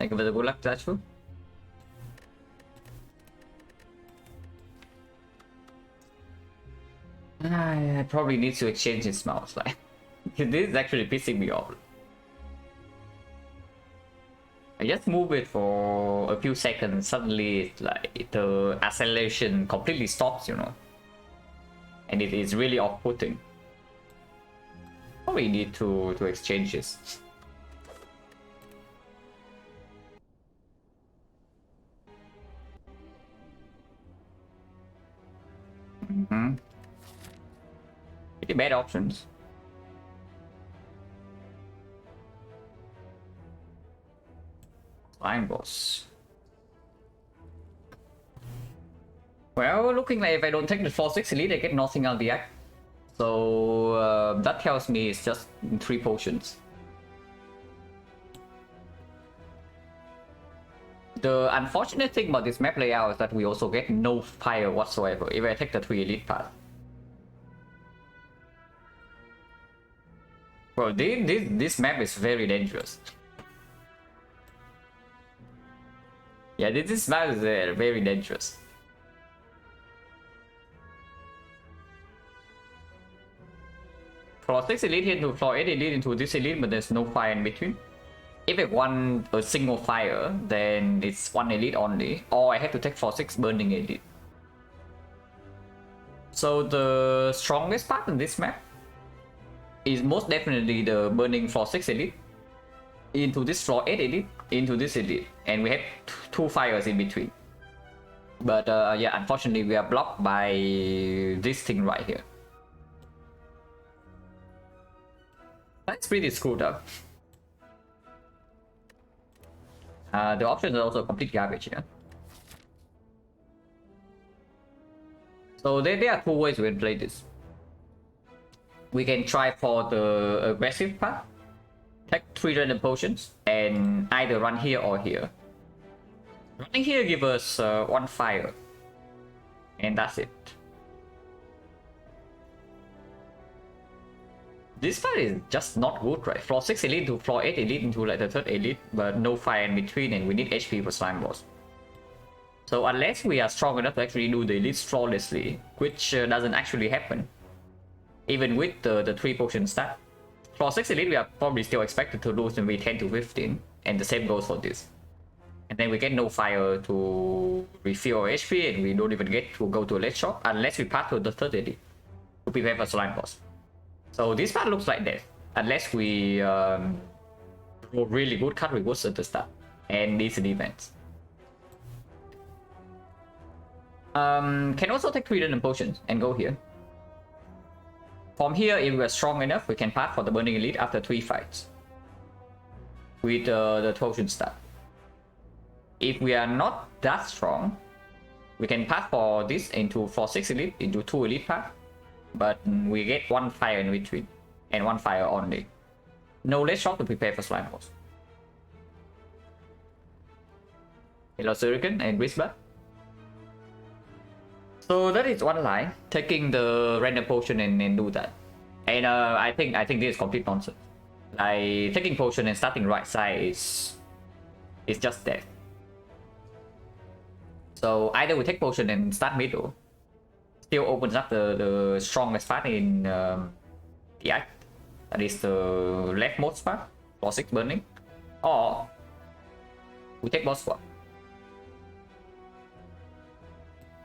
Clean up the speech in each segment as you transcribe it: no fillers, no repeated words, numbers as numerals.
Thank you for the good luck, Tachu. I probably need to exchange his mouse. Like, this is actually pissing me off. I just move it for a few seconds, suddenly it's like the acceleration completely stops, you know. And it is really off-putting. Probably need to exchange this. Pretty bad options. Line boss. Well, looking like if I don't take the 4-6 elite, I get nothing out the act. So that tells me it's just 3 potions. The unfortunate thing about this map layout is that we also get no fire whatsoever if I take the 3 elite path. Bro, this map is very dangerous. Yeah, this map is very dangerous. Floor 6 elite into floor 8 elite into this elite, but there's no fire in between. If I want a single fire, then it's 1 elite only, or I have to take floor 6 burning elite. So the strongest part in this map is most definitely the burning floor 6 elite into this floor 8 elite into this elite, and we have 2 fires in between. But yeah, unfortunately we are blocked by this thing right here. That's pretty screwed up. The options are also complete garbage here. So there are 2 ways we can play this. We can try for the aggressive path, take 3 random potions, and either run here or here. Running here gives us 1 fire, and that's it. This part is just not good, right? Floor 6 elite to floor 8 elite into like the 3rd elite, but no fire in between, and we need HP for slime boss. So unless we are strong enough to actually do the elites flawlessly, which doesn't actually happen, even with the 3 potion stat, floor 6 elite we are probably still expected to lose maybe 10 to 15, and the same goes for this. And then we get no fire to refill our HP, and we don't even get to go to a late shot unless we pass to the 3rd elite to prepare for slime boss. So this part looks like that, unless we roll really good card rewards at the start and these events. Can also take 3 random potions and go here. From here, if we are strong enough, we can pass for the burning elite after 3 fights with the potion start. If we are not that strong, we can pass for this into for 6 elite into 2 elite path, but we get 1 fire in between and 1 fire only. No less shot to prepare for slime boss. Hello Shuriken and Whisper. So that is one line, taking the random potion and do that. And I think this is complete nonsense. Like taking potion and starting right side is just death. So either we take potion and start middle, still opens up the strongest part in the act, that is the leftmost part, floor 6 burning, or we take boss swap.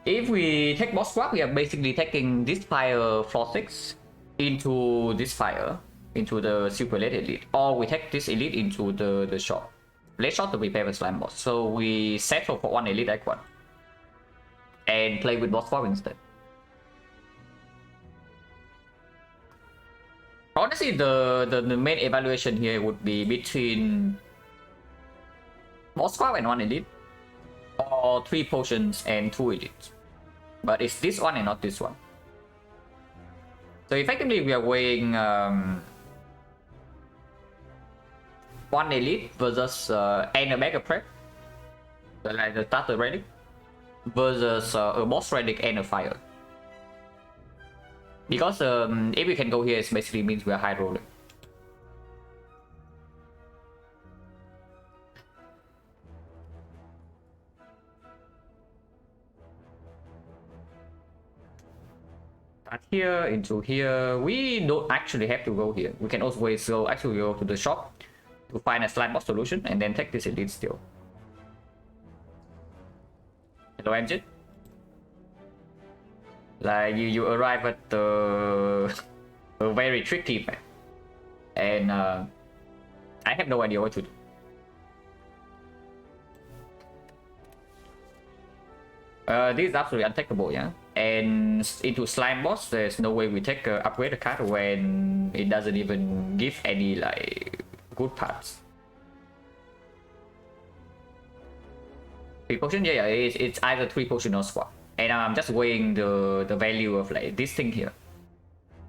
If we take boss swap, we are basically taking this fire floor 6 into this fire, into the super late elite, or we take this elite into the shot. Late shot to prepare for slime boss. So we settle for 1 elite act 1 and play with boss swap instead. Honestly, the main evaluation here would be between boss swap and 1 elite, or 3 potions and 2 elites. But it's this one and not this one. So effectively we are weighing 1 elite versus and a mega prep, so like the starter relic, versus a boss relic and a fire. Because if we can go here, it basically means we are high rolling. Cut here into here. We don't actually have to go here. We can always go to the shop to find a slime boss solution and then take this elite still. Hello, engine. Like you arrive at the a very tricky map, and I have no idea what to do. This is absolutely untakeable, yeah. And into slime boss, there's no way we take upgrade a card when it doesn't even give any like good parts. 3 potion, yeah, it's either 3 potion or swap. And I'm just weighing the value of like this thing here.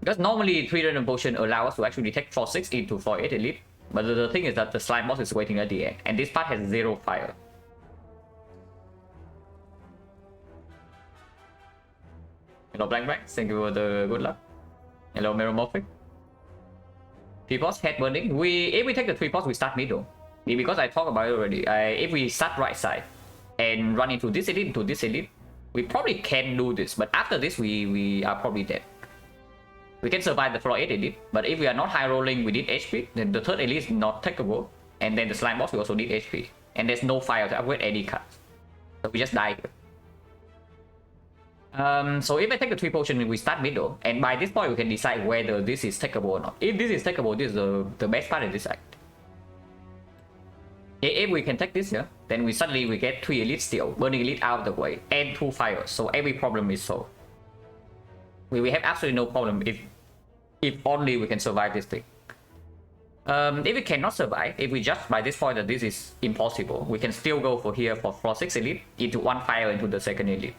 Because normally 3 random potion allow us to actually take floor 6 into floor 8 elite. But the thing is that the slime boss is waiting at the end. And this part has 0 fire. Hello Blank Blank, thank you for the good luck. Hello Meromorphic. 3 pots, head burning. If we take the 3 pots, we start middle. Because I talked about it already. If we start right side and run into this elite, we probably can do this. But after this, we are probably dead. We can survive the floor 8 elite, but if we are not high rolling, we need HP, then the 3rd elite is not takeable. And then the slime boss, we also need HP. And there's no fire to upgrade any cards. So we just die here. So if I take the 3 potion, we start middle, and by this point we can decide whether this is takeable or not. If this is takeable, this is the best part of this act. If we can take this here, then we suddenly get 3 elite still, burning elite out of the way, and 2 fires, so every problem is solved. We have absolutely no problem if only we can survive this thing. If we cannot survive, if we just by this point that this is impossible, we can still go for here for floor 6 elite into 1 fire into the 2nd elite.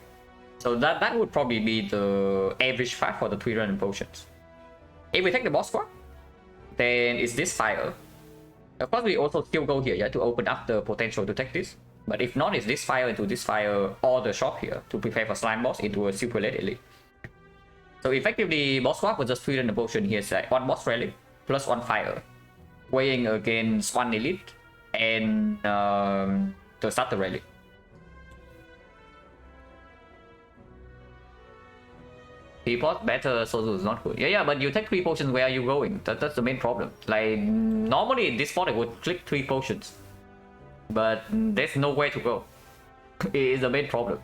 So that would probably be the average path for the 3 random potions. If we take the boss squad, then it's this fire. Of course, we also still go here, yeah, to open up the potential to take this. But if not, it's this fire into this fire or the shop here to prepare for slime boss into a super late elite. So effectively, boss swap with just 3 random potion here is like 1 boss relic plus 1 fire, weighing against 1 elite and the starter relic. Pot better, Sozu is not good. Yeah, but you take 3 potions, where are you going? That's the main problem. Like, normally in this spot I would click 3 potions. But there's nowhere to go. It is the main problem.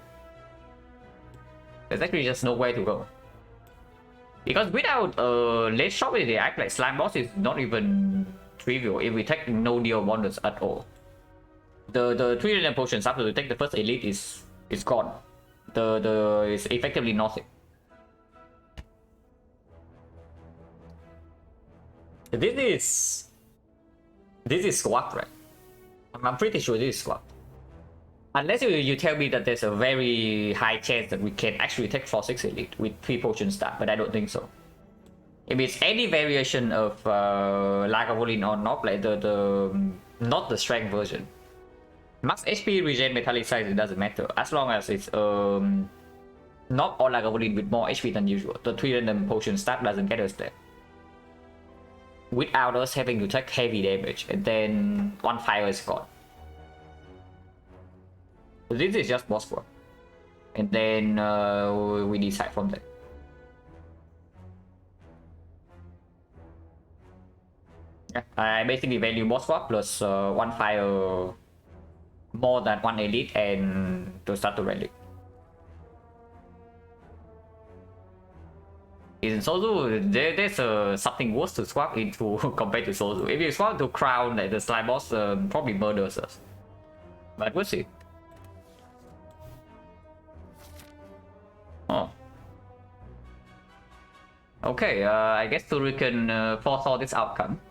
There's actually just nowhere to go. Because without late shop in the act, like slime boss is not even trivial if we take no deal wonders at all. The 3 random potions after we take the first elite is gone. It's effectively nothing. This is swap, right? I'm pretty sure this is swap. Unless you tell me that there's a very high chance that we can actually take floor 6 elite with 3 potion start, but I don't think so. If it's any variation of Lagavulin or not, like not the strength version. Max HP regen metallic size, it doesn't matter as long as it's not all Lagavulin with more HP than usual. The 3 random potion start doesn't get us there. Without us having to take heavy damage, and then 1 fire is gone. So this is just boss work, and then we decide from there. Yeah, I basically value boss work plus 1 fire more than 1 elite and to start to relic. In Sozu, there's something worse to swap into compared to Sozu. If you swap to Crown, like the slime boss probably murders us. But we'll see. Oh. Okay, I guess we can foresaw this outcome.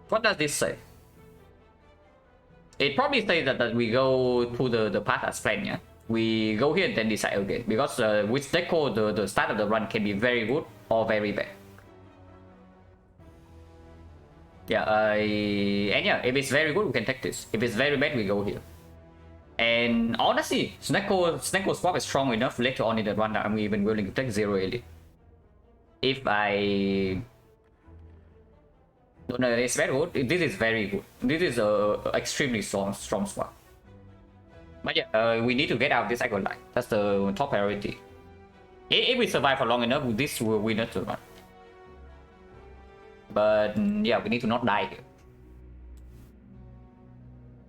What does this say? It probably says that we go through the path as planned, yeah? We go here and then decide again. Because with Deco, the start of the run can be very good or very bad. Yeah, and yeah, if it's very good, we can take this. If it's very bad, we go here. And honestly, Snecko swap is strong enough later on in the run that I'm even willing to take 0 elite. If I... No, it's very good. This is very good. This is a extremely strong swap. But yeah, we need to get out of this aggro line. That's the top priority. If we survive for long enough, this will win us to run. But yeah, we need to not die here.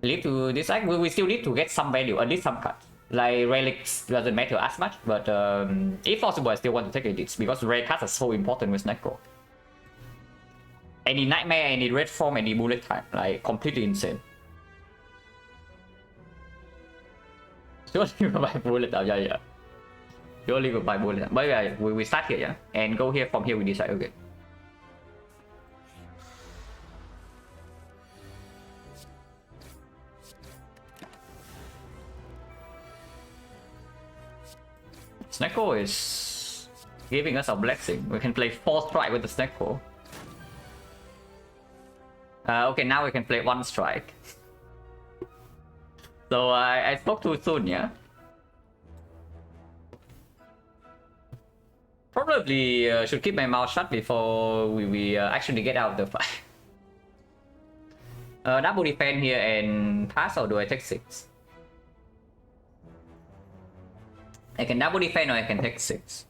Leave to this side, we still need to get some value, at least some cuts. Like relics doesn't matter as much, but if possible, I still want to take edits because rare cards are so important with XecnaR. Any nightmare, any red form, any bullet time, like completely insane. Surely we buy bullet, yeah. Surely we buy bullet. But yeah, we start here, yeah, and go here. From here we decide. Okay. XecnaR is giving us a blessing. We can play 4 strike with the XecnaR. Okay, now we can play 1 strike. So I spoke too soon, yeah? Probably should keep my mouth shut before we actually get out of the fight. Double defense here and pass, or do I take 6? I can double defend or I can take 6.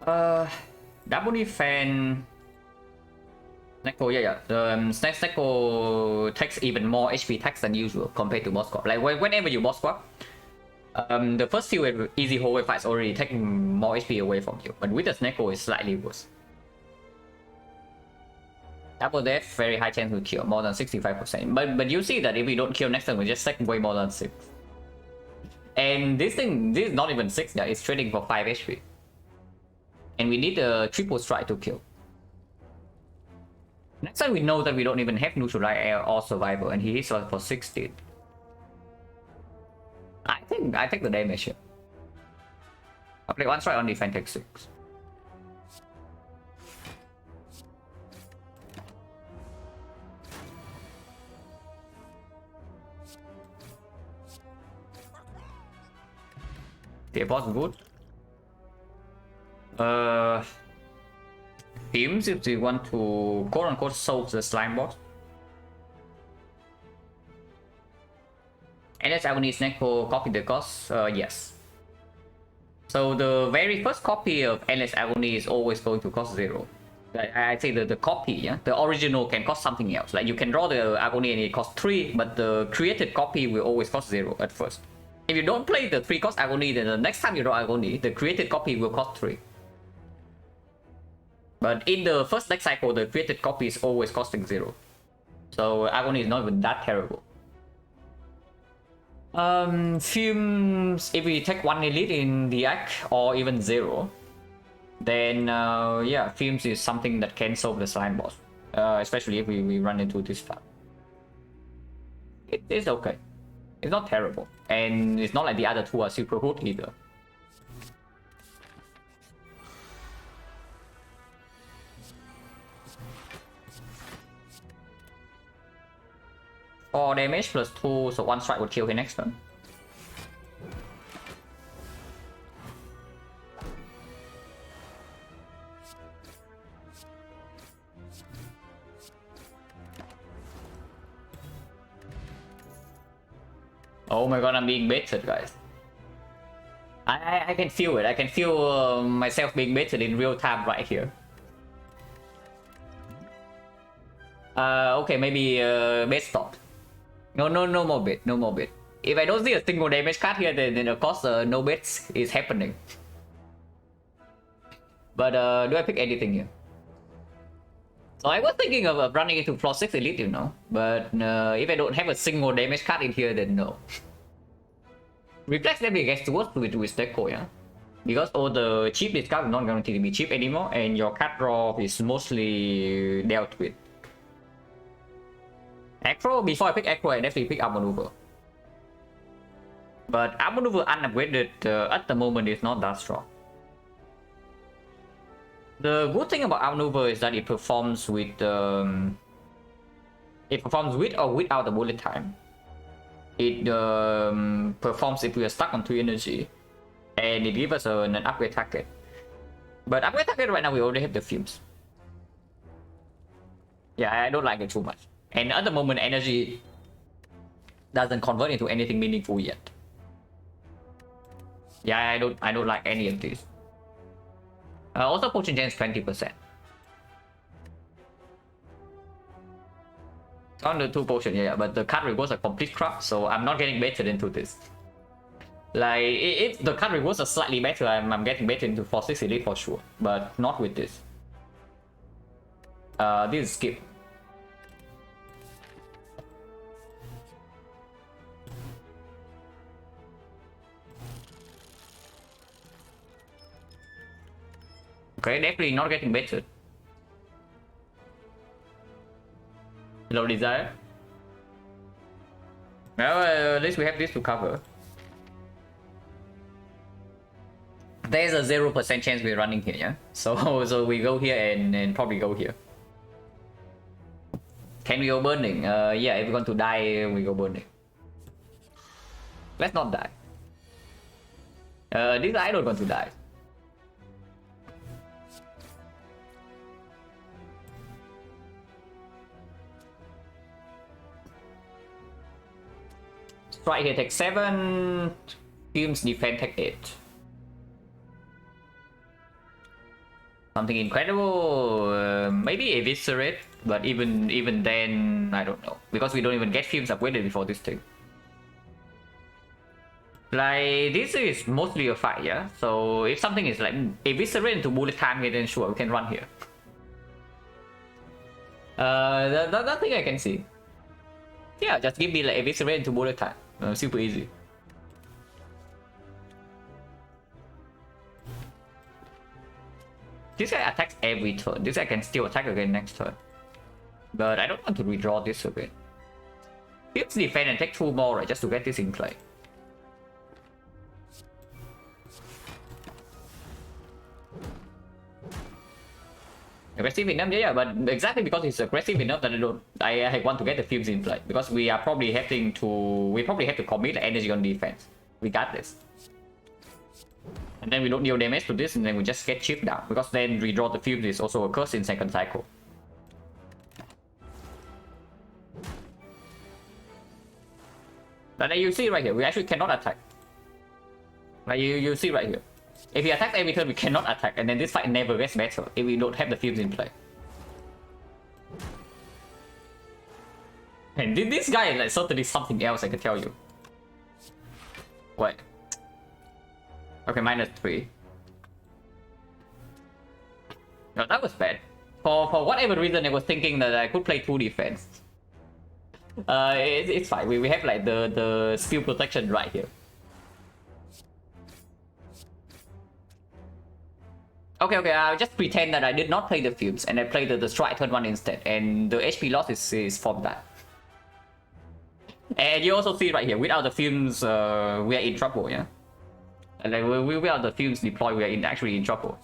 Double defend. XecnaR, yeah. XecnaR takes even more HP tax than usual compared to boss squad. Like whenever you boss squad, the first few easy hallway fights already taking more HP away from you. But with the XecnaR, it's slightly worse. Double death, very high chance to kill, more than 65%. But you see that if we don't kill next time, we just take way more than 6. And this is not even 6, yeah, it's trading for 5 HP. And we need a triple strike to kill. Next time we know that we don't even have neutralize air or survival, and he hits us for 16. I think I take the damage here. I'll play 1 strike on defense, take 6. Okay, boss good. Themes if we want to quote unquote solve the slime boss. NS Agony XecnaR copy the cost? Yes. So the very first copy of NS Agony is always going to cost 0. I say the copy, yeah, the original can cost something else. Like you can draw the Agony and it costs 3, but the created copy will always cost 0 at first. If you don't play the 3 cost Agony, then the next time you draw Agony, the created copy will cost 3. But in the first deck cycle, the created copy is always costing 0. So Agony is not even that terrible. Fumes, if we take 1 elite in the act, or even 0, then yeah, Fumes is something that can solve the slime boss. Especially if we run into this fight. It is okay. It's not terrible. And it's not like the other 2 are super good either. For damage plus 2, so 1 strike would kill him next turn. Oh my god, I'm being baited, guys. I can feel it. I can feel myself being baited in real time right here. Okay, maybe bait stop. No more bait, no more bait. If I don't see a single damage card here, then of course no baits is happening. But do I pick anything here? So I was thinking of running into floor 6 elite, you know. But if I don't have a single damage card in here, then no. Reflex damage gets worse with XecnaR, yeah. Because all the cheap discard is not guaranteed to be cheap anymore, and your card draw is mostly dealt with. Acro, before I pick Acro, I definitely pick Outmaneuver. But Outmaneuver unupgraded at the moment is not that strong. The good thing about Outmaneuver is that it performs with or without the bullet time. It performs if we are stuck on 3 energy, and it gives us an upgrade target. But upgrade target right now we already have the fumes. Yeah, I don't like it too much. And at the moment energy doesn't convert into anything meaningful yet. Yeah, I don't like any of these. Also potion chance 20%. On the 2 potion, yeah, but the card rewards are complete crap, so I'm not getting better into this. Like, if the card rewards are slightly better, I'm getting better into 4-6 elite for sure, but not with this. This is skip. Okay, definitely not getting better. Low desire. Well, at least we have this to cover. There's a 0% chance we're running here, yeah? So we go here and probably go here. Can we go burning? Yeah, if we're going to die, we go burning. Let's not die. This idol going to die. Strike here, take 7. Fumes defense, take 8. Something incredible, maybe eviscerate, but even then, I don't know. Because we don't even get fumes upgraded before this thing. Like, this is mostly a fight, yeah? So if something is like eviscerate into bullet time here, then sure, we can run here. Nothing I can see. Yeah, just give me like eviscerate into bullet time. Super easy. This guy attacks every turn. This guy can still attack again next turn. But I don't want to redraw this again. Let's defend and take 2 more, right? Just to get this in play. Aggressive enough, yeah, but exactly because it's aggressive enough that I want to get the fumes in play. Because we are probably having to... We probably have to commit energy on defense. Regardless. And then we don't deal damage to this, and then we just get chipped down. Because then redraw the fumes is also a curse in second cycle. But then you see right here, we actually cannot attack. Like you see right here. If he attacks every turn, we cannot attack, and then this fight never gets better if we don't have the fumes in play. And this guy is like certainly something else, I can tell you. Wait. Okay, -3. No, that was bad. For whatever reason, I was thinking that I could play 2 defense. It's fine. We have like the skill protection right here. Okay, I'll just pretend that I did not play the fumes and I played the strike turn 1 instead, and the HP loss is from that. And you also see right here, without the fumes, we are in trouble, yeah? And like without the fumes deployed, we are actually in trouble.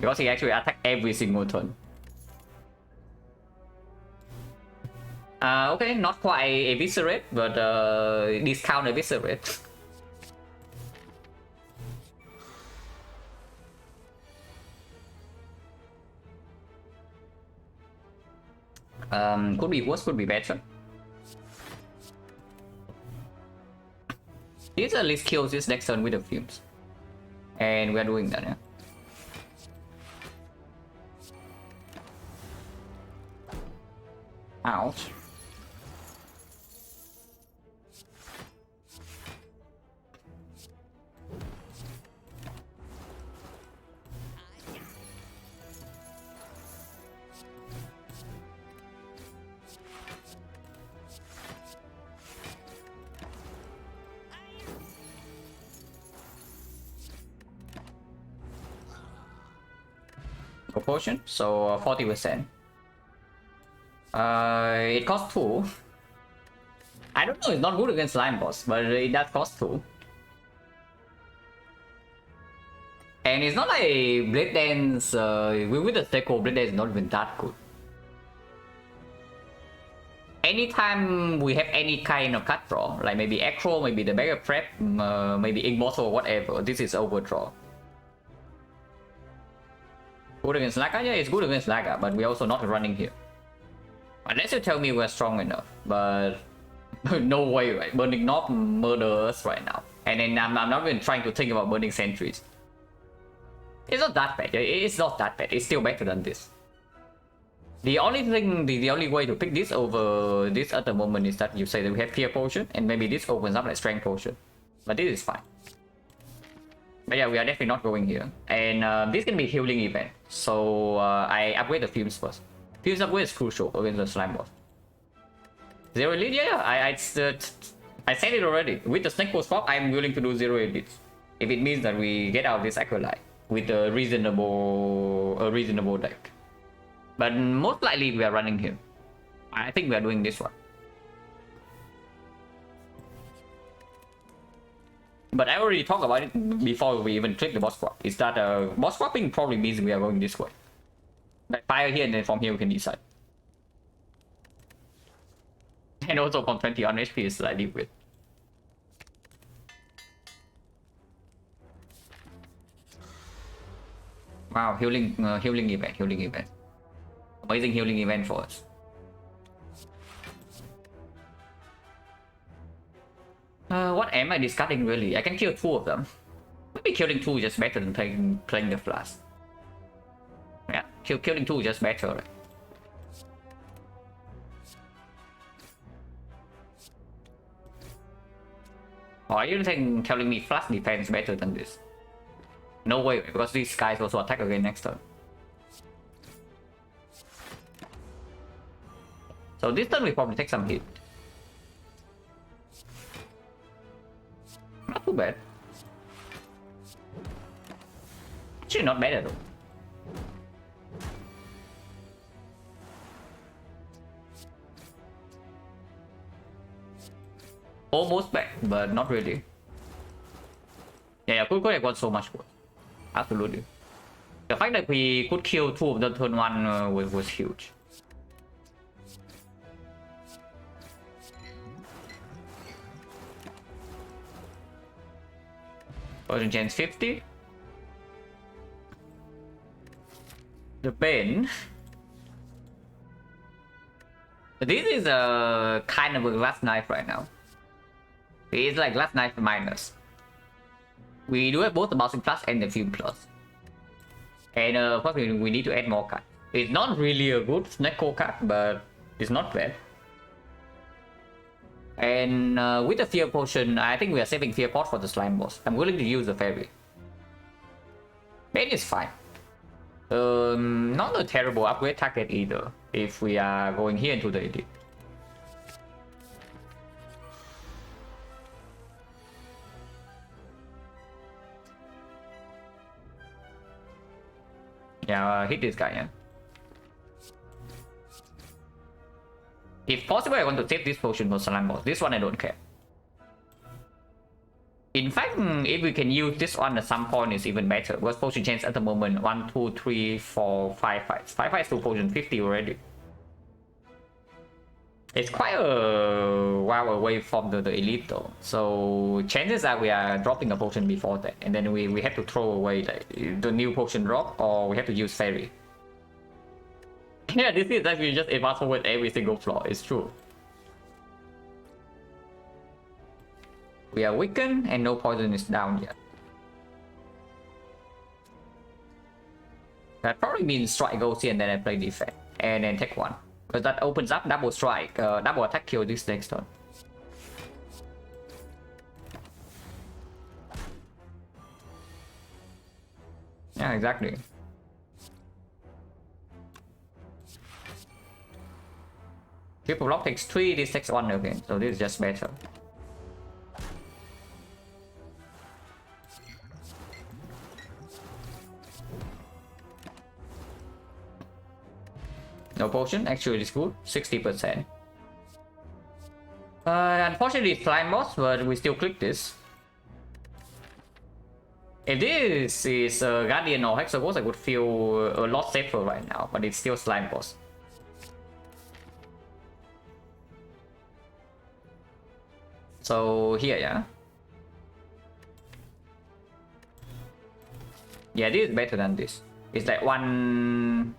Because he actually attacked every single turn. Okay, not quite eviscerate, but discount eviscerate. Could be worse, could be better. This at least kills this next turn with the fumes. And we are doing that, yeah. Ouch. Potion, so 40%. It costs 2. I don't know, it's not good against slime boss, but it does cost 2. And it's not like Blade Dance, with the Seco, Blade Dance is not even that good. Anytime we have any kind of cut draw, like maybe Acro, maybe the Mega Prep, maybe Immortal or whatever, this is overdraw. Good against Laga? Yeah, it's good against Laga, but we're also not running here. Unless you tell me we're strong enough, but no way, right? Burning Knob murder us right now. And then I'm not even trying to think about burning sentries. It's not that bad. It's not that bad. It's still better than this. The only thing, the only way to pick this over this at the moment is that you say that we have Fear Potion, and maybe this opens up like Strength Potion. But this is fine. But yeah, we are definitely not going here. And this can be healing event. So I upgrade the Fumes first. Fumes upgrade is crucial against the Slime Boss. 0 elite? Yeah, I said it already. With the Snake Post Pop, I'm willing to do 0 elites. If it means that we get out of this Acolyte with a reasonable deck. But most likely we are running him. I think we are doing this one. But I already talked about it before we even click the boss swap. Is that boss swapping probably means we are going this way. Like fire here and then from here we can decide. And also from 20 on HP is slightly weird. Wow, healing event. Amazing healing event for us. What am I discarding really? I can kill 2 of them. Maybe killing 2 is just better than playing the flask. Yeah, killing 2 is just better, right? Or are you telling me flask defense better than this? No way, because these guys also attack again next turn. So this turn we probably take some hit. Not too bad. Actually not bad at all. Almost bad, but not really. Yeah, could have got so much worse. Absolutely. The fact that we could kill 2 of the turn 1 was huge. Poison chance 50. The Pain. This is a kind of a glass knife right now. It's like glass knife minus. We do have both the bouncing plus and the fume plus. And of course we need to add more cards. It's not really a good Snecko card, but it's not bad. And with the Fear Potion, I think we are saving Fear Pot for the Slime Boss. I'm willing to use the Fairy. Pain is fine. Not a terrible upgrade target either, if we are going here into the Elite. Yeah, hit this guy, yeah. If possible, I want to save this potion for Slime Boss. This one I don't care. In fact, if we can use this one at some point, it's even better. Because potion chance at the moment 1, 2, 3, 4, 5 fights. 5 fights to potion 50 already. It's quite a while away from the elite though. So chances are we are dropping a potion before that. And then we have to throw away like the new potion drop, or we have to use fairy. Yeah, this is actually just a fast forward every single floor. It's true. We are weakened and no poison is down yet. That probably means strike goes here and then I play defense. And then take 1. Because that opens up double strike, double attack kill this next turn. Yeah, exactly. Triple block takes 3, this takes 1 again, so this is just better. No potion, actually it's good, 60%. Unfortunately it's Slime Boss, but we still click this. If this is Guardian or Hexaghost, I would feel a lot safer right now, but it's still Slime Boss. So here, yeah. Yeah, this is better than this. It's like 1...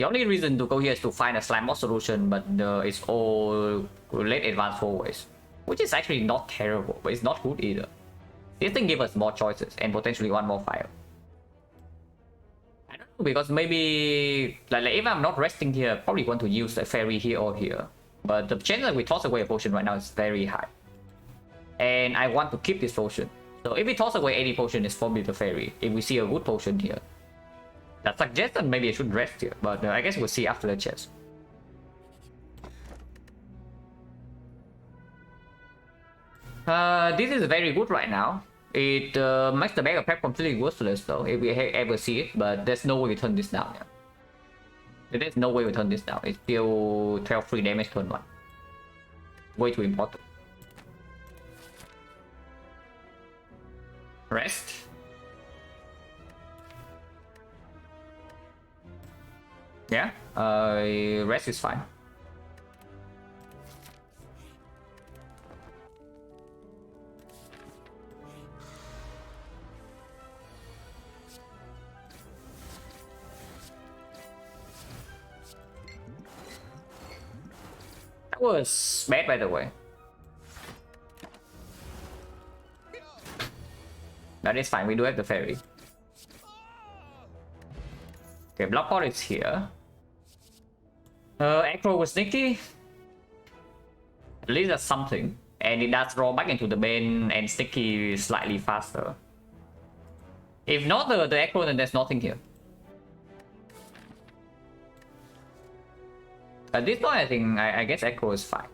The only reason to go here is to find a slime boss solution, but it's all late advanced always, which is actually not terrible, but it's not good either. This thing gives us more choices and potentially one more fire. I don't know, because maybe like if I'm not resting here, I probably want to use a fairy here or here. But the chance that we toss away a potion right now is very high. And I want to keep this potion. So if we toss away any potion, it's probably the fairy. If we see a good potion here. That suggests that maybe I should rest here, but I guess we'll see after the chest. This is very good right now. It makes the bag of prep completely worthless though, if we ever see it, but there's no way we turn this down. Yeah. There's no way we turn this down. It's still 12 free damage turn 1. Way too important. Rest. Yeah, rest is fine. That was bad, by the way. That is fine, we do have the fairy. Okay, Bloodport is here. Acro was sneaky. At least that's something. And it does roll back into the bane and sticky slightly faster. If not the Acro, then there's nothing here. At this point, I think I guess Acro is fine.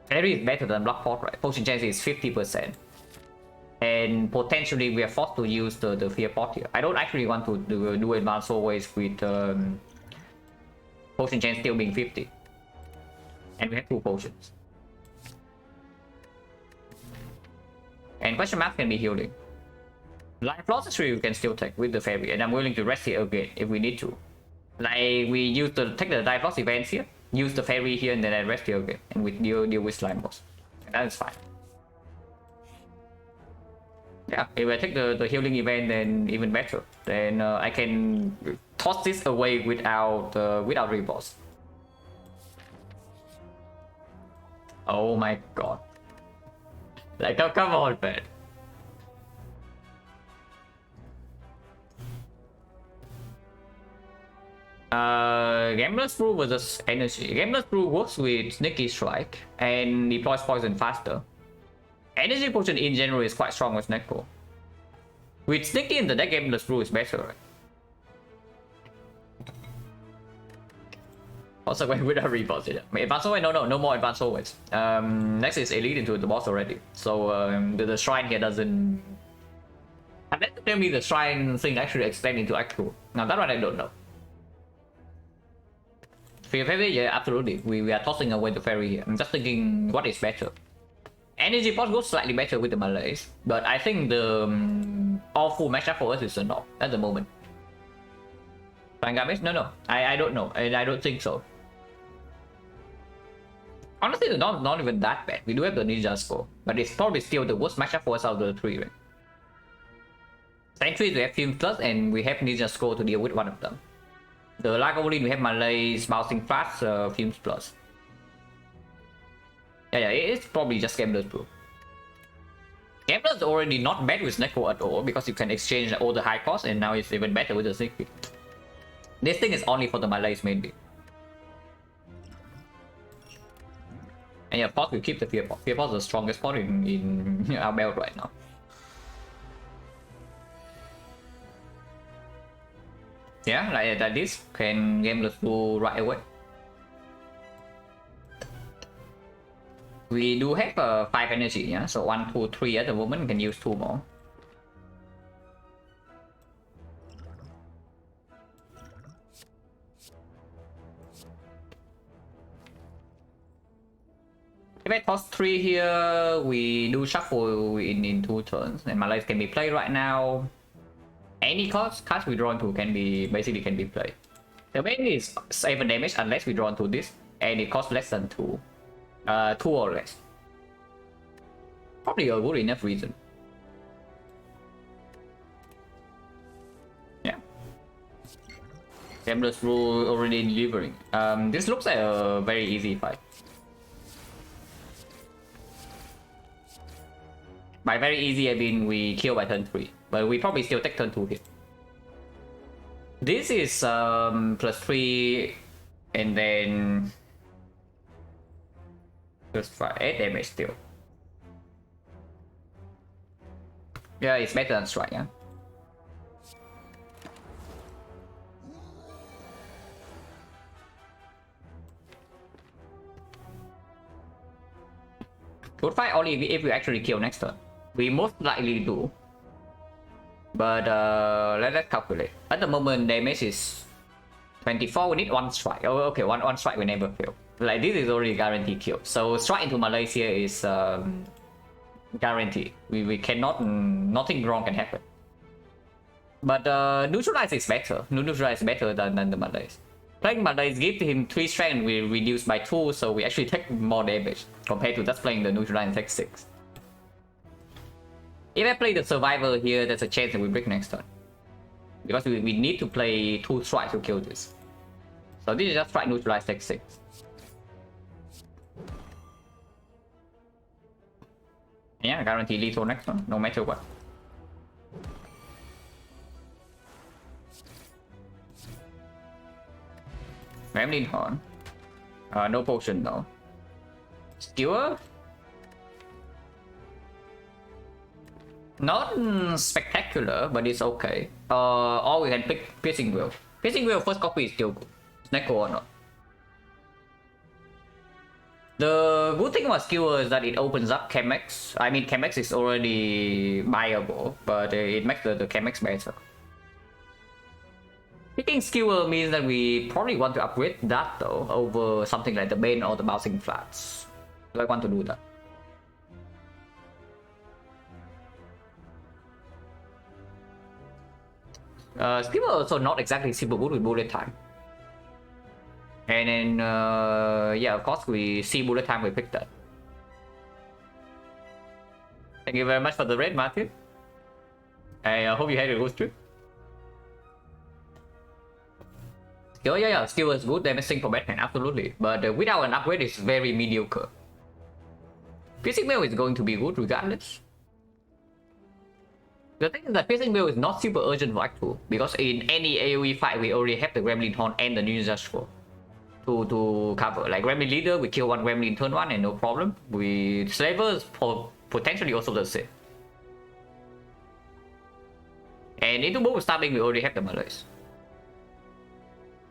Fairy is better than Bloodport, right? Potion chance is 50%. And potentially we are forced to use the fear pot here. I don't actually want to do advanced always with potion chance still being 50. And we have 2 potions. And question mark can be healing. Life loss is 3 we can still take with the fairy, and I'm willing to rest here again if we need to. Like we take the dive loss events here, use the fairy here, and then I rest here again, and we deal with slime boss. And that is fine. Yeah, if I take the healing event, then even better. Then I can toss this away without reboss. Oh my god! Like, oh, come on, man. Gambler's Brew versus Energy. Gambler's Brew works with Sneaky Strike and deploys poison faster. Energy Potion in general is quite strong with Neko. With Sneaky in the deck, Gambler's Brew is better, right? Also, when without reboss it. Advanced always? No more advanced always. Next is Elite into the boss already. So the shrine here doesn't. Unless you tell me the shrine thing actually extend into actual. Now that one I don't know. Fear Fairy, yeah, absolutely. We are tossing away the fairy here. I'm just thinking what is better. Energy Pot goes slightly better with the Malays, but I think the awful matchup for us is a knock at the moment. Garbage? No, I don't know, and I don't think so. Honestly, it's not even that bad. We do have the Ninja score, but it's probably still the worst matchup for us out of the 3, right? Sentries, we have Fumes Plus, and we have Ninja score to deal with one of them. The Lagavulin, we have Malays, Bouncing Flash, Fumes Plus. Yeah, it's probably just Gambler's Brew. Gambler's already not bad with Neko at all, because you can exchange all the high cost, and now it's even better with the Sneaky. This thing is only for the Malays mainly. And yeah, of course we keep the Fear Pot. Fear Pot is the strongest pot in our belt right now. Yeah, like this can Gambler's Brew right away. We do have 5 energy, yeah, so 1, 2, 3 at the moment, we can use 2 more. If I toss 3 here, we do shuffle in 2 turns, and Malays can be played right now. Any cards we draw into can be played. The main is 7 damage unless we draw into this, and it costs less than 2. 2 or less. Probably a good enough reason. Yeah. Timeless Rule already delivering. This looks like a very easy fight. By very easy, I mean we kill by turn 3, but we probably still take turn 2 here. This is +3, and then just try 8 damage still. Yeah, it's better than strike, yeah. Good fight only if we actually kill next turn. We most likely do. But let's calculate. At the moment, damage is 24. We need 1 strike. Oh, okay, one strike we never fail. Like this is already guaranteed kill. So strike into Malaysia is guaranteed. We cannot. Nothing wrong can happen. But neutralize is better. Neutralize is better than the Malays. Playing Malays gives him 3 strength. We reduce by 2, so we actually take more damage compared to just playing the neutralize and take 6. If I play the survivor here, there's a chance that we break next turn. Because we need to play 2 strikes to kill this. So this is just strike neutralize take 6. Yeah, guarantee lethal next one, no matter what. Gremlin Horn. No potion though. Skewer? Not spectacular, but it's okay. Or we can pick Piercing Wheel. Piercing Wheel first copy is still good. Snake or not. The good thing about Skewer is that it opens up Chemex. I mean, Chemex is already buyable, but it makes the Chemex better. Picking Skewer means that we probably want to upgrade that though over something like the Bane or the Bouncing Flats. Do I want to do that? Skewer also not exactly super good with bullet time. And then, yeah, of course, we see bullet time, we pick that. Thank you very much for the raid, Matthew. I hope you had a good trip. Yeah, Skewer is good, damage for Batman, absolutely. But without an upgrade, it's very mediocre. Piercing Mail is going to be good regardless. The thing is that Piercing Mail is not super urgent for Act 2, because in any AoE fight, we already have the Gremlin Horn and the Ninja Scroll to cover. Like Gremlin Leader, we kill 1 Gremlin turn 1 and no problem. We Slavers potentially also the same. And into both stabbing, we already have the Malays.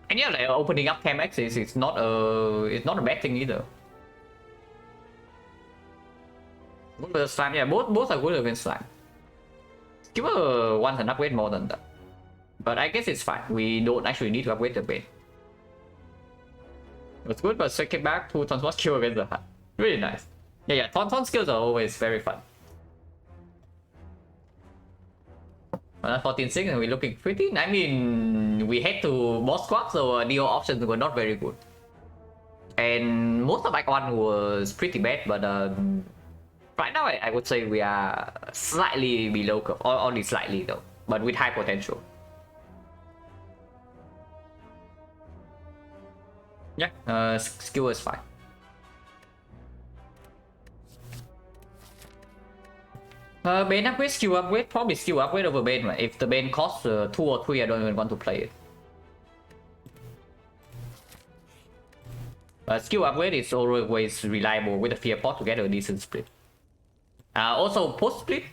And yeah, like opening up Chemex is not a bad thing either. Good versus Slime, yeah, both are good against Slime. Skewer wants an upgrade more than that. But I guess it's fine. We don't actually need to upgrade the Bane. It's good, but second back to transform skill against the Hut. Really nice. Yeah, Tauntaun skills are always very fun. 14-6 and we're looking pretty. I mean, we head to boss squad, so neo options were not very good. And most of Act 1 was pretty bad, but right now I would say we are slightly below curve, or only slightly though, but with high potential. Yeah, skill is fine. Bane upgrade, skill upgrade, probably skill upgrade over Bane. Right? If the Bane costs 2 or 3, I don't even want to play it. Skill upgrade is always reliable with the Fear Pot to get a decent split. Also, post-split,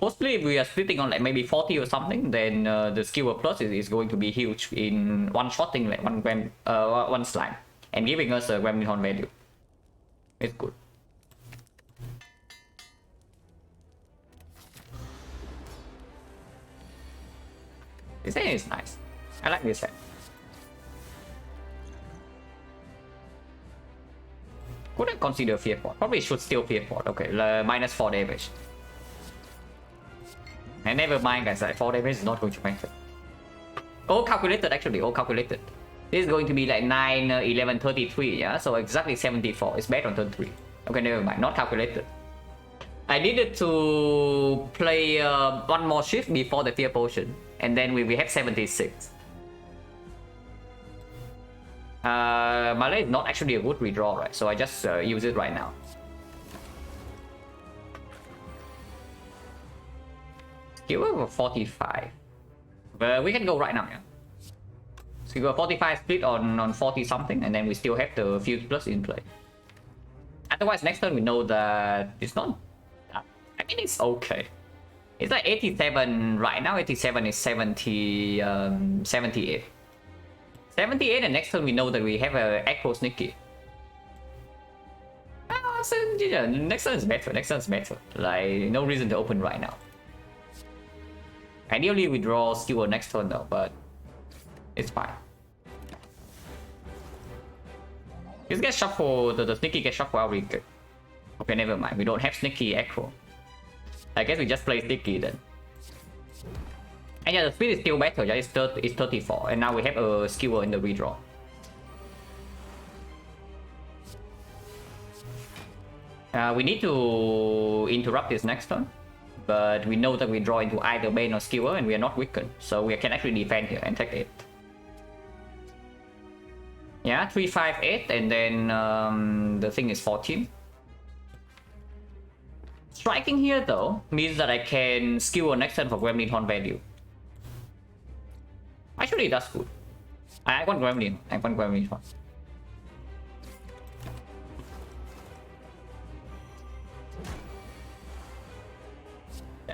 if we are splitting on like maybe 40 or something, then the skill plus is going to be huge in one-shotting like one slime and giving us a Gremlin Horn value. It's good. This hand is nice. I like this hand. Could I consider Fear Pot? Probably should still Fear Pot. Okay, -4 damage. And never mind guys, like 4 damage is not going to matter. All calculated actually, all calculated. This is going to be like 9, 11, 33, yeah? So exactly 74. It's bad on turn 3. Okay, never mind, not calculated. I needed to play 1 more shift before the Fear Potion. And then we have 76. Malay is not actually a good redraw, right? So I just use it right now. Skewer for 45. But we can go right now, yeah. Skewer 45 split on 40 something, and then we still have the Fuse Plus in play. Otherwise, next turn we know that it's not. I mean, it's okay. It's like 87 right now. 87 is 78. 78, and next turn we know that we have a Echo Sneaky. So yeah, next turn is better. Next turn is better. Like, no reason to open right now. Ideally, we draw Skewer next turn though, but it's fine. This gets shuffle, the Sneaky gets shuffle out really good. Okay, never mind. We don't have Sneaky Echo. I guess we just play Sneaky then. And yeah, the speed is still better. Yeah, it's 34, and now we have a Skewer in the redraw. We need to interrupt this next turn, but we know that we draw into either Bane or Skewer, and we are not weakened, so we can actually defend here and take 8. Yeah, 3, 5, 8, and then the thing is 14. Striking here though means that I can Skewer next turn for Gremlin Horn value. Actually, that's good. I want Gremlin. I want Gremlin Horn.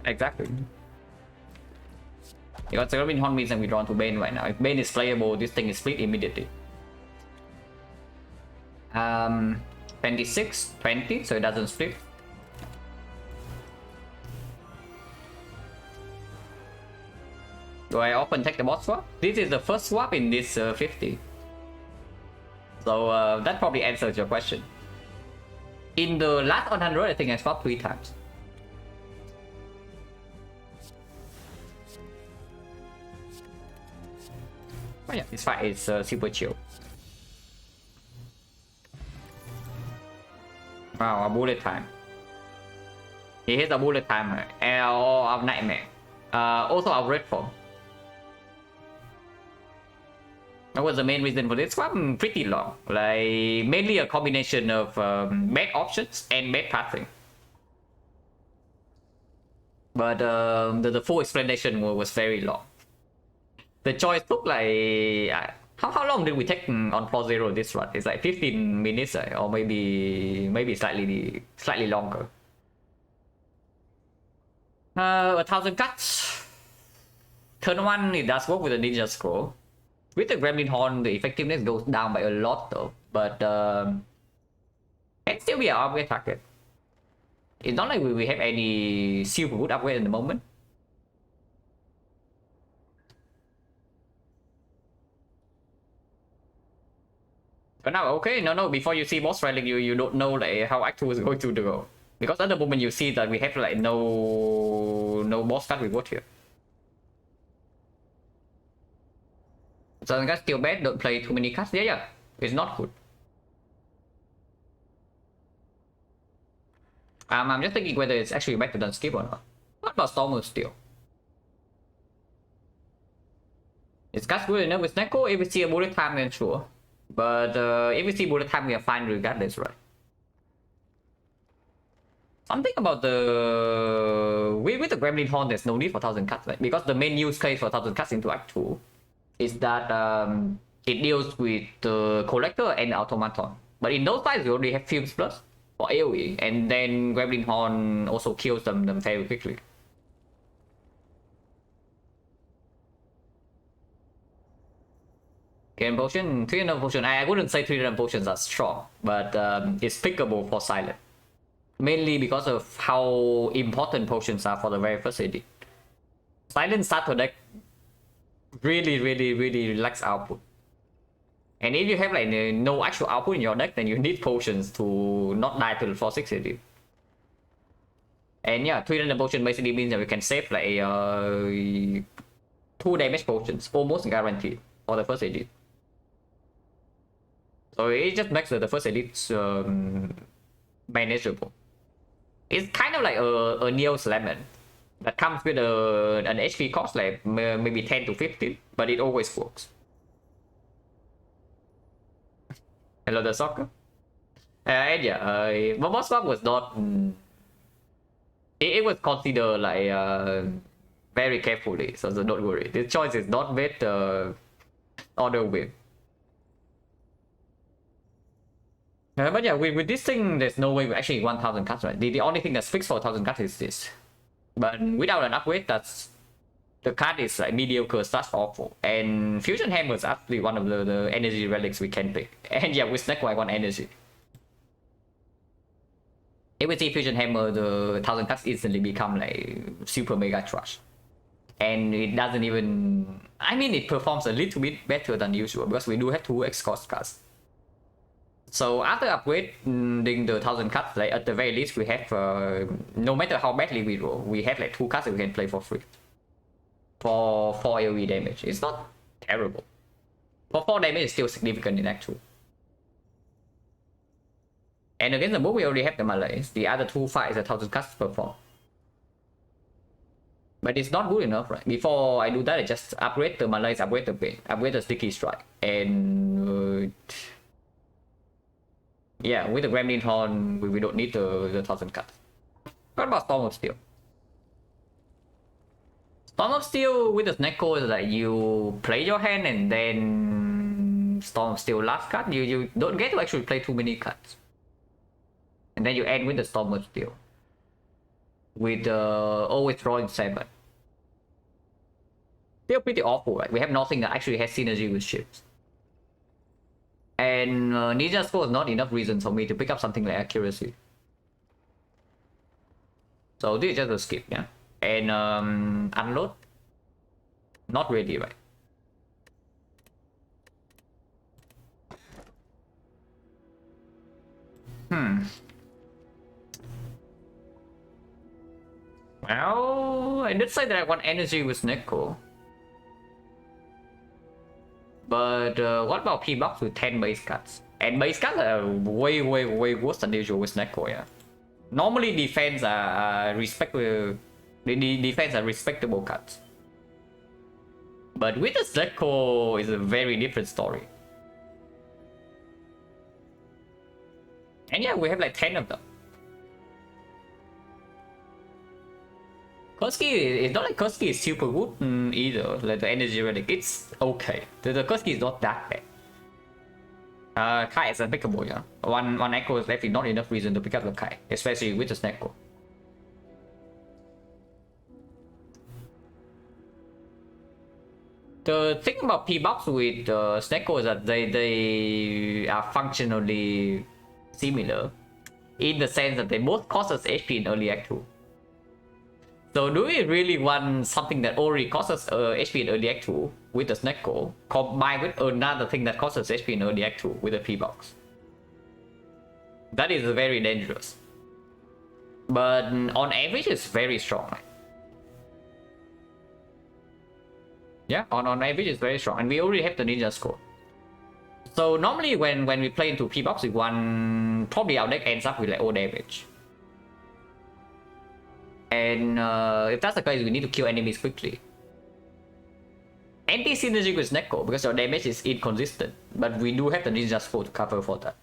Exactly. Because the Gremlin Horn means that we draw into Bane right now. If Bane is playable, this thing is split immediately. 26, 20, so it doesn't split. Do I often take the bot swap? This is the first swap in this 50. So that probably answers your question. In the last 100, I think I swapped 3 times. Oh yeah, it's fine. It's super chill. Wow, a bullet time. He hits a bullet time. Or of Nightmare. Also of Red Form. That was the main reason for this swap. Pretty long. Like, mainly a combination of bad options and bad pathing. But the full explanation was very long. The choice took like... How long did we take on floor 0 this run? It's like 15 minutes, or maybe slightly longer. 1,000 cuts. Turn 1, it does work with the Ninja Scroll. With the Gremlin Horn, the effectiveness goes down by a lot though, but can still be an upgrade target. It's not like we have any super good upgrade in the moment. But now, okay, no, before you see boss railing, you don't know like how Act 2 is going to go. Because at the moment you see that we have like no boss card reward here. So that's still bad, don't play too many cards. Yeah, it's not good. I'm just thinking whether it's actually better than Skip or not. What about Stormer still? Is cast good enough with Neko? If we see a bullet time, then sure. But if we see bullet time, we are fine regardless, right? Something about the... With the Gremlin Horn, there's no need for 1,000 cuts, right? Because the main use case for 1,000 cuts into Act 2 is that it deals with the Collector and the Automaton. But in those fights, we already have Fumes Plus for AoE, and then Gremlin Horn also kills them very quickly. Game potion, 300 potion. I wouldn't say 300 potions are strong, but it's pickable for Silent. Mainly because of how important potions are for the very first edit. Silent starter deck really lacks output. And if you have like no actual output in your deck, then you need potions to not die to the 4-6 edit. And yeah, 300 potion basically means that we can save like 2 damage potions, almost guaranteed, for the first edit. So it just makes the first edit manageable. It's kind of like a Neo's Lemon that comes with an HP cost like maybe 10 to 15, but it always works. Hello, the soccer. And yeah, Boss Swap was not. It was considered like very carefully, so don't worry. This choice is not made order with. But yeah, with this thing, there's no way we actually 1,000 cuts, right? The only thing that's fixed for 1,000 cuts is this. But without an upgrade, that's the card is like mediocre slash awful. And Fusion Hammer is actually one of the energy relics we can pick. And yeah, with Snecko, I want energy. If we see Fusion Hammer, the 1,000 cuts instantly become like super mega trash. And it doesn't even... I mean, it performs a little bit better than usual because we do have 2x cost cuts. So after upgrading the 1,000 cuts, like at the very least, we have, no matter how badly we roll, we have like 2 cuts that we can play for free. For 4 AoE damage. It's not terrible. For 4 damage, it's still significant in Act 2. And against the book, we already have the Malays. The other 2 fights, 1,000 cuts perform. But it's not good enough, right? Before I do that, I just upgrade the Malays, upgrade the Pain, upgrade the Sticky Strike. And... yeah, with the Gremlin Horn, we don't need the 1,000 cuts. What about Storm of Steel? Storm of Steel with the Snecko is like you play your hand and then Storm of Steel last card. You don't get to actually play too many cards. And then you end with the Storm of Steel. With always drawing 7. Still pretty awful, right? We have nothing that actually has synergy with ships. And Ninja Scroll is not enough reason for me to pick up something like Accuracy. So this is just a skip, yeah? And Unload? Not really, right? Well, I did say that I want energy with Snecko. But what about P-Box with 10 base cuts? And base cuts are way worse than usual with Snecko, yeah. Normally defense are respectable. The defense are respectable cuts. But with the Snecko is a very different story. And yeah, we have like 10 of them. Kurski, it's not like Kurski is super good either, like the energy relic, it's okay. The Kurski is not that bad. Kai is unpickable, yeah. One Echo is left with not enough reason to pick up the Kai, especially with the Snecko. The thing about P-Box with Snecko is that they are functionally similar in the sense that they both cost us HP in early Act 2. So do we really want something that already costs us HP in early Act 2 with the Snecko combined with another thing that costs us HP in early Act 2 with a P-Box? That is very dangerous. But on average, it's very strong. Right? Yeah, on average, it's very strong. And we already have the Ninja Score. So normally when we play into P-Box with one, probably our deck ends up with like 0 damage. And if that's the case, we need to kill enemies quickly. Anti-synergy with Snecko because our damage is inconsistent. But we do have the Ninja Scroll to cover for that.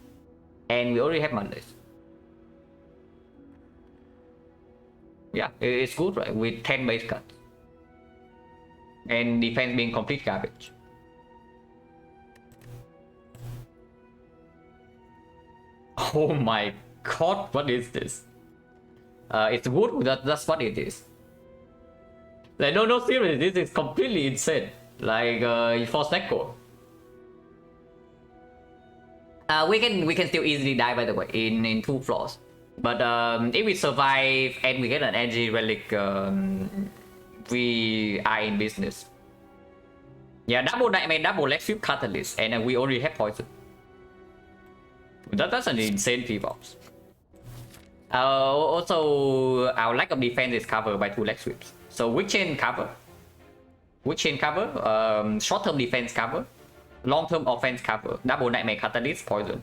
And we already have Mondays. Yeah, it's good, right? With 10 base cuts. And defense being complete garbage. Oh my god, what is this? It's good, that's what it is. Like, no, seriously, this is completely insane. Like, for Snecko. We can still easily die, by the way, in 2 floors. But if we survive and we get an energy relic, we are in business. Yeah, double left flip catalyst, and we already have poison. That's an insane P-Box. Also, our lack of defense is covered by 2 leg sweeps. So weak chain cover, short-term defense cover, long-term offense cover, double nightmare catalyst, poison.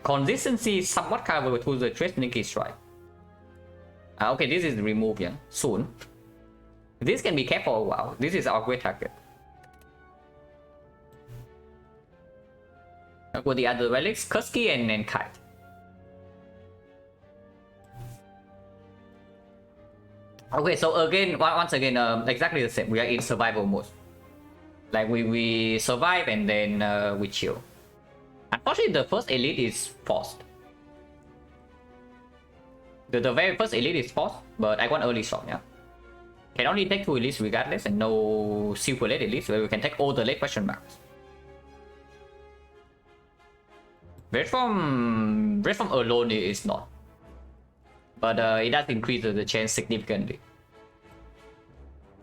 Consistency somewhat covered to the trace sneaky strike. Okay, this is removed, yeah, soon. This can be kept for a while. This is our great target. With the other relics, Kuski and Kite. Okay, so again, once again, exactly the same. We are in survival mode. Like we survive and then we chill. Unfortunately, the first elite is forced. The very first elite is forced, but I want early shot, yeah. Can only take 2 elites regardless, and no super late elites, where we can take all the late question marks. Red form alone is not. But it does increase the chance significantly.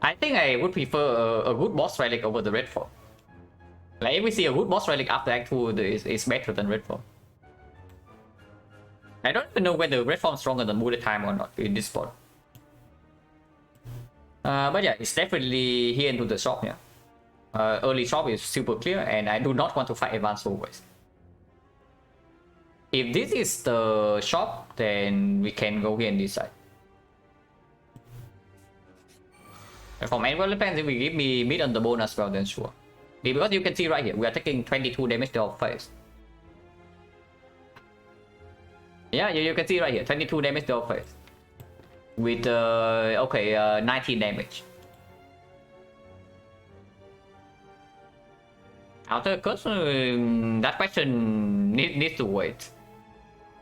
I think I would prefer a good boss relic over the red form. Like if we see a good boss relic after Act 2 is better than red form. I don't even know whether red form is stronger than bullet time or not in this spot. But yeah, it's definitely here into the shop, yeah. Early shop is super clear, and I do not want to fight advanced always. If this is the shop, then we can go here and decide. And from annual defense, if we give me mid on the bone as well, then sure. Because you can see right here, we are taking 22 damage to our face. Yeah, you can see right here, 22 damage to our face. With, 19 damage. Outer curse, that question needs to wait.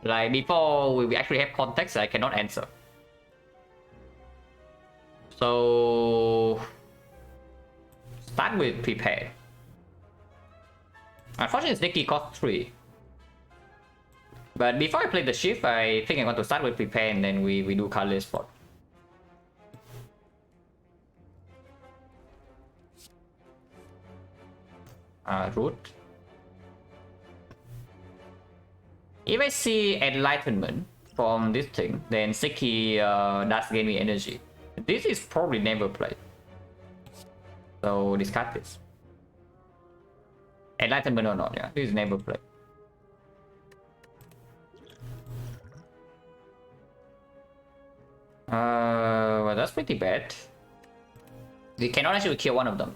Like, before we actually have context, I cannot answer. So... start with prepare. Unfortunately, Sticky cost 3. But before I play the shift, I think I want to start with prepare and then we do colorless spot. Root. If I see enlightenment from this thing, then Sticky does gain me energy. This is probably never played. So discard this. Enlightenment or not, yeah. This is never played. Well, that's pretty bad. We cannot actually kill one of them.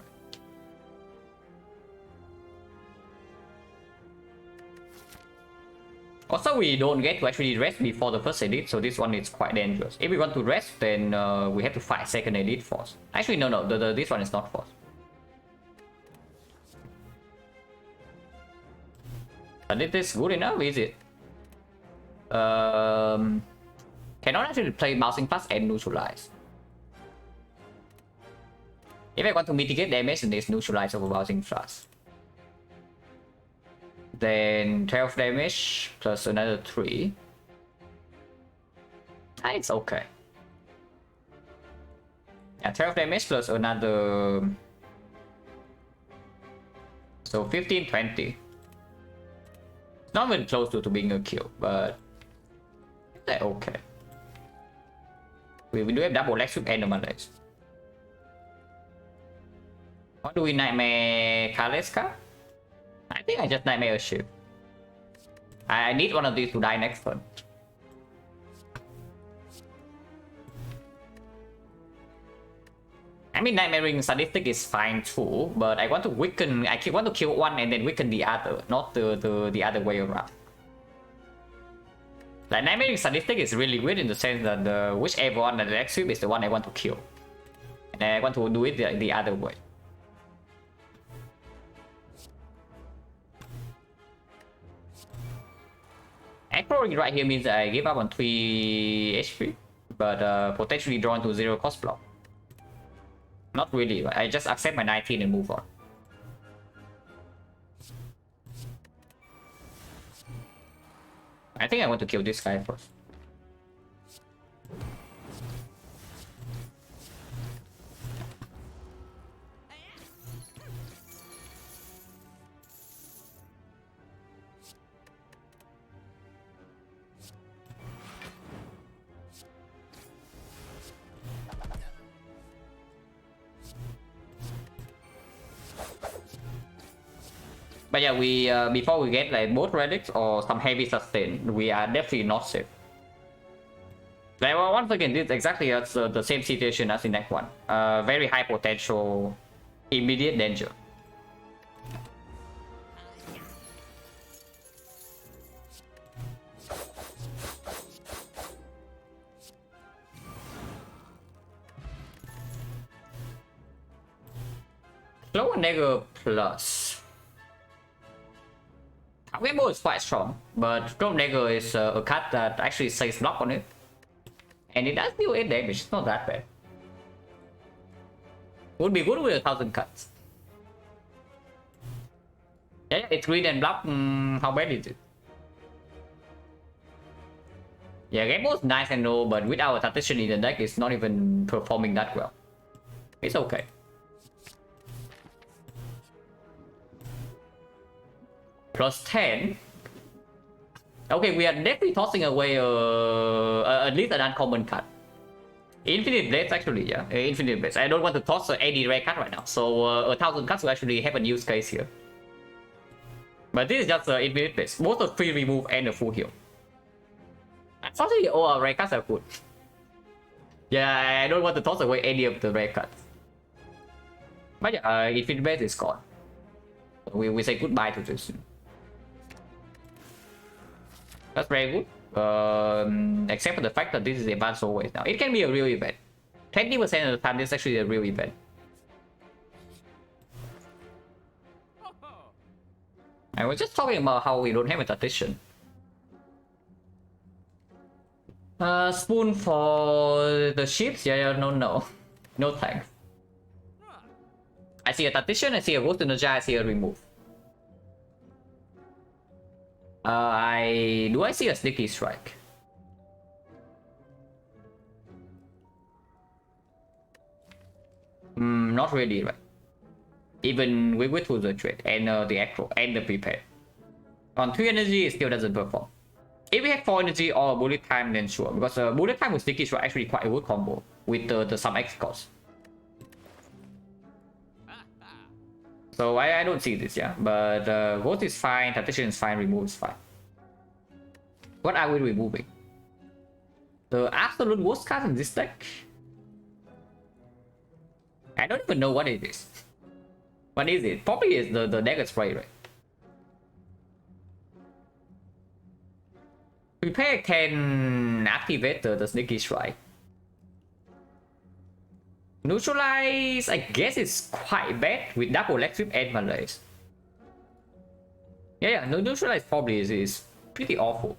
Also, we don't get to actually rest before the first elite, so this one is quite dangerous. If we want to rest, then we have to fight second elite force. Actually, no, this one is not force. But is this good enough? Is it? Cannot actually play bouncing fast and neutralize. If I want to mitigate damage, then it's neutralize over bouncing fast. Then 12 damage plus another 3. It's okay. Yeah, 12 damage plus another. So 15, 20. It's not even close to being a kill, but it's okay. We do have double legs with animal legs. How do we nightmare Kaleska? I think I just nightmare a ship. I need one of these to die next turn. I mean, nightmaring sadistic is fine too, but I want to weaken. I want to kill one and then weaken the other, not the other way around. Like nightmaring sadistic is really weird in the sense that whichever one that next sweep is the one I want to kill, and I want to do it the other way. Actually, right here means I give up on 3 HP, but potentially drawn to 0 cost block. Not really, I just accept my 19 and move on. I think I want to kill this guy first. But yeah, we before we get like both relics or some heavy sustain, we are definitely not safe. Like, well, once again, this is exactly as the same situation as in Act 1. Very high potential, immediate danger. Slow and Dagger plus. Rainbow is quite strong, but Slow and Dagger is a card that actually saves block on it. And it does deal 8 damage, it's not that bad. Would be good with 1000 cuts. Yeah, it's green and black. How bad is it? Yeah, Rainbow's nice and all, but with our Tactician in the deck, it's not even performing that well. It's okay. Plus 10. Okay, we are definitely tossing away at least an uncommon card. Infinite Blades actually, yeah. Infinite Blades. I don't want to toss any rare card right now, so 1000 cards will actually have a use case here. But this is just Infinite Blades. Both a free remove and a full heal. Unfortunately, all our rare cards are good. Yeah, I don't want to toss away any of the rare cards. But yeah, Infinite Blades is gone. We say goodbye to this. That's very good. Except for the fact that this is advanced always now. It can be a real event. 20% of the time, this is actually a real event. I was just talking about how we don't have a Tactician. Spoon for the ships? Yeah, no. No thanks. I see a Tactician, I see a Ghost Energy, I see a remove. Do I see a Sneaky Strike? Not really, right? Even with the trade and the acro and the prepared. On 3 energy, it still doesn't perform. If we have 4 energy or bullet time, then sure, because bullet time with Sneaky Strike actually quite a good combo with the some X cost. So I don't see this, yeah. But Ghost is fine, Tactician is fine, remove is fine. What are we removing? The absolute worst card in this deck? I don't even know what it is. What is it? Probably is the dagger spray, right? Prepare can activate the Sneaky Strike. Neutralize, I guess it's quite bad with double electric and malaise. Yeah, neutralize probably is pretty awful.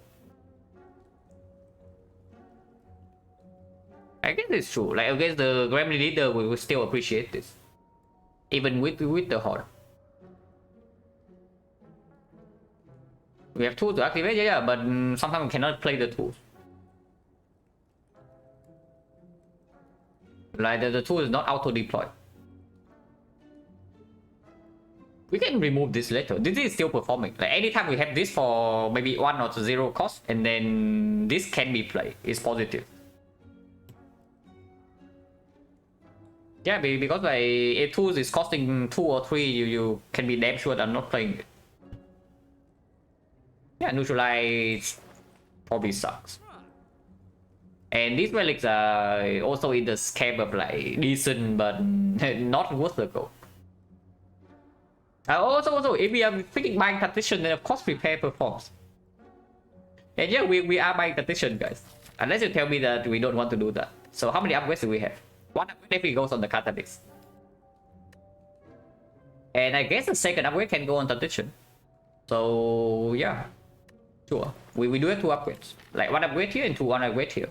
I guess it's true. Like against the Gremlin Leader, we will still appreciate this, even with the Horde. We have tools to activate, yeah, but sometimes we cannot play the tools. Like the tool is not auto deployed. We can remove this later. This is still performing. Like anytime we have this for maybe 1 or 0 cost, and then this can be played. It's positive. Yeah, because like a tool is costing 2 or 3, you can be damn sure that I'm not playing it. Yeah, neutralize probably sucks. And these relics are also in the scam of like decent but not worth the gold. Also, if we are freaking buying Tactician, then of course prepare performs. And yeah, we are buying Tactician, guys. Unless you tell me that we don't want to do that. So how many upgrades do we have? 1 upgrade definitely goes on the Catalyst. And I guess the second upgrade can go on Tactician. So yeah, sure. We do have 2 upgrades. Like 1 upgrade here and 1 upgrade here.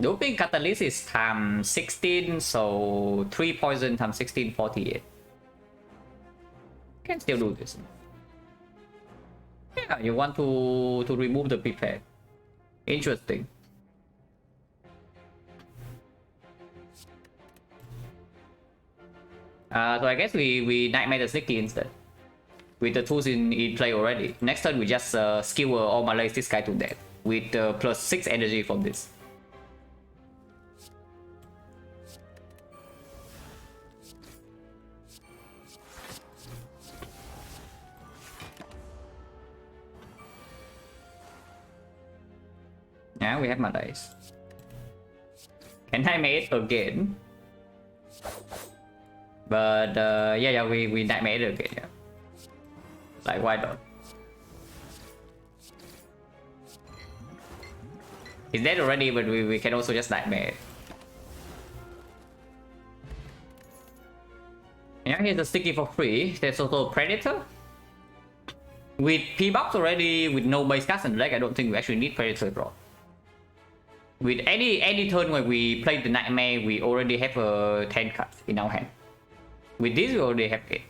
The opening Catalyst is times 16, so 3 poison times 16, 48. Can still do this. Yeah, you want to remove the prepared. Interesting. So I guess we Nightmare the Sneaky instead. With the tools in play already. Next turn we just skewer or malaise this guy to death. With plus 6 energy from this. Yeah, we have Malays. Can nightmare it again. But yeah, we nightmare it again, yeah. Like, why not? He's dead already, but we can also just nightmare it. Yeah, here's a sticky for free. There's also a Predator. With P-Box already, with no base cast in the deck, I don't think we actually need Predator draw. With any turn where we play the Nightmare, we already have 10 cards in our hand. With this, we already have 8.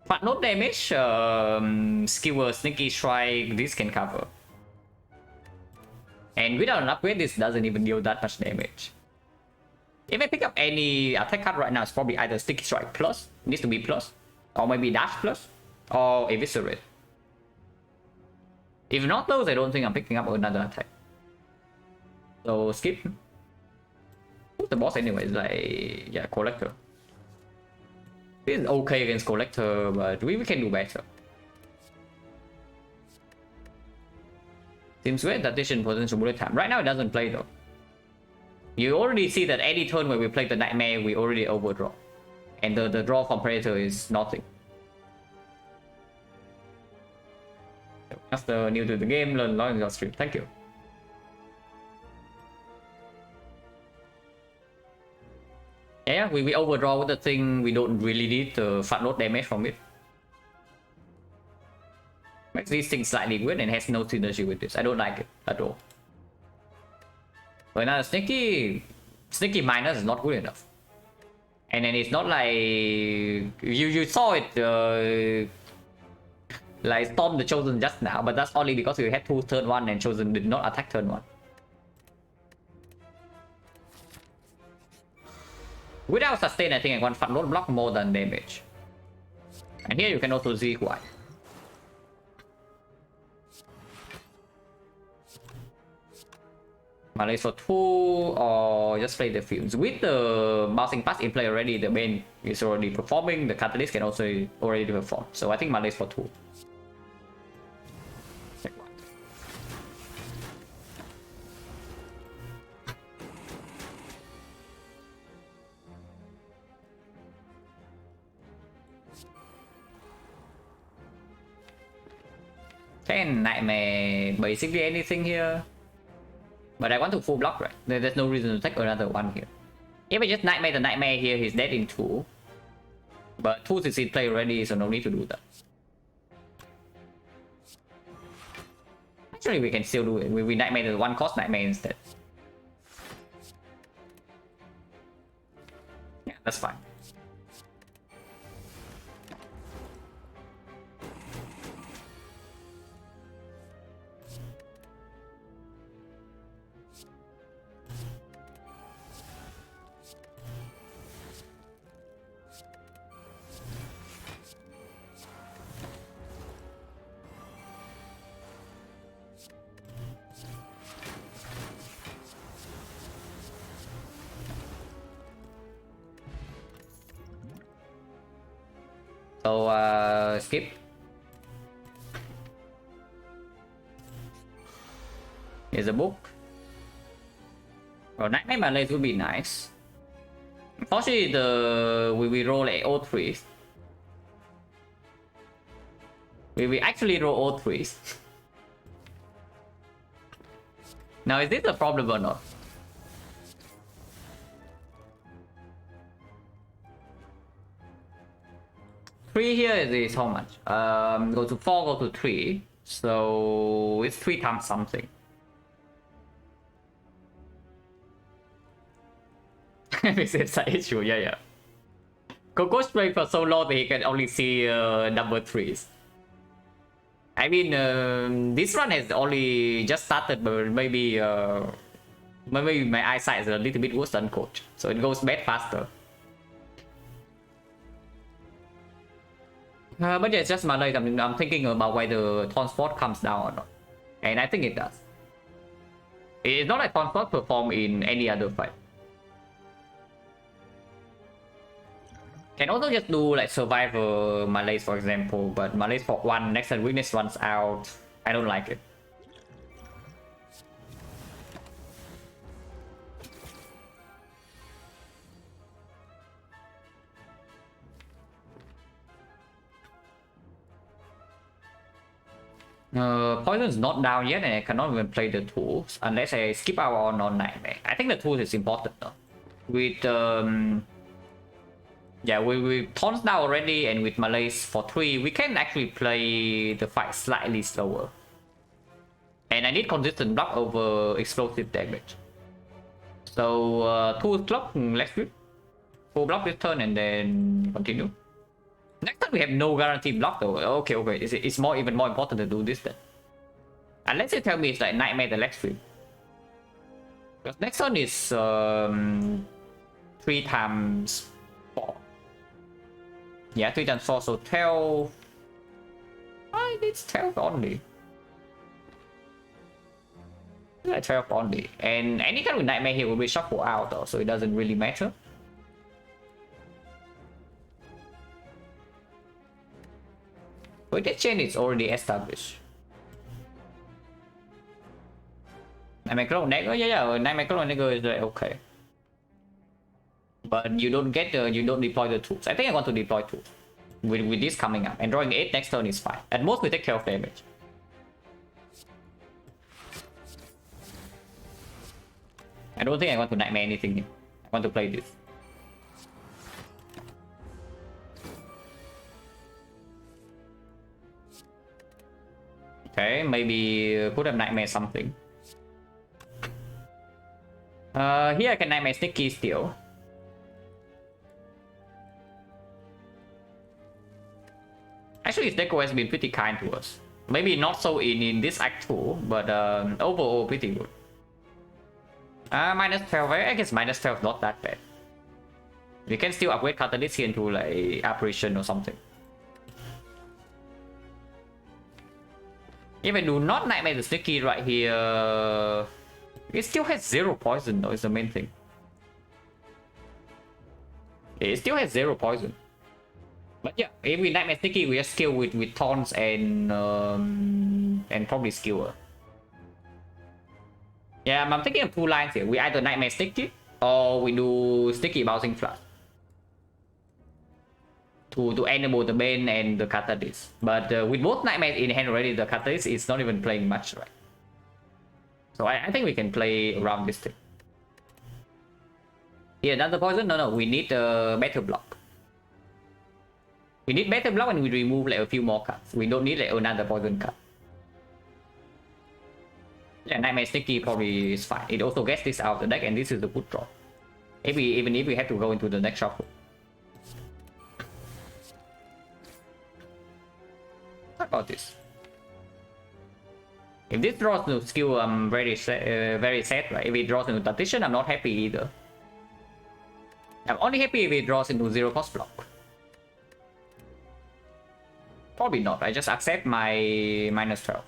But no damage, Skewer, Sneaky Strike, this can cover. And without an upgrade, this doesn't even deal that much damage. If I pick up any attack card right now, it's probably either Sticky Strike plus, needs to be plus, or maybe Dash plus, or Eviscerate. If not those, I don't think I'm picking up another attack. So skip. Who's the boss anyways? Like, yeah, Collector. This is okay against Collector, but we can do better. Seems weird that this potential bullet time. Right now it doesn't play though. You already see that any turn where we play the Nightmare, we already overdraw. And the draw from Predator is nothing. Master new to the game, learn long in your stream. Thank you. Yeah, we overdraw with the thing, we don't really need the front load damage from it. Makes these things slightly weird and has no synergy with this. I don't like it at all. But now Sneaky minus is not good enough. And then it's not like you saw it like Storm the Chosen just now, but that's only because we had 2 turn 1 and Chosen did not attack turn 1. Without sustain, I think I want front load block more than damage. And here you can also see why. Malays for 2 or just play the Fumes. With the bouncing pass in play already, the main is already performing, the Catalyst can also already perform. So I think Malays for 2. Can Nightmare basically anything here. But I want to full block, right? There's no reason to take another one here. If I just Nightmare the Nightmare here, he's dead in 2. But 2 is in play already, so no need to do that. Actually, we can still do it. We Nightmare the 1 cost Nightmare instead. Yeah, that's fine. So skip. Here's a book. Well, Nightmare Malays would be nice. Unfortunately, we roll a O3. We actually roll O3s. Now, is this a problem or not? Three here is how much? Go to 4, go to 3. So it's 3 times something. It's an issue, yeah. Go straight for so long that he can only see number 3s. I mean, this run has only just started, but maybe my eyesight is a little bit worse than coach, so it goes bad faster. But yeah, it's just Malay. I mean, I'm thinking about whether Transport comes down or not. And I think it does. It's not like Transport perform in any other fight. Can also just do like Survivor Malays, for example. But Malays for 1, next turn weakness runs out. I don't like it. Poison is not down yet, and I cannot even play the tools unless I skip out on Nightmare. I think the tools is important though. With yeah, we taunts now already, and with Malaise for 3, we can actually play the fight slightly slower. And I need consistent block over explosive damage. So 2 clock, let's do it. 4 block this turn and then continue. Next time we have no guaranteed block though. Okay, it's even more important to do this then. Unless you tell me it's like Nightmare the next field. Because next turn is 3 times 4. Yeah, 3 times 4, so 12. I need 12 only. Like 12 only. And any kind of Nightmare here will be shuffled out though, so it doesn't really matter. But that chain is already established. Nightmare Clone Dagger, yeah, Nightmare Clone Dagger is okay. But you don't get you don't deploy the tools. I think I want to deploy tools. With this coming up. And drawing 8 next turn is fine. At most we take care of damage. I don't think I want to Nightmare anything here. I want to play this. Okay, maybe put a Nightmare something. Here I can Nightmare Sneaky still. Actually, Deco has been pretty kind to us. Maybe not so in this act 2, but overall pretty good. Minus 12, I guess minus 12 not that bad. We can still upgrade Catalyst here into like Apparition or something. If I do not Nightmare the Sneaky right here, it still has 0 poison though, is the main thing. It still has 0 poison. But yeah, if we Nightmare Sneaky, we are skilled with taunts and probably Skewer. Yeah, I'm thinking of 2 lines here. We either Nightmare Sneaky or we do Sticky Bouncing Flash to enable the Bane and the Catalyst. But with both Nightmares in hand already, the Catalyst is not even playing much, right? So I think we can play around this thing. Here, another poison? No, we need a better block. We need better block and we remove like a few more cards. We don't need like another poison card. Yeah, Nightmare Sneaky probably is fine. It also gets this out of the deck and this is the good draw. Even if we have to go into the next shuffle. What about this? If this draws no skill, I'm very sad, right? If it draws into Tactician, I'm not happy either. I'm only happy if it draws into 0 cost block. Probably not. I just accept my minus 12.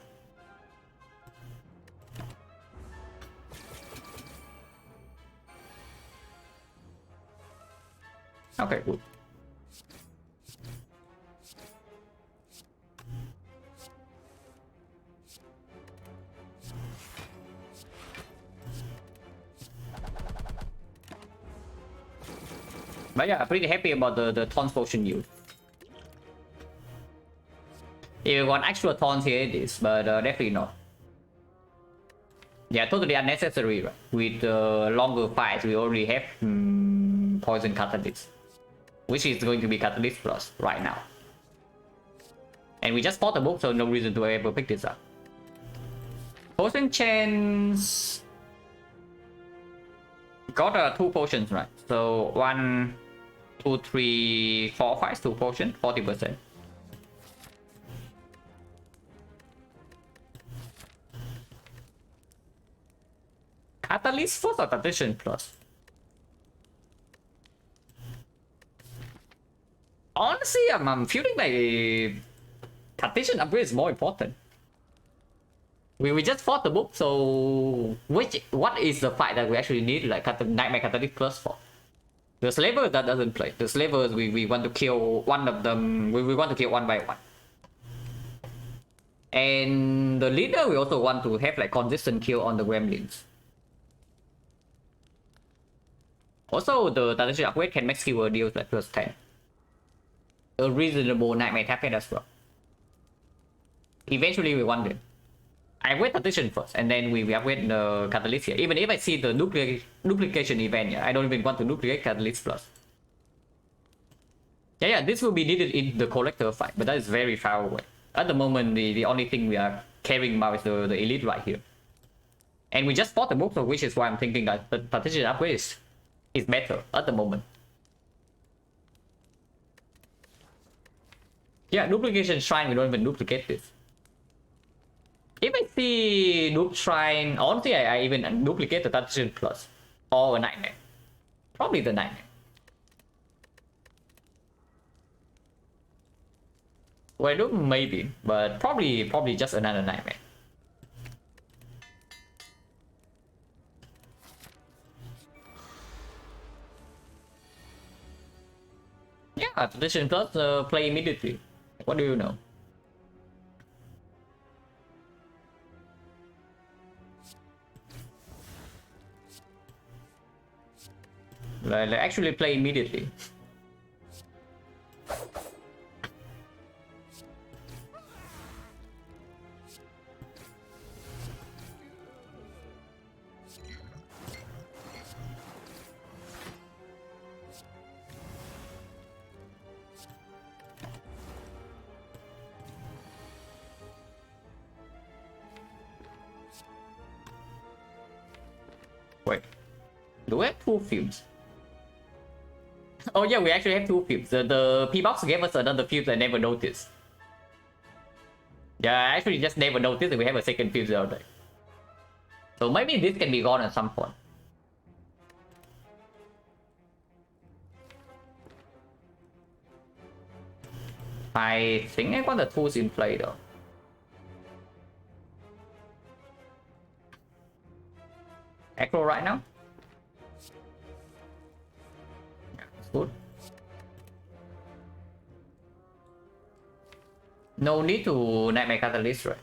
Okay, good. But yeah, I'm pretty happy about the Taunt Potion use. If you want actual taunts here it is, but definitely not. Yeah, totally unnecessary, right? With longer fights, we already have Poison Catalyst, which is going to be Catalyst Plus right now. And we just bought the book, so no reason to ever pick this up. Potion chains got 2 potions, right? So 1, 2, 3, 4 fights, 2 potions, 40%. Catalyst Plus or Tactician Plus? Honestly, I'm feeling like Tactician upgrade is more important. We just fought the book, so what is the fight that we actually need like Nightmare Catalyst Plus for? The Slavers that doesn't play. The Slavers we want to kill one of them. We want to kill one by one. And the leader we also want to have like consistent kill on the Gremlins. Also, the Tactician upgrade can make Skewer deals like plus 10. A reasonable Nightmare Tappet as well. Eventually we want it. I upgrade partition first, and then we upgrade the catalyst here. Even if I see the duplication event, yeah, I don't even want to duplicate catalyst plus. Yeah, this will be needed in the collector fight, but that is very far away. At the moment, the only thing we are caring about is the elite right here. And we just fought the book, which is why I'm thinking that the partition upgrade is better at the moment. Yeah, duplication shrine, we don't even duplicate this. If I see dupe shrine, honestly, I even duplicate the partition plus or a nightmare. Probably the nightmare. Well, dupe maybe, but probably just another nightmare. Yeah, partition plus play immediately. What do you know? Like actually play immediately. Wait, do we have 2 fields? Oh yeah, we actually have 2 fields. The P-box gave us another field I never noticed. Yeah, I actually just never noticed that we have a second field out there. So maybe this can be gone at some point. I think I got the tools in play though. Echo right now? Yeah, it's good. No need to Nightmare Catalyst, right?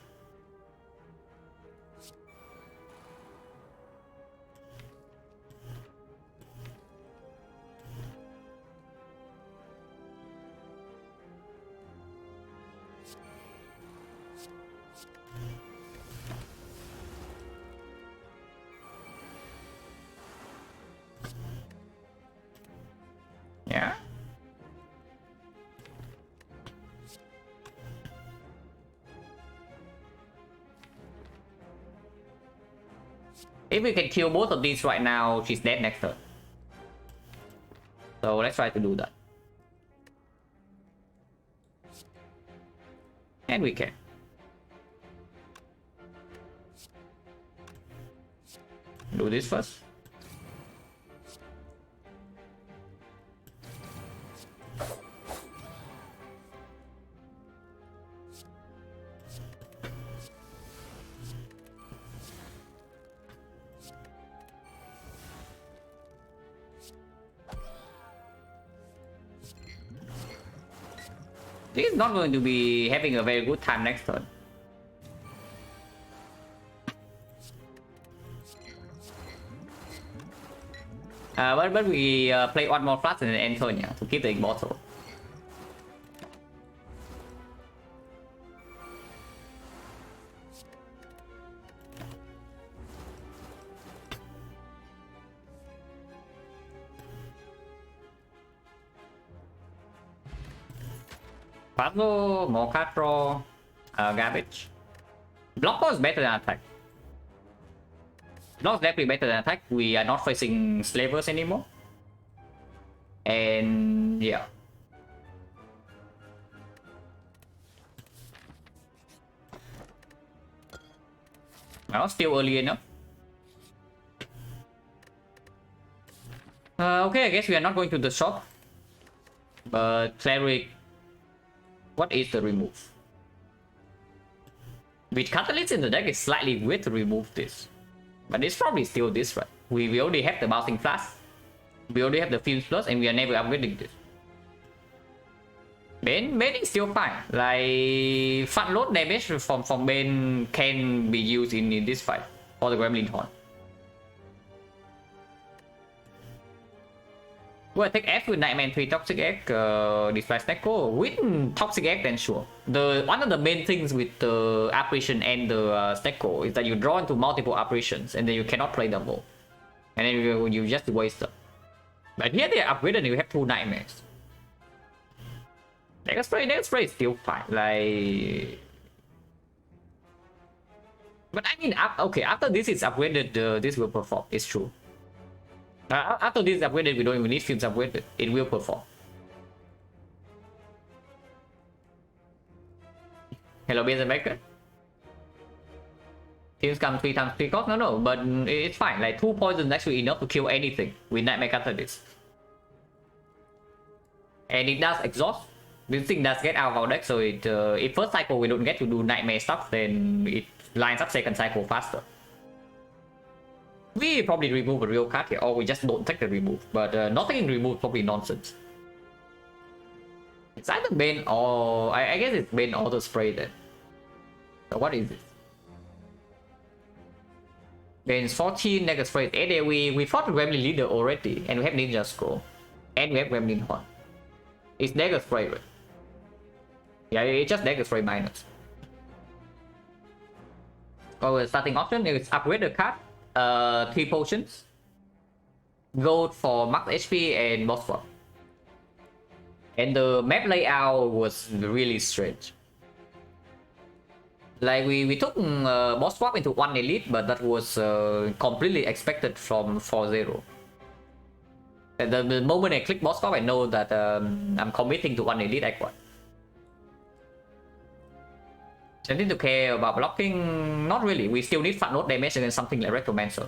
Yeah. If we can kill both of these right now, she's dead next turn. So let's try to do that. And we can. Do this first. He's not going to be having a very good time next turn. But we play one more flash and then end turn, yeah, to keep the immortal. Puzzle, more card draw, garbage. Block is better than attack. Block is definitely better than attack. We are not facing slavers anymore. And yeah. Well, still early enough. Okay, I guess we are not going to the shop. But cleric. What is the remove? With catalyst in the deck, it's slightly weird to remove this. But it's probably still this, right? We already have the bouncing flash. We already have the Fuse Plus, and we are never upgrading this. Bane is still fine. Like, front load damage from Bane can be used in this fight for the Gremlin Horn. Well, take F with Nightmare 3 Toxic Egg, Display Snecko. With Toxic Egg, then sure. One of the main things with the apparition and the Snecko is that you draw into multiple apparitions and then you cannot play them all. And then you just waste them. But here they are upgraded and you have 2 Nightmares. Dagger Spray is still fine. Like... But I mean, okay, after this is upgraded, this will perform. It's true. After this is upgraded, we don't even need Fumes upgraded. It will perform. Hello, Benson Maker. Teams come 3 times 3 cost? No, but it's fine. Like 2 poisons actually enough to kill anything with Nightmare Catalyst. And it does exhaust. This thing does get out of our deck, so it if first cycle we don't get to do Nightmare stuff, then it lines up second cycle faster. We probably remove a real card here, or we just don't take the remove. But nothing in remove probably nonsense. It's either Bane or I guess it's Bane Auto Spray then. So what is this? Bane's 14 Dagger Spray. We fought Gremlin Leader already, and we have Ninja Scroll, and we have Gremlin Horn. It's Dagger Spray, right? Yeah, it's just Dagger Spray minus. Our starting option is upgrade the card. 3 potions, gold for max HP and boss swap. And the map layout was really strange. Like we took boss swap into 1 elite, but that was completely expected from 4-0. The moment I click boss swap, I know that I'm committing to 1 elite icon. I need to care about blocking. Not really. We still need fat note damage against something like Rectomancer.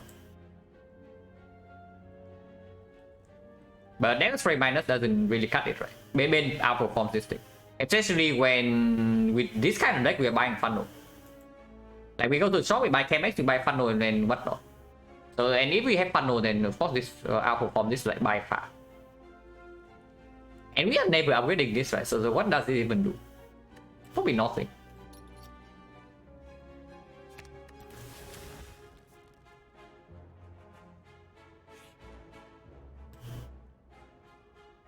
But Dagger Spray minus doesn't really cut it, right? Maybe outperforms this thing. Especially when with this kind of deck we are buying funnel. Like we go to the shop, we buy KMX, we buy funnel and then whatnot. So and if we have funnel, then of course this outperform this like by far. And we are never upgrading this, right? So what does it even do? Probably nothing.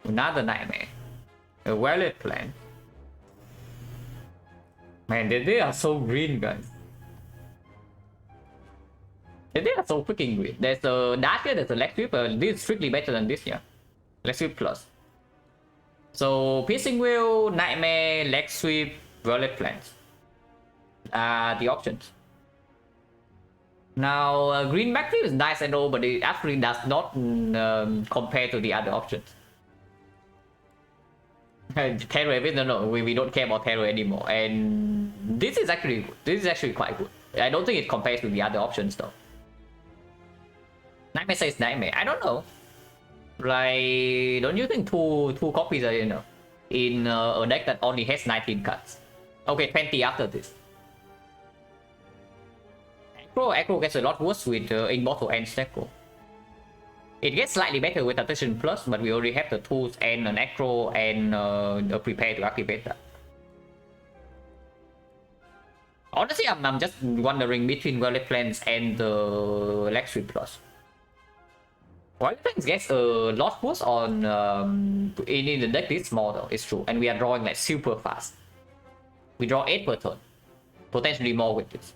Another Nightmare. A Violet Plant. Man, they are so green, guys. They are so freaking green. There's a Dark here, there's a Leg Sweep, this is strictly better than this, yeah. Leg Sweep plus. So, Piercing Wheel, Nightmare, Leg Sweep, Violet Plants. The options. Now, Green Backflip is nice and all, but it actually does not compare to the other options. Terror, no, we don't care about Terror anymore, and this is actually quite good. I don't think it compares to the other options though. Nightmare says Nightmare. I don't know. Like, don't you think two copies are enough in a deck that only has 19 cards? Okay, 20 after this. Aggro gets a lot worse with in bottle and Snecko. It gets slightly better with Attention Plus, but we already have the tools and an Aggro and a prepare to activate that. Honestly, I'm just wondering between Violet Plants and the Leg Sweep Plus. Violet Plants gets a lot worse on in the deck this small though, it's true. And we are drawing like super fast. We draw 8 per turn. Potentially more with this.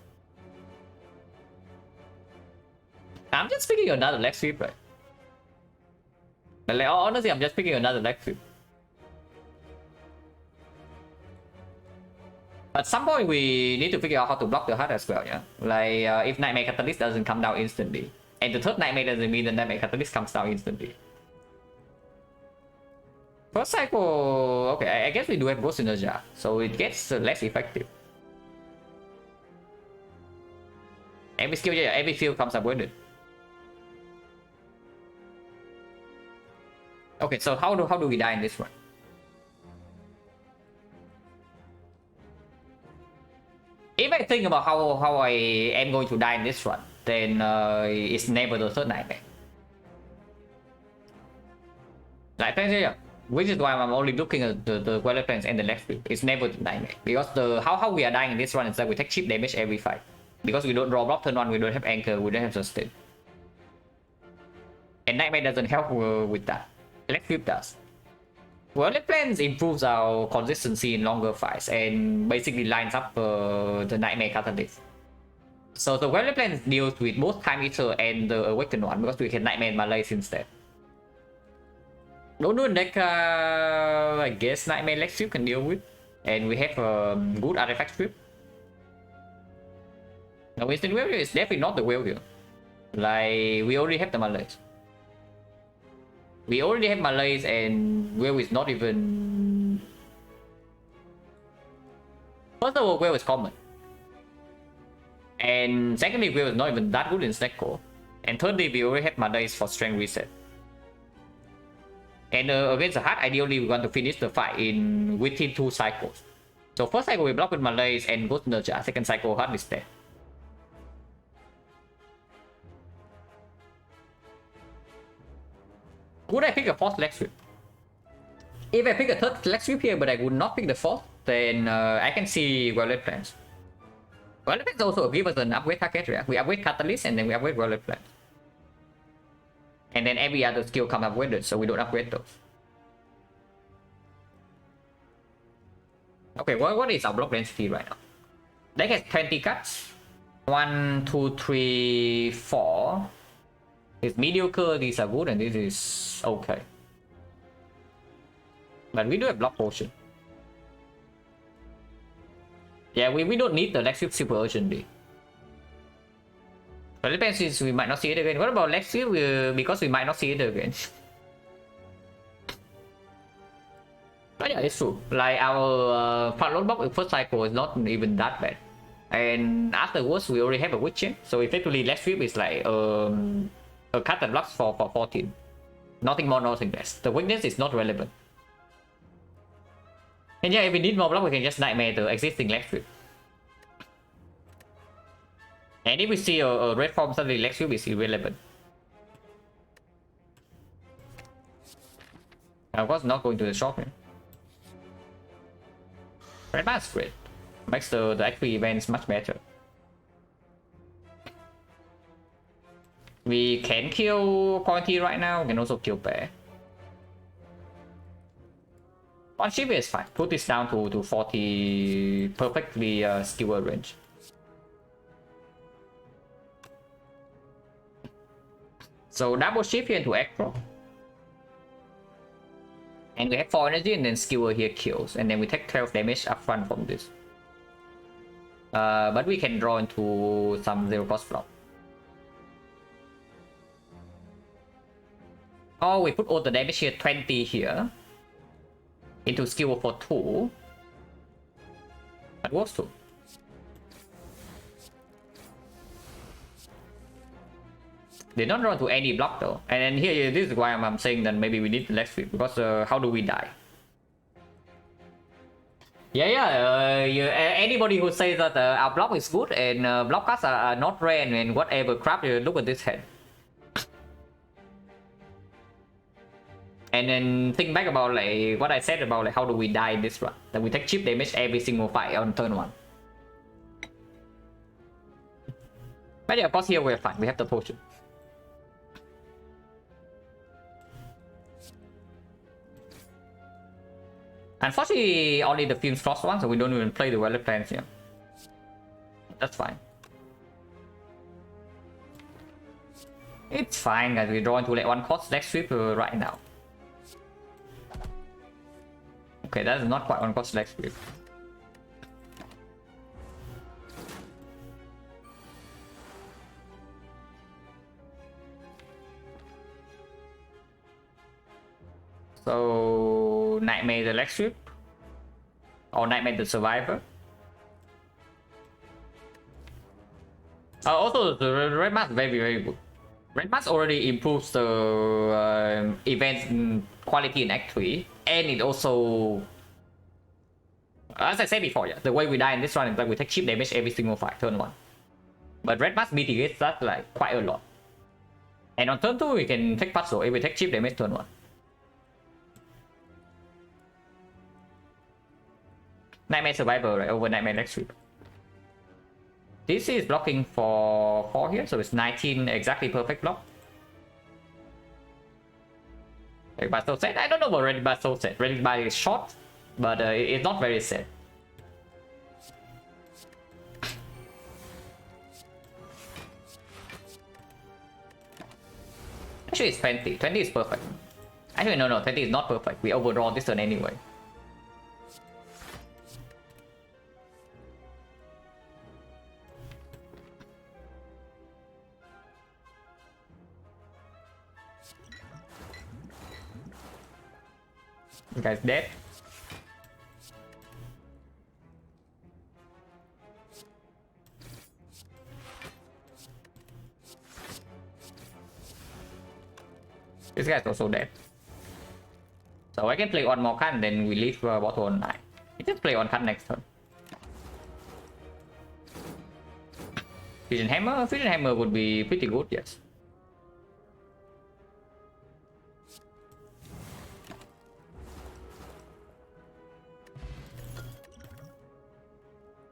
I'm just picking another Leg Sweep, right? Like, honestly, I'm just picking another Leg Sweep. At some point, we need to figure out how to block the heart as well, yeah? Like, if Nightmare Catalyst doesn't come down instantly. And the third Nightmare doesn't mean the Nightmare Catalyst comes down instantly. First cycle... Okay, I guess we do have Ghost in the Jar. So it gets less effective. Every skill, yeah, every field comes up with it. Okay, so how do we die in this one? If I think about how I am going to die in this one, then it's never the third Nightmare. Like, which is why I'm only looking at the Violet Plants and the Leg Sweep. It's never the Nightmare. Because how we are dying in this one is that we take cheap damage every fight. Because we don't draw block turn 1, we don't have Anchor, we don't have Sustain. And Nightmare doesn't help with that. Leg sweep does. Violet Plans improves our consistency in longer fights and basically lines up the Nightmare Catalyst. So the Violet Plans deals with both Time Eater and the Awakened one because we can Nightmare Malaise instead. Don't do deck, I guess Nightmare Leg Sweep can deal with. And we have a good Artifact Sweep. Now Instant Wave is definitely not the whale here. Like, we already have the Malaise. We already have Malaise and Whale is not even... First of all, Whale is common. And secondly, Whale is not even that good in Snack Core. And thirdly, we already have Malaise for Strength Reset. And against the Heart, ideally we want to finish the fight within 2 cycles. So first cycle we block with Malaise and Ghost Nurture. Second cycle Heart is dead. Would I pick a 4th leg sweep? If I pick a 3rd leg sweep here, but I would not pick the 4th, then I can see Violet Plans. Violet Plans also give us an upgrade target. Yeah? We upgrade Catalyst and then we upgrade Violet Plans. And then every other skill comes upgraded, so we don't upgrade those. Okay, what is our block density right now? Deck has 20 cards. 1, 2, 3, 4. It's mediocre, these are good, and this is okay. But we do have block potion. Yeah, we don't need the leg sweep super urgently. But it depends since we might not see it again. What about leg sweep? Because we might not see it again. But yeah, it's true. Like our front load block with first cycle is not even that bad. And afterwards we already have a witch chain. So effectively leg sweep is like a card that blocks for 14. Nothing more, nothing less. The weakness is not relevant. And yeah, if we need more block, we can just Nightmare the existing leg sweep. And if we see a red form, suddenly leg sweep is irrelevant. Of course, not going to the shop here. Red Mask great. Makes the XP events much better. We can kill Quantity right now, we can also kill Bear. One ship is fine. Put this down to 40 perfectly skewer range. So double ship here into Acro. And we have 4 energy and then skewer here kills. And then we take 12 damage upfront from this. But we can draw into some 0 cost block. Oh, we put all the damage here, 20 here. Into skill for 2. That works too. They don't run to any block though. And then here, this is why I'm saying that maybe we need the leg sweep. Because how do we die? Anybody who says that our block is good and block cards are not rare and whatever crap, look at this head. And then think back about like what I said about like how do we die in this run. That we take chip damage every single fight on turn 1. But yeah, of course here we're fine. We have the potion. Unfortunately, only the Fumes Frost one, so we don't even play the Violet Plans here. That's fine. It's fine, guys. We draw into like 1 cost leg sweep right now. Okay, that is not quite 1 cost leg sweep. So Nightmare the leg sweep or Nightmare the Survivor. Also the Red Mask very good. Red Mask already improves the event quality in Act 3, and it also, as I said before, yeah, the way we die in this run is like we take cheap damage every single fight turn 1. But Red Mask mitigates that like quite a lot. And on turn 2 we can take puzzle if we take cheap damage turn 1. Nightmare Survivor right over Nightmare leg sweep. This is blocking for 4 here, so it's 19 exactly perfect block. Ready by so set? I don't know about ready by so set. Ready by is short, but it's not very set. Actually, it's 20. 20 is perfect. Actually, no, 20 is not perfect. We overdraw this turn anyway. You guys dead. This guy's also dead. So I can play one more card and then we leave bottle on 9. We just play one card next turn. Fusion Hammer? Fusion Hammer would be pretty good, yes.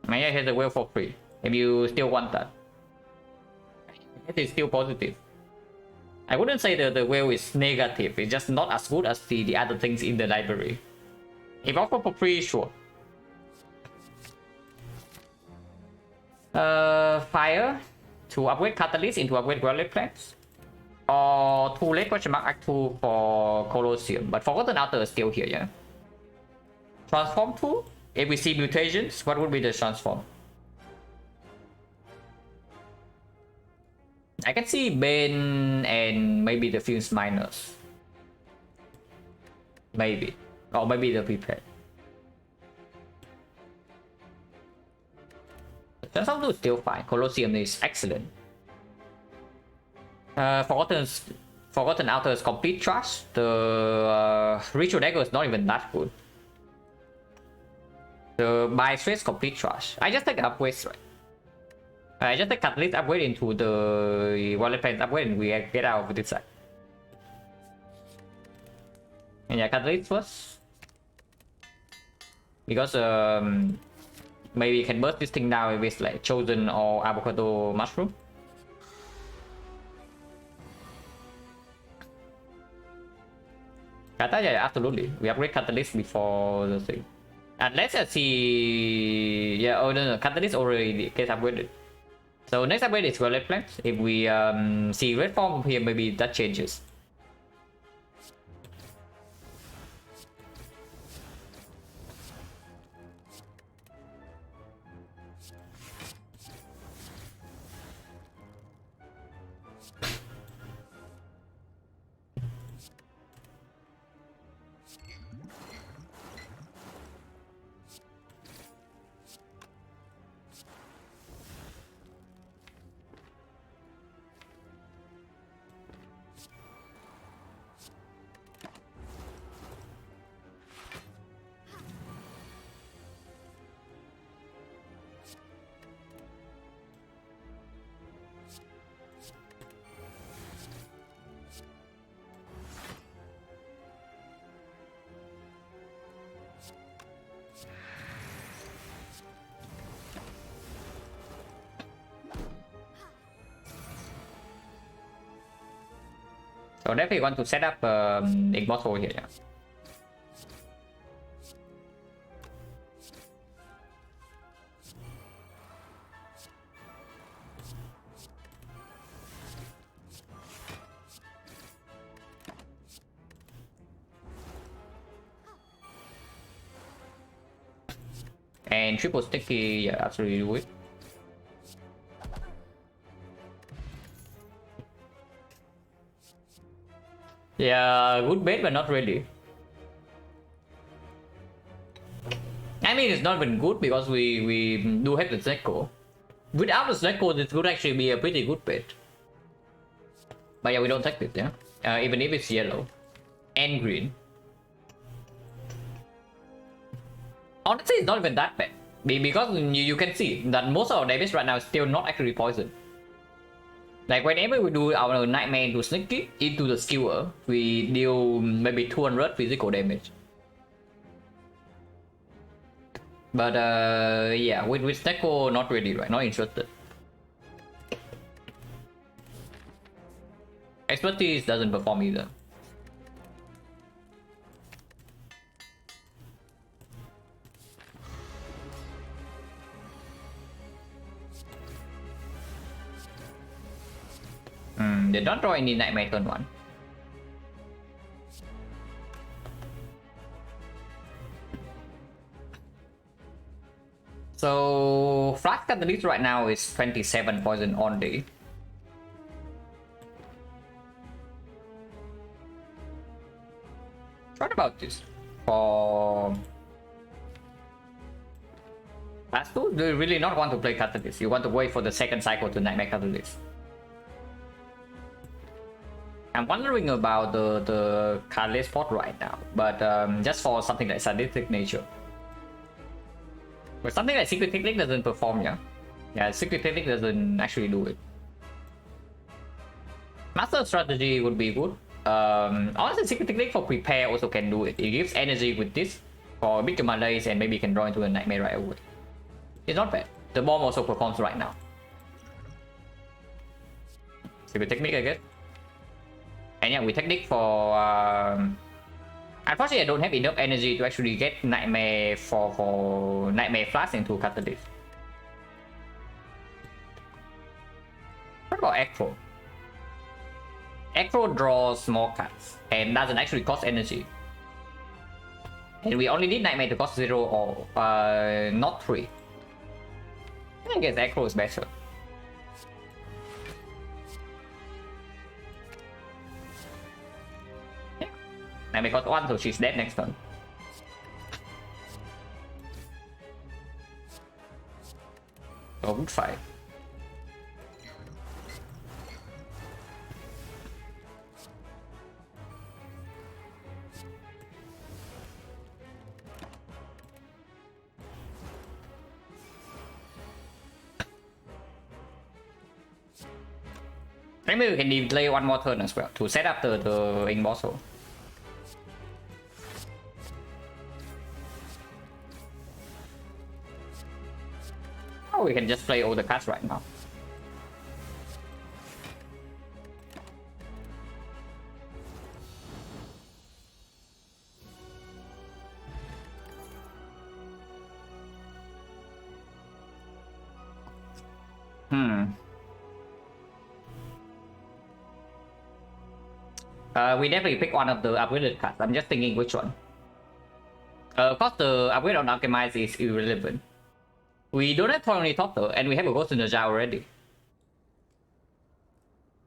Maya has a whale for free. If you still want that. It is still positive. I wouldn't say the whale is negative, it's just not as good as the other things in the library. If offered for free, sure. Fire to upgrade Catalyst into upgrade Growler Plants. Or 2 late question mark Act 2 for Colosseum. But Forgotten Outer is still here, yeah? Transform 2? If we see mutations, what would be the transform? I can see Bane and maybe the Fuse Miners. Maybe. Or maybe the Prepared. Transform 2 is still fine. Colosseum is excellent. Forgotten Outer is complete trash. The Ritual Dagger is not even that good. The Buy Stress is complete trash. I just take upgrades, right? I just take Catalyst upgrade into the Wallet Plans upgrade and we get out of this side. And yeah, Catalyst first. Because maybe you can burst this thing down with like Chosen or Avocado Mushroom. Kata, yeah, absolutely. We upgrade Catalyst before the thing. Unless I see... Yeah, oh no, Catalyst already gets upgraded. So next upgrade is Wallet Plants. If we see red form here, maybe that changes. So definitely want to set up Immortal here. Yeah. And triple sticky, yeah, absolutely do it. Yeah, good bait, but not really. I mean, it's not even good because we do have the Zekko. Without the Zekko, this would actually be a pretty good bait. But yeah, we don't take it, yeah? Even if it's yellow and green. Honestly, it's not even that bad. Because you can see that most of our damage right now is still not actually poison. Like whenever we do our Nightmare into Sneaky, into the Skewer, we deal maybe 200 physical damage. But yeah, with Zekko, not really, right? Not interested. Expertise doesn't perform either. They don't draw any Nightmare turn 1. So Flash Catalyst right now is 27 poison only. What about this? For Last 2, do you really not want to play Catalyst? You want to wait for the second cycle to Nightmare Catalyst. I'm wondering about the Catalyst spot right now, but just for something like Sadistic Nature. But something like Secret Technique doesn't perform, yeah? Yeah, Secret Technique doesn't actually do it. Master Strategy would be good. Honestly, Secret Technique for Prepare also can do it. It gives energy with this for big malaise and maybe you can draw into a Nightmare right away. It's not bad. The bomb also performs right now. Secret Technique, I guess. And yeah, with Technique for... unfortunately, I don't have enough energy to actually get Nightmare for Nightmare Flash into Catalyst. What about Echo? Echo draws more cards and doesn't actually cost energy. And we only need Nightmare to cost 0 or not 3. I guess Echo is better. Yeah. Nightmare cost 1, so she's dead next turn. So good fight. Maybe we can delay one more turn as well to set up the in-boss hole. Or we can just play all the cards right now. We definitely pick one of the upgraded cards. I'm just thinking which one. Of course, the upgrade on Alchemize is irrelevant. We don't have Thorny Totter, and we have a Ghost in the Jar already.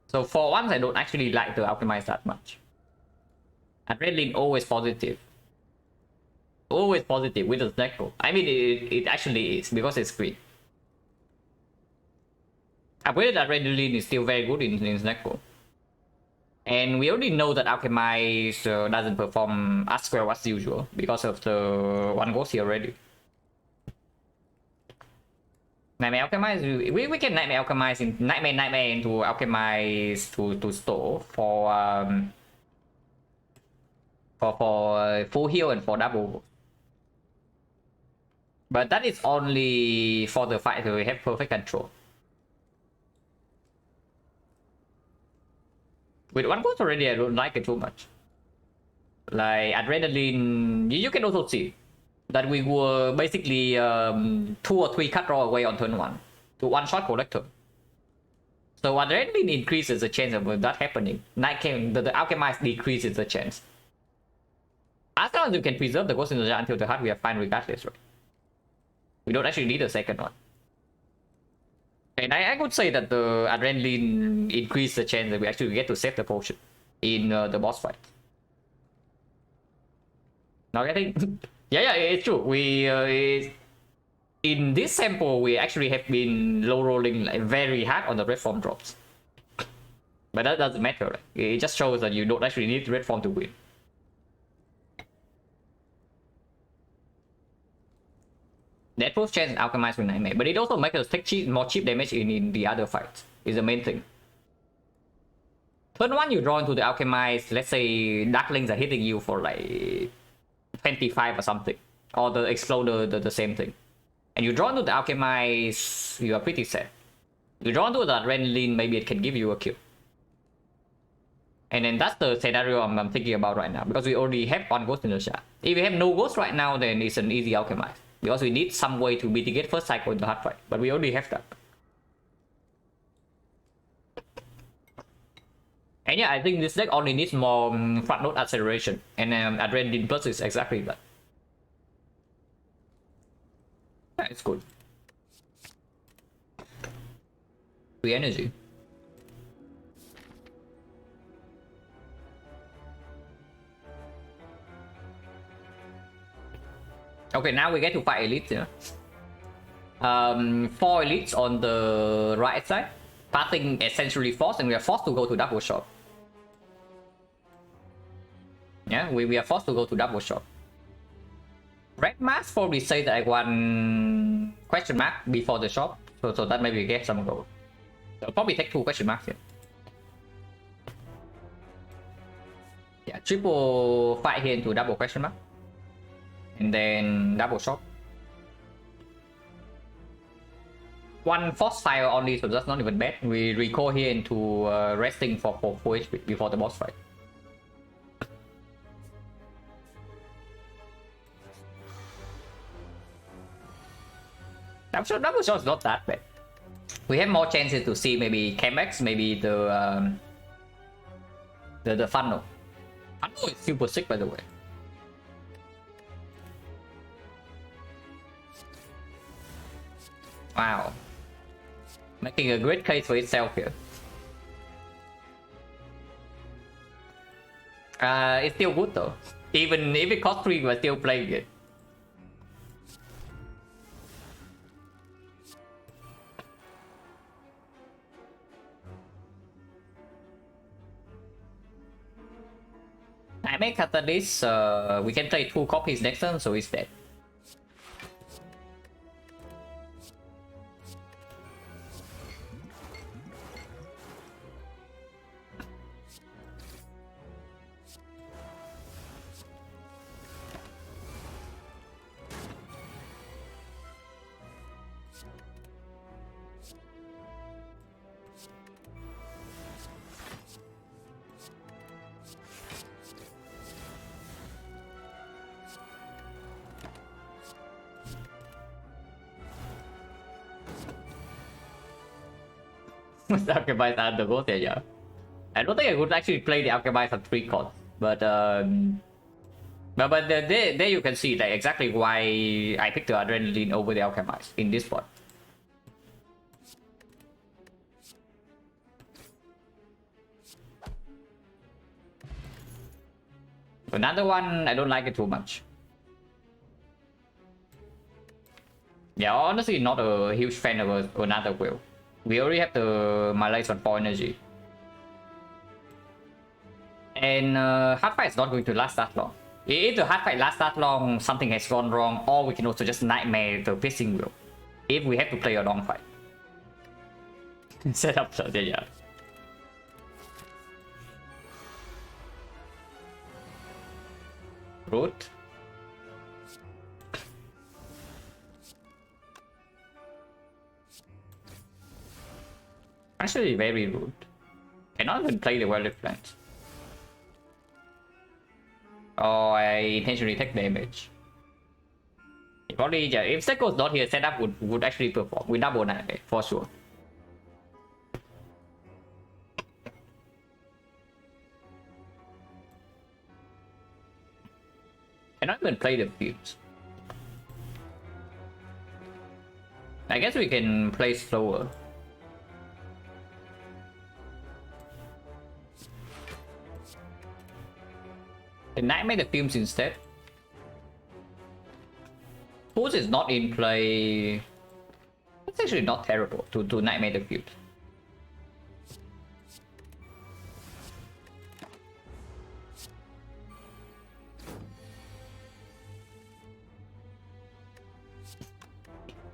So for once, I don't actually like the Alchemize that much. Adrenaline always positive. Always positive with the Necro. I mean, it actually is, because it's green. Upgraded Adrenaline is still very good in Necro. And we already know that Alchemize doesn't perform as well as usual because of the one ghost here already. Nightmare Alchemize, we can Nightmare Alchemize in Nightmare into Alchemize to store for full heal and for double. But that is only for the fight we have perfect control. With one ghost already, I don't like it too much. Like Adrenaline, you can also see that we were basically 2 or 3 cut draw away on turn 1 to one-shot Collector. So Adrenaline increases the chance of that happening. The Alchemize decreases the chance. As long as you can preserve the Ghost in the Jar until the heart, we are fine regardless, right? We don't actually need a second one. And I could say that the Adrenaline increases the chance that we actually get to save the potion in the boss fight. Now I think... yeah, it's true. We in this sample, we actually have been low rolling like very hard on the red form drops. But that doesn't matter, right? It just shows that you don't actually need red form to win. That proves chance Alchemize with Nightmare, but it also makes us take more cheap damage in the other fights, is the main thing. Turn 1 you draw into the Alchemize, let's say Darklings are hitting you for like 25 or something, or the Exploder, the same thing. And you draw into the Alchemize, you are pretty sad. You draw into the Adrenaline, maybe it can give you a kill. And then that's the scenario I'm thinking about right now, because we already have one Ghost in the Jar. If we have no Ghost right now, then it's an easy Alchemize. Because we need some way to mitigate first cycle in the hard fight, but we already have that. And yeah, I think this deck only needs more front node acceleration, and Adrenaline Plus is exactly that. Yeah, it's good. Free energy. Okay, now we get to fight elites, yeah. 4 elites on the right side, passing essentially forced, and we are forced to go to double shot. Yeah, we are forced to go to double shot. Red mask probably say that I one question mark before the shot, so that maybe we get some gold. So probably take 2 question marks here. Yeah, triple fight here into double question mark, and then double shot. 1 force fire only, so that's not even bad. We recall here into resting for 4 HP before the boss fight. Double shot is not that bad. We have more chances to see maybe Chemex, maybe the funnel. Funnel is super sick, by the way. Wow, making a great case for itself here. It's still good though. Even if it costs 3, we're still playing it. I make Catalyst, we can play 2 copies next turn, so it's dead. The Alchemist and the Ghost, yeah. I don't think I would actually play the Alchemist on 3 cards, but there you can see like exactly why I picked the Adrenaline over the Alchemist in this spot. Another one, I don't like it too much. Yeah, honestly, not a huge fan of another wheel. We already have the Malays on 4 energy. And hard fight is not going to last that long. If the hard fight lasts that long, something has gone wrong, or we can also just nightmare the fishing wheel. If we have to play a long fight. Set up, so yeah. Root. Actually, very rude. Cannot even play the Wildlife Plants. Oh, I intentionally take damage. Probably, yeah, if Sekko's not here, setup would actually perform with double 9 for sure. Cannot even play the fields. I guess we can play slower. Can nightmare the fumes instead? Pulse is not in play. It's actually not terrible to nightmare the fumes.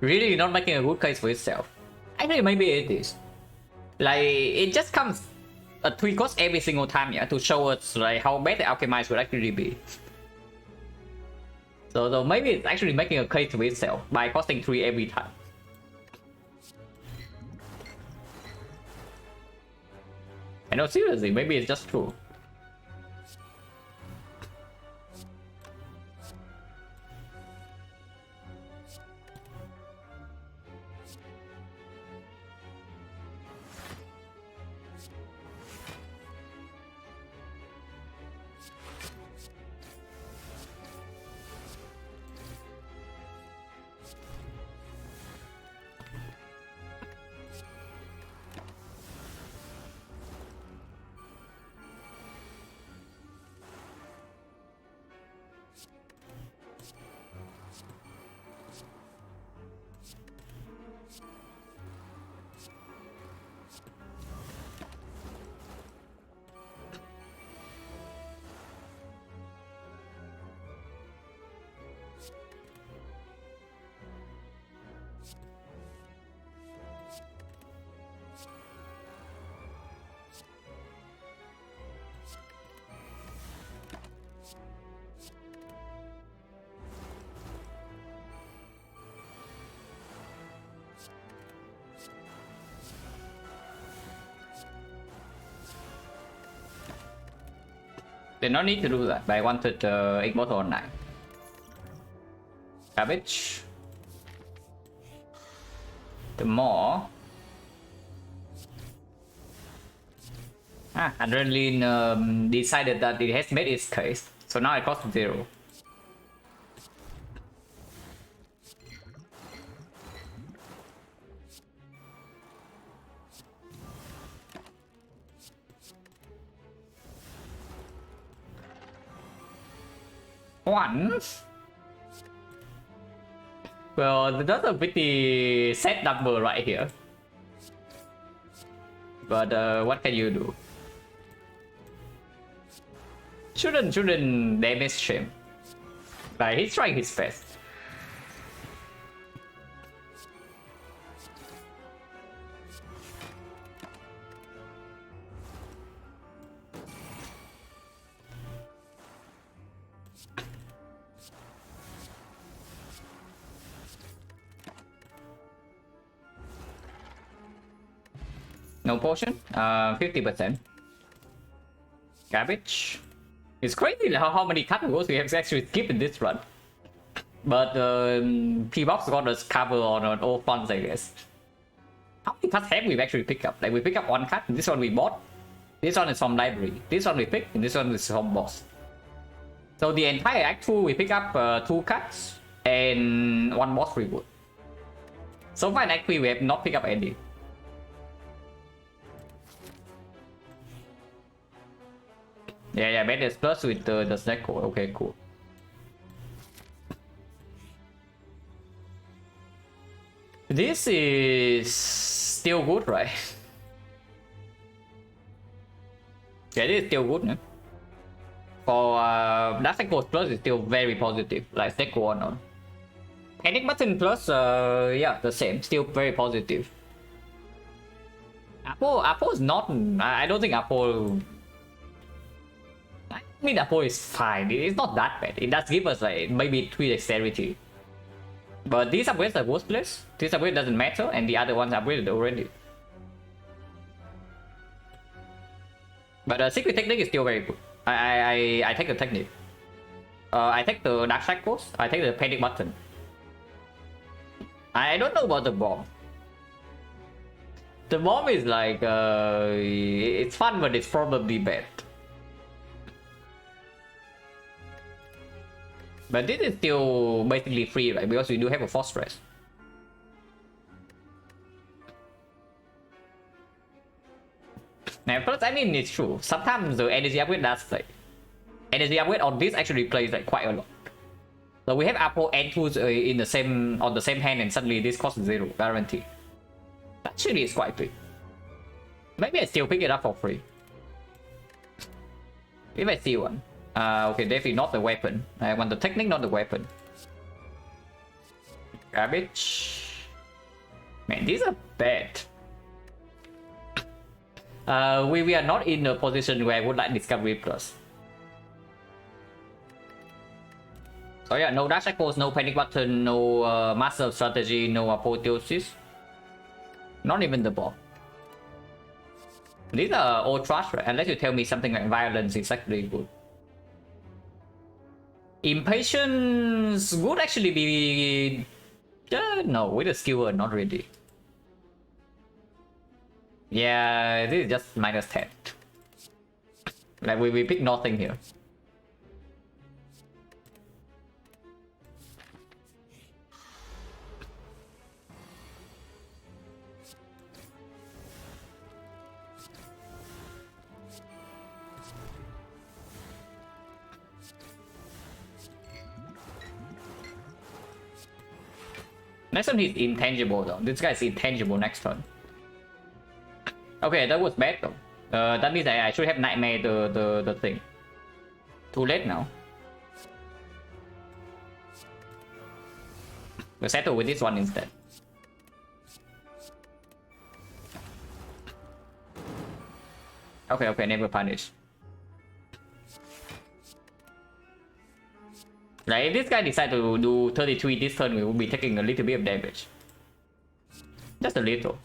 Really not making a good case for itself. Actually, maybe it is. Like, it just comes a 3 cost every single time, yeah, to show us like how bad the Alchemist would actually be. So maybe it's actually making a case for itself by costing 3 every time. I know, seriously, maybe it's just true. Did not need to do that, but I wanted Immortal on 9. Garbage. The more. Adrenaline decided that it has made its case, so now it costs 0. One. Well, that's a pretty sad number right here. But what can you do? Shouldn't damage him. Like, he's trying his best. No potion? 50%. Garbage. It's crazy how many categories we have actually skipped in this run. But P-Box got us cover on all fronts, I guess. How many cards have we actually picked up? Like, we pick up one card, this one we bought. This one is from library. This one we picked, and this one is from boss. So the entire Act 2 we pick up 2 cards and 1 boss reward. So far in Act 3 we have not picked up any. Yeah, Bandits plus with the snack code. Okay, cool. This is still good, right? Yeah, this is still good, no? For that snack code plus is still very positive, like snack code on. Panic button plus, yeah, the same, still very positive. Apple is not. I don't think Apple. I mean, Apple is fine. It's not that bad. It does give us like maybe 3 dexterity. But these upgrades are worthless. This upgrade doesn't matter, and the other ones are upgraded already. But secret technique is still very good. I take the technique. I take the dark cycles. I take the panic button. I don't know about the bomb. The bomb is like it's fun, but it's probably bad. But this is still basically free, right? Because we do have a fortress. Now, plus, I mean, it's true. Sometimes the energy upgrade does like energy upgrade on this actually plays like quite a lot. So we have Apple and tools in the same on the same hand, and suddenly this costs 0 guarantee. Actually, it's quite big. Maybe I still pick it up for free. If I see one. Okay, definitely not the weapon. I want the technique, not the weapon. Garbage. Man, these are bad. We are not in a position where I would like Discovery Plus. So yeah, no dash echoes, no panic button, no master strategy, no apotheosis. Not even the bomb. These are all trash, right? Unless you tell me something like violence is actually good. Impatience would actually be... no, with a skewer, not really. Yeah, this is just minus 10. Like, we pick nothing here. Next turn he's intangible though. This guy's intangible next turn. Okay, that was bad though. That means I should have nightmare the thing. Too late now. We'll settle with this one instead. Okay, never punish. Like, if this guy decides to do 33 this turn, we will be taking a little bit of damage. Just a little.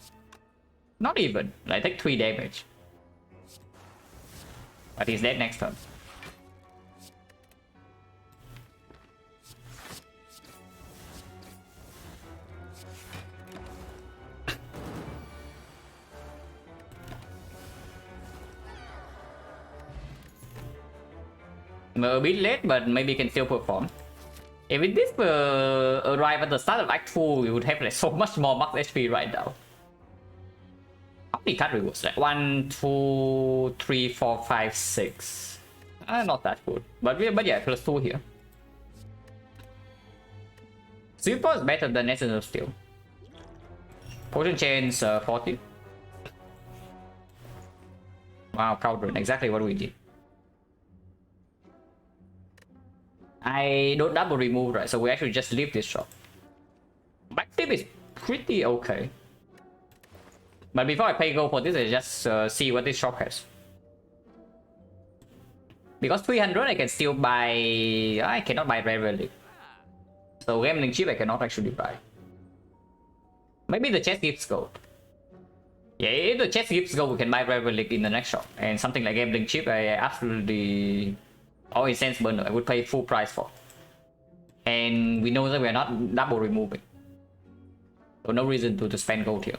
Not even. Like, take 3 damage. But he's dead next turn. A bit late, but maybe can still perform. If this arrive at the start of Act 2, we would have like so much more max HP right now. How many card rewards? Like 1, 2, 3, 4, 5, 6. Not that good. But yeah, plus 2 here. Super is better than Essence of Steel. Potion Chains 40. Wow, Cauldron, exactly what we did. I don't double remove, right? So we actually just leave this shop. Back tip is pretty okay. But before I pay gold for this, I just see what this shop has. Because 300 I can still buy... I cannot buy Rare Relic. So Gambling Chip I cannot actually buy. Maybe the chest gives gold. Yeah, if the chest gives gold, we can buy Rare Relic in the next shop. And something like Gambling Chip, I absolutely... or Incense Burner, I would pay full price for. And we know that we are not double removing. So no reason to spend gold here.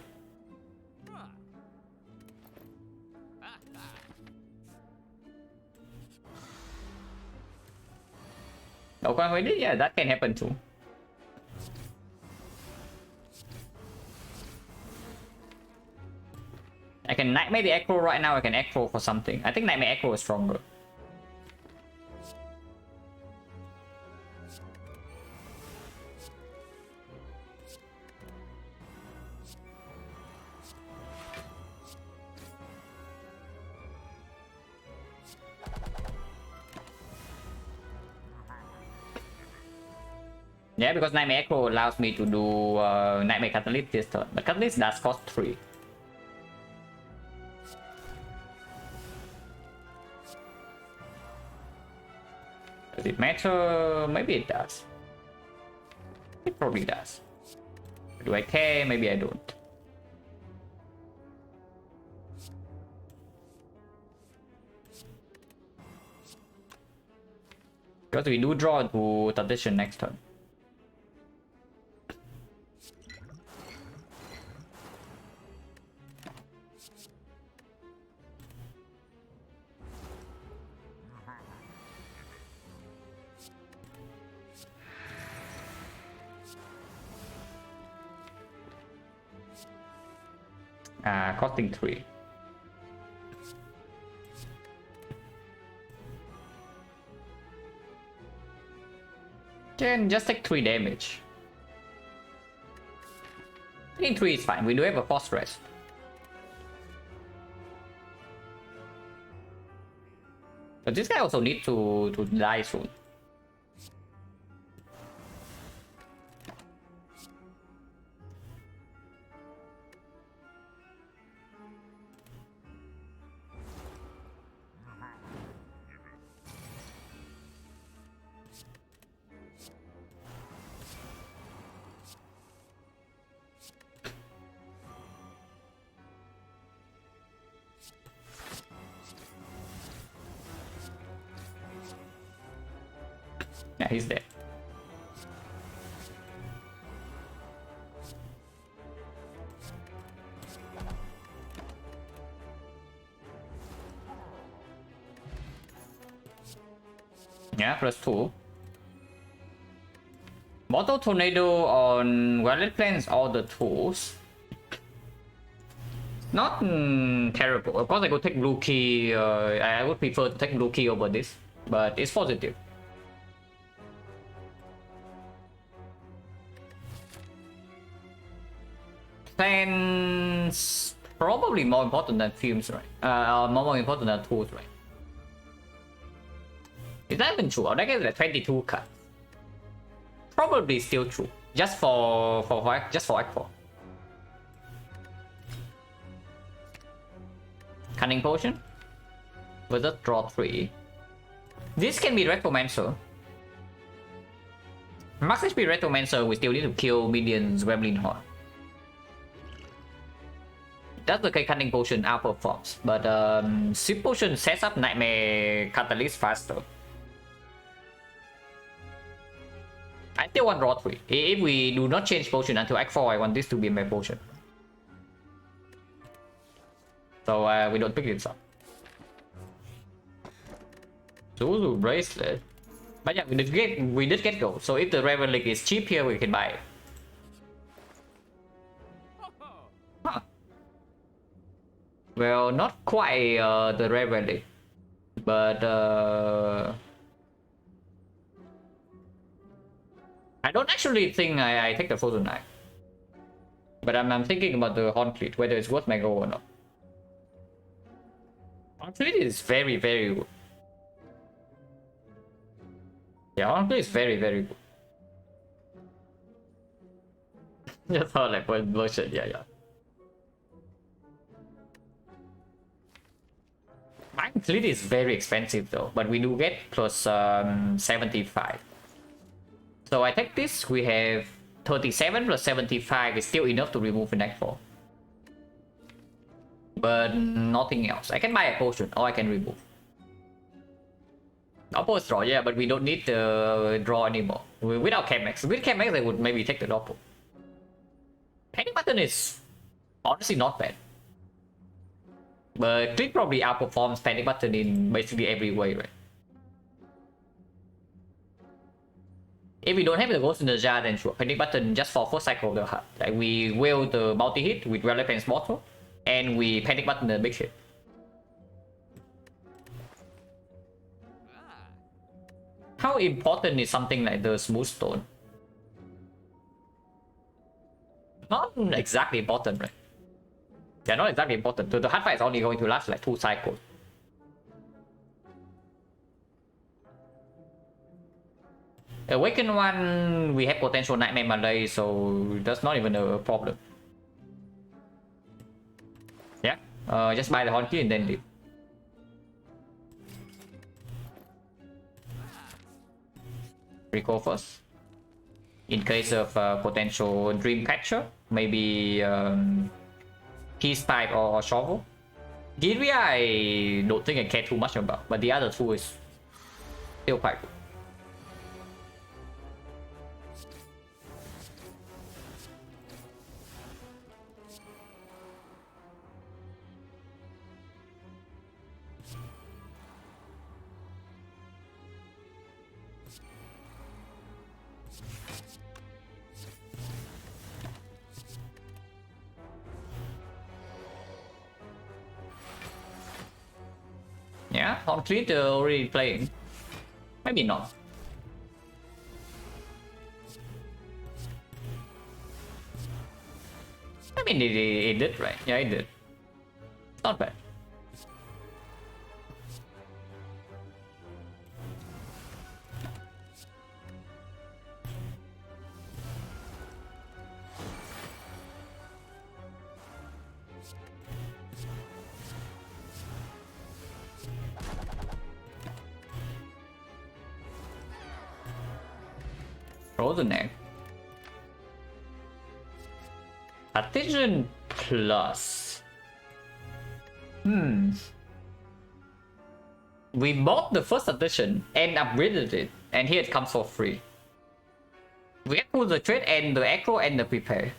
Okay, yeah, that can happen too. I can Nightmare the Echo right now, I can Echo for something. I think Nightmare Echo is stronger. Yeah, because Nightmare Echo allows me to do Nightmare Catalyst this turn, but Catalyst does cost 3. Does it matter? Maybe it does. It probably does. Do I care? Maybe I don't. Because we do draw to Tradition next turn. Costing 3. Can just take 3 damage. I think 3 is fine. We do have a Force Rest. But this guy also needs to die soon. Yeah, he's dead. Yeah, +2. Mortal Tornado on Violet Plains, all the tools. Not terrible. Of course, I could take Blue Key. I would prefer to take Blue Key over this, but it's positive. Plans probably more important than films, right? More important than tools, right? Is that even true? Our deck is like 22 cards. Probably still true. Just for Act 4. Cunning Potion. With a draw 3. This can be Retromancer. Max HP Retromancer, we still need to kill minions Gremlin Horde. That's the Cunning Potion outperforms, but Sip Potion sets up Nightmare Catalyst faster. I still want draw 3. If we do not change potion until Act 4, I want this to be my potion. So we don't pick this up. Zulu bracelet. But yeah, we did get gold. So if the Relic is cheap here, we can buy it. Huh. Well, not quite the Relic, but I don't actually think I take the Photo Knife. But I'm thinking about the Horn Cleat, whether it's worth my gold or not. Horn Cleat is very, very good. Yeah, Horn Cleat is very, very good. Just how like one version, yeah. Horn Cleat is very expensive though, but we do get plus 75. So I take this, we have 37 plus 75 is still enough to remove the Nightfall. But nothing else. I can buy a potion or I can remove. Doppel draw, yeah, but we don't need the draw anymore. Without Chemex. With Chemex, I would maybe take the Doppel. Panic Button is honestly not bad. But Click probably outperforms Panic Button in basically every way, right? If we don't have the Ghost in the Jar, then sure, Panic Button just for first cycle the hard. Like we will the multi-hit with Relevance Bottle, and we Panic Button the big hit. How important is something like the Smooth Stone? Not exactly important, right? Yeah, not exactly important. The hard fight is only going to last like 2 cycles. Awaken one, we have potential Nightmare Malay, so that's not even a problem. Yeah, just buy the Horn Key and then leave. Recall first. In case of potential Dream Catcher, maybe Peace Pipe or Shovel. Giria, I don't think I care too much about, but the other two is still quite good. Yeah, Horn Cleat already playing. Maybe not. I mean, it did, right? Yeah, it did. It's not bad. Frozen Egg. Artisan Plus. We bought the first edition and upgraded it, and here it comes for free. We get pull the trade and the echo and the prepare.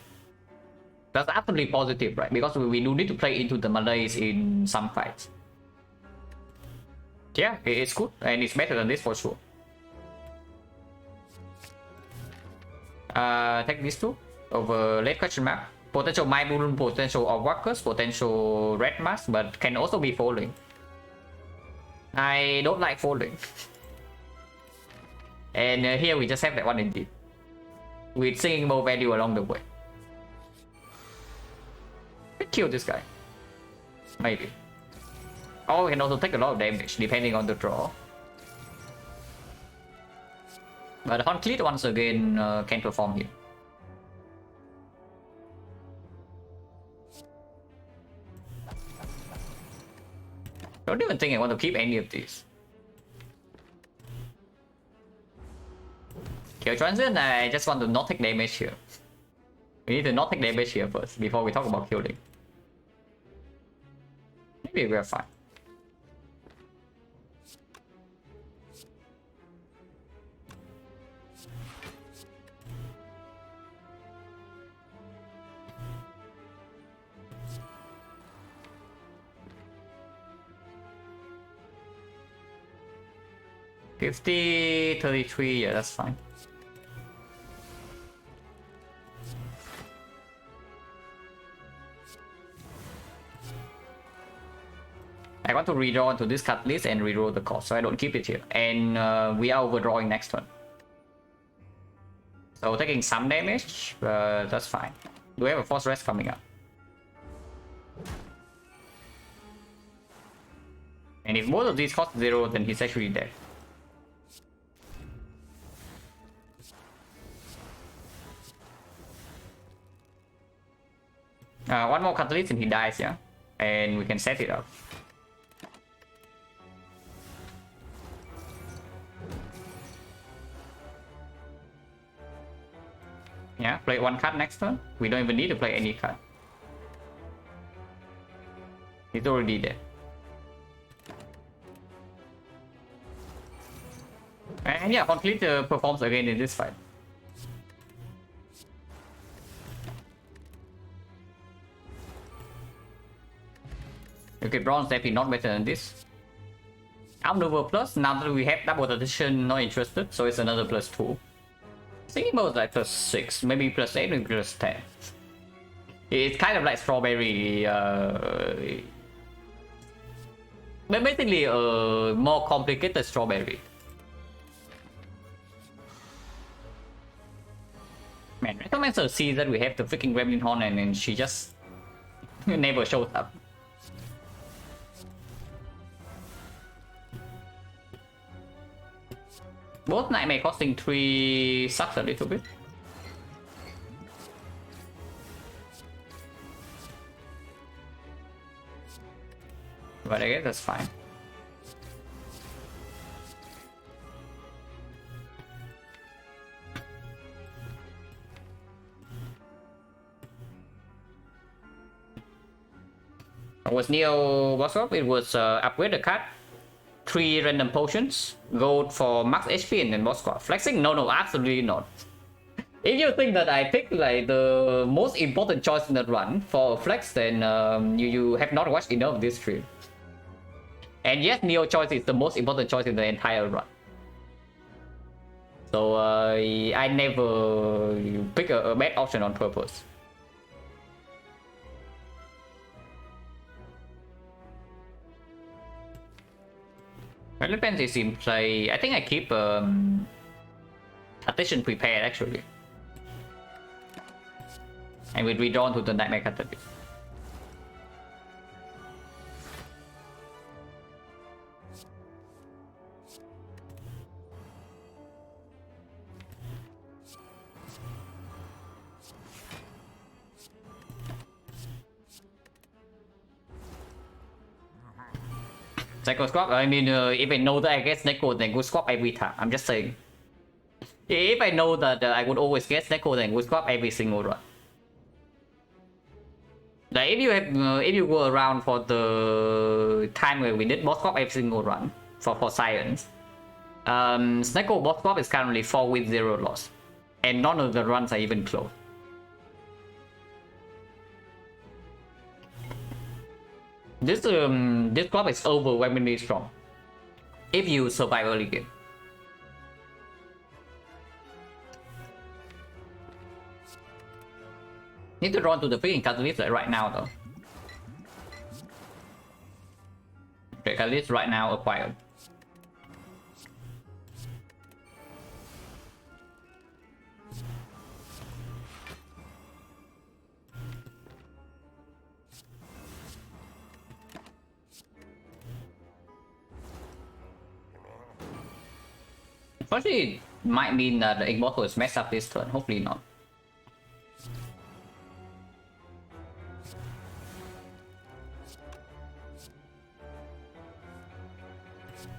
That's absolutely positive, right? Because we do need to play into the Malays in some fights. Yeah, it's good and it's better than this for sure. Take these two over late question mark. Potential My Balloon, potential of Walkers, potential Red Mask, but can also be falling. I don't like falling. And here we just have that one indeed. With seeing more value along the way. Let's kill this guy. Maybe. Or we can also take a lot of damage depending on the draw. But Horn Cleat once again can perform here. Don't even think I want to keep any of these. Kill Transient, I just want to not take damage here. We need to not take damage here first before we talk about killing. Maybe we're fine. 50, 33, yeah, that's fine. I want to redraw into this cut list and reroll the cost, so I don't keep it here. And we are overdrawing next turn. So taking some damage, but that's fine. Do we have a force rest coming up? And if both of these cost 0, then he's actually dead. One more catalyst and he dies, yeah? And we can set it up. Yeah, play one card next turn. We don't even need to play any card. He's already dead. And yeah, Conflict performs again in this fight. Okay, Bronze definitely not better than this. Outmaneuver plus, now that we have double addition, not interested, so it's another +2. Thinking about like +6, maybe +8, maybe +10. It's kind of like strawberry, but basically a more complicated strawberry. Man, Recommencer sees that we have the freaking Gremlin Horn and then she just never shows up. Both Nightmare costing 3 sucks a little bit. But I guess that's fine. It was Neo boss up, it was upgrade the card. 3 random potions, gold for max HP and then boss squad. Flexing? No, absolutely not. If you think that I picked like the most important choice in that run for flex, then you have not watched enough of this stream. And yes, Neo choice is the most important choice in the entire run. So I never pick a bad option on purpose. Well, depends is in play. I think I keep Attention prepared actually. And we redrawn to the Nightmare Catalyst. Psycho Squad, I mean, if I know that I get Snecko, then go swap every time. I'm just saying. If I know that I would always get Snecko, then go swap every single run. Like if you have, if you go around for the time where we did boss swap every single run for Science, Snecko boss swap is currently 4 with 0 loss, and none of the runs are even close. This club is overwhelmingly strong if you survive early game. Need to run to the freaking catalyst like right now though. Okay, catalyst right now acquired. Firstly, it might mean that the Immortal is messed up this turn. Hopefully not.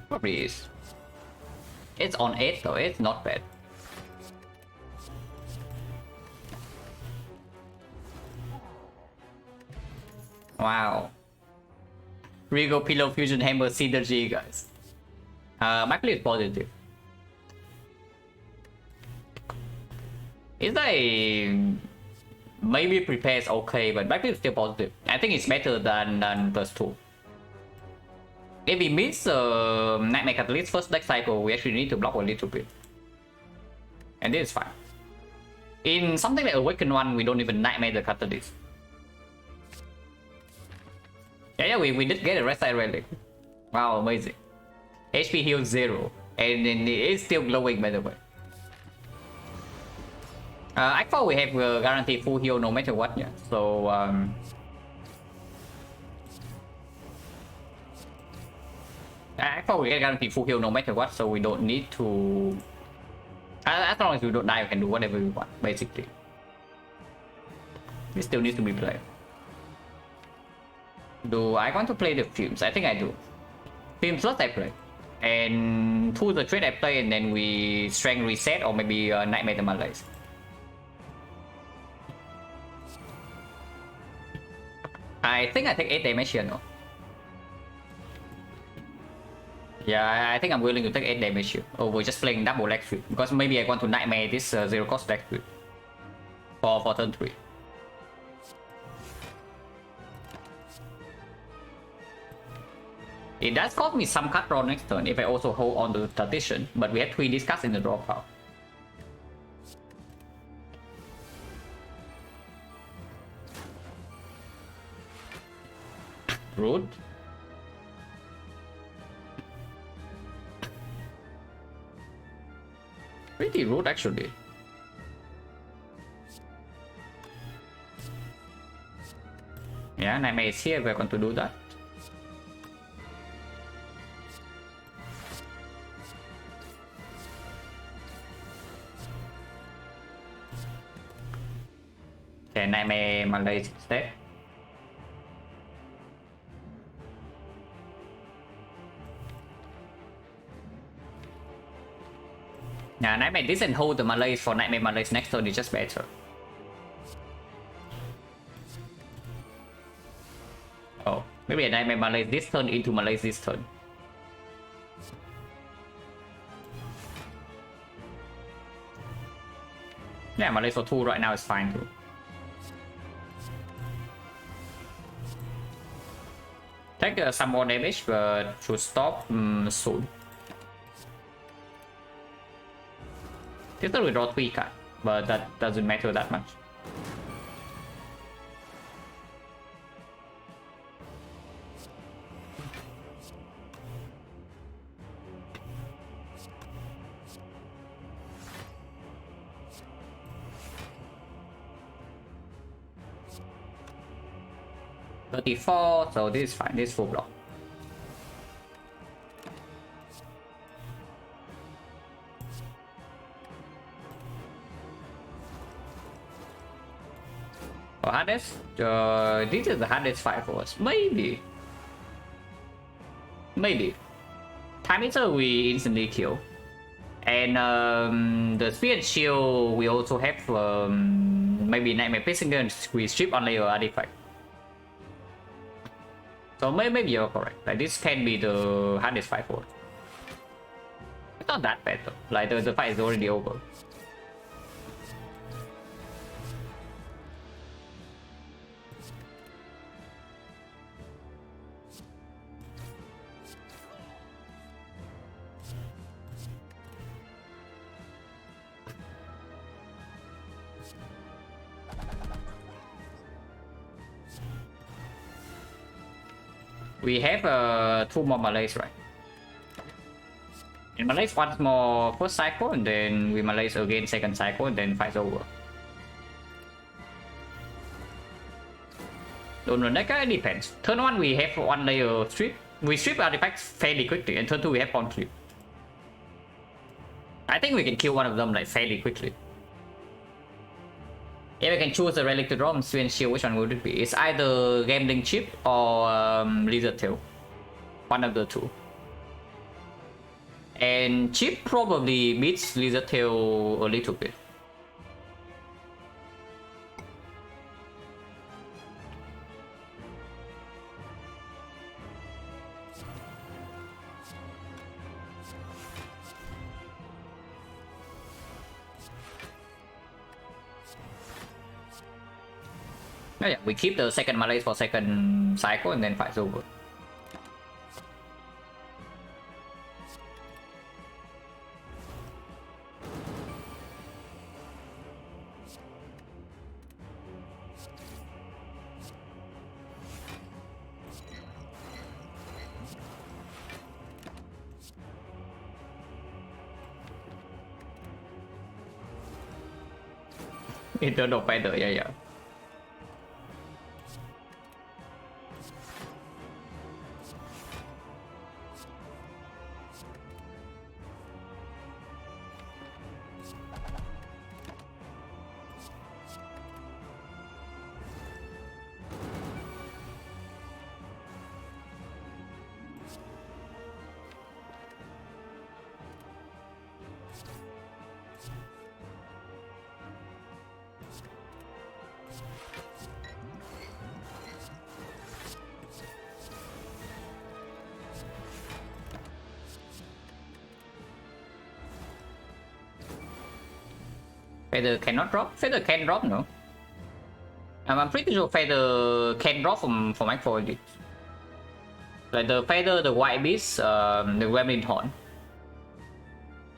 Probably is. It's on 8 though. It's not bad. Wow. Regal Pillow Fusion Hammer Synergy, guys. Actually, it's positive. It's like maybe prepares okay, but Blackbeard is still positive. I think it's better than +2. If we miss Nightmare Catalyst first deck cycle, we actually need to block a little bit. And this is fine. In something like Awaken 1, we don't even Nightmare the Catalyst. Yeah, we did get a Red Side Relic. Wow, amazing. HP heal 0. And then it is still glowing, by the way. I thought we have guaranteed full heal no matter what, yeah. So, I thought we get guaranteed full heal no matter what, so we don't need to... As long as we don't die, we can do whatever we want, basically. This still needs to be played. Do I want to play the films? I think I do. Films first I play. And through the trade I play, and then we strength reset or maybe Nightmare the Malaise. I think I take 8 damage here, no? Yeah, I think I'm willing to take 8 damage here over just playing double leg sweep, because maybe I want to Nightmare this 0 cost leg sweep for turn 3. It does cost me some card draw next turn if I also hold on to the tradition, but we have 3 discards in the draw pile. Rude. Pretty rude actually. Yeah, Nightmare is here, we're going to do that. Okay, Nightmare Malaise instead. Yeah, Nightmare this and hold the Malaise for Nightmare Malaise next turn is just better. Oh, maybe a Nightmare Malaise this turn into Malaise this turn. Yeah, Malaise for 2 right now is fine too. Take some more damage, but should stop soon. This turn we draw 3 cards, but that doesn't matter that much. $34, so this is fine, this is full block. For hardest, this is the hardest fight for us. Maybe. Time Eater we instantly kill. And the Spear and Shield we also have maybe Nightmare Prisoner we strip on layer artifact. So maybe you're correct. Like this can be the hardest fight for us. It's not that bad though. Like the fight is already over. We have 2 more Malaise, right? And Malaise once more first cycle, and then we Malaise again second cycle, and then fight's over. Don't know, that guy depends. Turn 1 we have 1 layer strip. We strip artifacts fairly quickly, and turn 2 we have 1 strip. I think we can kill one of them like fairly quickly. If I can choose a relic to draw from Spear and Shield, which one would it be? It's either Gambling Chip or Lizard Tail. One of the 2. And Chip probably beats Lizard Tail a little bit. Yeah, we keep the second Malaise for second cycle and then fight's over. Internal feather, yeah. Feather cannot drop? Feather can drop, no? I'm pretty sure Feather can drop from X4. Like the Feather, the White Beast, the Gremlin Horn.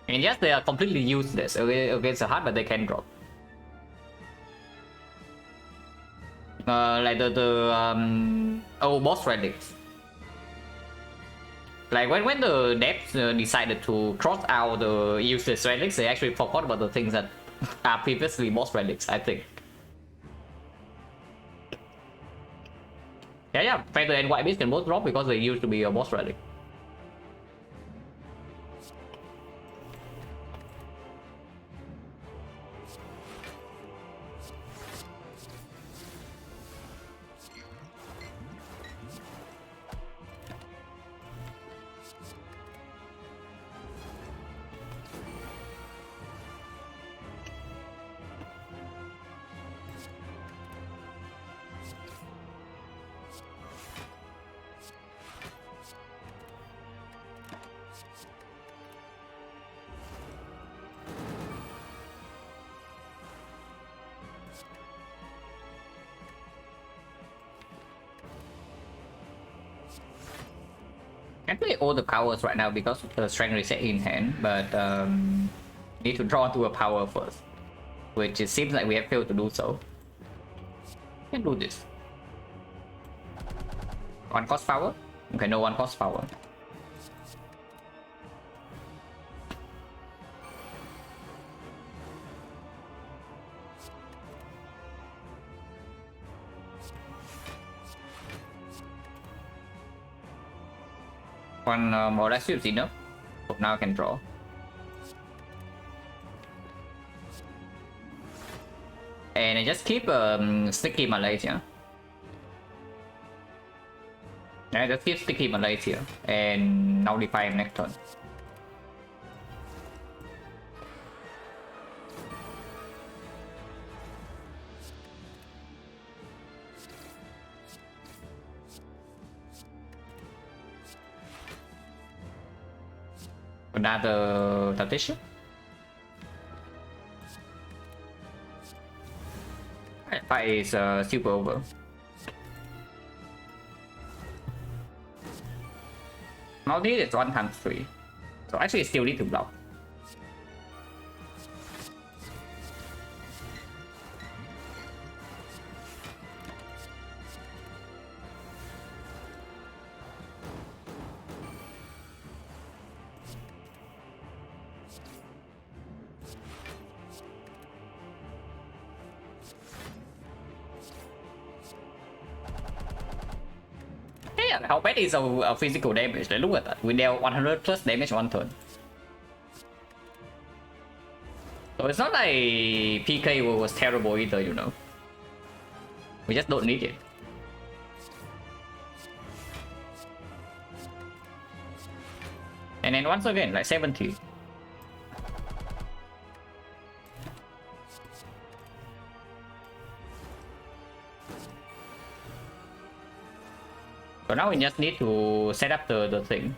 And yes, they are completely useless against the hard, but they can drop. Like the old boss relics. Like when the devs decided to cross out the useless relics, they actually forgot about the things that are previously boss relics, I think. Yeah, Feather and White Beast can both drop because they used to be a boss relic. Can play all the powers right now because of the strength reset in hand, but need to draw to a power first, which it seems like we have failed to do so. Can do this. One cost power? Okay, no one cost power. One more less is enough. So now I can draw. And I just keep Sticky Malaysia. I just keep Sticky Malaysia and nullify next turn. Another Tatisha. Fight is super over. Now this is 1 times 3. So actually still need to block. How bad is our physical damage? Like, look at that. We dealt 100 plus damage one turn. So it's not like PK was terrible either, you know. We just don't need it. And then once again, like 70. So now we just need to set up the thing.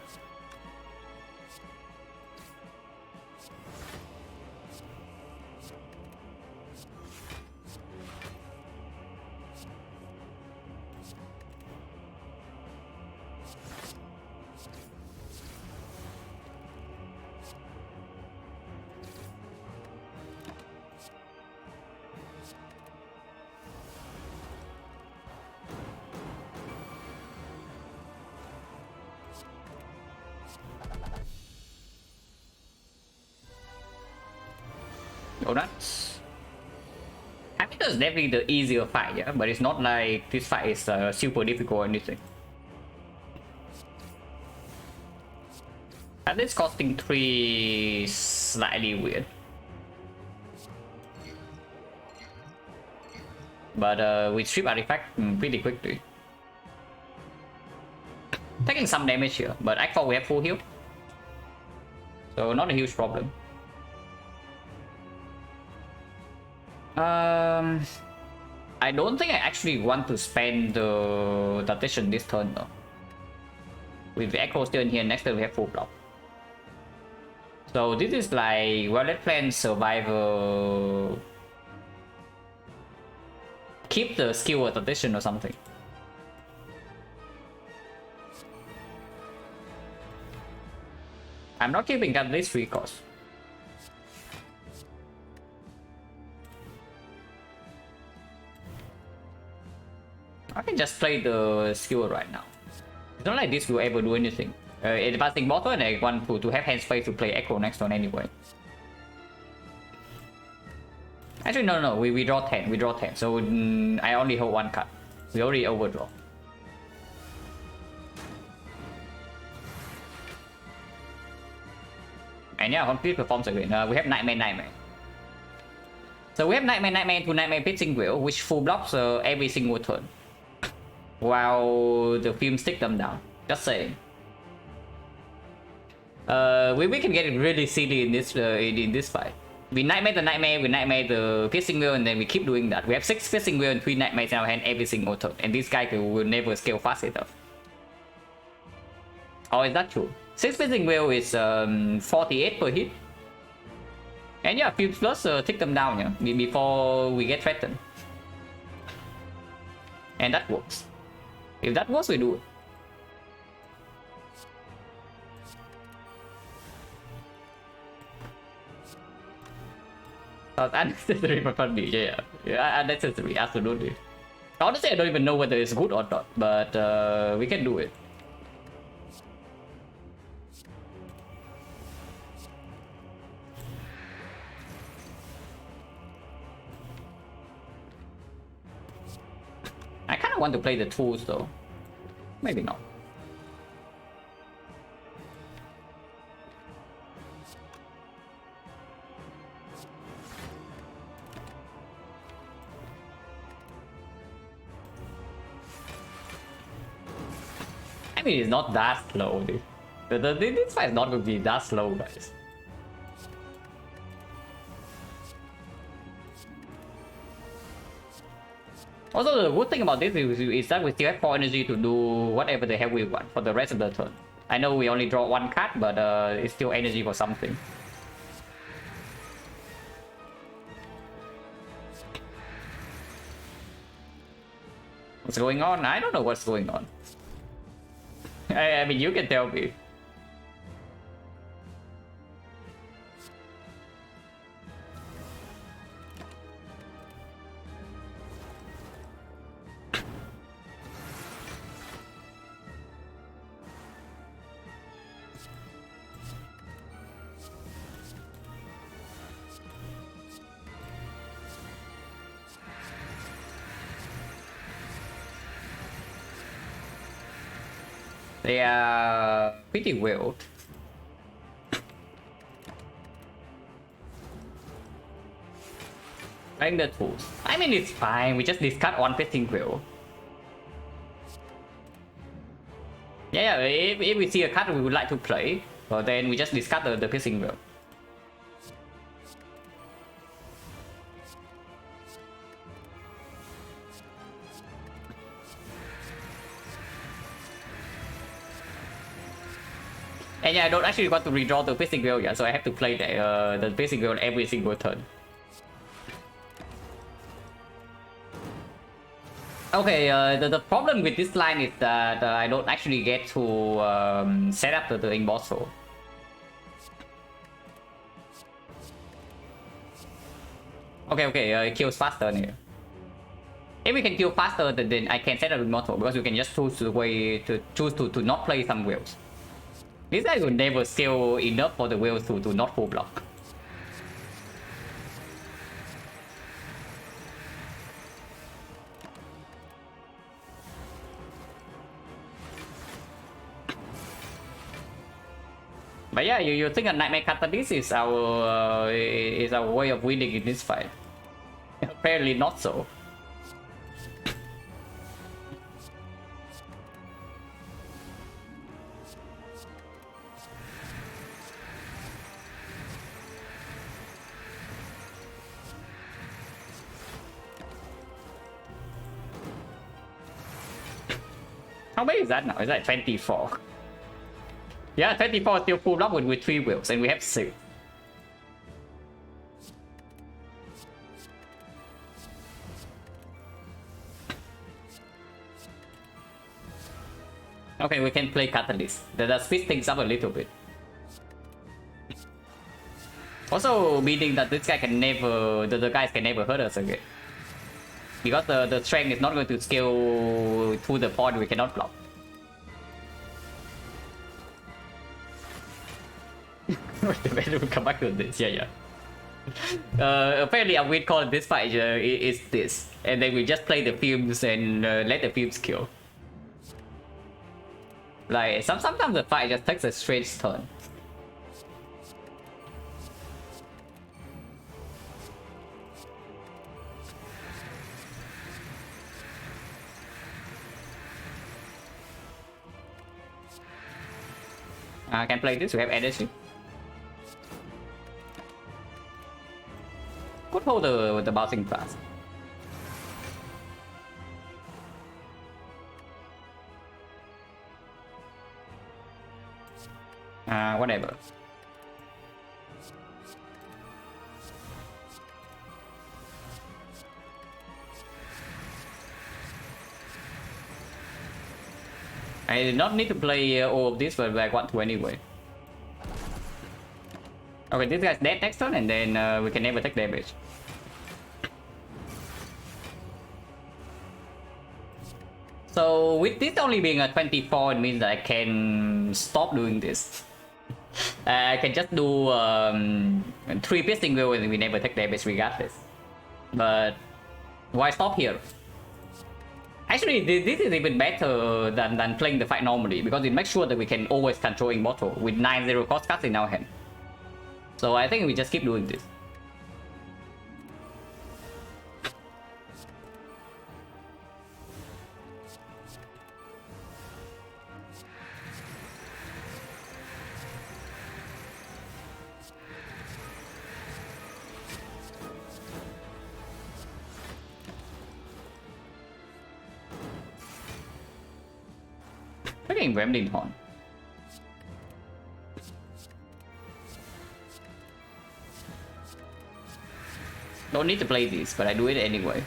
Go nuts. think it's definitely the easier fight, yeah, but it's not like this fight is super difficult or anything. And this costing 3 is slightly weird. But we strip artifact pretty quickly. Taking some damage here, but Act 4 we have full heal. So not a huge problem. I don't think I actually want to spend the Tactician this turn though. With the Echo still in here, next turn we have full block. So this is like, well, let's plan Survivor. Keep the skill or Tactician or something. I'm not keeping at least 3 costs. I can just play the skill right now. It's not like this will ever do anything. Advancing bottom, and I want to have hand space to play Echo next turn anyway. Actually, no, we draw 10. We draw 10. So I only hold 1 card. We already overdraw. And yeah, complete performs again. We have Nightmare. So we have Nightmare to Nightmare Pitching Wheel, which full blocks every single turn. While the film stick them down. Just saying. We can get it really silly in this fight. We Nightmare the Nightmare, we Nightmare the Piercing Wheel, and then we keep doing that. We have 6 Piercing Wheel and 3 Nightmares in our hand every single turn. And this guy will never scale fast enough. Oh, is that true? 6 Piercing Wheel is 48 per hit. And yeah, Fuse Plus take them down, yeah, before we get threatened. And that works. If that works, we do it. Unnecessary for funny, yeah, unnecessary, absolutely. Honestly, I don't even know whether it's good or not, but we can do it. I kind of want to play the tools though. Maybe not. I mean, it's not that slow, dude. This fight is not going to be that slow, guys. Also, the good thing about this is that we still have 4 energy to do whatever the hell we want for the rest of the turn. I know we only draw 1 card, but it's still energy for something. What's going on? I don't know what's going on. I mean, you can tell me. They are pretty wild. Playing the tools. I mean, it's fine. We just discard 1 Piercing Wheel. Yeah, if we see a card we would like to play, well, then we just discard the Piercing Wheel. And yeah, I don't actually want to redraw the Piercing Wheel yet, so I have to play the Piercing Wheel every single turn. Okay, the problem with this line is that I don't actually get to set up the Emboss Soul. Okay, it kills faster here. If we can kill faster, then I can set up Immortal, because you can just choose the way to choose to not play some wheels. This guy will never scale enough for the wheels to not full block. But yeah, you think a Nightmare Catalyst is our way of winning in this fight? Apparently not so. How many is that now? Is that 24? Yeah, 24 still full up with 3 wheels, and we have 6. Okay, we can play Catalyst. That speed things up a little bit. Also, meaning that this guy can never, the guys can never hurt us again. Because the strength is not going to scale to the point we cannot block. We'll come back to this, yeah. Apparently, a weird call in this fight is this. And then we just play the films and let the films kill. Like, sometimes the fight just takes a strange turn. I can play this, we have energy. Could hold the bouncing blast. Whatever. I did not need to play all of this, but I want to anyway. Okay, this guy's dead next turn, and then we can never take damage. So with this only being a 24, it means that I can stop doing this. I can just do 3 piercing will and we never take damage regardless. But why stop here? Actually, this is even better than playing the fight normally, because it makes sure that we can always control Immortal with 9-0 cost cards in our hand. So I think we just keep doing this. Freaking Gremlin Horn. Don't need to play this, but I do it anyway.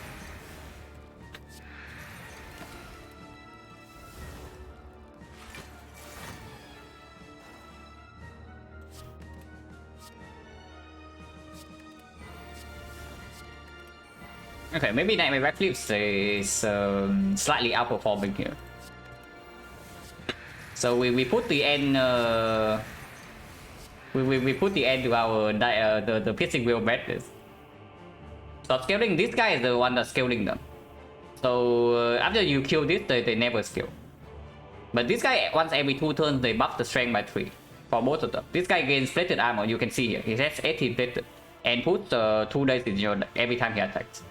Okay, maybe Nightmare Backflips is slightly outperforming here. So we put the end we put the end to our the piercing wheel madness. Stop scaling. This guy is the one that's scaling them. So after you kill this, they never scale. But this guy, once every 2 turns, they buff the strength by 3 for both of them. This guy gains plated armor. You can see here he has 18 plated and puts 2 dice in your every time he attacks.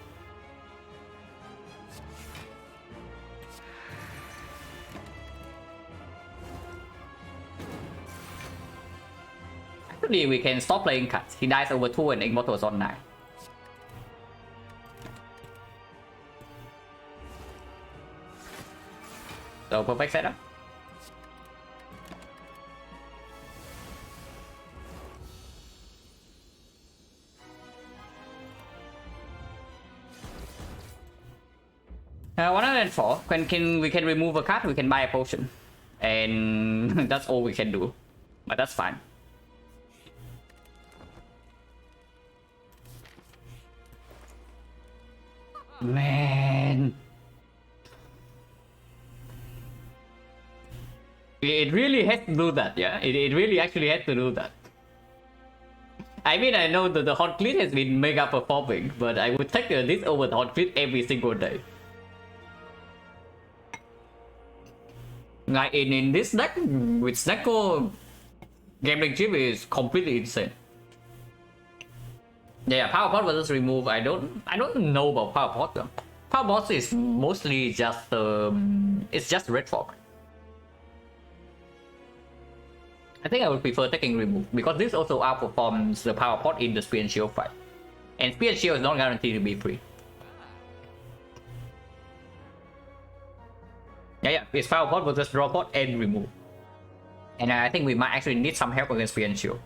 Actually, we can stop playing cards. He dies over 2 and Immortal is on 9. So perfect setup. Uh, 104. We can remove a card. We can buy a potion, and that's all we can do. But that's fine. Man. It really has to do that, yeah? It really actually has to do that. I mean, I know that the Hot Cleat has been mega performing, but I would take this over the Hot Cleat every single day. Like in this deck, with Snecko, Gambling chip is completely insane. Yeah, power pot versus remove. I don't know about power pot though. Power pot is mostly just it's just red fog. I think I would prefer taking remove because this also outperforms the power pot in the spear and shield fight, and spear and shield is not guaranteed to be free. Yeah, it's power pot versus draw pot and remove, and I think we might actually need some help against spear and shield.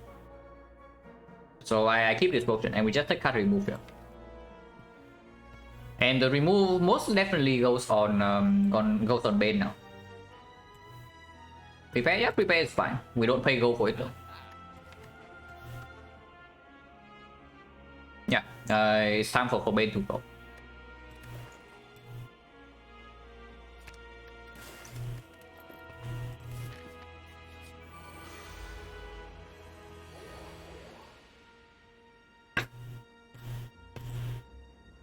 So I keep this potion and we just take card remove here. And the remove most definitely goes on Bane now. Prepare, yeah, prepare is fine. We don't pay gold for it though. Yeah, it's time for Bane to go.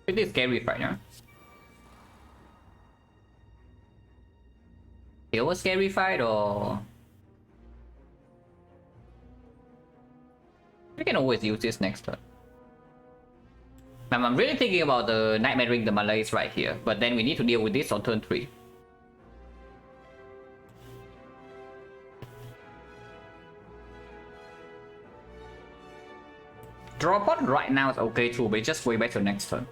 It is scary right now. It was scary fight or we can always use this next turn. I'm really thinking about the Nightmare Ring, the Malaise right here, but then we need to deal with this on turn 3. Draw pot right now is okay too, but it's just way better next turn.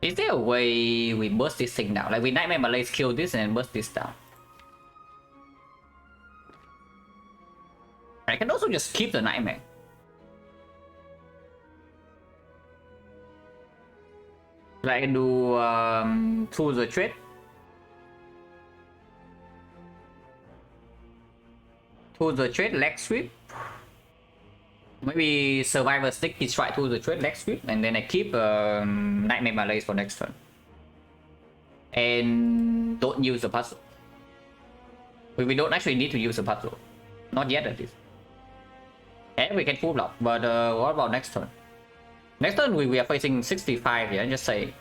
Is there a way we burst this thing down? Like we Nightmare Malaise, kill this and then burst this down. I can also just keep the Nightmare. Like I can do through the trade. Through the trade, leg sweep. Maybe Survivor Stick is right to the trade, leg sweep, and then I keep Nightmare Malaise for next turn. And don't use the puzzle. We don't actually need to use the puzzle. Not yet at least. And we can full block, but what about next turn? Next turn we are facing 65 here, just say.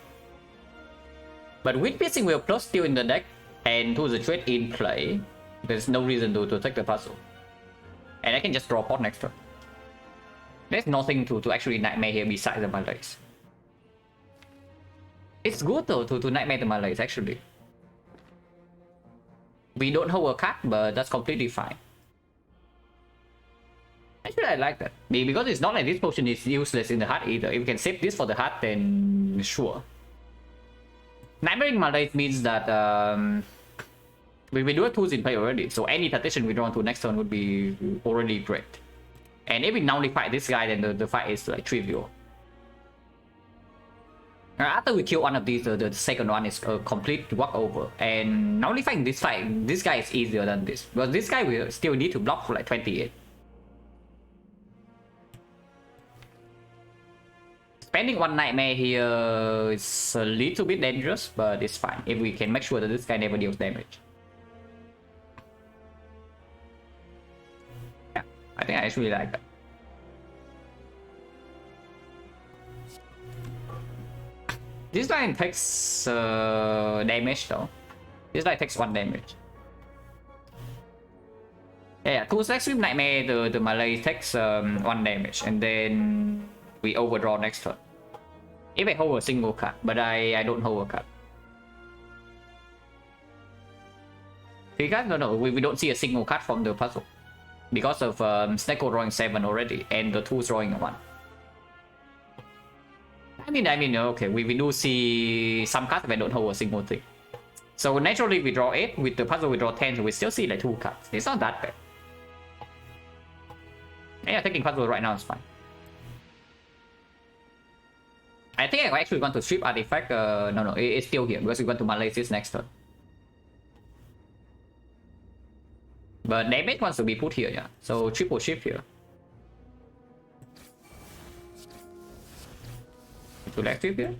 But Wind Piercing will plus still in the deck, and to the trade in play. There's no reason to take the puzzle. And I can just draw pot next turn. There's nothing to actually Nightmare here besides the Malaise. It's good though to Nightmare the Malaise actually. We don't hold a card, but that's completely fine. Actually, I like that. Because it's not like this potion is useless in the hut either. If we can save this for the hut, then sure. Nightmare Malaise means that we do have tools in play already, so any partition we draw onto next turn would be already great. And if we nullify this guy, then the fight is like trivial. After we kill one of these, the second one is a complete walkover. And nullifying this fight, this guy is easier than this. Because this guy will still need to block for like 28. Spending one Nightmare here is a little bit dangerous, but it's fine if we can make sure that this guy never deals damage. Yeah, I think I actually like that. This line takes damage though. This line takes 1 damage. Yeah, cool. Next sweep Nightmare, the Malaise takes 1 damage, and then we overdraw next turn. If I hold a single card, but I don't hold a card. Because no, we don't see a single card from the puzzle because of Snecko drawing 7 already, and the 2 drawing 1. I mean, okay, we do see some cards if I don't hold a single thing. So naturally we draw 8, with the puzzle we draw 10, so we still see like 2 cards. It's not that bad. Yeah, taking puzzle right now is fine. I think I actually want to strip artifact. No, it's still here because we want to Malaise this next turn. But damage wants to be put here, yeah. So triple shift here. Into leg sweep here.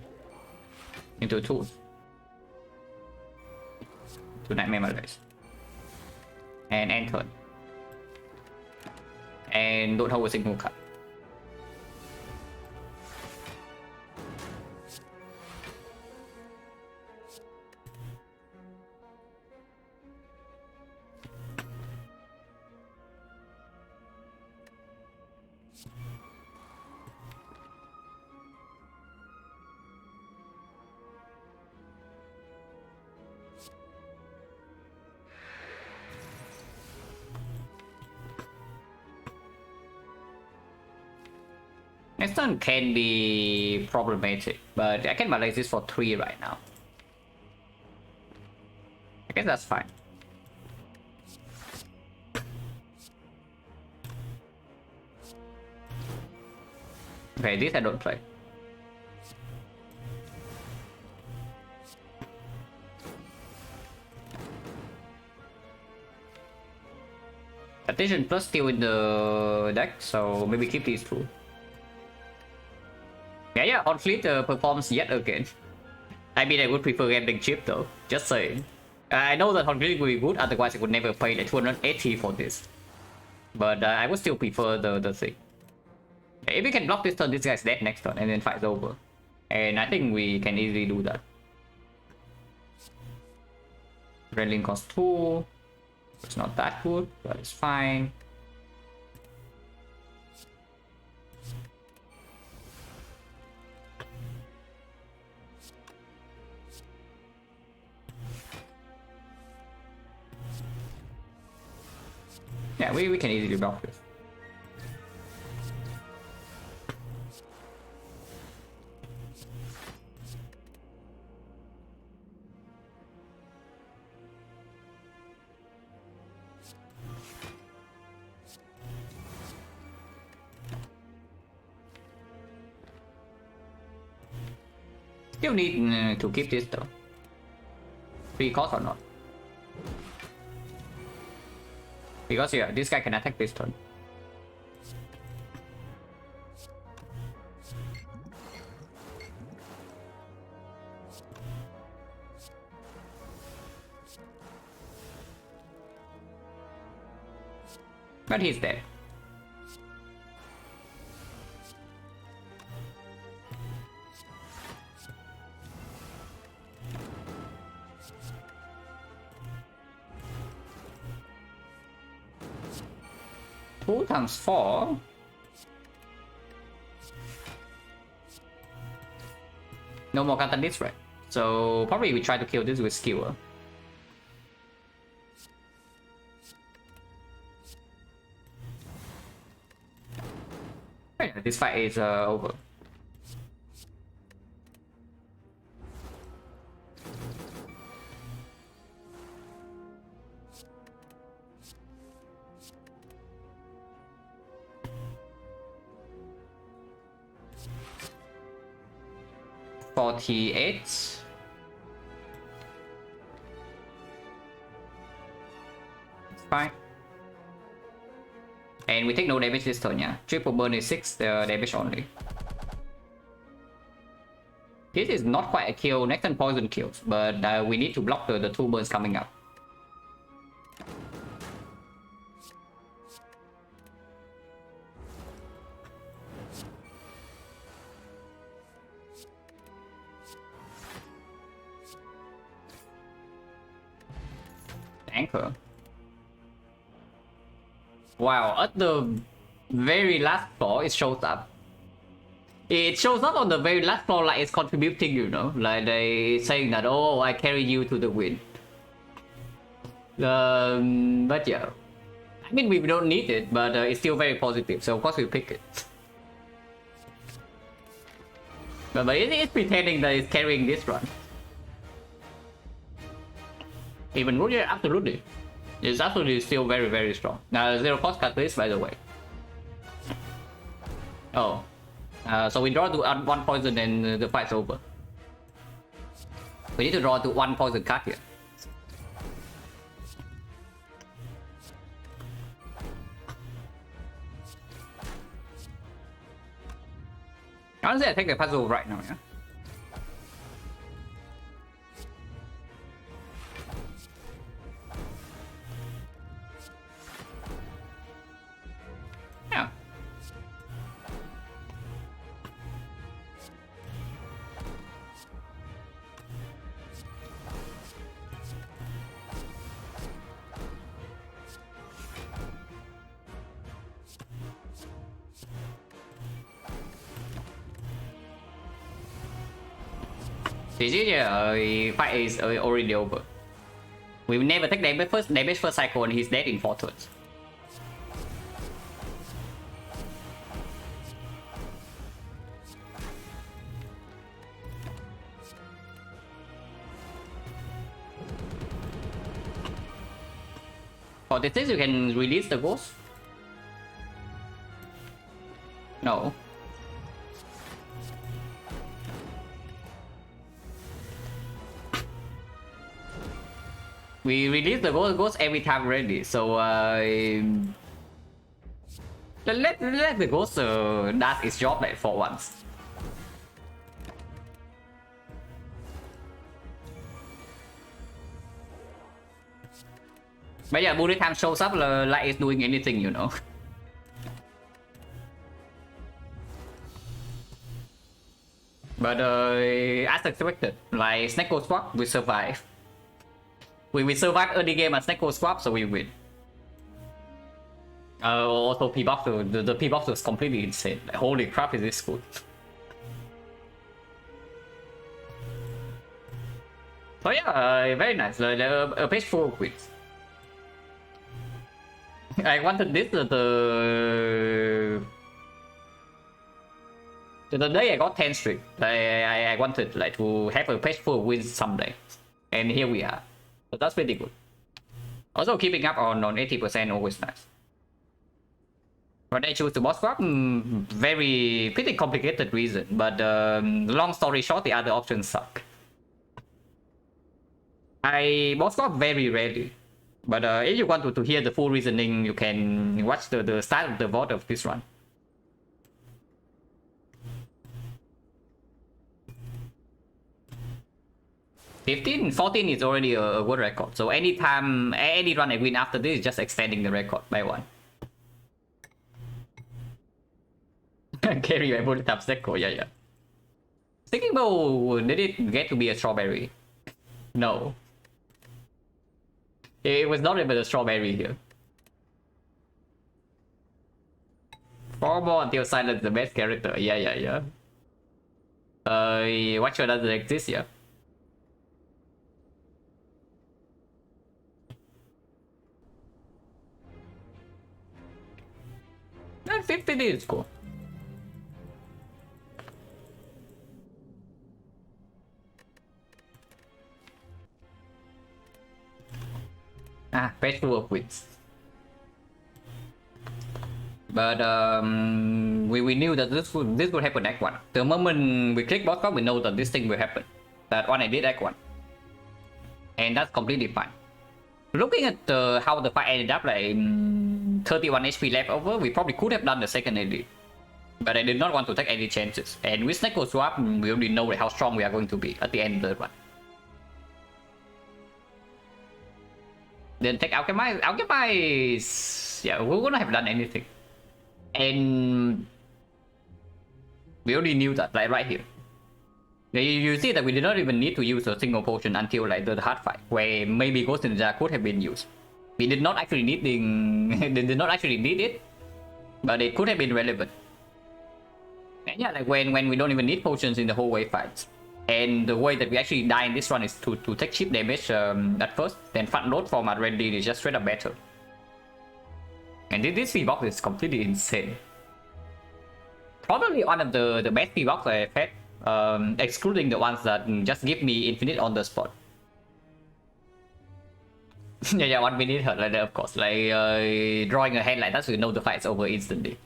Into 2. To Nightmare Malaise. And end turn. And don't hold a single card. Next turn can be problematic, but I can balance this for 3 right now. I guess that's fine. Okay, this I don't play. Attention plus still in the deck, so maybe keep these two. Yeah, on fleet performs yet again. I mean, I would prefer getting chip though, just saying. I know that on fleet will be good, otherwise I would never pay like 280 for this. But I would still prefer the thing. If we can block this turn, this guy's dead next turn, and then fight's over. And I think we can easily do that. Red costs 2. It's not that good, but it's fine. Yeah, we can easily block this. Still need to keep this though. 3 cost or not? Because yeah, this guy can attack this turn. But he's dead. Times 4. No more catalyst, right? So probably we try to kill this with skewer. This fight is over. $48. Fine. And we take no damage this turn, yeah. Triple burn is 6 damage only. This is not quite a kill. Next turn poison kills, but we need to block the 2 burns coming up. Anchor. Wow, at the very last floor it shows up. It shows up on the very last floor like it's contributing, you know, like they saying that, oh, I carry you to the win. But yeah, I mean, we don't need it, but it's still very positive, so of course we pick it. But it's pretending that it's carrying this run. Even good, yeah, absolutely. It's absolutely still very, very strong. Now, 0 cost catalyst, by the way. Oh. So we draw to 1 poison and the fight's over. We need to draw to 1 poison card here. Honestly, I take the puzzle right now, yeah? Yeah. The fight is already over. We will never take damage first cycle and he's dead in 4 turns. For this you can release the ghost. No. We release the ghost every time ready, so let the ghost does its job like for once. But yeah, bullet time shows up like it's doing anything, you know. But as expected, like XecnaR swap, we survive. We survive early game and XecnaR swap, so we win. Also P-buff, the P-buff was completely insane. Like, holy crap, is this good? So yeah, very nice. A page 4 quits. I wanted this the day I got 10 streak. I wanted like to have a page 4 win someday, and here we are. So that's pretty good. Also keeping up on 80% always nice. When I choose the boss swap, pretty complicated reason, but long story short, the other options suck. I boss swap very rarely, but if you want to hear the full reasoning, you can watch the start of the VOD of this run. $14 is already a world record, so any run I win after this is just extending the record by one. Carry my bullet up Secco, yeah. Sticking bow, did it get to be a strawberry? No. It was not even a strawberry here. 4 more until Silent is the best character. Yeah. What show doesn't exist here? And 50 is cool. Page 2 of wins. But we knew that this would happen Act 1. The moment we click boss swap, we know that this thing will happen. That one I did Act 1. And that's completely fine. Looking at how the fight ended up, like 31 HP left over, we probably could have done the second AD. But I did not want to take any chances. And with XecnaR swap, we already know how strong we are going to be at the end of the run. Then take Alchemize. Alchemize, yeah, we wouldn't have done anything. And we already knew that, like right here. You see that we did not even need to use a single potion until like the hard fight, where maybe Ghost Ninja could have been used. We did not actually need it, but it could have been relevant. And yeah, like when we don't even need potions in the whole wave fights. And the way that we actually die in this run is to take cheap damage at first, then front load format ready is just straight up better. And this V-box is completely insane. Probably one of the best V-box I've had, excluding the ones that just give me infinite on the spot. yeah, 1 minute hurt like that, of course. Like drawing a hand like that, so you know the fight's over instantly.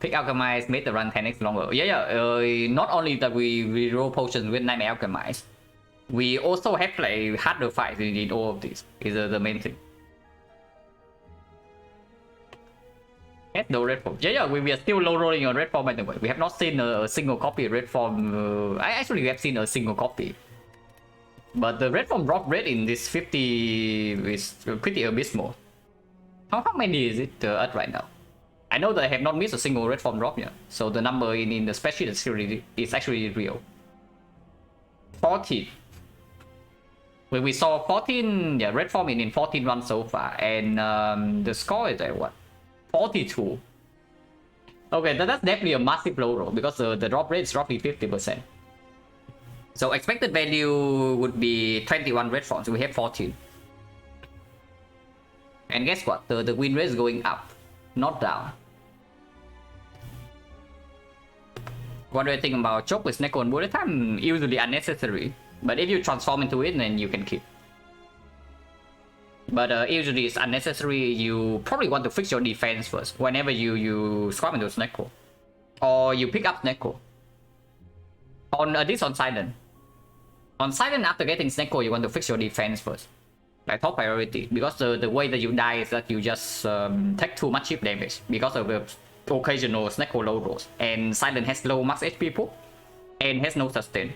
Pick Alchemize, made the run 10x longer. Yeah. Not only that we reroll potions with Nightmare Alchemize, we also have like harder fights in all of these. Is the main thing. Get no red form. Yeah, we are still low rolling on red form by the way. We have not seen a single copy of red form. We have seen a single copy. But the red form drop rate in this 50 is pretty abysmal. How many is it at right now? I know that I have not missed a single red form drop yet, so the number in the spreadsheet is actually real. 14. When we saw 14, yeah, red form in 14 runs so far, and the score is at what? 42. Okay, that's definitely a massive low roll because the drop rate is roughly 50%. So expected value would be 21 red forms, so we have 14. And guess what? The win rate is going up, not down. What do I think about choke with XecnaR and bullet time? Usually unnecessary, but if you transform into it, then you can keep. But usually it's unnecessary. You probably want to fix your defense first whenever you swap into XecnaR. Or you pick up XecnaR. On this on Silent. On Silent, after getting XecnaR, you want to fix your defense first. Like top priority. Because the way that you die is that you just take too much chip damage. Because of the occasional XecnaR low rolls. And Silent has low max HP pool. And has no sustain.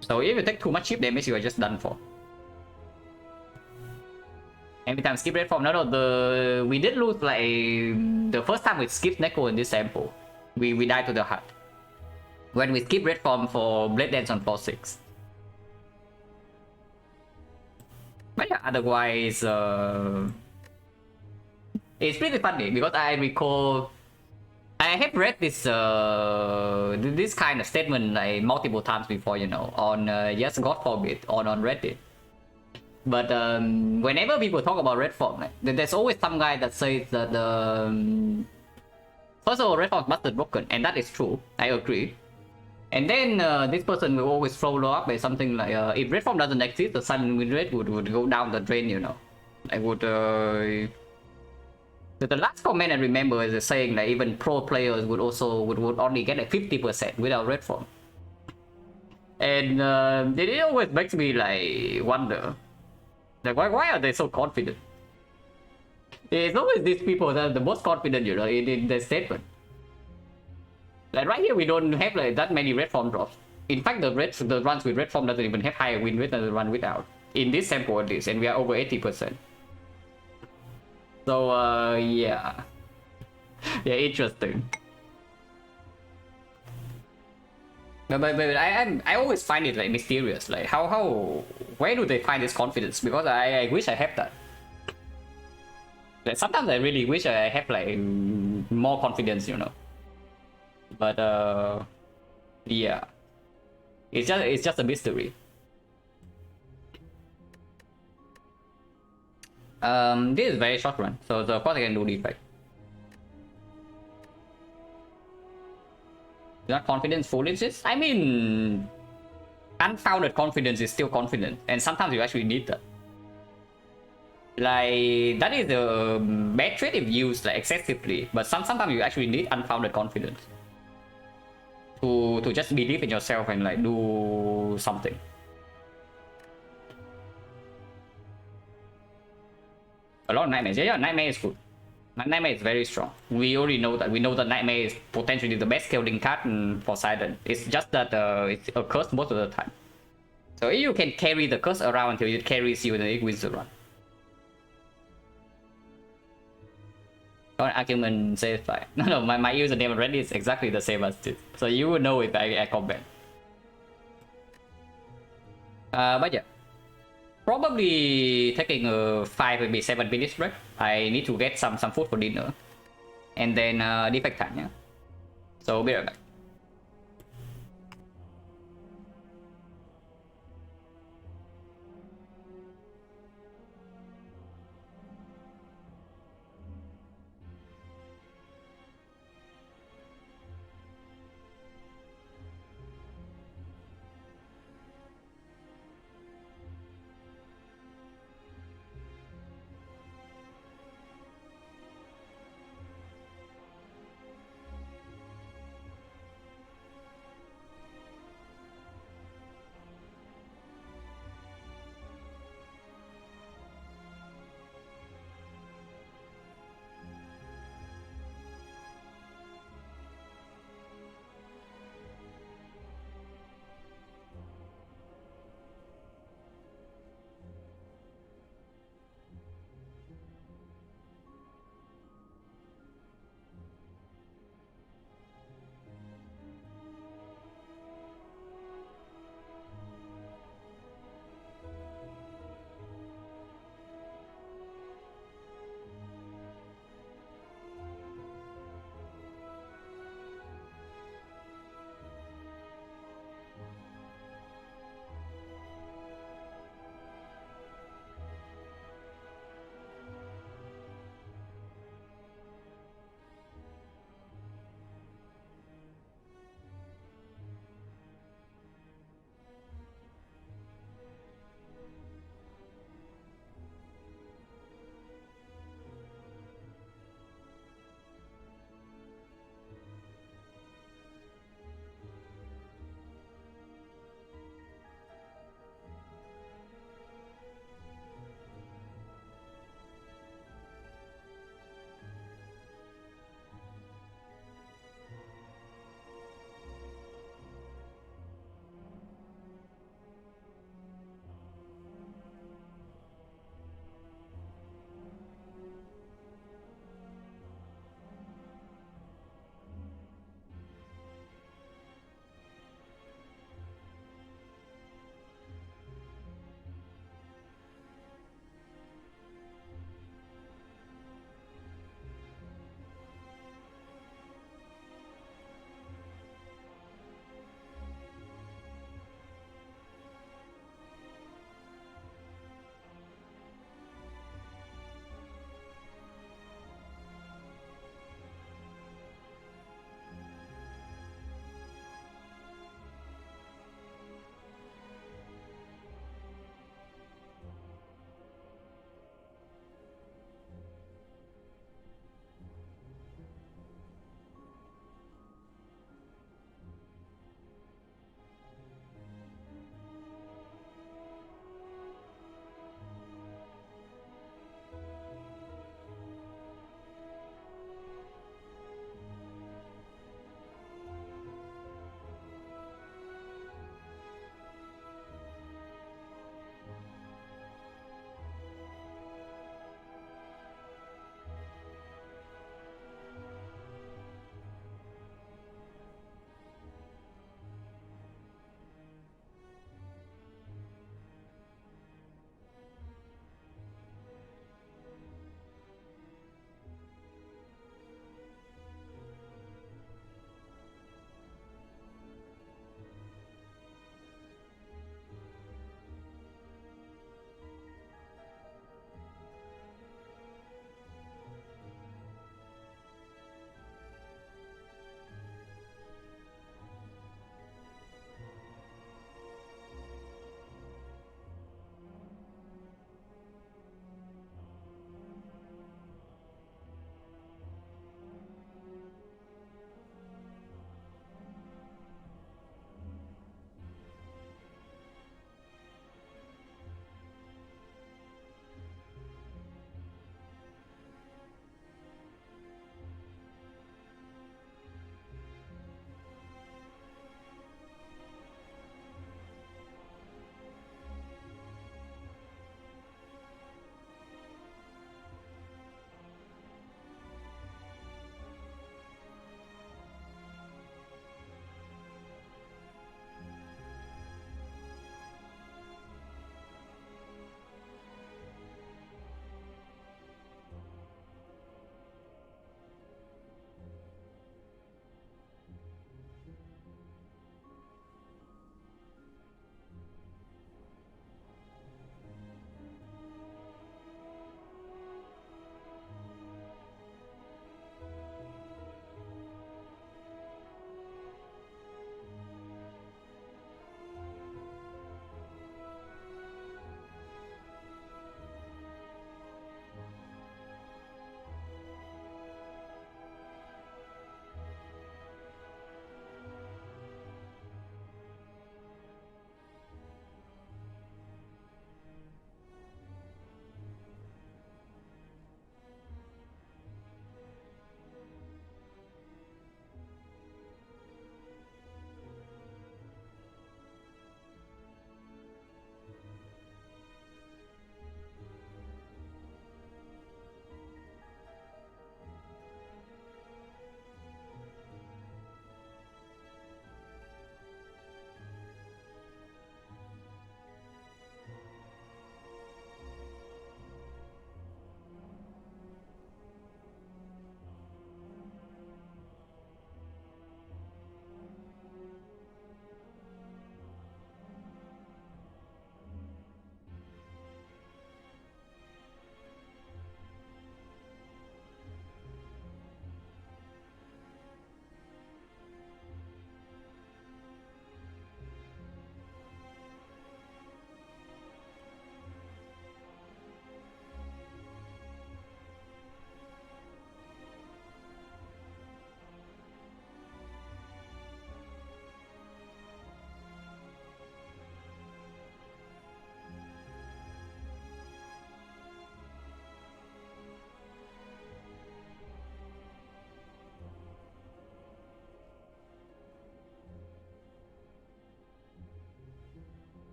So if you take too much chip damage, you are just done for. Every time skip red form, no, we did lose like the first time we skipped XecnaR in this sample. We died to the hut. When we skip red form for Blade Dance on floor 6. But yeah, otherwise it's pretty funny because I recall I have read this this kind of statement like multiple times before, you know, on yes, God forbid, on Reddit. But whenever people talk about red form, like, there's always some guy that says that first of all, red form is busted broken, and that is true. I agree. And then this person will always follow up by something like, if red form doesn't exist, the Silent win rate would go down the drain, you know. I would. The last comment I remember is saying like even pro players would only get like 50% without red form. And it always makes me like wonder. Like, why are they so confident? It's always these people that are the most confident, you know, in their statement. Like right here, we don't have like that many red form drops. In fact, the runs with red form doesn't even have higher win rate than the run without. In this sample at least, and we are over 80%. So yeah, yeah, interesting. But I always find it like mysterious, like where do they find this confidence? Because I wish I have that. Like sometimes I really wish I have like more confidence, you know. But yeah, it's just a mystery. This is very short run, so of course I can do defect. Not confidence foolishness? I mean, unfounded confidence is still confident, and sometimes you actually need that. Like, that is a bad trait if used like excessively, but sometimes you actually need unfounded confidence to just believe in yourself and like do something. A lot of nightmares. Yeah, nightmare is good. Nightmare is very strong. We already know that. We know that Nightmare is potentially the best scaling card for Silent. It's just that it's a curse most of the time. So if you can carry the curse around until it carries you, then it wins the run. An argument says like, no, my username already is exactly the same as this. So you will know if I comment. But yeah. Probably taking a 5 maybe 7 minutes break. I need to get some food for dinner. And then defect time, yeah. So be right back.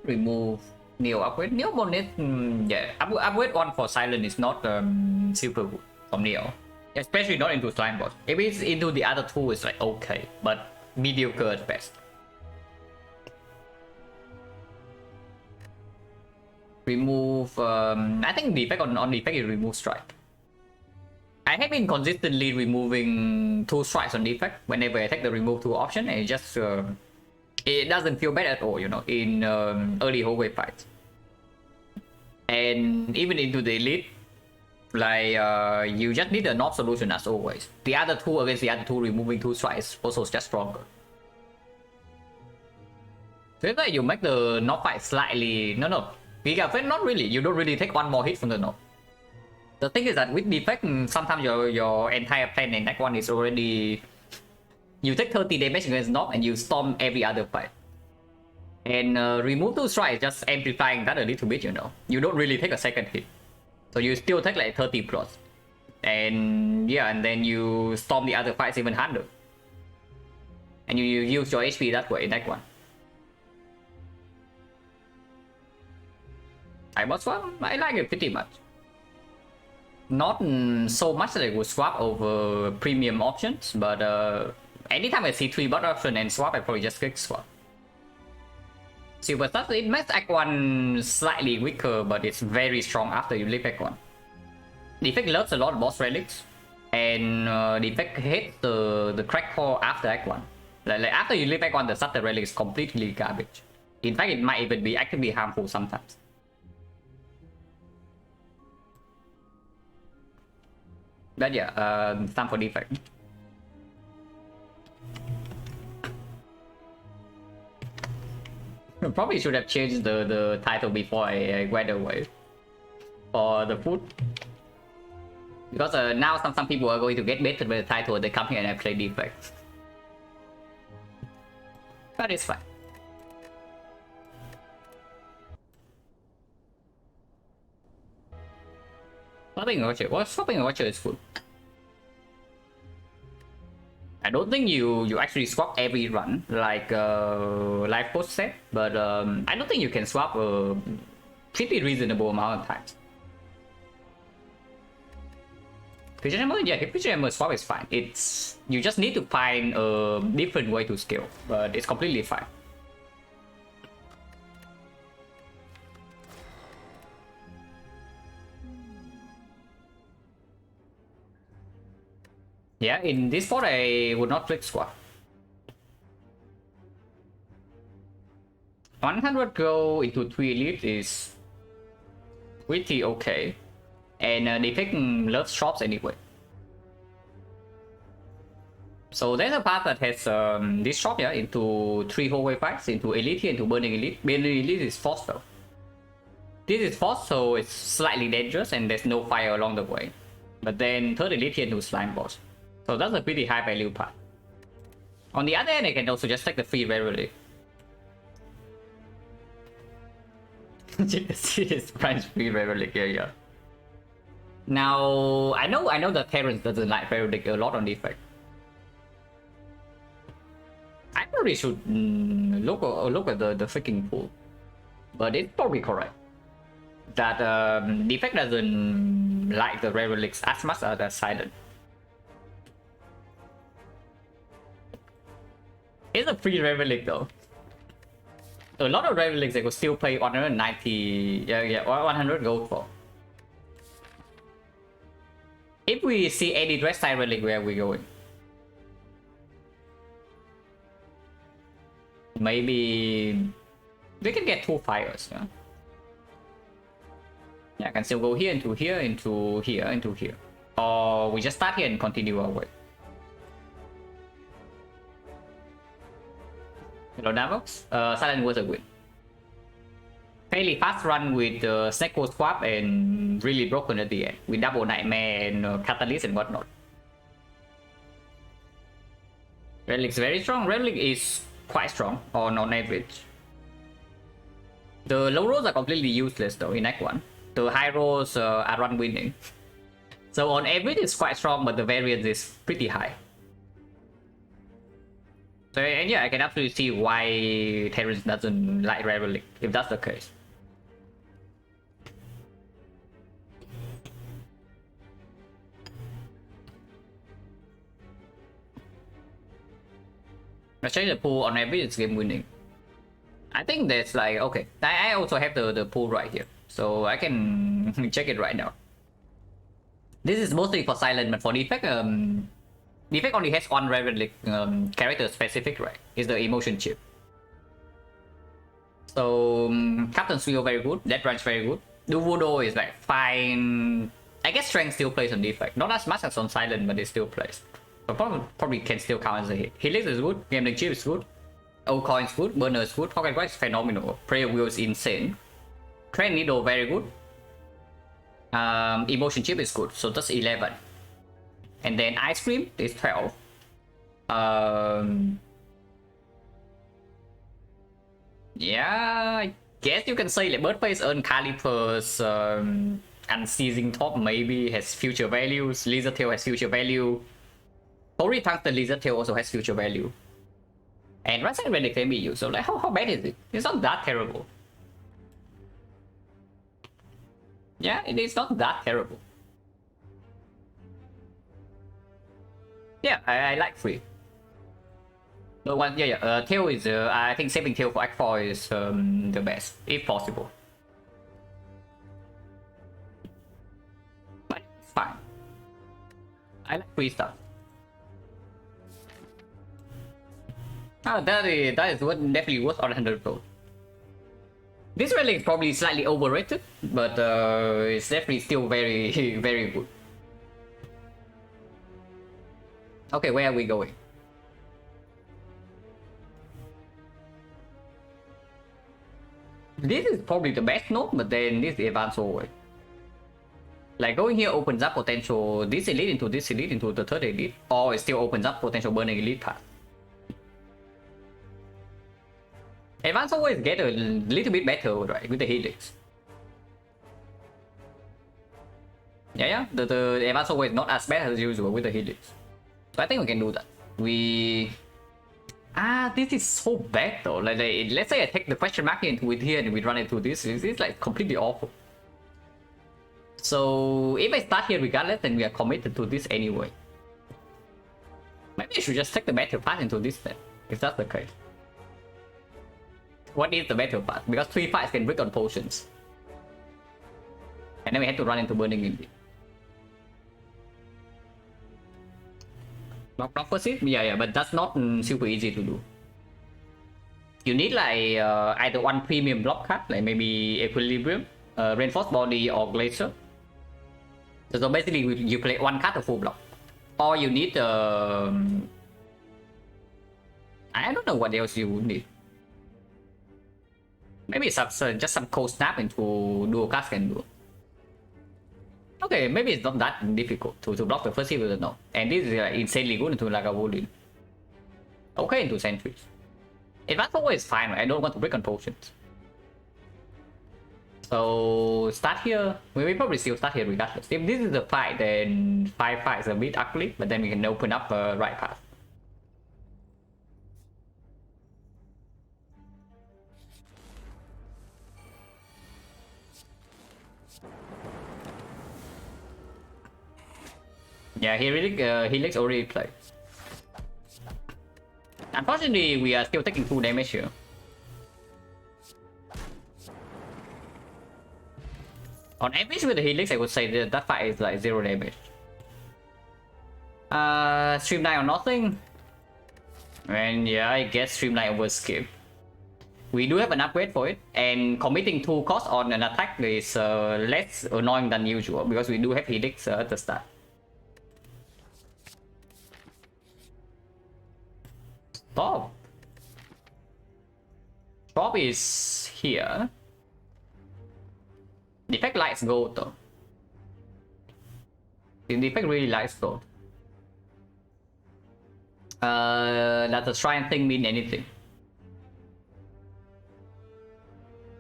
Remove Neo upgrade. Neo bonus, yeah, upgrade one for Silent is not super good from Neo, especially not into Slime Boss. If it's into the other two, it's like okay, but mediocre at best. Remove, I think the effect on the effect is remove strike. I have been consistently removing 2 strikes on the effect whenever I take the remove 2 option, and it just it doesn't feel bad at all, you know, in early hallway fights. And even into the elite, like you just need a knob solution as always. The other two against the other two, removing 2 strikes also is just stronger. So if like you make the knob fight slightly, no, not really. You don't really take 1 more hit from the knob. The thing is that with defect, sometimes your entire plan in that one is already, you take 30 damage against knob and you storm every other fight. And remove 2 strikes, just amplifying that a little bit, you know. You don't really take a second hit. So you still take like 30 plus. And yeah, and then you storm the other fights even harder. And you use your HP that way in that one. I like it pretty much. Not so much that I would swap over premium options, but anytime I see 3 bot option and swap, I probably just click swap. Silver Touch, it makes Act 1 slightly weaker, but it's very strong after you leave Act 1. The effect loves a lot of boss relics, and the effect hits the crack core after Act 1. Like after you leave Act 1, the Sutter relic is completely garbage. In fact, it might even be actively harmful sometimes. But yeah, time for defect. Probably should have changed the title before I went away for the food. Because now some people are going to get baited by the title and they come here and I play defect. But it's fine. Swapping a watcher is good. I don't think you actually swap every run like life post set, but I don't think you can swap a pretty reasonable amount of times. Creature Hammer, yeah, Creature Hammer swap is fine. It's, you just need to find a different way to scale, but it's completely fine. Yeah, in this spot I would not click swap. 100 go into 3 elite is pretty okay. And the effect loves shops anyway. So there's a path that has this shop here into 3 hallway fights, into elite here, into burning elite. Burning elite is forced though. This is forced, so it's slightly dangerous and there's no fire along the way. But then 3rd elite here into slime boss. So that's a pretty high value path. On the other hand, I can also just take the free rare relic. This French free rare relic here, yeah. Now I know that Terrence doesn't like rare relic a lot on the effect. I probably should look at the freaking pool, but it's probably correct that the effect doesn't like the rare relics as much as the Silent. It's a free rare relic though. A lot of rare relics I could still pay 190, 100 gold for. If we see any dress style relic, where are we going? Maybe we can get 2 fires. Yeah, I can still go here, into here, into here, into here. Or we just start here and continue our way. Hello Davox. Silent was a win. Fairly fast run with Snake Swap and really broken at the end with double Nightmare and Catalyst and whatnot. Relic's very strong. Relic is quite strong on average. The low rolls are completely useless though in Act 1. The high rolls are run winning. So on average it's quite strong, but the variance is pretty high. So, and yeah, I can absolutely see why Terrence doesn't like Rare Relic, if that's the case. Let's check the pool. On average, it's game winning. I think that's like, okay. I also have the pool right here, so I can check it right now. This is mostly for Silent, but for Defect, Defect only has one Rare Relic character specific, right? Is the emotion chip. So Captain's Wheel very good, Death Range very good. Do Voodoo is like fine. I guess Strength still plays on Defect. Not as much as on Silent, but it still plays. But probably can still count as a hit. Helix is good, Gambling Chip is good, Old Coin is good, Burner is good, Pocket Watch is phenomenal, Prayer Wheel is insane, Train Needle very good, Emotion Chip is good, so that's 11. And then Ice Cream is 12. Yeah, I guess you can say like Birdface earn Calipers, Unceasing Top maybe has future values, Lizard Tail has future value, Holy Tungsten Lizard Tail also has future value. And Ransack Relic can be used, so like how bad is it? It's not that terrible. Yeah, it is not that terrible. Yeah, I like 3. The one, yeah. Tail is, I think saving Tail for Act 4 is the best, if possible. But it's fine. I like 3 stuff. Oh, that is what definitely worth 100 gold. This relic is probably slightly overrated, but it's definitely still very, very good. Okay, where are we going? This is probably the best node, but then this is the advanced always. Like going here opens up potential this elite into this elite into the third elite, or it still opens up potential burning elite path. Advance always get a little bit better, right, with the Helix. Yeah, the advance always not as bad as usual with the Helix. So I think we can do that. This is so bad though. Like let's say I take the question mark into it here and we run into this. It's like completely awful. So if I start here regardless, then we are committed to this anyway. Maybe I should just take the battle path into this then, if that's the case. What is the battle path? Because 3 fights can break on potions. And then we have to run into burning elite. Block first hit? Yeah, but that's not super easy to do. You need like either one premium block card, like maybe Equilibrium, Reinforced Body or Glacier. So basically you play one card of full block. Or you need I don't know what else you would need. Maybe just some cold snap into dual cast can do. Okay, maybe it's not that difficult to block the first hit with a no. And this is insanely good into Lagavulin. Okay, into Sentries. Advanced always fine, right? I don't want to break on potions. So start here. We will probably still start here regardless. If this is the fight, then 5 fights a bit ugly, but then we can open up a right path. Yeah, Helix already played. Unfortunately, we are still taking 2 damage here. On average with the Helix, I would say that fight is like 0 damage. Streamline or nothing. And yeah, I guess Streamline was skip. We do have an upgrade for it, and committing 2 costs on an attack is less annoying than usual because we do have Helix at the start. Stop. Stop is here. Defect likes gold though. The Defect really likes gold. Does the shrine thing mean anything?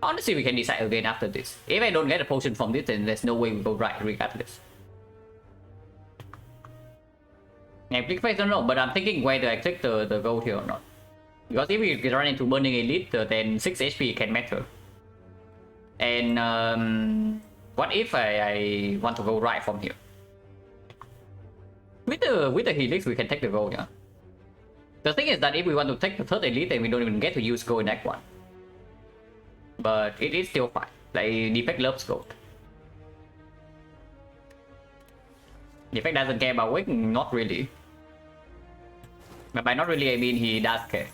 Honestly, we can decide again after this. If I don't get a potion from this, then there's no way we go right regardless. And click face, I don't know, but I'm thinking whether I click the gold here or not. Because if we run into Burning Elite, then 6 HP can matter. And what if I want to go right from here? With the Helix, we can take the gold, yeah. The thing is that if we want to take the 3rd Elite, then we don't even get to use gold in Act 1. But it is still fine. Like, Defect loves gold. Defect doesn't care about Wake, not really. But by not really, I mean he does care.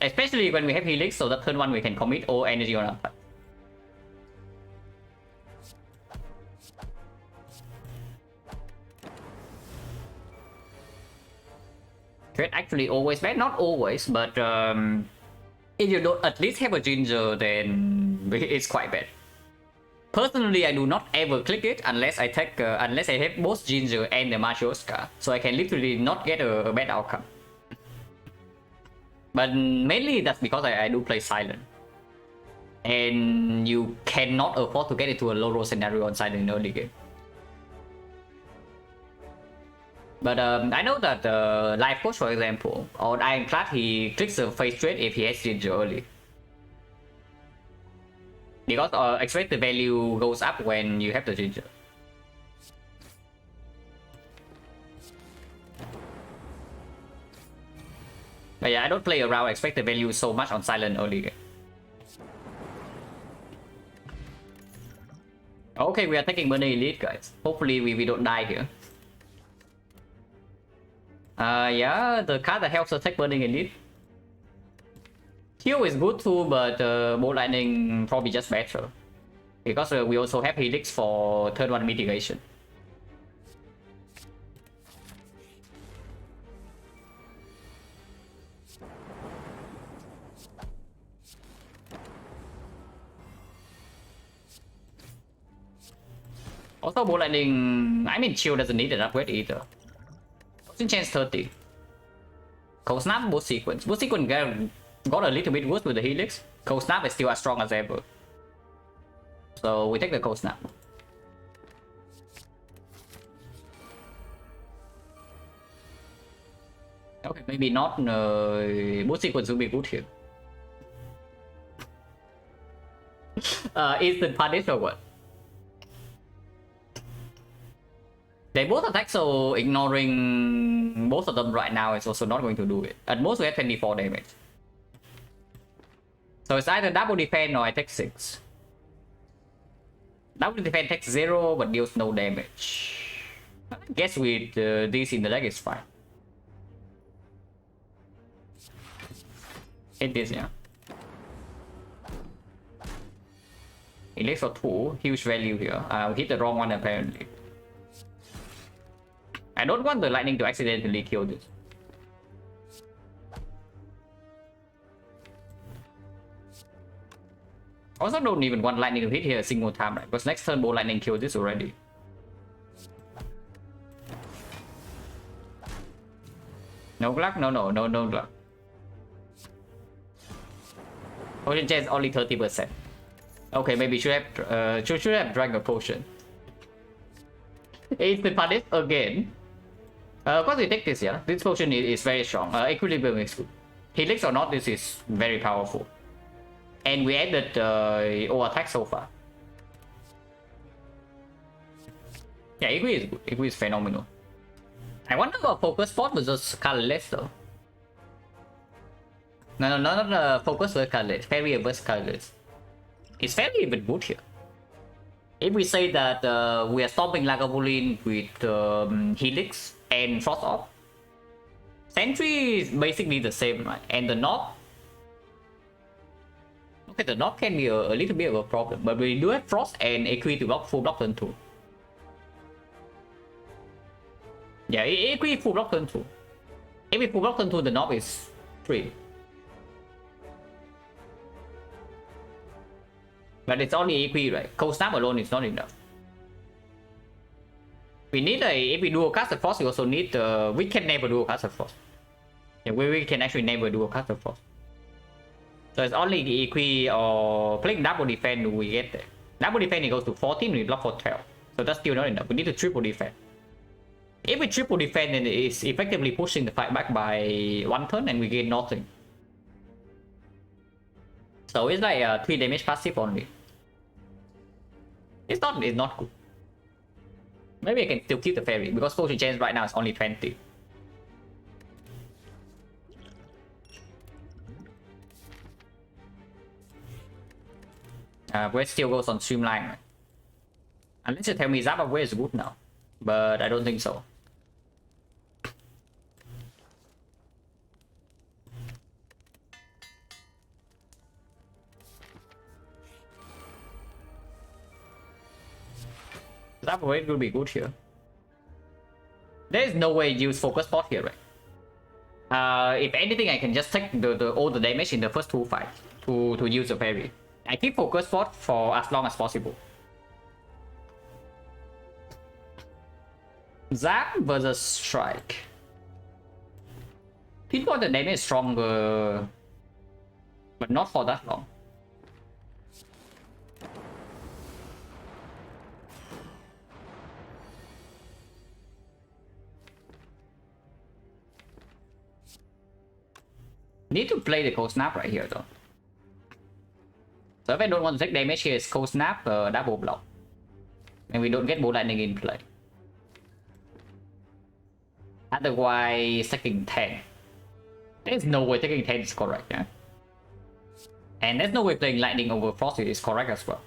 Especially when we have Helix, so that turn 1 we can commit all energy on our part. Trade actually always bad, not always, but if you don't at least have a Ginger, then it's quite bad. Personally, I do not ever click it unless I take unless I have both Ginger and the Matryoshka, so I can literally not get a bad outcome. But mainly that's because I do play Silent, and you cannot afford to get into a low roll scenario on Silent in early game. But I know that Life Coach, for example, on Ironclad, he clicks the face trade if he has Ginger early. Because expected value goes up when you have the Ginger. But yeah, I don't play around expected value so much on Silent early game. Okay, we are taking Burning Elite, guys. Hopefully we don't die here. Yeah, the card that helps us take Burning Elite. Heal is good too, but Bolt Lightning probably just better. Because we also have Helix for turn 1 mitigation. Also, Bolt Lightning, I mean, Chill doesn't need an upgrade either. Chance 30. Cold Snap, Boost Sequence. Boost Sequence got a little bit worse with the Helix. Cold Snap is still as strong as ever. So we take the Cold Snap. Okay, maybe not. Boost Sequence will be good here. Instant Punish or what? They both attack, so ignoring both of them right now is also not going to do it. At most we have 24 damage. So it's either double defense or I take 6. Double defense takes 0 but deals no damage. I guess with this in the deck is fine. Hit this, yeah. Elixir for 2, huge value here. Hit the wrong one apparently. I don't want the lightning to accidentally kill this. Also don't even want lightning to hit here a single time, right? Because next turn Bolt Lightning kill this already. No luck? No luck. Potion chance only 30%. Okay, maybe should have Dragon Potion. Instant Punish again. Of course we take this, yeah. This potion is very strong. Equilibrium is good. Helix or not, this is very powerful. And we added all attack so far. Yeah, Equi is good. Equi is phenomenal. I wonder about Focus Spot versus Colorless though. No, not Focus versus Colorless. Fairy versus Colorless. It's Fairy even good here. If we say that we are stopping Lagavulin with Helix and Frost Off, Sentry is basically the same, right? And the Knock. Okay, the Knock can be a little bit of a problem, but we do have Frost and Equi to block full block turn 2. Yeah, Equi full block turn 2. If we full block turn 2, the Knock is 3. But it's only Equi, right? Cold Snap alone is not enough. We need if we dual cast the Frost, we also need we can never dual cast the Frost. Yeah, we can actually never dual cast the Frost. So it's only the Equi or playing double defense we get there. Double defense it goes to 14, we block for 12. So that's still not enough. We need to triple defense. If we triple defend, then it's effectively pushing the fight back by 1 turn and we gain nothing. So it's like a 3 damage passive only. It's not good. Maybe I can still keep the fairy because potion chance right now is only 20. Where still goes on streamline. Unless you tell me Zapaway is good now. But I don't think so. Zapaway will be good here. There is no way use focus spot here, right? If anything, I can just take all the damage in the first 2 fights to use the fairy. I keep focus spot for as long as possible. Zap versus Strike. Pinpoint the damage is stronger, but not for that long. Need to play the cold snap right here though. So if I don't want to take damage here, it's cold snap, double block, and we don't get ball lightning in play. Otherwise, taking 10. There's no way taking 10 is correct, yeah. And there's no way playing lightning over frost is correct as well.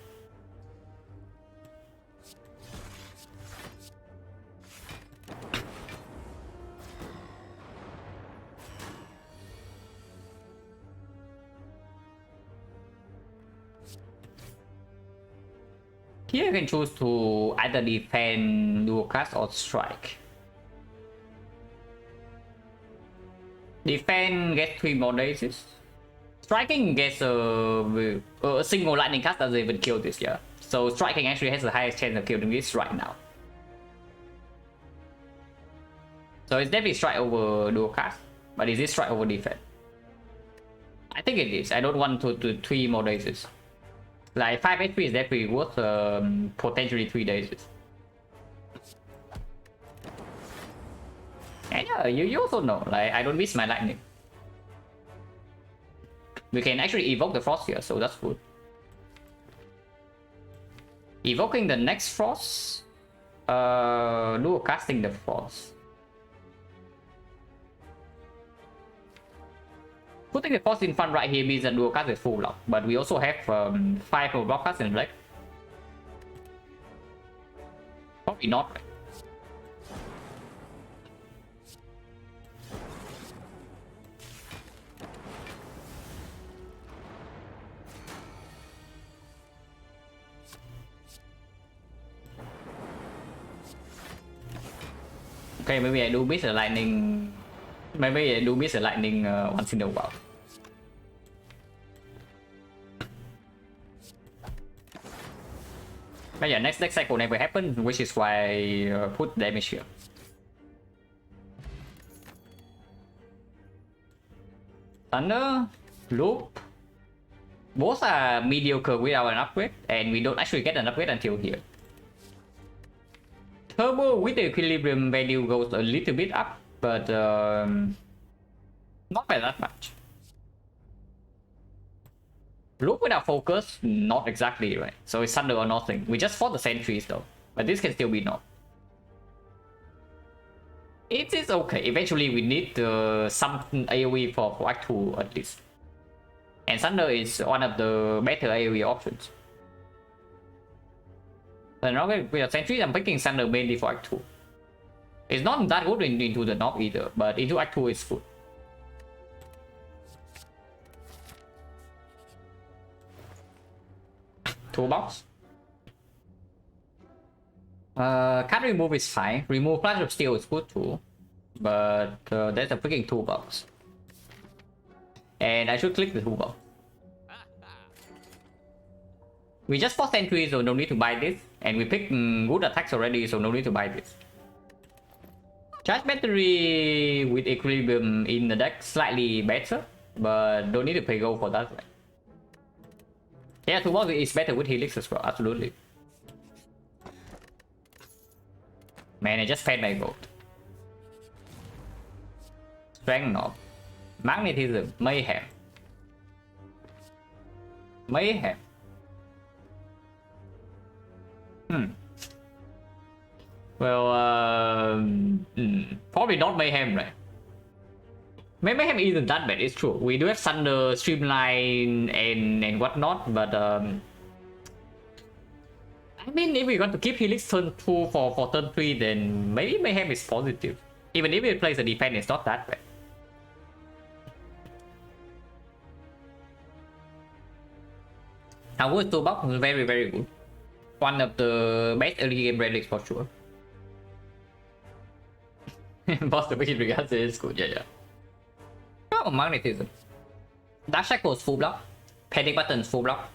Here you can choose to either defend, dual cast, or strike. Defend gets 3 more days. Striking gets a single lightning cast doesn't even kill this, yeah. So striking actually has the highest chance of killing this right now. So it's definitely strike over dual cast, but is it strike over defense? I think it is. I don't want to 3 more days. Like 5 HP is definitely worth potentially 3 days. And yeah, you also know, like I don't miss my lightning. We can actually evoke the frost here, so that's good. Evoking the next frost, dual casting the frost. Putting the frost in front right here means that dual cast is full block, but we also have 5 more block casts in black. Probably not. Right? Okay, maybe I do miss the lightning. Maybe I do miss the lightning once in a while. But yeah, next cycle never happened, which is why I put damage here. Thunder, Loop. Both are mediocre without an upgrade, and we don't actually get an upgrade until here. Turbo with the equilibrium value goes a little bit up, but not by that much. Loop without focus, not exactly, right? So it's thunder or nothing. We just fought the sentries though, but this can still be not. It is okay. Eventually we need some AoE for Act 2 at least. And thunder is one of the better AoE options. But now with the sentries, I'm picking thunder mainly for Act 2. It's not that good into the knob either, but into Act 2 it's good. Toolbox. Can't remove is fine. Remove Flash of Steel is good too. But there's a freaking toolbox. And I should click the toolbox. We just fought sentries, so no need to buy this. And we picked good attacks already, so no need to buy this. Charge battery with equilibrium in the deck slightly better, but don't need to pay gold for that. Right? Yeah, toolbox is better with helix as well, absolutely. Man, I just fed my gold. Strength of Magnetism, Mayhem. Mayhem. Well, probably not Mayhem, right? Mayhem isn't that bad, it's true. We do have Thunder, Streamline, and whatnot, but I mean, if we got to keep Helix turn 2 for turn 3, then maybe Mayhem is positive. Even if it plays a defense, it's not that bad. Our toolbox is very, very good. One of the best early game relics for sure. Boss the wicked regards is good, yeah. Oh, Magnetism. Dark Shackles full block. Panic Buttons full block.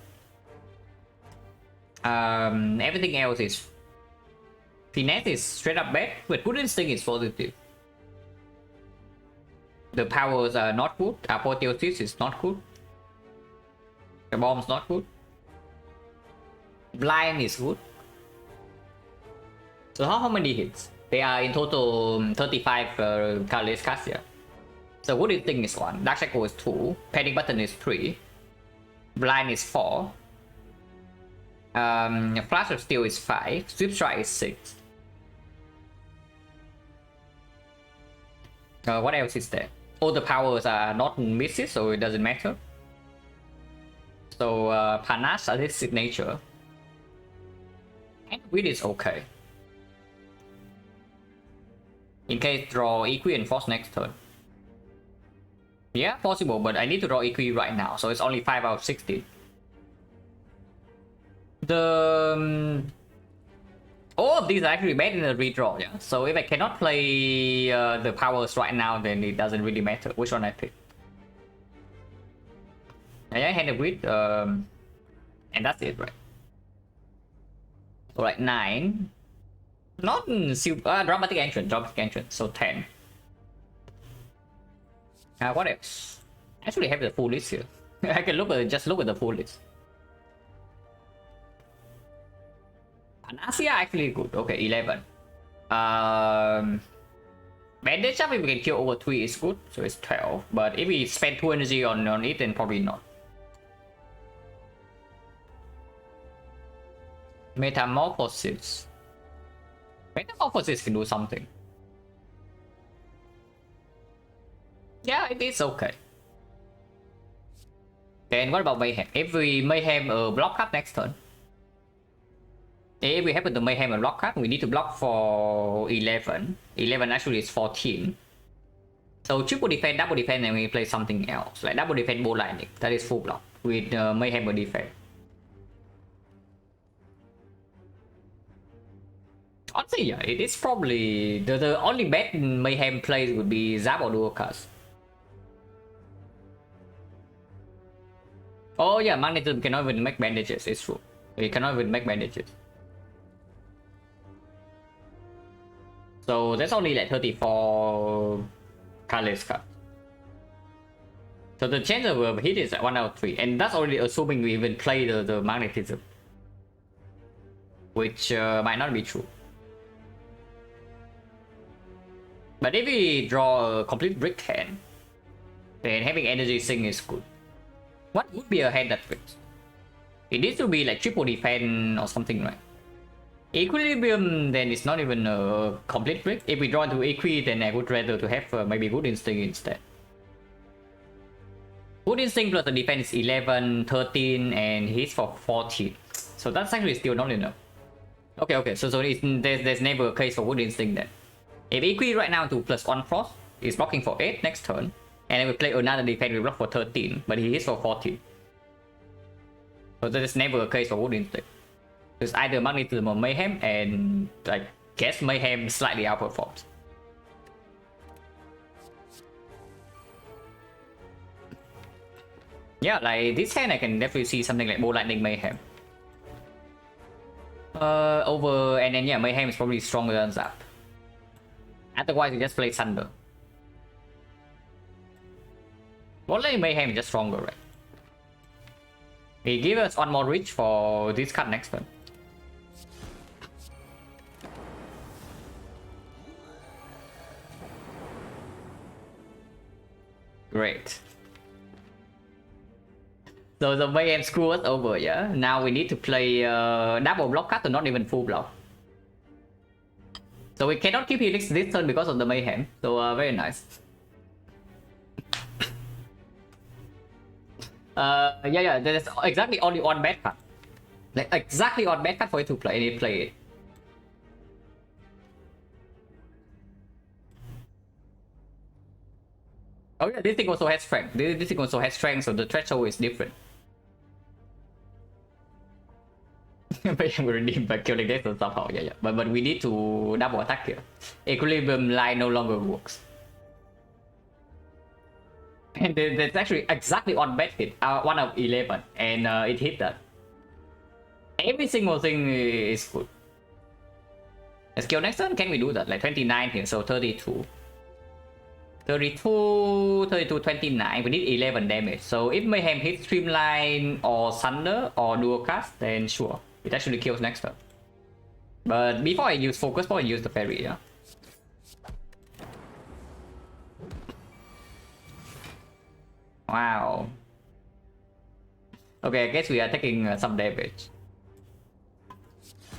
Everything else is Finesse is straight up bad, but Good Instinct is positive. The powers are not good. Apotheosis is not good. The bomb's not good. Blind is good. So how many hits? They are in total 35 colorless cards here. So Good Instinct is 1, Dark Shackle is 2, Panic Button is 3, Blind is 4, Flash of Steel is 5, Swift Strike is 6. What else is there? All the powers are not misses, so it doesn't matter. So Panache is his signature. And Wit is okay. In case draw Equi and Force next turn. Yeah, possible, but I need to draw Equi right now, so it's only 5 out of 16. All of these are actually bad in the redraw, yeah? So if I cannot play the powers right now, then it doesn't really matter which one I pick. I hand of Wit, and that's it, right? Alright, 9. Not super dramatic entrance, so 10. What else? I actually have the full list here. I can just look at the full list. Panacea actually good. Okay, 11. Bandage up if we can kill over 3 is good, so it's 12. But if we spend 2 energy on it, then probably not. Metamorphosis. Metamorphosis can do something. Yeah, it is okay. Then what about Mayhem? If we Mayhem a block card next turn. If we happen to Mayhem a block card, we need to block for 11. 11 actually is 14. So triple defense, double defense, and we play something else. Like double defense, bow lightning. That is full block with Mayhem a defense. Honestly, yeah, it is probably the only bad Mayhem plays would be Zap or Dual Cast. Oh yeah, Magnetism cannot even make bandages, it's true. It cannot even make bandages. So that's only like 34 colorless cards. So the chance of a hit is 1 out of 3, and that's already assuming we even play the Magnetism. Which might not be true. But if we draw a complete brick hand, then having energy sink is good. What would be a hand that fits? It needs to be like triple defense or something, right? Equilibrium, then it's not even a complete brick. If we draw into Equi, then I would rather to have maybe Good Instinct instead. Good Instinct plus the defense is 11, 13, and hits for 14. So that's actually still not enough. Okay, so there's never a case for Good Instinct then. If Equi right now to +1 Frost, is blocking for 8 next turn, and then we play another defense, we block for 13, but he hits for 14. So that is never a case for Good Instinct. It's either Magnetism or Mayhem, and I guess Mayhem slightly outperforms. Yeah, like this hand I can definitely see something like Bow Lightning Mayhem. And then yeah, Mayhem is probably stronger than Zap. Otherwise you just play Thunder. Bow Lightning Mayhem is just stronger, right? He give us 1 more reach for this card next turn. Great. So the mayhem screw us over, yeah? Now we need to play double block card or not even full block. So we cannot keep Helix this turn because of the mayhem. So very nice. Yeah, there's exactly only one bad card. Like exactly one bad card for you to play and you play it. Oh yeah, this thing also has strength. This thing also has strength, so the threshold is different. Mayhem will redeem by killing this or somehow, yeah. But we need to double attack here. Equilibrium line no longer works. And there's actually exactly one bad hit, 1 of 11, and it hit that. Every single thing is good. Let's kill next turn, can we do that? Like 29 here, so 32. 29, we need 11 damage. So if Mayhem hits Streamline or Thunder or Dual Cast, then sure, it actually kills next turn. But before I use Focus Point, I use the Fairy, yeah? Wow. Okay, I guess we are taking some damage.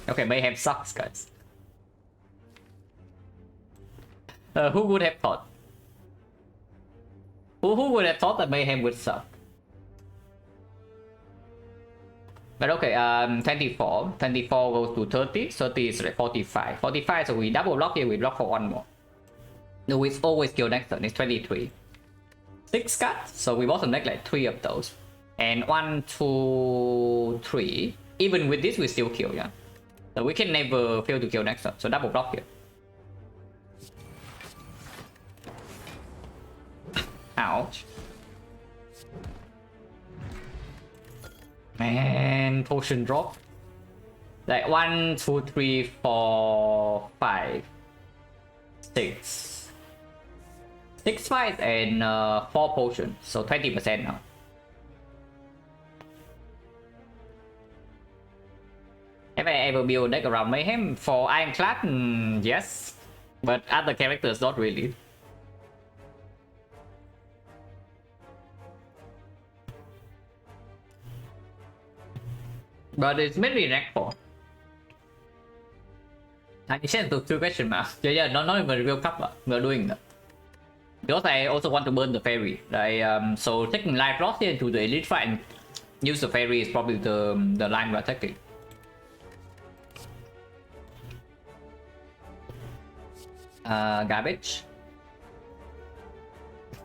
Okay, Mayhem sucks, guys. Who would have thought? Who would have thought that Mayhem would suck? But okay, 24. 24 goes to 30. 30 is like 45. 45, so we double block here, we block for one more. No, we always kill next turn, it's 23. 6 cards, so we also make like 3 of those. And 1, 2, 3. Even with this, we still kill, yeah? So we can never fail to kill next turn, so double block here. Ouch. Man, potion drop. Like 1, 2, 3, 4, 5, 6. 6 fights and 4 potions, so 20% now. Have I ever built a deck around Mayhem? For Ironclad, yes. But other characters, not really. But it's mainly rank 4. I changed to 2 question marks. Yeah, not even real cup. We're doing that. Because I also want to burn the fairy. Like, so taking life loss here into the elite fight and use the fairy is probably the line we're taking. Garbage.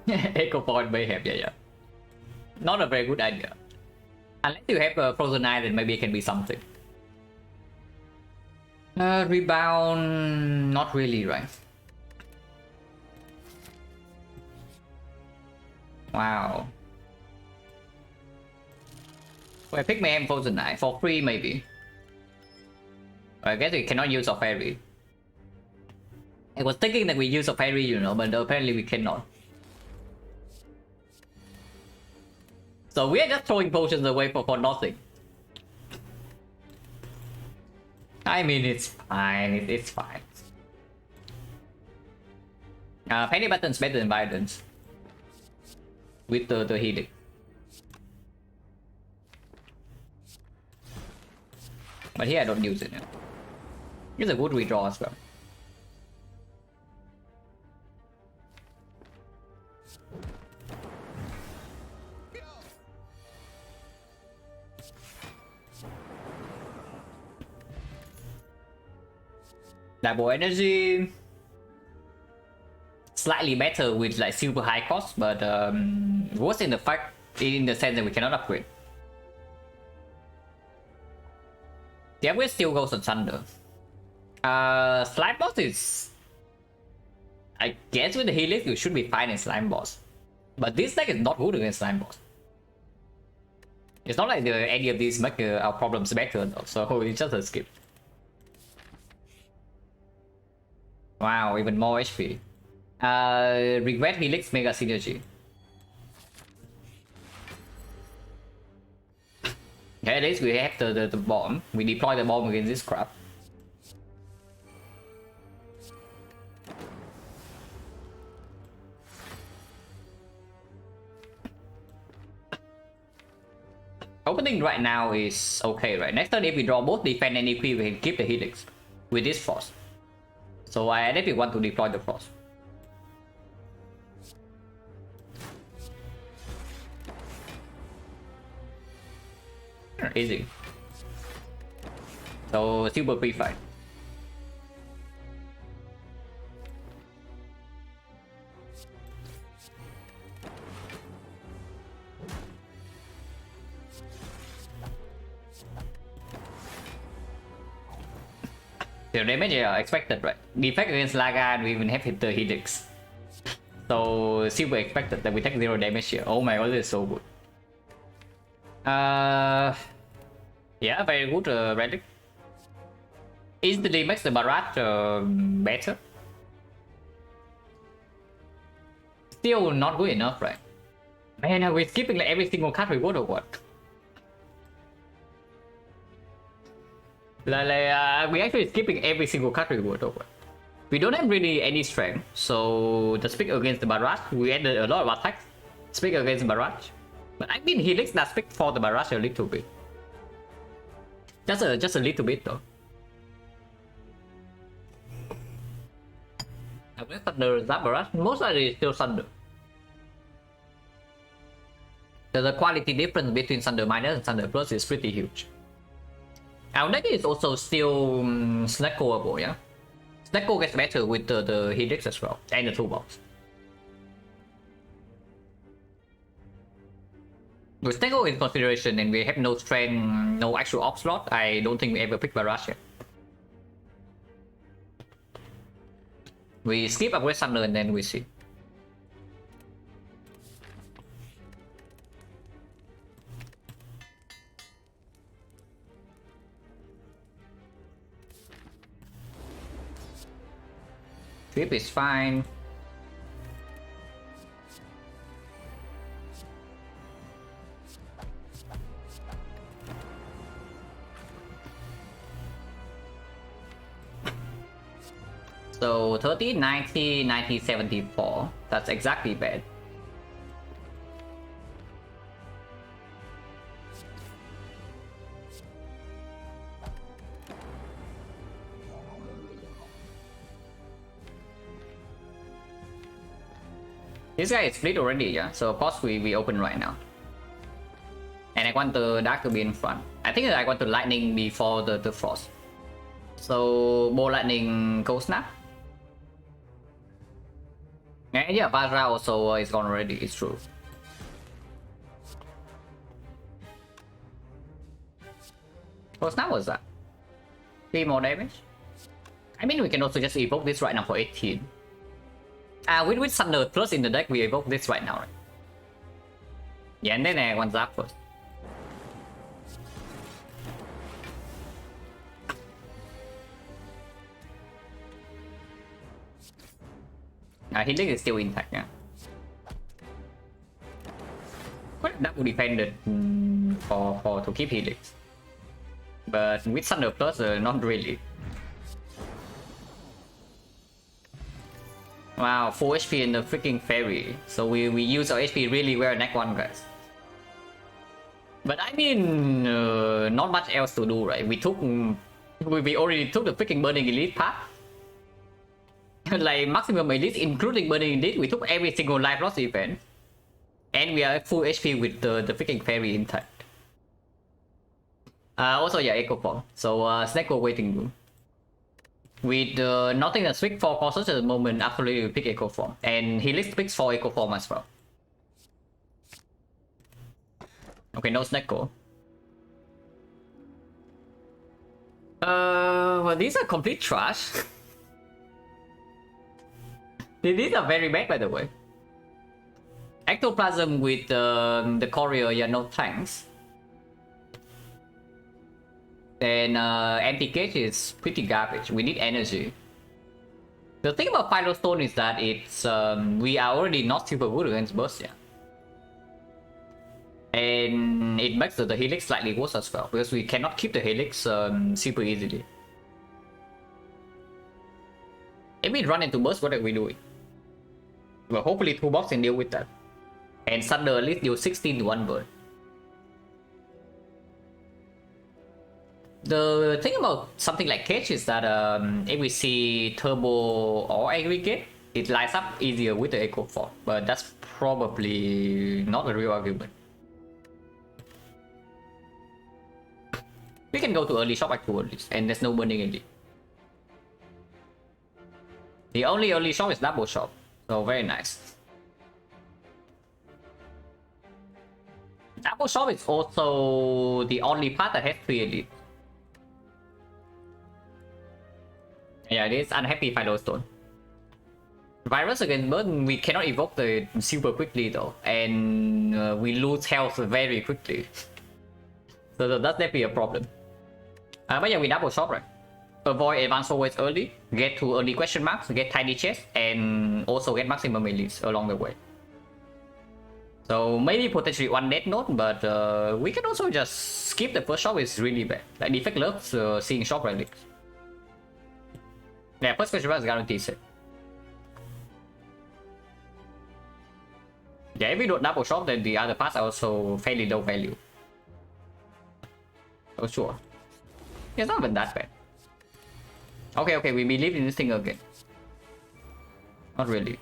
Echo point Mayhem, yeah. Not a very good idea. Unless you have a Frozen Eye, then maybe it can be something. Rebound, not really, right? Wow. So I pick Mayhem Frozen Eye for free, maybe. I guess we cannot use a fairy. I was thinking that we use a fairy, you know, but apparently we cannot. So we are just throwing potions away for nothing. I mean, it's fine. It's fine. Penny Button's better than Violence. With the healing. But here I don't use it. Yeah. It's a good redraw as well. Double energy, slightly better with like super high cost, but worse in the fact in the sense that we cannot upgrade. Yeah, we still goes on Thunder. Slime boss is, I guess with the Helix you should be fine in Slime boss, but this deck is not good against Slime boss. It's not like any of these make our problems better though, so it's just a skip. Wow, even more HP. Regret Helix Mega Synergy. Okay, at least we have the bomb. We deploy the bomb against this crap. Opening right now is okay, right? Next turn, if we draw both defense and equip, we can keep the helix with this frost. So I definitely want to deploy the frost. Easy. So super pre-fight. The damage are expected, right? Defect against Laga and we even have hit the helix. So super expected that we take 0 damage here. Oh my god, this is so good. Yeah, very good relic. Instantly makes the barrage better. Still not good enough, right? Man, are we skipping like every single card reward or what? We actually skipping every single card reward or what? We don't have really any strength, so the speak against the barrage, we added a lot of attacks. Speak against the barrage. But I mean helix does speak for the barrage a little bit. Just a little bit though. I guess Thunder that barrage, most likely still Thunder. The quality difference between Thunder minus and Thunder plus is pretty huge. Our deck is also still snackoable, yeah? Snacko gets better with the helix as well, and the toolbox. With Snacko in consideration and we have no strength, no actual op slot, I don't think we ever pick Barrage yet. We skip Upgrade Thunder and then we see. Trip is fine. So 30, 90, 90, 74. That's exactly bad. This guy is split already, yeah? So of course we open right now. And I want the dark to be in front. I think that I want the lightning before the frost. So Bow Lightning Cold Snap. Yeah, Vajra also is gone already, it's true. Cold Snap was that? 3 more damage? I mean we can also just evoke this right now for 18. With Thunder plus in the deck, we evoke this right now, right? Yeah, and then I want Zap first. Healing is still intact, yeah. Quite that would defend it for to keep healing. But with Thunder plus, not really. Wow, 4 HP in the freaking fairy. So we use our HP really well next one, guys. But I mean, not much else to do, right? We already took the freaking Burning Elite path. Like maximum elite, including Burning Elite, we took every single life loss event. And we are full HP with the freaking fairy intact. Also, yeah, Echo Form. So, Snacko waiting room. With nothing that speaks for courses at the moment, absolutely we pick Echo Form. And Helix picks for Echo Form as well. Okay, no Snacko. Well, these are complete trash. These are very bad, by the way. Ectoplasm with the Courier, yeah, no thanks. And empty cage is pretty garbage. We need energy. The thing about Firestone is that it's we are already not super good against burst, yeah. And it makes the helix slightly worse as well because we cannot keep the helix super easily. If we run into burst, what are we doing? Well, hopefully Toolbox can deal with that. And Thunder at least deal 16 to 1 burn. The thing about something like Cage is that if we see Turbo or Aggregate, it lines up easier with the Echo Fort, but that's probably not a real argument. We can go to early shop actually, and there's no burning elite. The only early shop is double shop, so very nice. Double shop is also the only part that has 3 elite. Yeah, it is unhappy Final Stone. Virus against burn, we cannot evoke the super quickly though, and we lose health very quickly. So that's definitely a problem. But yeah, we double shop, right? Avoid advanced always early, get to early question marks, get tiny chest, and also get maximum elites along the way. So maybe potentially one dead note, but we can also just skip the first shop. Is really bad. Like Defect loves seeing shop relics. Yeah, first question mark is guaranteed set. Yeah, if we don't double shop, then the other parts are also fairly low value. Oh sure. It's not even that bad. Okay, we believe in this thing again. Not really.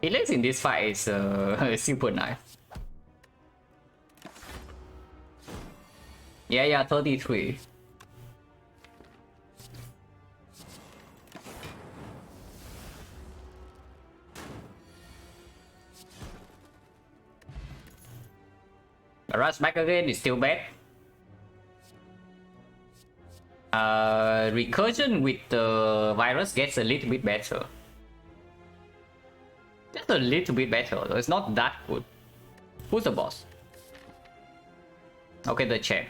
Elites in this fight is super nice. Yeah, 33. Rush back again is still bad. Recursion with the virus gets a little bit better. Just a little bit better, though. It's not that good. Who's the boss? Okay, the champ.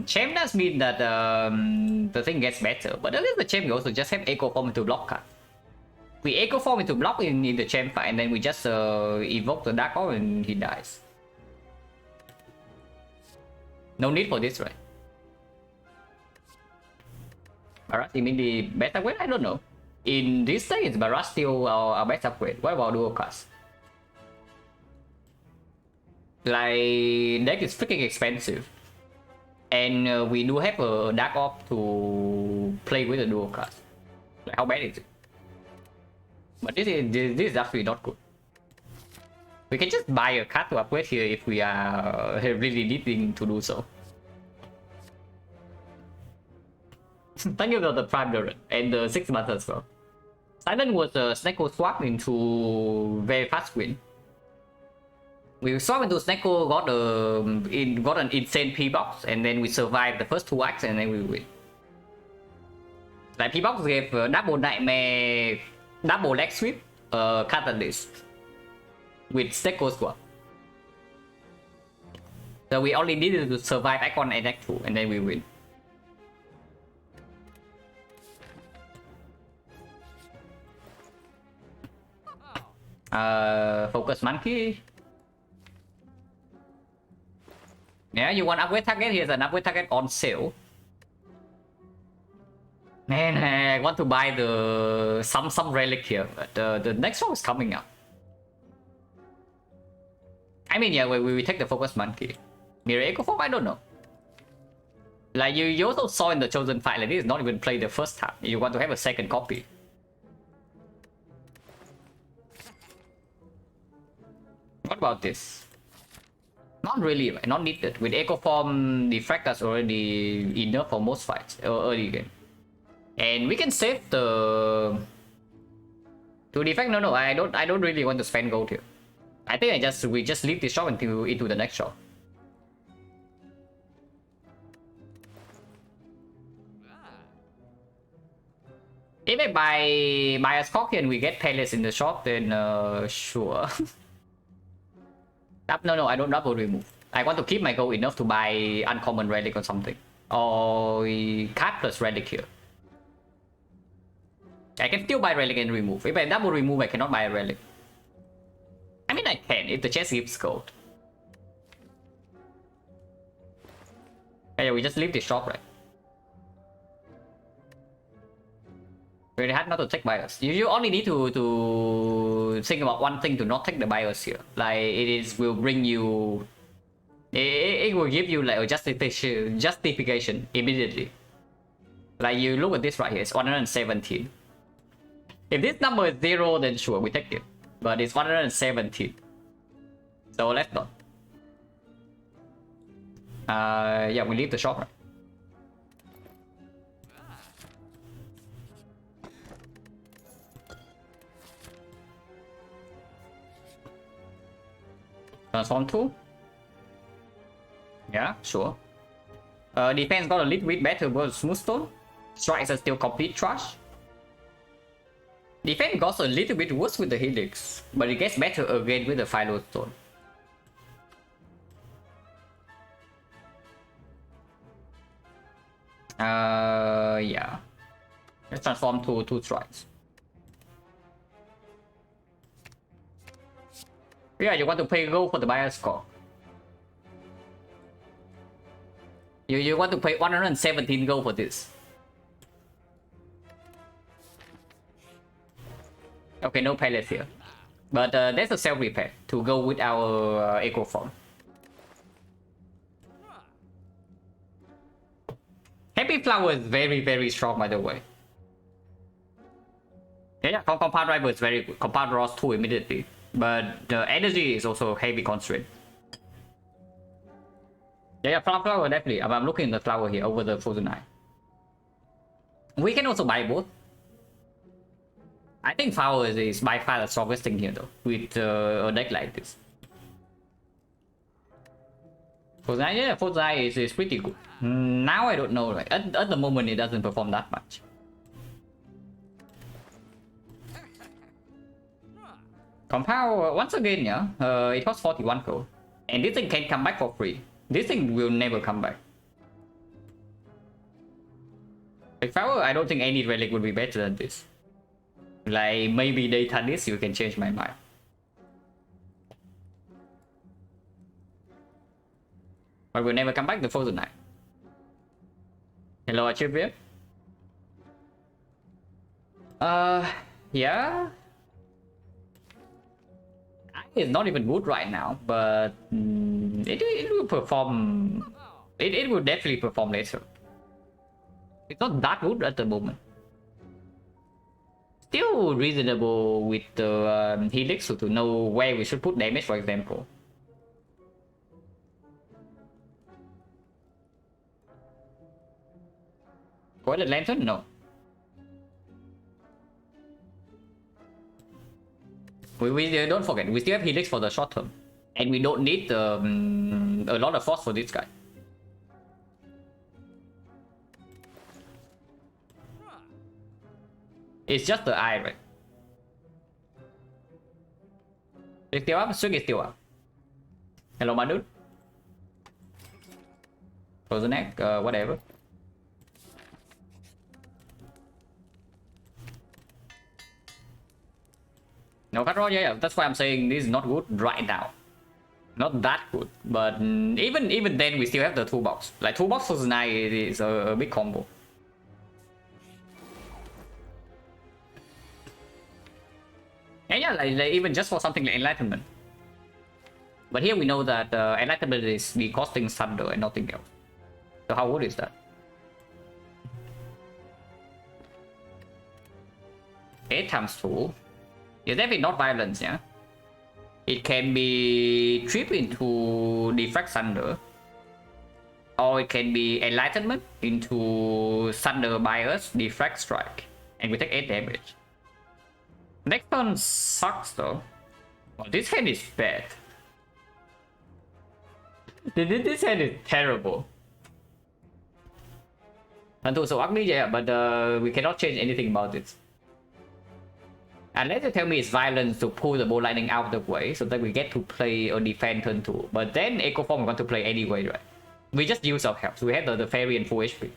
Champ does mean that the thing gets better, but at least the champ also just have Echo Form into block card. We Echo Form into block in the champ fight, and then we just evoke the Dark Orb and he dies. No need for this, right? Baras, you mean the best upgrade? I don't know. In this stage, Baras still our best upgrade. What about dual cast? Like, deck is freaking expensive. And we do have a Dark Orb to play with the dual cast. Like, how bad is it? But this is actually not good. We can just buy a card to upgrade here if we are really needing to do so. Thank you for the Prime Durant and the 6 months as well. Silent was a Snecko swap into very fast win. We swap into Snecko, got an insane P box, and then we survived the first 2 acts and then we win. Like P box gave double nightmare, double leg sweep, catalyst with Snecko swap. So we only needed to survive Act 1 and Act 2 and then we win. Focus monkey. Yeah, you want upgrade target? Here's an upgrade target on sale. Man, I want to buy the some relic here, but the next one is coming up. I mean, yeah, we take the focus monkey. Mirror Echo Form, I don't know. Like you also saw in the chosen fight, like this is not even played the first time. You want to have a second copy. What about this? Not really, not needed. With Echo Form, the Fractal's already enough for most fights early game. And we can save the... To defect, no, I don't really want to spend gold here. I think we just leave this shop into the next shop. If I buy a Scorpion, we get Palace in the shop, then sure. No, I don't double remove. I want to keep my gold enough to buy uncommon relic or something. Or card plus relic here. I can still buy relic and remove. If I double remove, I cannot buy a relic. I mean, I can if the chest gives gold. Yeah, we just leave the shop, right? Very hard not to take bias. You only need to think about one thing to not take the bias here. Like will bring you, it will give you like a justification immediately. Like you look at this right here, it's 117. If this number is 0, then sure we take it. But it's 117. So let's not. Yeah, we leave the shop, right? Transform 2? Yeah, sure. Defense got a little bit better versus Smooth Stone. Strikes are still complete trash. Defense got a little bit worse with the Helix, but it gets better again with the Philo Stone. Yeah. Let's transform to 2 strikes. Yeah, you want to pay gold for the bias score. You want to pay 117 gold for this. Okay, no pellets here. But there's a self-repair to go with our Echo Form. Happy Flower is very, very strong, by the way. Yeah, Compound Rival is very good. Compound Ross 2 immediately. But the energy is also heavy constraint. Yeah, flower definitely. I'm looking at the flower here over the Frozen Eye. We can also buy both. I think flower is by far the strongest thing here though, with a deck like this. Frozen Eye, yeah, Frozen Eye is pretty good. Now I don't know, right? At the moment it doesn't perform that much. Compound, once again, yeah, it costs 41 gold. And this thing can come back for free. This thing will never come back. Like Flower, I don't think any relic would be better than this. Like, maybe data this, you can change my mind. But we'll never come back the Frozen Knight. Hello, Achivia. Yeah. It's not even good right now, but it will perform. It will definitely perform later. It's not that good at the moment. Still reasonable with the Helix, so to know where we should put damage, for example. What, the lantern? No. We don't forget, we still have Helix for the short term. And we don't need a lot of force for this guy. It's just the eye, right? It's still up, swing is still up. Hello, my dude. Frozen egg, whatever. No cut raw, yeah, that's why I'm saying this is not good right now. Not that good, but even then we still have the toolbox. Like toolbox for Znai is a big combo. And yeah, like even just for something like Enlightenment. But here we know that Enlightenment is the costing Thunder and nothing else. So how good is that? 8 times 2. It's definitely not violence, yeah? It can be trip into Defract Thunder. Or it can be Enlightenment into Thunder Bias, Defract Strike. And we take 8 damage. Next one sucks though. Oh, this hand is bad. This hand is terrible. And so ugly, yeah, but we cannot change anything about it. Unless you tell me it's violence to pull the Bolt Lightning out of the way, so that we get to play a defend turn 2. But then Echo Form we want to play anyway, right? We just use our health. So we have the Fairy and full HP.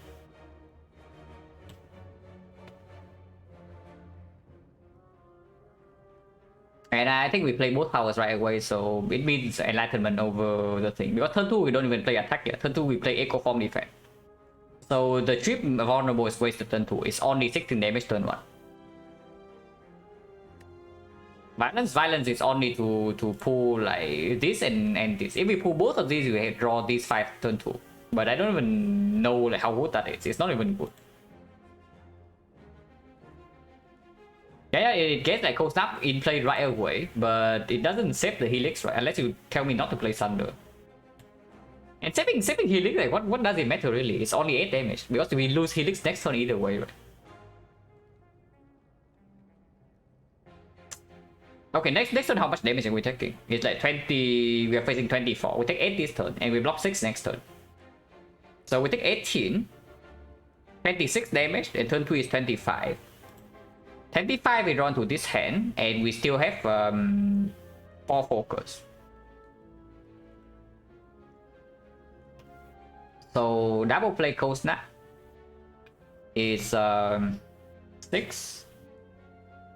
And I think we play both powers right away, so it means Enlightenment over the thing. Because turn 2 we don't even play attack yet. Turn 2 we play Echo Form defense. So the trip vulnerable is wasted turn 2. It's only 16 damage turn 1. Violence is only to pull like this and this. If we pull both of these, we draw these 5 turn 2. But I don't even know like how good that is. It's not even good. Yeah, it gets like cold snap in play right away, but it doesn't save the helix, right? Unless you tell me not to play Thunder. And saving helix, like what does it matter really? It's only 8 damage because we lose helix next turn either way, right? Okay, next turn how much damage are we taking? It's like 20. We are facing 24. We take 8 this turn and we block 6 next turn. So we take 18. 26 damage and turn 2 is 25. 25 we draw to this hand and we still have 4 focus. So double play cold snap is 6.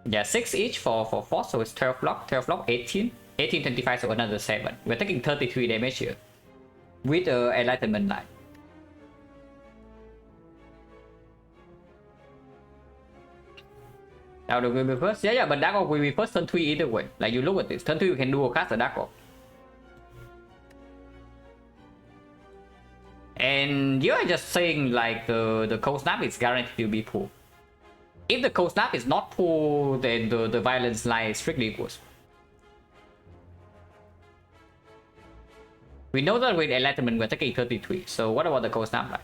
Yeah, 6 each for 4, so it's 12 block, 18. 18, 25, so another 7. We're taking 33 damage here with the Enlightenment Light. Now the will be first. Yeah, but Dark Orb will be first turn 3 either way. Like you look at this, turn 3 we can do a cast the Dark Orb. And you are just saying like the cold snap is guaranteed to be pulled. If the cold snap is not pulled, then the violence line strictly equals. We know that with Enlightenment we're taking 33. So what about the cold snap like?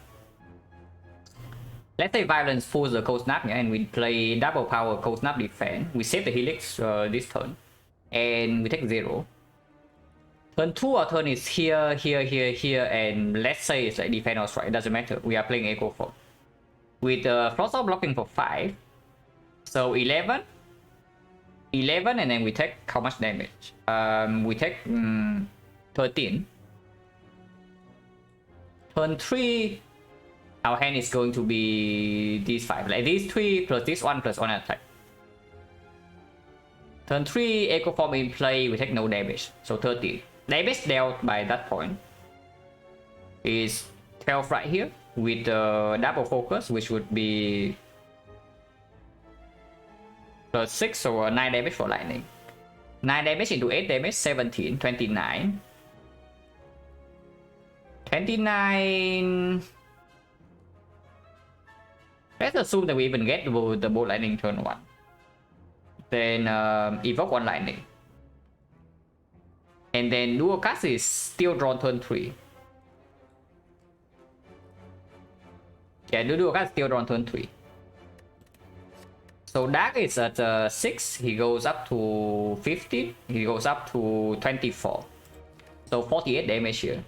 Let's say violence pulls the cold snap, yeah, and we play double power cold snap defense. We save the helix this turn, and we take 0. Turn 2 our turn is here, and let's say it's like defense or strike. It doesn't matter. We are playing Echo Form with Frost blocking for 5. So 11, and then we take how much damage? We take 13. Turn 3, our hand is going to be these 5, like these 3 plus this 1 plus 1 attack. Turn 3, Echo Form in play, we take no damage, so 13. Damage dealt by that point is 12 right here with double focus, which would be plus 6, so 9 damage for lightning. 9 damage into 8 damage, 17, 29. 29. Let's assume that we even get the bolt lightning turn 1. Then evoke 1 lightning. And then dual cast is still drawn turn 3. Yeah, dual cast still drawn turn 3. So Dark is at 6, he goes up to 15, he goes up to 24. So 48 damage here.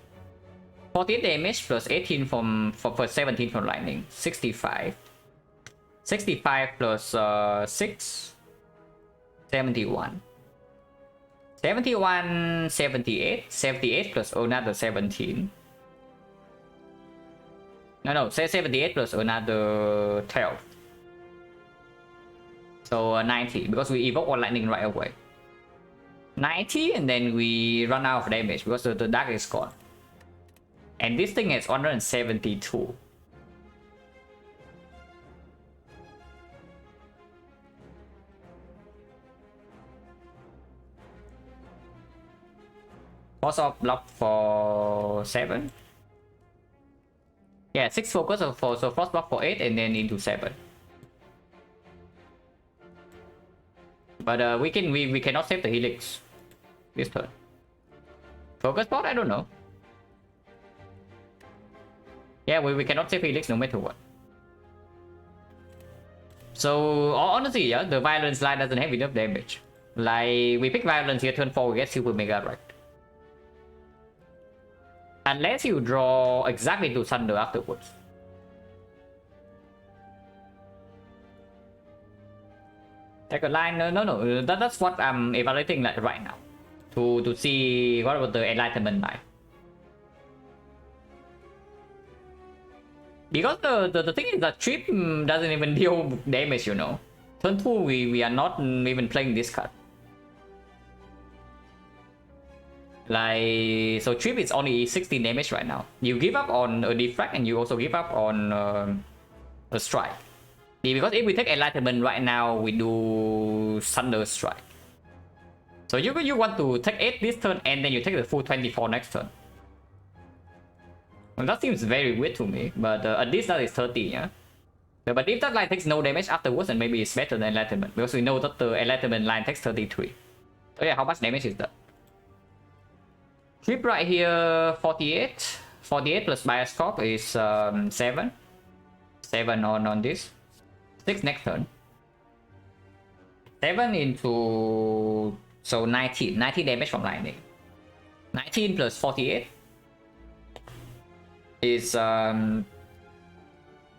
48 damage plus 18 for 17 from lightning, 65. 65 plus 6, 71. 71, 78, 78 plus another 17. No, say 78 plus another 12. So 90, because we evoke 1 lightning right away. 90, and then we run out of damage because the Dark is gone. And this thing has 172. Force of block for 7. Yeah, 6 focus for so frost block for 8 and then into 7. But we cannot save the helix this turn. Focus pot, I don't know. Yeah, we cannot save helix no matter what. So honestly, yeah, the violence line doesn't have enough damage. Like we pick violence here, turn 4 we get super mega right. Unless you draw exactly to Thunder afterwards. Take a line, no. That's what I'm evaluating like right now. To see what about the Enlightenment line. Because the thing is that Trip doesn't even deal damage, you know. Turn 2 we are not even playing this card. Like, so Trip is only 16 damage right now. You give up on a defract and you also give up on a strike. Because if we take Enlightenment right now, we do Thunder Strike. So you want to take 8 this turn and then you take the full 24 next turn. Well, that seems very weird to me, but at least that is 30, yeah? Yeah, but if that line takes no damage afterwards, then maybe it's better than Enlightenment, because we know that the Enlightenment line takes 33. So yeah, how much damage is that? Flip right here, 48. 48 plus Bioscope is 7. 7 on this. 6 next turn. 7 into... So 19. 19 damage from lightning. 19 plus 48 is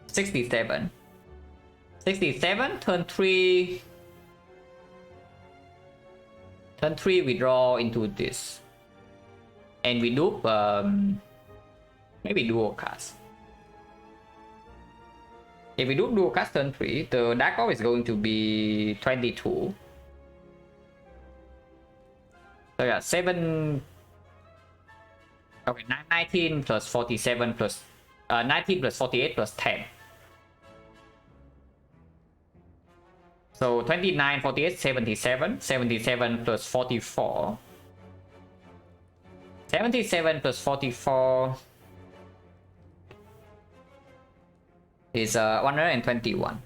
67. 67, turn 3. Turn 3 we draw into this. And we loop maybe dual cast. If we do dual cast turn 3, the Dark Orb is going to be 22. So yeah, 7. Okay, 19 plus 47 plus 19 plus 48 plus 10. So 29, 48, 77. 77 plus 44. 77 plus 44 is 121.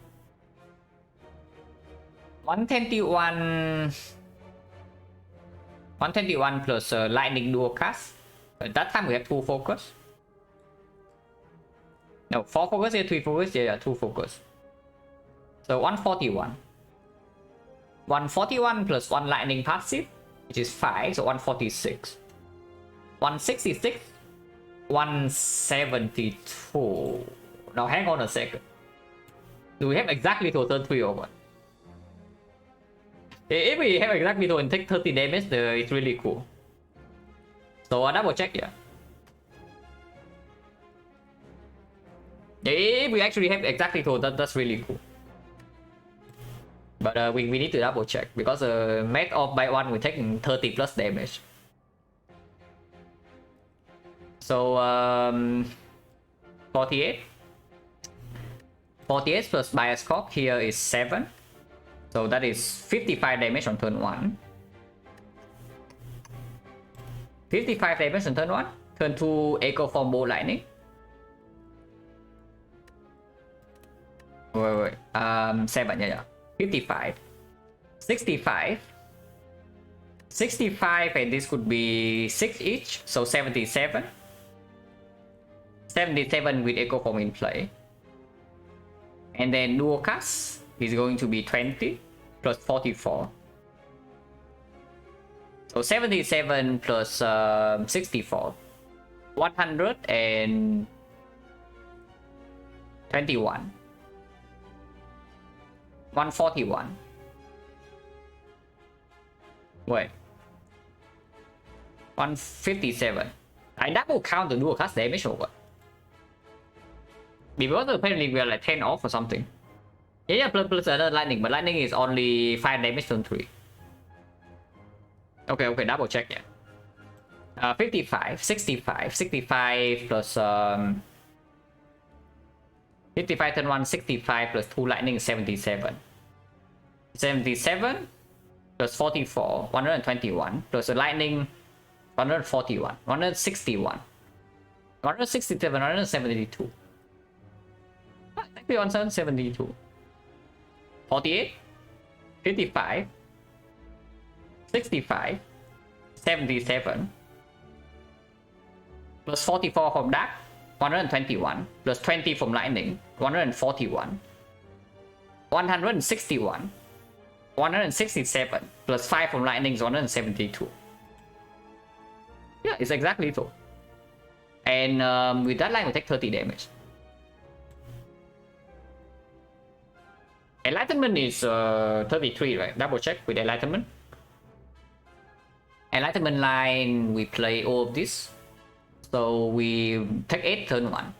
121 plus lightning dual cast. At that time we have 2 focus. No, 4 focus here, 3 focus, yeah, 2 focus. So 141. 141 plus 1 lightning passive, which is 5, so 146. 166, 172. Now hang on a second. Do we have exactly to turn 3 or what? If we have exactly to and take 30 damage, it's really cool. So I double check, yeah. If we actually have exactly to, that's really cool. But we need to double check because made off by 1 we're taking 30 plus damage. So 48. 48 plus Bioscope here is 7. So that is 55 damage on turn 1. 55 damage on turn 1. Turn 2 Echo Form Bolt Lightning. Wait. 7, yeah. 55. 65. 65 and this could be 6 each. So 77. 77 with Echo Form in play. And then dual cast is going to be 20 plus 44. So 77 plus 64. 121. 141. Wait. 157. I double count the dual cast damage or what? Because apparently we are like 10 off or something. Yeah, plus another lightning, but lightning is only 5 damage turn 3. Okay, double check, yeah. 55, 65, 65 plus 55 turn 1, 65 plus 2 lightning is 77. 77 plus 44, 121 plus a lightning 141, 161, 167, 172. Actually 172. 48, 55, 65, 77 plus 44 from Dark, 121 plus 20 from Lightning, 141, 161, 167 plus 5 from Lightning is 172. Yeah, it's exactly so. And with that line we take 30 damage. Enlightenment is 33, right? Double check with Enlightenment. Enlightenment line, we play all of this. So we take 8 turn 1.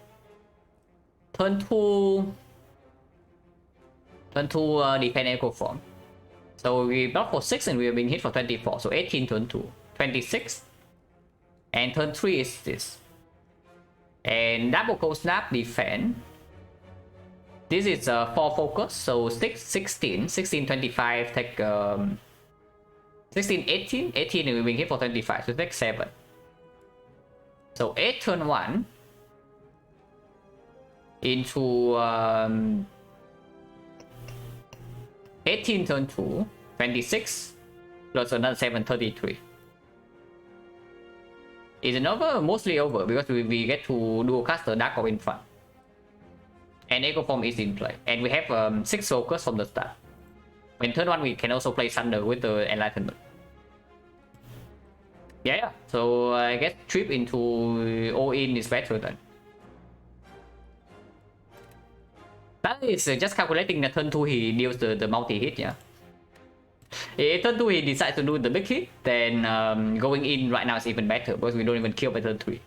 Turn 2... Turn 2 defend Echo Form. So we block for 6 and we have been hit for 24. So 18 turn 2. 26. And turn 3 is this. And double cold snap defend. This is 4 focus, so 16, 25 take 16, 18, 18 and we being hit for 25, so take 7. So 8 turn 1 into 18 turn 2, 26 plus another 7, 33. Is it over? Mostly over because we get to dual caster Dark Orb in front. And Echo Form is in play. And we have 6 focus from the start. When turn 1 we can also play Thunder with the Enlightenment. Yeah. So I guess trip into all-in is better then. That is just calculating that turn 2 he deals the multi-hit, yeah. If turn 2 he decides to do the big hit, then going in right now is even better because we don't even kill by turn 3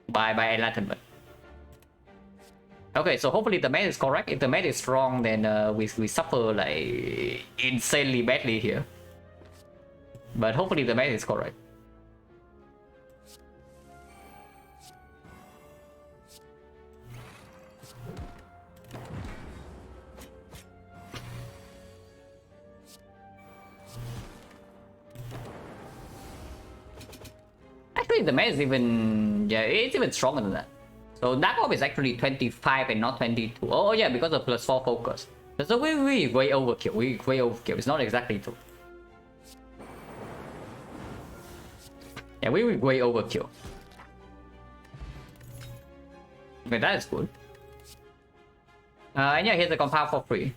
by Enlightenment. Okay, so hopefully the math is correct. If the math is wrong, then we suffer like insanely badly here. But hopefully the math is correct. Actually, the math is even, yeah, it's even stronger than that. So Dark Orb is actually 25 and not 22. Oh yeah, because of +4 focus. So we way overkill. We way overkill. It's not exactly 2. Yeah, we way overkill. Okay, that is good. And yeah, here's the compound for free.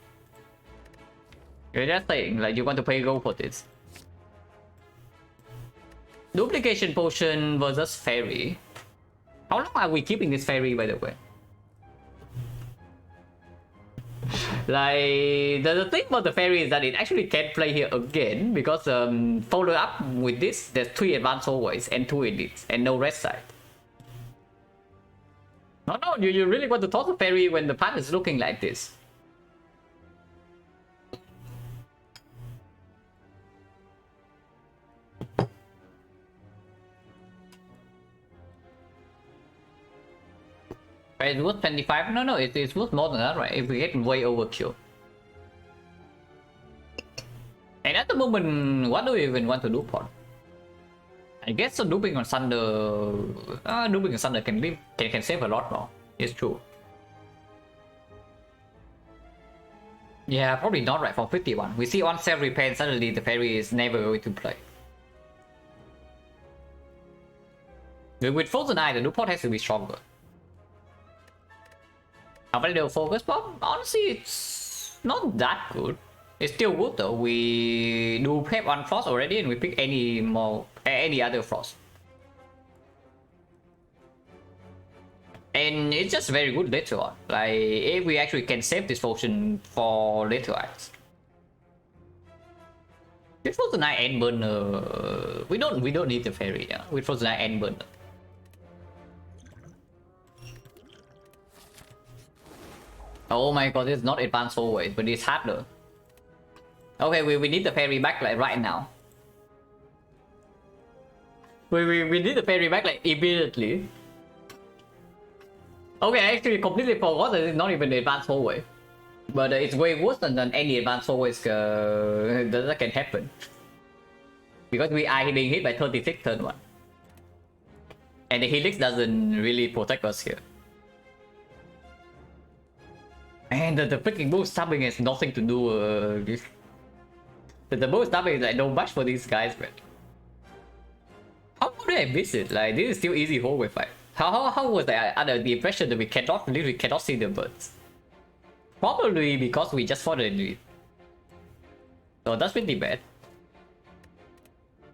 You're just saying like you want to pay gold for this. Duplication potion versus fairy. How long are we keeping this fairy, by the way? Like, the thing about the fairy is that it actually can't play here again because follow up with this, there's 3 advanced always and 2 elites and no red side. No, you really want to toss the fairy when the path is looking like this. It's worth 25? No, it's worth more than that, right? If we get way overkill. And at the moment, what do we even want to do for? I guess so duping on Thunder... duping on Thunder can save a lot more. It's true. Yeah, probably not right for 51. We see on self repair and suddenly the fairy is never going to play. With Frozen Eye, the Newport has to be stronger. Available focus bomb? Honestly, it's not that good. It's still good though. We do prep 1 frost already and we pick any other frost. And it's just very good later on. Like if we actually can save this potion for later acts. With Frozen Eye and Burner, we don't need the fairy, yeah. With Frozen Eye and Burner. Oh my god, it's not advanced always, but it's harder. Okay, we need the fairy back like right now. We need the fairy back like immediately. Okay, I actually completely forgot that it's not even the advanced hallway. But it's way worse than any advanced hallways that can happen. Because we are being hit by 36 turn 1. And the Helix doesn't really protect us here. And the freaking bow stabbing has nothing to do with... The bow stabbing is like no match for these guys, man. How did I miss it? Like, this is still easy hallway fight. How was I under the impression that we cannot see the birds? Probably because we just fought it. So that's pretty bad.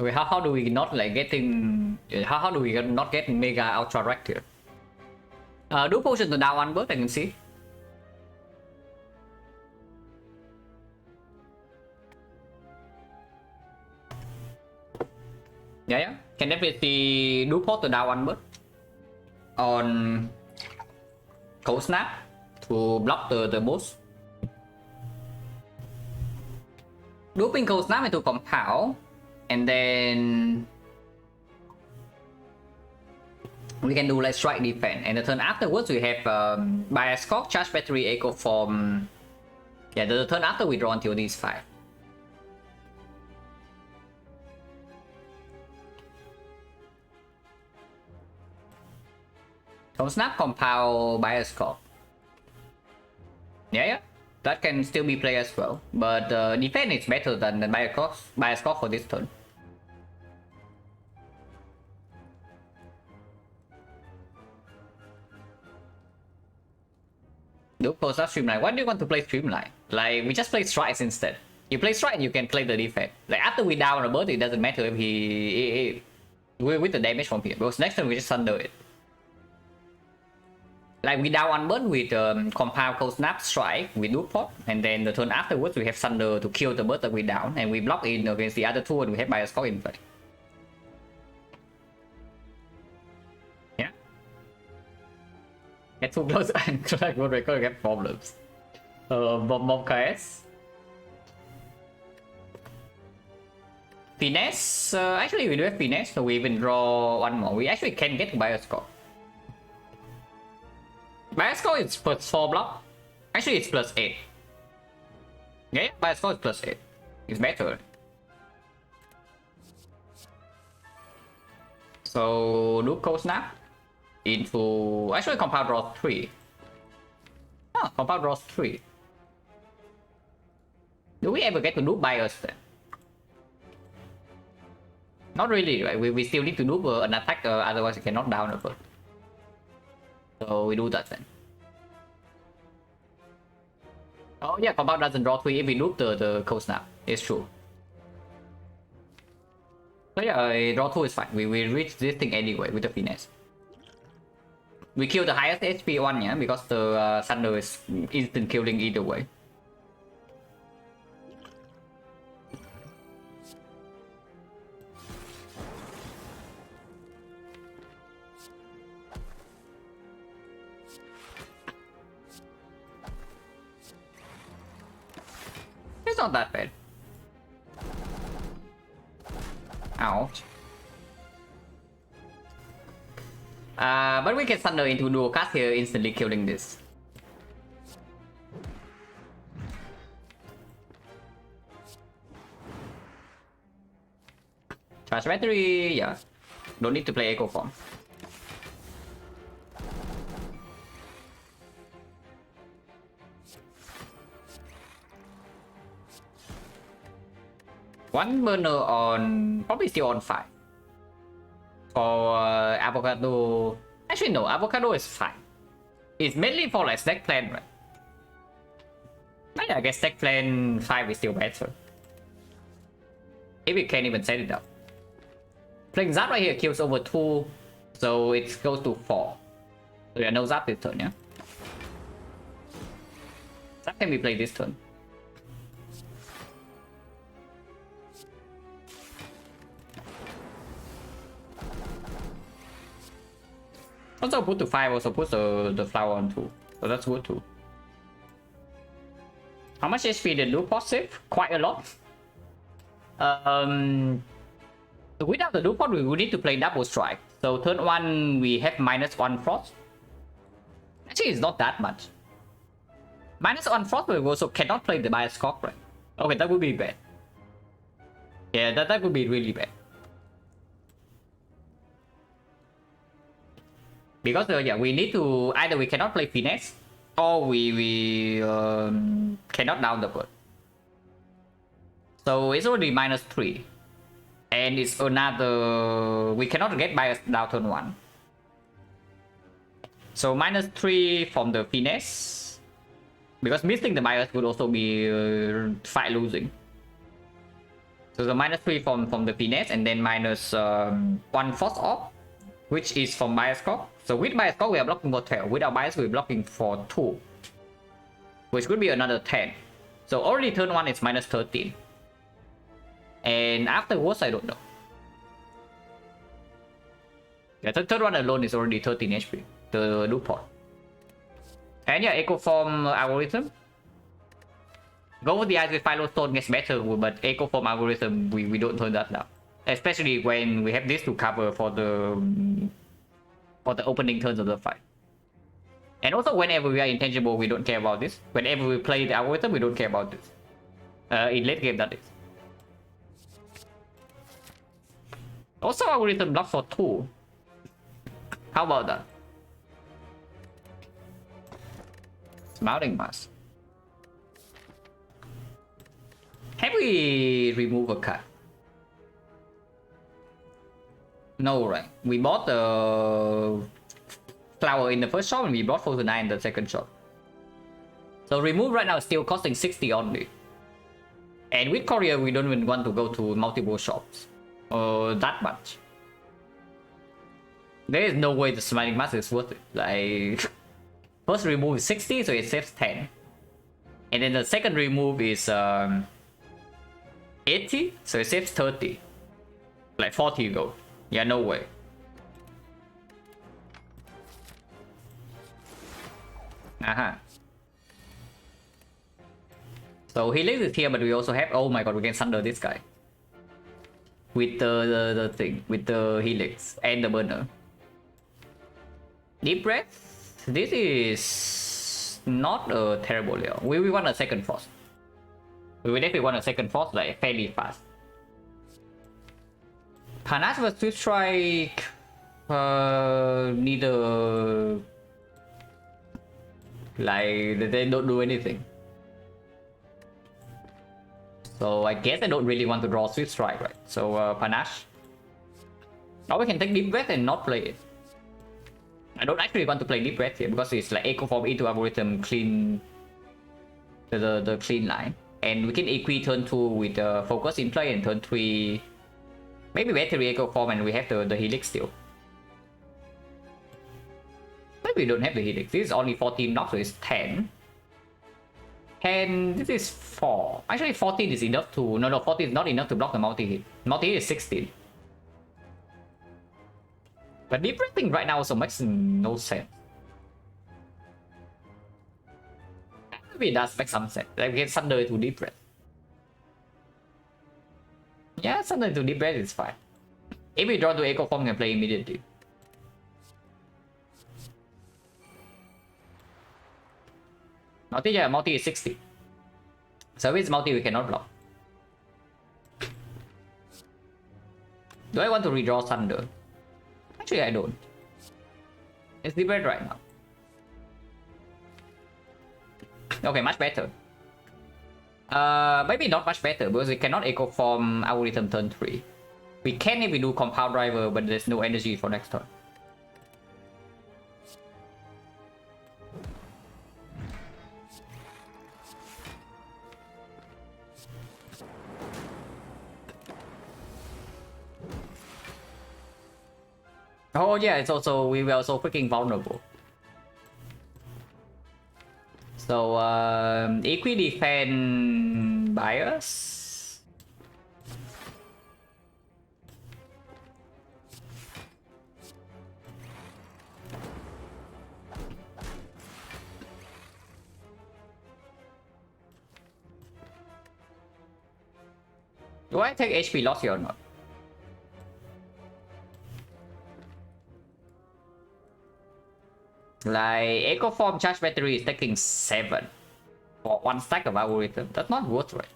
Okay, how do we not like getting... How do we not get Mega Ultra Wrecked here? Do potion to down 1 bird, I can see. Yeah. Can definitely do port to down 1 bird on Cold Snap to block the boss. Looping Cold Snap into Compound, and then we can do like strike defense. And the turn afterwards we have Bias Cock, Charge Battery, Echo Form. Yeah, the turn after we draw until these 5. Don't snap compound bias score. Yeah, that can still be played as well, but defense is better than the bias score for this turn. Do post up streamline. Why do you want to play streamline? Like, we just play strikes instead. You play strike and you can play the defense. Like, after we down a bird, it doesn't matter if with the damage from here, because next turn we just thunder it. Like, we down one bird with compound cold snap strike, we do pot, and then the turn afterwards we have thunder to kill the bird that we down, and we block in against the other two and we have bias score in play. Yeah. Get too close and collect world record, get problems. Bomb KS. Finesse, actually we do have finesse, so we even draw one more. We actually can get to bias score. Bias score is +4 block. Actually, it's +8. Yeah, bias score is +8. It's better. So, do cold snap into. Actually, compound draws 3. Ah, compound draws 3. Do we ever get to do bias then? Not really, right? We still need to do an attack, otherwise we cannot down a bird. So we do that then. Oh yeah, compound doesn't draw 3 if we loop the cold snap. It's true. So yeah, draw 2 is fine. We will reach this thing anyway with the finesse. We kill the highest HP one, yeah, because the thunder is instant killing either way. It's not that bad. Ouch. But we can thunder into dual cast here, instantly killing this. Charge battery, yeah. Don't need to play Echo Form. One burner on, probably still on 5. For avocado, actually no, avocado is fine. It's mainly for like stack plan, right? I guess stack plan 5 is still better. If you can't even set it up. Playing Zap right here kills over 2, so it goes to 4. So yeah, no Zap this turn, yeah? Zap can be played this turn. Also put to 5, also put the flower on 2. So that's good too. How much HP did do positive? Quite a lot. Without the Dupont, we would need to play double strike. So turn 1 we have -1 frost. Actually it's not that much. -1 frost, we also cannot play the bias score, right? Okay, that would be bad. Yeah, that would be really bad. Because yeah, we need to either we cannot play finesse or we cannot down the bird. So it's already -3, and it's another. We cannot get bias down turn 1. So -3 from the finesse, because missing the bias would also be fight losing. So the -3 from the finesse, and then -1 force off, which is from bias score. So with bias score we are blocking for 12. Without bias we're blocking for 2, which could be another 10. So already turn 1 is -13. And afterwards I don't know. Yeah, turn 1 alone is already 13 HP. The Dupont. And yeah, Echo Form algorithm. Go with the eyes with Philo Stone gets better, but Echo Form algorithm we don't turn that down. Especially when we have this to cover for the opening turns of the fight. And also whenever we are intangible, we don't care about this. Whenever we play the algorithm, we don't care about this. In late game, that is. Also algorithm block for 2. How about that? Smelting mask. Have we removed a card? No, right? We bought the flower in the first shop and we bought 49 in the second shop. So remove right now is still costing 60 only. And with courier, we don't even want to go to multiple shops. That much. There is no way the smiling mask is worth it. Like, first remove is 60, so it saves 10. And then the second remove is 80, so it saves 30. Like 40 gold. Yeah, no way. So Helix is here, but we also have, oh my god, we can sunder this guy. With the thing, with the Helix and the burner. Deep breath. This is not a terrible deal. We want a second frost. We will definitely want a second frost like fairly fast. Panache vs Swift Strike. Neither. Like they don't do anything. So I guess I don't really want to draw Swift Strike, right? So Panache. Or we can take Deep Breath and not play it. I don't actually want to play Deep Breath here because it's like Echo Form into Algorithm clean the clean line. And we can equi turn 2 with Focus in play and turn 3 maybe Battery Echo Form and we have the Helix still. Maybe we don't have the Helix. This is only 14 knocks, so it's 10. And this is 4. Actually 14 is enough to... No, 14 is not enough to block the multi-hit. Multi-hit is 16. But Deep Breathing right now also makes no sense. Maybe it does make some sense. Like we can Sunder to Deep Breath. Yeah, Sunder to Deep Breath is fine. If we draw to Echo Form, we can play immediately. Multi, yeah, multi is 60. So with multi, we cannot block. Do I want to redraw Thunder? Actually, I don't. It's Deep Breath right now. Okay, much better. Maybe not much better because we cannot Echo Form Algorithm turn 3. We can if we do Compound Driver, but there's no energy for next turn. Oh yeah, it's also, we were also freaking vulnerable. So Equi defend bias. Do I take HP loss here or not? Like Echo Form Charge Battery is taking 7 for 1 stack of Algorithm. That's not worth it.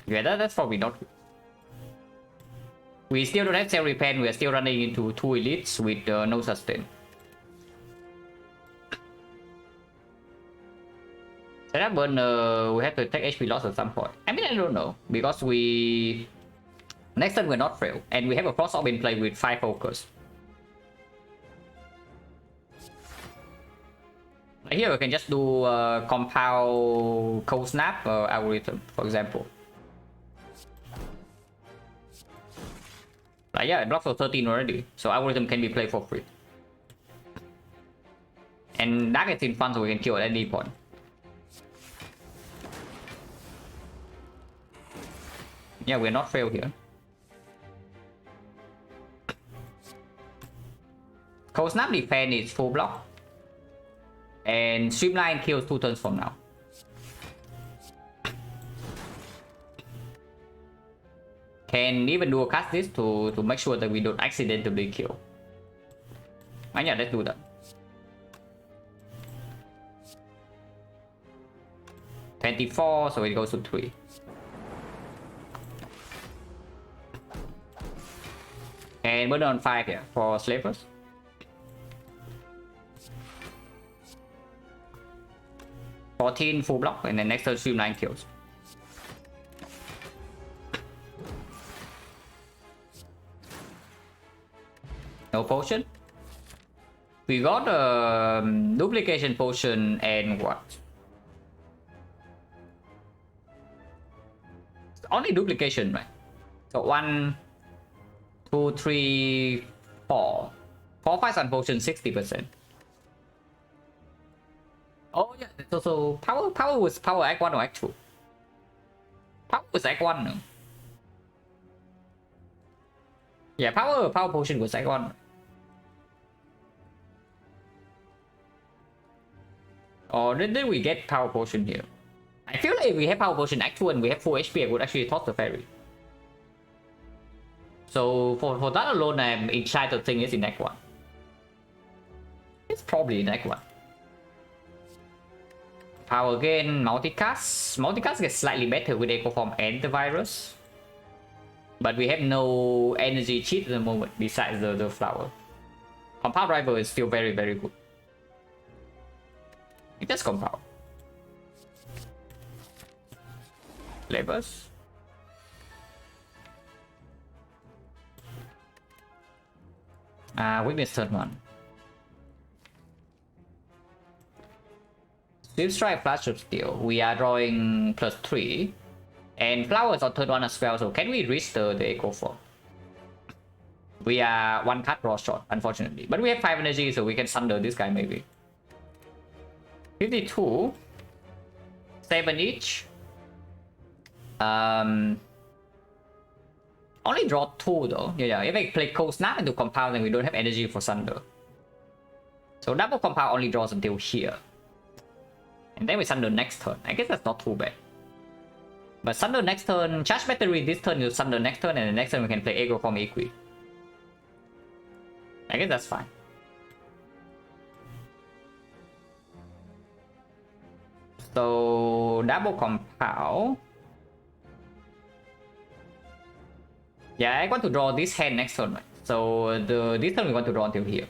Yeah, that's probably not good. We still don't have Cell Repair. We are still running into 2 elites with no sustain. So that burn, we have to take HP loss at some point. I mean, I don't know because we next turn we're not frail and we have a Frost Orb in play with 5 focus. Here we can just do compound Cold Snap Algorithm, for example. Yeah, it blocks for 13 already, so Algorithm can be played for free. And Dark is in fun, so we can kill at any point. Yeah, we're not failed here. Cold Snap defense is full block. And Streamline kills 2 turns from now. Can even do a cast this to make sure that we don't accidentally kill. And yeah, let's do that. 24, so it goes to 3. And burn on 5 here for slavers. 14 full block, and then next turn stream 9 kills. No potion. We got a duplication potion and what? Only duplication, right? So 1, 2, 3, 4. 4 5 sun potion 60%. Oh yeah, so power was power act 1 or act 2? Power was act 1 no? Yeah, power potion was act 1. Or did we get power potion here? I feel like if we have power potion act 2 and we have full HP, I would actually toss the fairy. So for that alone, I'm inclined to think it's in act 1. It's probably in act 1. Power again, multicast. Multicast gets slightly better with Echo Form and the virus. But we have no energy cheat at the moment besides the flower. Compound Rival is still very, very good. It just compound. Levers. Weakness turn 1. Swift Strike, Flash of Steel. We are drawing +3. And flowers on turn 1 as well, so can we reach the Echo Form? We are 1 card draw short, unfortunately. But we have 5 energy, so we can sunder this guy maybe. 52. 7 each. Only draw 2 though. Yeah, if I play Cold Snap into compound, then we don't have energy for Sunder. So double compound only draws until here. And then we Sunder next turn. I guess that's not too bad. But Sunder next turn, charge battery this turn, you Sunder next turn, and the next turn we can play Aggro Form Equi. I guess that's fine. So double compound. Yeah, I want to draw this hand next turn, right? So this turn we want to draw until here.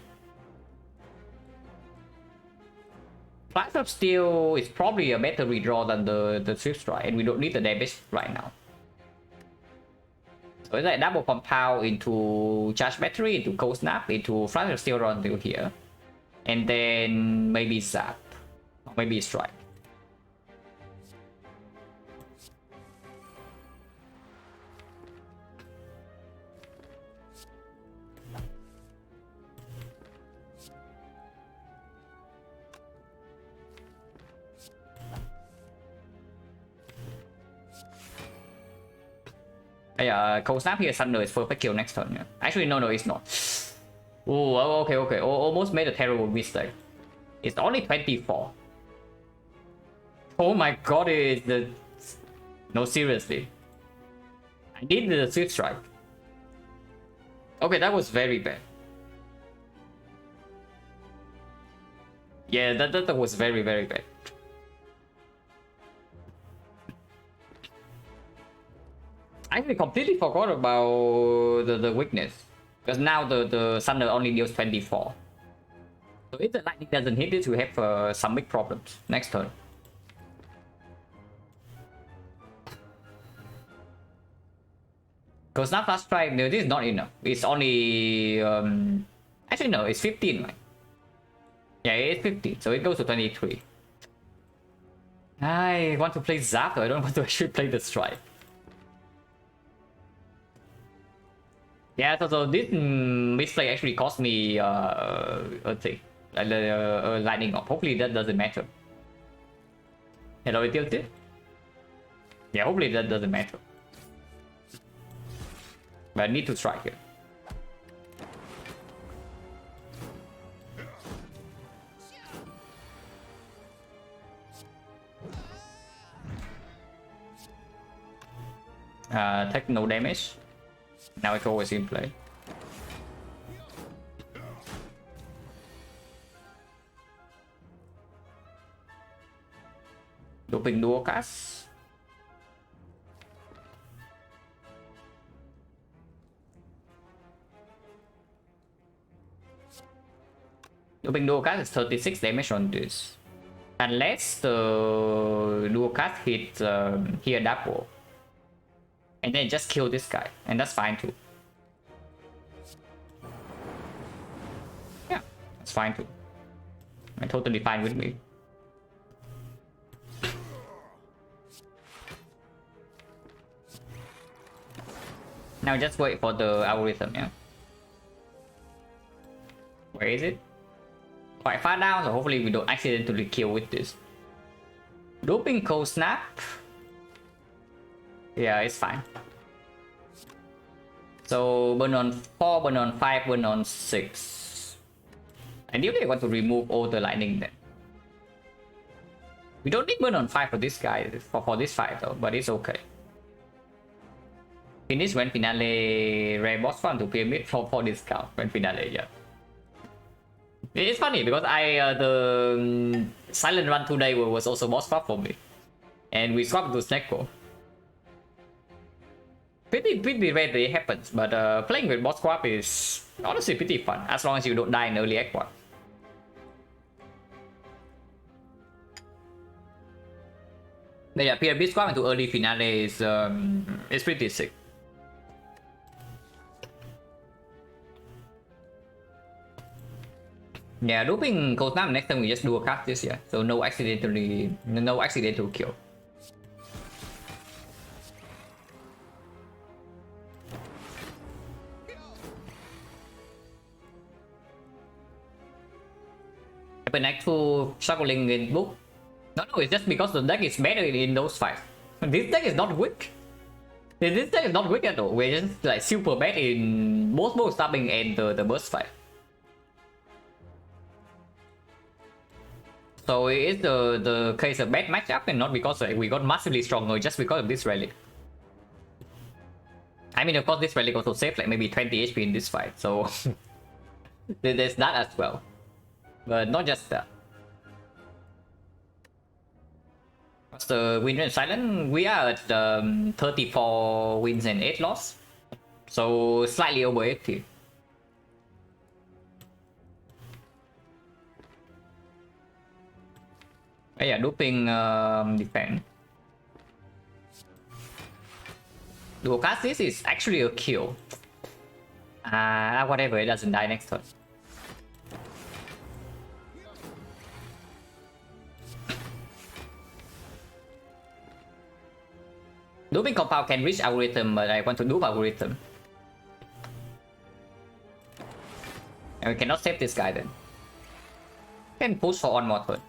Flash of Steel is probably a better redraw than the Swift Strike, and we don't need the damage right now. So it's like double compound into charge battery, into Cold Snap, into Flash of Steel draw until here. And then maybe Zap. Or maybe Strike. Yeah, Cold Snap here, Sunder is perfect kill next turn. Yeah. Actually, no, it's not. Oh, okay. Almost made a terrible mistake. It's only 24. Oh my god, it is the... No, seriously. I need the Swift Strike. Okay, that was very bad. Yeah, that was very, very bad. I actually completely forgot about the weakness. Because now the Sunder only deals 24. So if the lightning doesn't hit it, we have some big problems next turn. Because now Flash Strike, no, this is not enough. It's only... actually no, it's 15, right? Yeah, it's 15, so it goes to 23. I want to play Zap, though. I don't want to actually play the Strike. Yeah, so this misplay actually cost me a thing, like the lightning orb. Hopefully that doesn't matter. Hello, it tilted. Yeah, hopefully that doesn't matter. But I need to strike here. Take no damage. Now it's always in play. Looping dual cast. Looping dual cast is 36 damage on this. Unless the dual cast hit here double. And then just kill this guy. And that's fine too. Yeah, that's fine too. Totally fine with me. Now just wait for the algorithm, yeah. Where is it? Quite far down, so hopefully we don't accidentally kill with this. Doping cold snap. Yeah, it's fine. So burn on 4, burn on 5, burn on 6. Ideally I want to remove all the lightning then. We don't need burn on 5 for this guy, for this fight though, but it's okay. Finish when finale rare boss farm to pyramid for discount when finale, yeah. It's funny because the silent run today was also boss farm for me. And we swapped to XecnaR. Pretty rarely happens, but playing with boss swap is honestly pretty fun as long as you don't die in early act 1. But yeah, pyramid swap into early finale is pretty sick. Yeah, looping cold snap next time we just do a cast this, yeah. So no accidental kill. Happen Act 2 struggling in book. No, it's just because the deck is better in those fights. This deck is not weak. This deck is not weak at all. We're just like super bad in both stabbing and the burst fight. So it's the case of bad matchup and not because we got massively stronger, just because of this relic. I mean, of course, this relic also saved like maybe 20 HP in this fight, so there's that as well. But not just that. What's the win rate silent? We are at 34 wins and 8 loss, so slightly over 80. Yeah, duping defense. Dual cast this is actually a kill. Whatever, it doesn't die next turn. Duping compound can reach algorithm, but I want to dupe algorithm. And we cannot save this guy then. Can push for one more turn.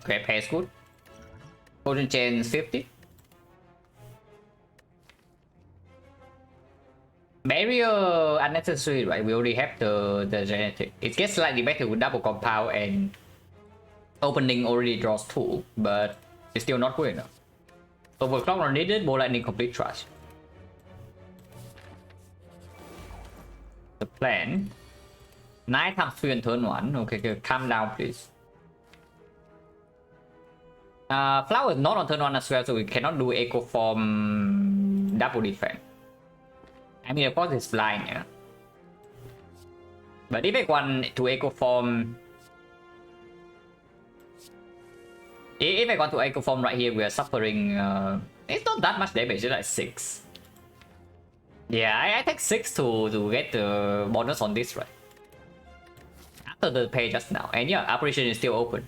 Okay, pay is good. Golden chain 50. Barrier unnecessary, right? We already have the genetic. It gets slightly better with double compound and opening already draws 2, but it's still not good enough. Overclock not needed, more lightning complete trash. The plan. 9 times 3 on turn 1. Okay, calm down please. Flower is not on turn 1 as well, so we cannot do echo form double defense. I mean, of course it's blind, yeah. But if I want to echo form, if I want to echo form right here, we are suffering. It's not that much damage, it's like 6. Yeah, I take 6 to get the bonus on this, right? After the pay just now, and yeah, operation is still open.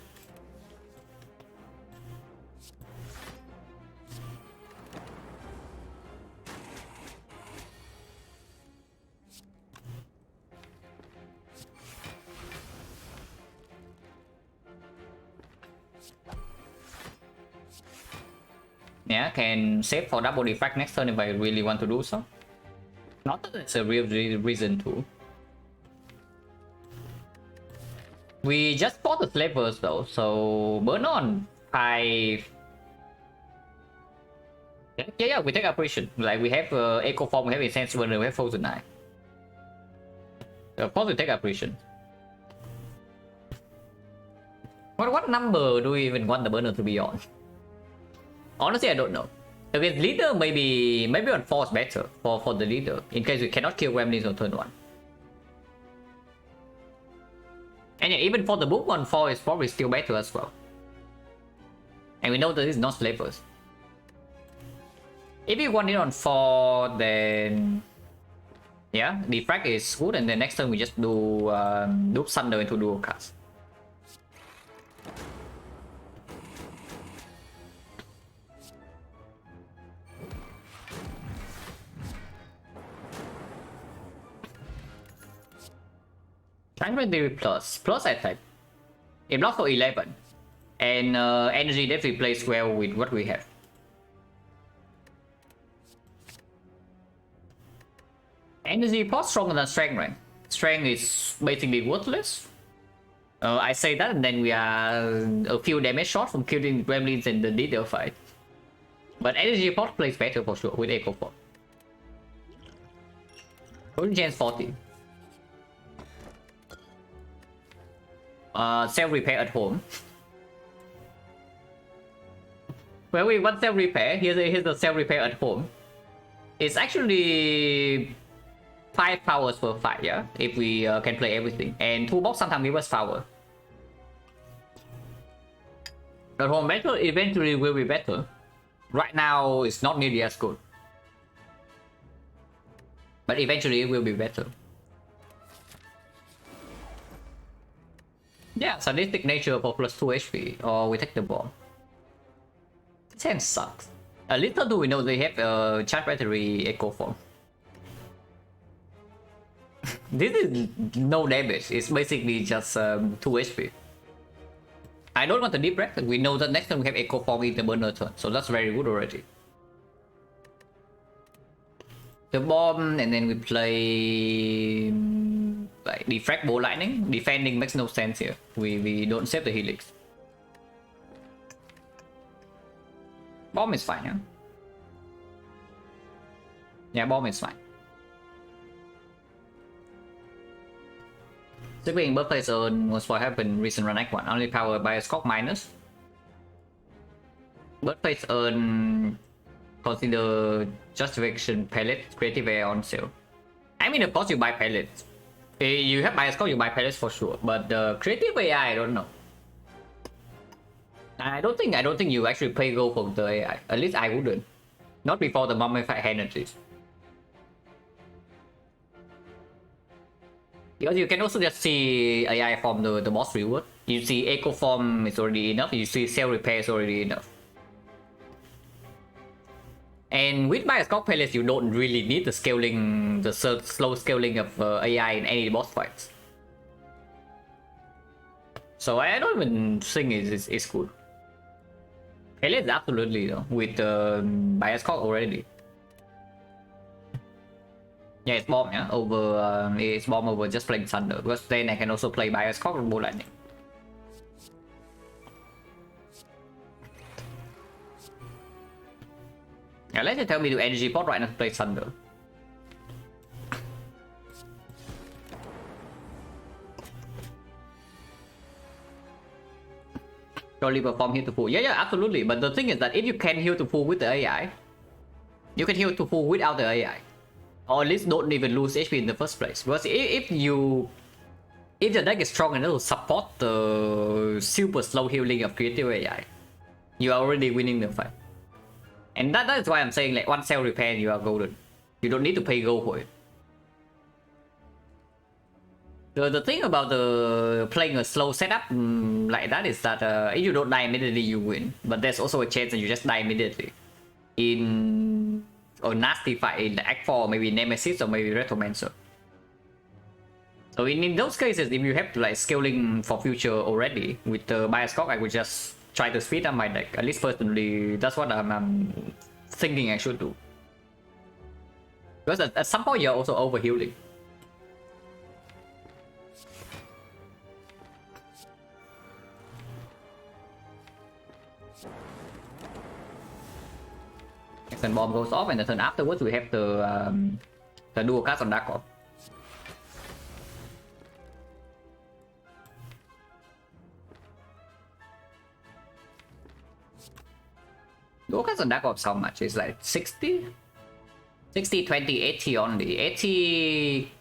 Yeah, can save for double defect next turn if I really want to do so. Not that it's a real reason to. We just bought the flavors though, so burn on 5. Yeah, we take operation. Like we have echo form, we have incense burner, we have frozen eye. Of course we take operation. What number do we even want the burner to be on? Honestly, I don't know. Against leader, maybe on 4 is better for the leader, in case we cannot kill gremlins on turn 1. And yeah, even for the book on 4 is probably still better as well. And we know that it's not slavers. If you want it on 4, then yeah, defrag is good, and then next turn we just do loop Thunder into dual cast. Plus attack. It blocks for 11. And energy definitely plays well with what we have. Energy plus stronger than strength rank. Strength is basically worthless. I say that, and then we are a few damage short from killing gremlins in the leader fight. But energy plus plays better for sure with Echo Form. Golden chance 40. Self repair at home. Well, we want self repair. Here's the self repair at home. It's actually 5 powers per fight, yeah, if we can play everything. And toolbox sometimes give us power. At home battle eventually will be better. Right now, it's not nearly as good. But eventually it will be better. Yeah, sadistic nature for plus 2 HP, or we take the bomb. This hand sucks. A little do we know they have a charge battery echo form. This is no damage, it's basically just 2 HP. I don't want the deep breath, we know that next time we have echo form in the burner turn, so that's very good already. The bomb, and then we play like defrag bow lightning. Defending makes no sense here. We don't save the helix. Bomb is fine, yeah. Yeah, bomb is fine. Sibling birthplace zone was what happened recent run act 1. Only powered by a scope minus. Birthplace earn consider justification palette, creative air on sale. I mean, of course you buy pellets. You have bias score, you buy pellets for sure. But the creative AI, I don't know. I don't think you actually pay gold for the AI. At least I wouldn't. Not before the mummified hand at least. Because you can also just see AI from the boss reward. You see echo form is already enough. You see cell repair is already enough. And with Bioscope pellets, you don't really need the scaling, the slow scaling of AI in any boss fights. So I don't even think it's good. Pellets absolutely though, with Bioscope already. Yeah, it's bomb, yeah, over it's bomb over just playing Thunder, because then I can also play Bioscope and Bow Lightning. Yeah, let's tell me to energy pot right now to play Thunder. Surely perform heal to full. Yeah, absolutely. But the thing is that if you can heal to full with the AI, you can heal to full without the AI. Or at least don't even lose HP in the first place. Because if the deck is strong enough to support the super slow healing of creative AI, you are already winning the fight. And that is why I'm saying like one cell repair and you are golden. You don't need to pay gold for it. The thing about the playing a slow setup like that is that if you don't die immediately you win. But there's also a chance that you just die immediately. In a nasty fight in the Act 4, maybe Nemesis or maybe Retromancer. So in those cases, if you have to like scaling for future already with the Bioscope, I would just try to speed up my deck. At least personally, that's what I'm thinking I should do. Because at some point you're also over healing. Then bomb goes off, and the turn afterwards we have the dual cast on Dark Orb. Duocast on Dark Ops how much? It's like 60? 60, 20, 80 only. 80,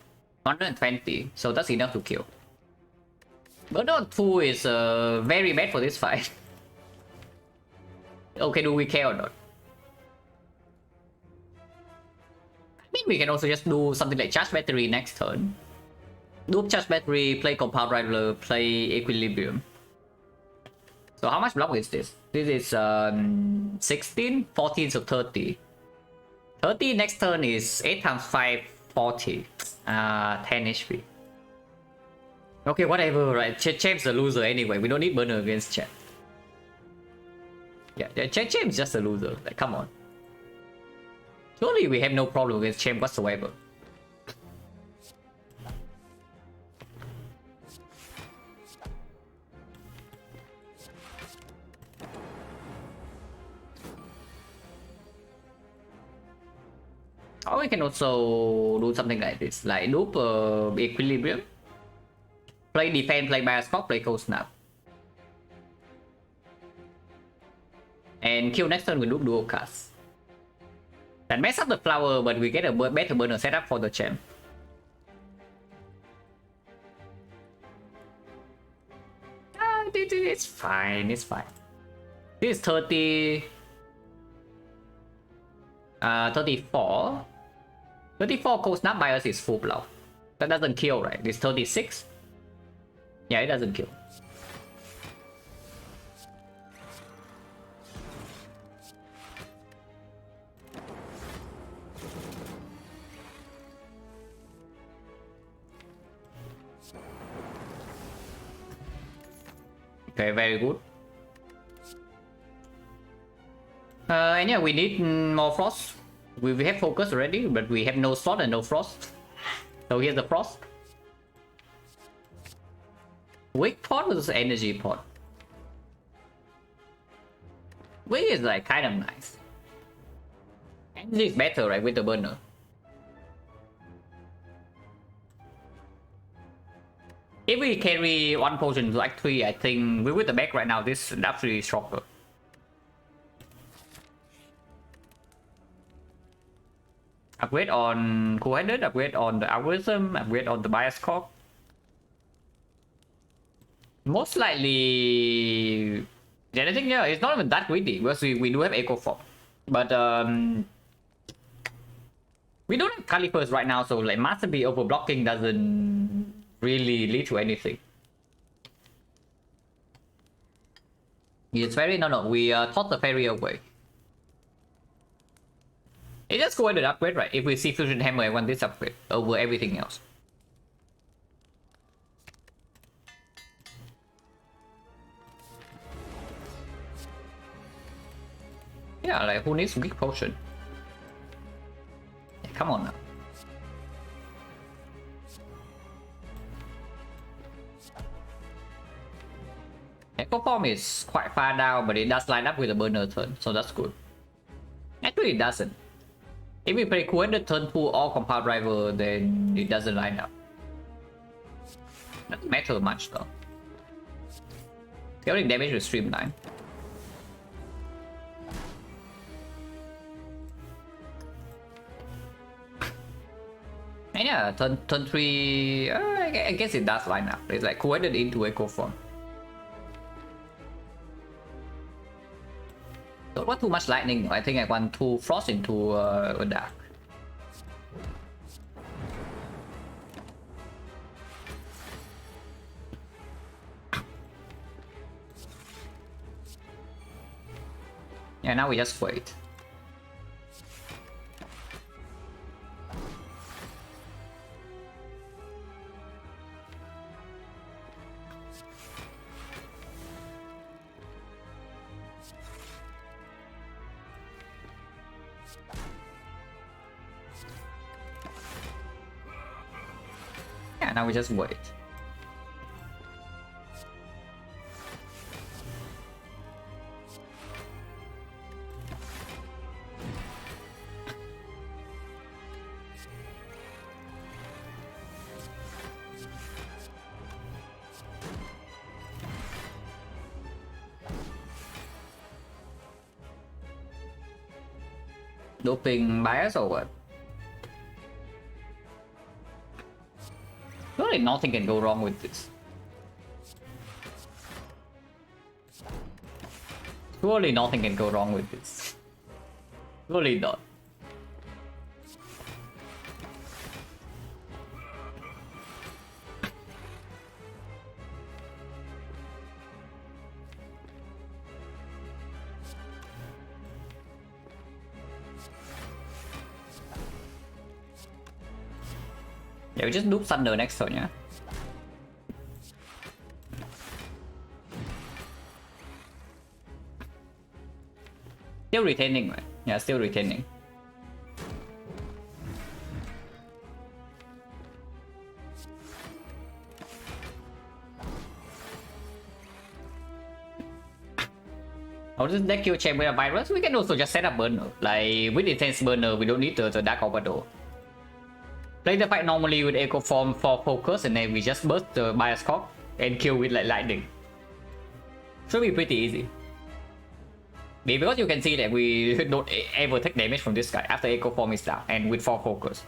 120. So that's enough to kill. Burnout 2 is very bad for this fight. Okay, do we care or not? I mean, we can also just do something like charge battery next turn. Do charge battery, play compound rider, play equilibrium. So how much block is this? This is 16, 14, so 30. 30 next turn is 8 times 5, 40. 10 HP. Okay, whatever, right? Champ's a loser anyway. We don't need burner against Champ. Yeah, Champ's just a loser. Like, come on. Surely we have no problem with Champ whatsoever. Or we can also do something like this, like loop equilibrium, play defense, play bioscope, play cold snap, and kill next turn with loop dual cast. That mess up the flower, but we get a better burner setup for the Champ. It's fine, it's fine. This is 30. 34. 34 cold snap bias is full block. That doesn't kill, right? This 36. Yeah, it doesn't kill. Okay, very good. And yeah, we need more frost. We have focus already, but we have no slot and no frost. So here's the frost. Weak pot versus energy pot. Weak is like kind of nice. Energy is better, right, with the burner. If we carry one potion to Act 3, I think with the back right now, this is actually stronger. Upgrade on cool-headed, upgrade on the algorithm, upgrade on the bias core. Most likely... Yeah, I think, yeah, it's not even that greedy, because we do have Echo Form. But, we don't have Calipers right now, so like Master B overblocking doesn't really lead to anything. It's very... No, we toss the fairy away. It just go ahead and upgrade, right? If we see Fusion Hammer, I want this upgrade over everything else. Yeah, like who needs weak potion? Yeah, come on now. Echo Form is quite far down, but it does line up with the burner turn, so that's good. Actually, it doesn't. If we play cool-headed turn 2 or compound rival, then it doesn't line up. Doesn't matter much though. Scaling damage with streamline. And yeah, turn 3, I guess it does line up. It's like cool-headed into Echo Form. Don't want too much lightning. I think I want to frost into dark. Yeah, now we just wait. Yeah, now we just wait. Doping bias or what? Really nothing can go wrong with this. Surely nothing can go wrong with this. Surely not. Yeah, we just loop Thunder next turn, yeah? Still retaining, right? Yeah, still retaining. I'll just deck your check with a virus. We can also just set up burner. Like with intense burner, we don't need the Dark Overdose. Play the fight normally with Echo Form for focus, and then we just burst the bias cock and kill with like lightning. Should be pretty easy. Because you can see that we don't ever take damage from this guy after Echo Form is down and with 4 focus.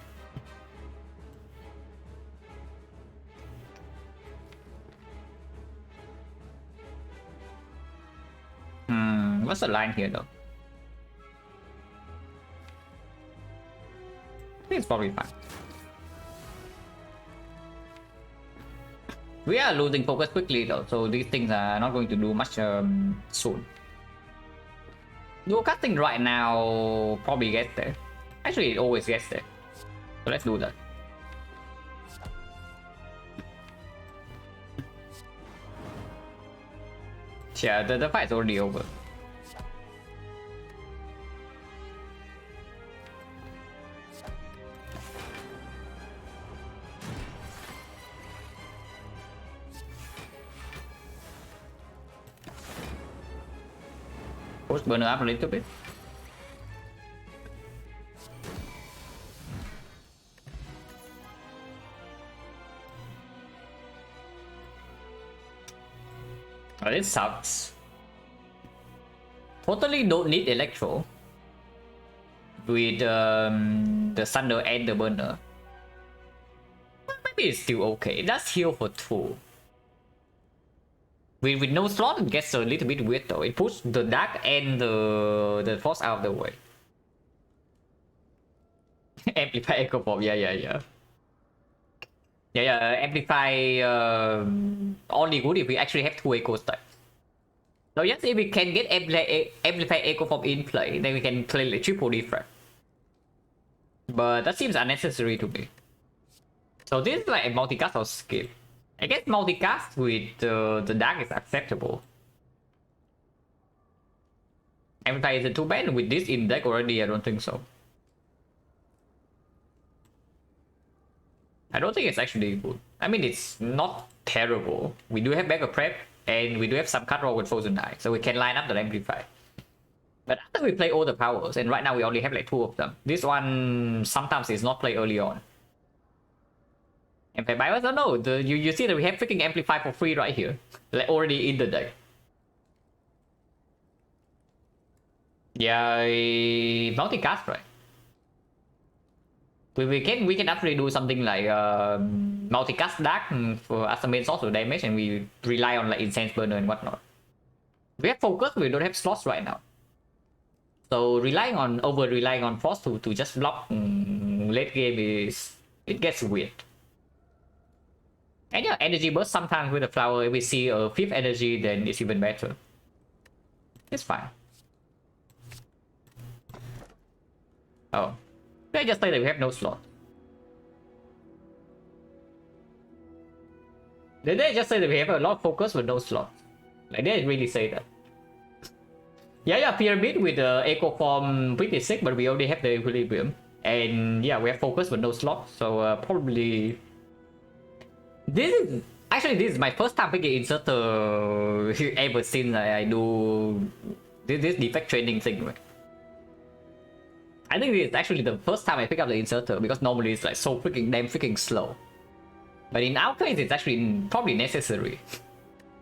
What's the line here though? I think it's probably fine. We are losing focus quickly though, so these things are not going to do much soon. Dual casting right now probably gets there. Actually, it always gets there. So let's do that. Yeah, the fight's already over. Push burner up a little bit. Oh, this sucks. Totally don't need Electro with the Thunder and the burner. Maybe it's still okay. It does heal for 2. With no slot, it gets a little bit weird though. It puts the Dark and the Force out of the way. Amplify Echo Form, yeah. Amplify only good if we actually have 2 Echo stacks. So yes, if we can get Amplify Echo Form in play, then we can play like triple defrag. But that seems unnecessary to me. So this is like a multicast or skip. I guess multicast with the Dark is acceptable. Amplify isn't too bad. With this in deck already, I don't think so. I don't think it's actually good. I mean, it's not terrible. We do have backup prep, and we do have some cut roll with Frozen Die, so we can line up the Amplify. But after we play all the powers, and right now we only have like 2 of them, this one sometimes is not played early on. Amplify Bios, I don't know. You see that we have freaking Amplify for free right here, like already in the deck. Yeah, multicast, right? We can actually do something like multicast Dark for as a main source of damage, and we rely on like Incense Burner and whatnot. We have focus, we don't have slots right now. So relying on Frost to just block late game it gets weird. And yeah, energy burst sometimes with the flower, if we see a 5th energy, then it's even better. It's fine. Oh. They just say that we have no slot. Did they just say that we have a lot of focus with no slot? Like, they didn't really say that. Yeah, Pyramid with the Echo Form pretty sick, but we already have the Equilibrium. And yeah, we have focus with no slot, so probably... This is my first time picking inserter ever since I do this defect training thing, right? I think it's actually the first time I pick up the inserter, because normally it's like so freaking slow. But in our case, it's actually probably necessary.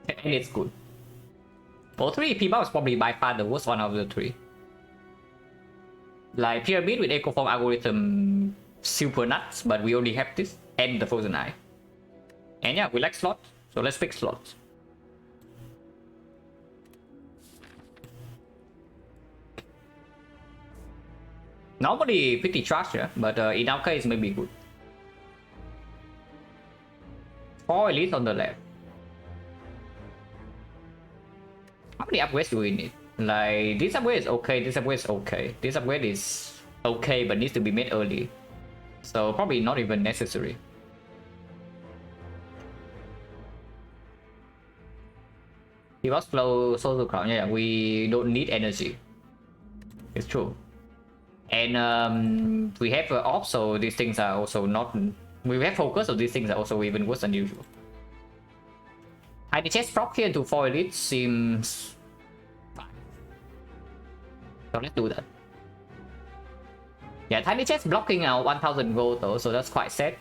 And it's good. For 3, P-Bow is probably by far the worst one of the 3. Like pyramid with eco form algorithm super nuts, but we only have this and the frozen eye. And yeah, we like slots, so let's pick slots. Normally pretty trash, yeah, but in our case maybe good. 4 elites on the left. How many upgrades do we need? Like this upgrade is okay, this upgrade is okay, this upgrade is okay but needs to be made early. So probably not even necessary. He was flow social crown, yeah, we don't need energy. It's true. And we have off, so these things are also not... We have focus, so these things are also even worse than usual. Tiny chest proc here into 4 elites seems fine. So let's do that. Yeah, tiny chest blocking our 1000 gold though, so that's quite sad.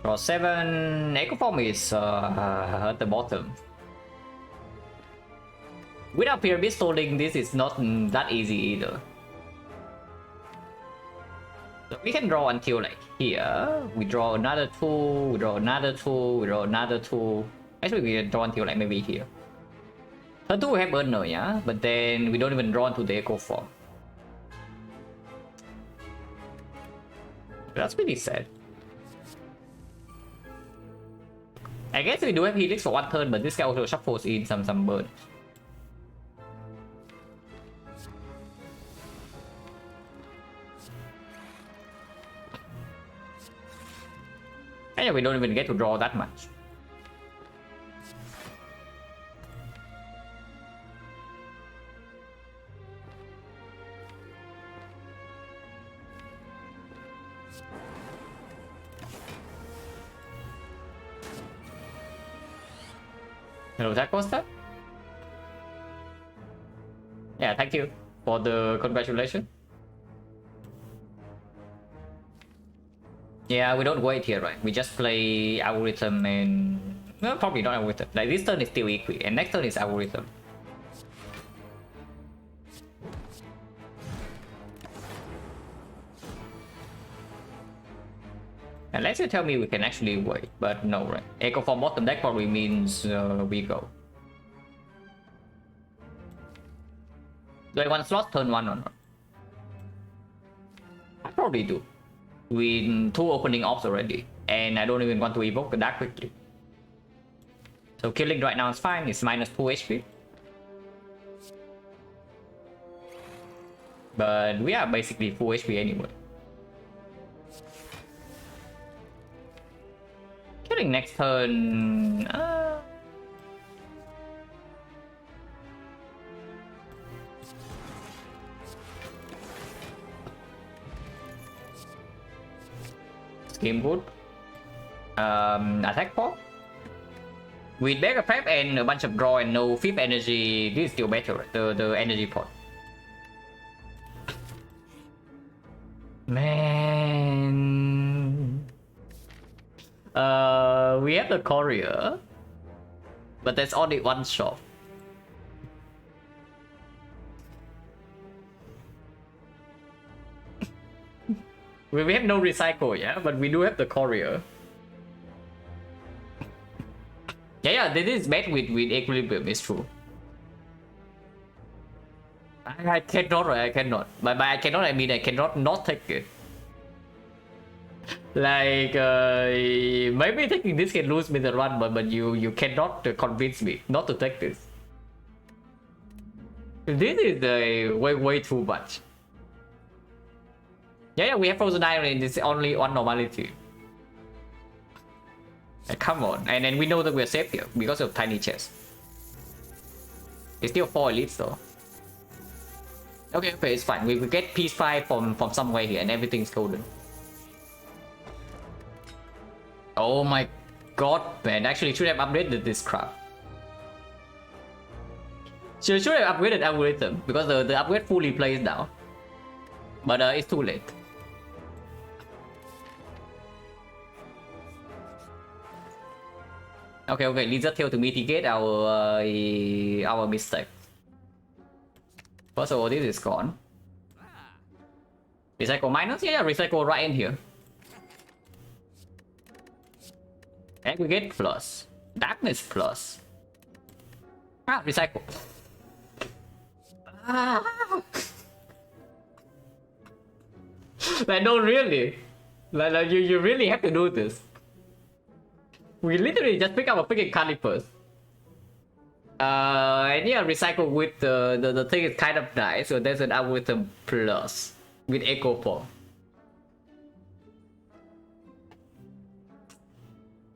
Draw 7. Echo form is at the bottom. Without pyramid stalling, this is not that easy either. So we can draw until like here. We draw another 2, we draw another 2, we draw another 2. Actually, we can draw until like maybe here. Turn 2 we have burner, yeah? But then we don't even draw into the echo form. That's pretty sad. I guess we do have helix for 1 turn, but this guy also shuffles in some burn. And yeah, we don't even get to draw that much. Hello, Jack Costa. Yeah, thank you for the congratulations. Yeah, we don't wait here, right? We just play algorithm and... Well, probably not algorithm. Like this turn is still equi, and next turn is algorithm. Unless you tell me we can actually wait, but no, right? Echo from bottom deck probably means we go. Do I want slot turn 1 or not? I probably do. With 2 opening ops already, and I don't even want to evoke that quickly. So killing right now is fine, it's minus 2 HP. But we are basically full HP anyway. Killing next turn... Game good. Attack pop. With Beggar Prep and a bunch of draw and no 5th energy, this is still better, right? The energy pot. Man. We have the courier. But that's only 1 shot. We have no recycle, yeah, but we do have the courier. Yeah, this is bad with equilibrium, it's true. I cannot, right? I cannot. By I cannot, I mean I cannot not take it. Like, maybe taking this can lose me the run, but you cannot convince me not to take this. This is way too much. Yeah, we have frozen iron and it's only 1 normality. Come on, and then we know that we're safe here because of tiny chest. It's still 4 elites though. Okay, it's fine. We get peace 5 from somewhere here and everything's golden. Oh my god, man. Actually, should have upgraded this crap. Should have upgraded algorithm because the upgrade fully plays now. But it's too late. Okay, okay, Lizard Tail to mitigate our mistake. First of all, this is gone. Recycle minus? Yeah, recycle right in here. Aggregate plus. Darkness plus. Ah, recycle. Ah. Like, no, really. Like you really have to do this. We literally just pick up a freaking calipers. And yeah, recycle with the thing is kind of nice. So there's an algorithm plus with echo 4.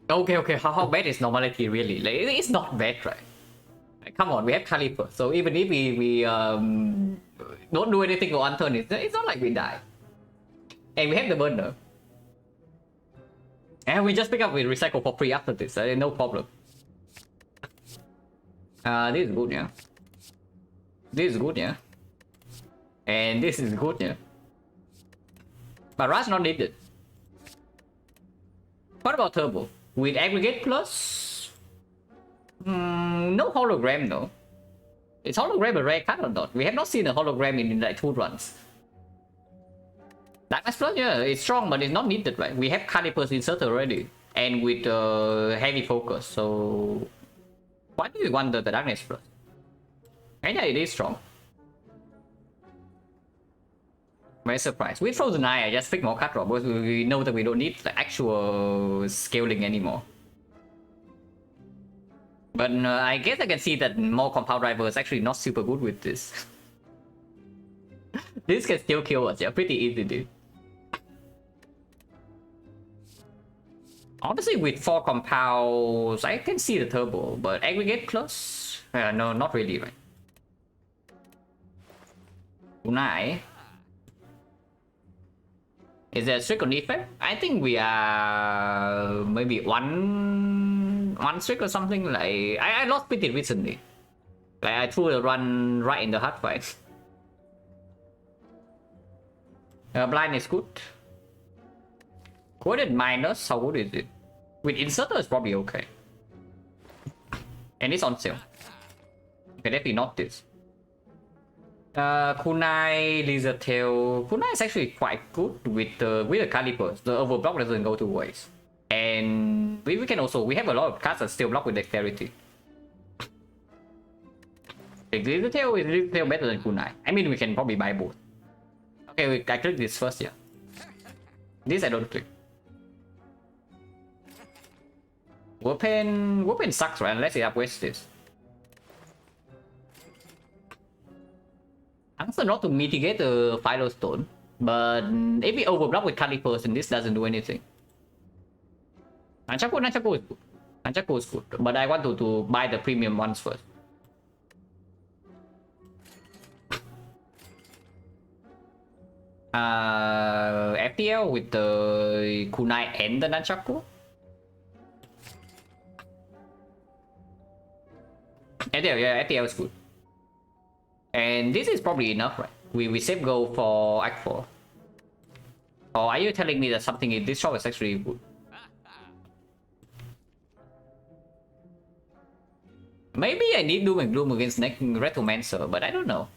Okay, okay. How bad is normality really? Like, it's not bad, right? Like, come on, we have caliper. So even if we don't do anything on turn, it's not like we die. And we have the burner. And we just pick up with recycle for free after this. No problem. This is good, yeah. This is good, yeah. And this is good, yeah. But Rush not needed. What about Turbo? With aggregate plus? No hologram though. Is hologram a rare card or not? We have not seen a hologram in like 2 runs. Darkness plus, yeah, it's strong, but it's not needed, right? We have calipers inserted already. And with heavy focus, so... Why do we want the Darkness plus? And yeah, it is strong. Very surprised. With Frozen Eye, I just pick more card drop because we know that we don't need the actual scaling anymore. But I guess I can see that more compound driver is actually not super good with this. This can still kill us, yeah, pretty easy, dude. Honestly, with 4 compounds, I can see the turbo, but aggregate plus? No, not really, right? Unai. Is there a strict on effect? I think we are maybe one strict or something. Like I lost pity recently. Like I threw the run right in the hard fight. Blind is good. Coded minus, how good is it? With inserter is probably okay. And it's on sale. Okay, definitely not this. Kunai, Lizard Tail. Kunai is actually quite good with the calipers. The overblock doesn't go to waste. And we can also, we have a lot of cards that still block with dexterity. Lizard Tail is Lizard Tail better than Kunai. I mean, we can probably buy both. Okay, I click this first, yeah. This I don't click. Weapon sucks, right? Unless it upgrades this. Answer not to mitigate the Philo Stone, but if we overblock with calipers, then this doesn't do anything. Nunchaku is good. Nunchaku is good, but I want to buy the premium ones first. FTL with the Kunai and the Nunchaku. FTL, yeah, FTL is good. And this is probably enough, right? We save gold for Act 4. Or are you telling me that something in this shop is actually good? Maybe I need Doom and Gloom against Retromancer, but I don't know.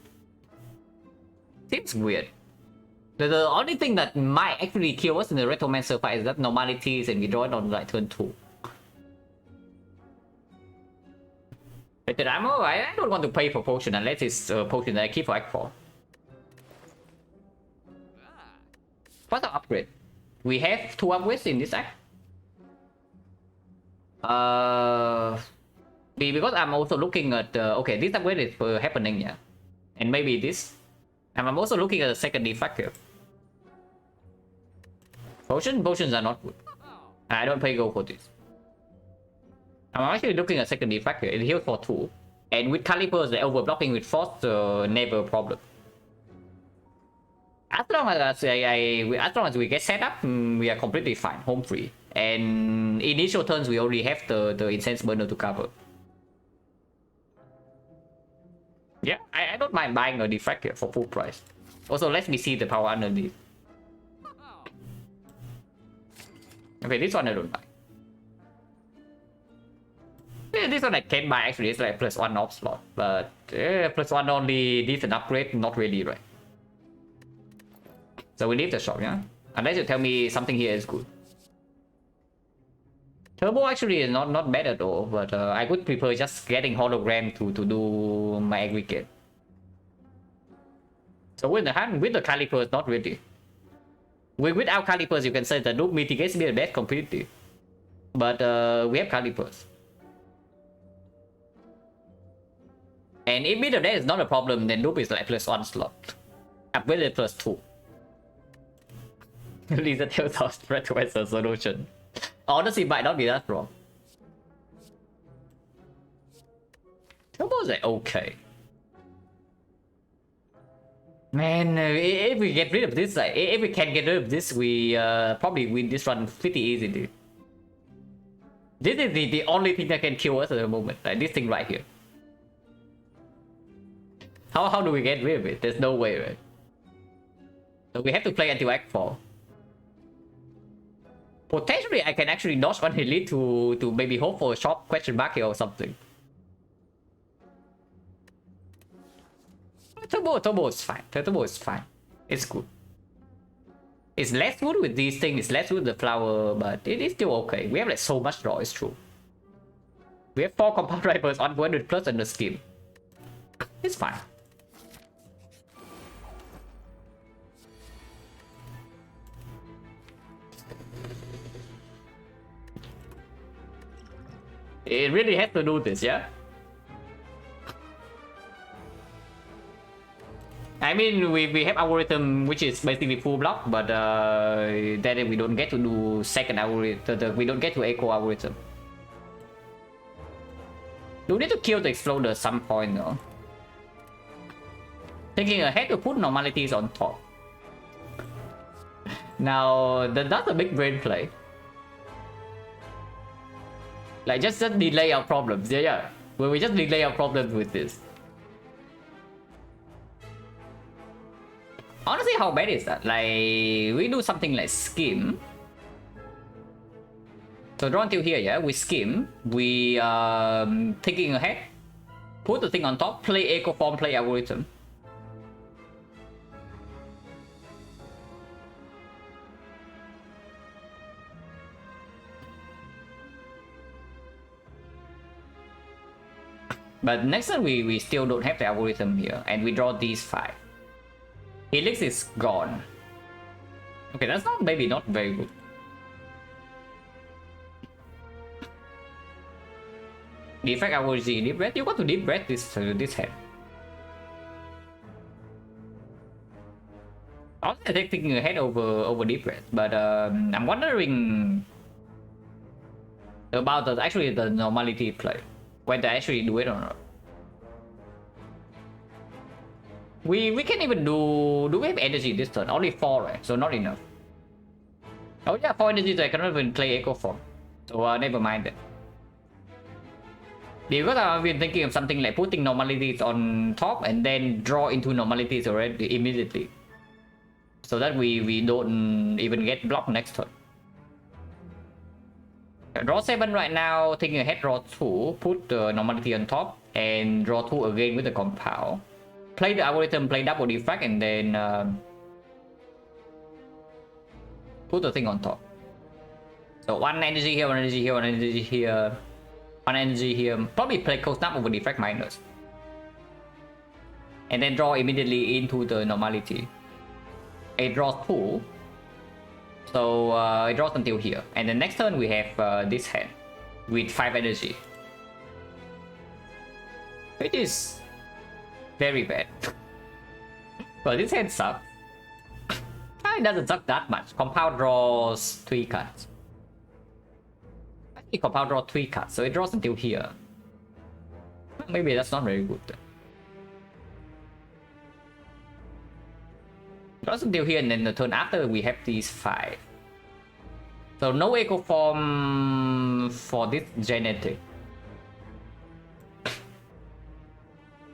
Seems weird. The only thing that might actually kill us in the Retromancer fight is that normalities and we draw it on like turn 2. Rated ammo? I don't want to pay for potion unless it's a potion that I keep for Act 4. What's the upgrade? We have 2 upgrades in this act. Because I'm also looking at okay, this upgrade is happening, yeah, and maybe this. And I'm also looking at the second defect here. Potions are not good. I don't pay gold for this. I'm actually looking at second defect here. It heals for 2, and with calipers, the overblocking with frost never a problem. As long as we get set up, we are completely fine, home free. And initial turns, we already have the incense burner to cover. Yeah, I don't mind buying a defect here for full price. Also, let me see the power underneath. Okay, this one I don't like. This one I can buy actually. It's like +1 off slot, but +1 only needs an upgrade. Not really, right? So we leave the shop, yeah. Unless you tell me something here is good. Turbo actually is not bad at all, but I would prefer just getting hologram to do my aggregate. So with the calipers, not really. Without calipers, you can say the noob mitigates me the best completely. But we have calipers. And if middle that is not a problem, then noob is like +1 slot. Upgraded +2. Lisa tells us spread towards a solution. Honestly, might not be that wrong. Turbo is like okay. Man, if we get rid of this, like, if we can get rid of this, we probably win this run pretty easily. This is the only thing that can kill us at the moment, like this thing right here. How do we get rid of it? There's no way, right? So we have to play until Act 4. Potentially, I can actually dodge one elite to maybe hope for a short question mark here or something. Turbo is fine. Turbo is fine. It's good. It's less good with these things. It's less good with the flower, but it is still okay. We have like so much draw. It's true. We have 4 compound rifles on 100 plus on the scheme. It's fine. It really has to do this, yeah? I mean, we have algorithm which is basically full block, but then we don't get to do second algorithm. We don't get to echo algorithm. Do we need to kill the exploder at some point though? Thinking ahead to put normalities on top. Now, that's a big brain play. Like, just delay our problems. Yeah. Well, we just delay our problems with this. Honestly, how bad is that? Like, we do something like skim. So draw until here, yeah? We skim. We thinking ahead. Put the thing on top. Play echo form, play algorithm. But next time we still don't have the algorithm here, and we draw these 5. Helix is gone. Okay, that's not maybe not very good. Defect algorithm, deep breath. You got to deep breath this head. I was thinking ahead over deep breath, but I'm wondering about the normality play. Whether I actually do it or not. We can even do we have energy this turn? Only 4, right? So not enough. Oh yeah, 4 energy, so I cannot even play echo form. So never mind that. Because I've been thinking of something like putting normalities on top and then draw into normalities already immediately. So that we don't even get blocked next turn. Draw 7 right now, thinking ahead, draw 2, put the normality on top, and draw 2 again with the compound. Play the algorithm, play double defect, and then put the thing on top. So 1 energy here, 1 energy here, 1 energy here, 1 energy here. Probably play cold snap over defect minus. And then draw immediately into the normality. It draws 2. So it draws until here. And the next turn we have this hand with 5 energy. It is very bad. But this hand sucks. It doesn't suck that much. Compound draws 3 cards. I think compound draws 3 cards, so it draws until here. Maybe that's not very good. Draws until here, and then the turn after we have these 5. So no echo form for this genetic.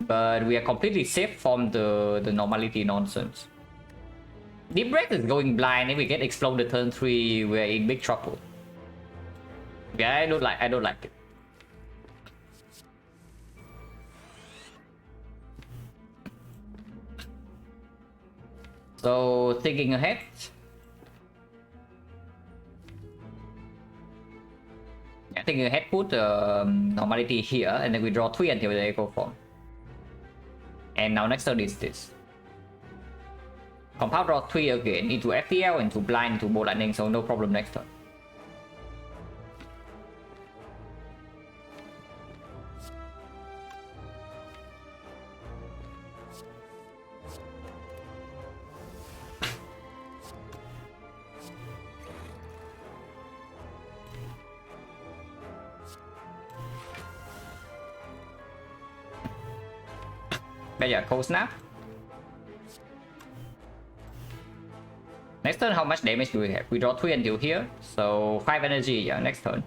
But we are completely safe from the normality nonsense. Deep breath is going blind. If we get exploded turn 3, we're in big trouble. Yeah, I don't like it. So thinking ahead. Yeah, thinking ahead, put normality here, and then we draw 3 until the echo form. And now next turn is this. Compound draw 3 again into FTL, into blind, into bolt lightning, so no problem next turn. Bây giờ cold snap. Next turn, how much damage do we have? We draw 3 until here, so 5 energy. Yeah, next turn.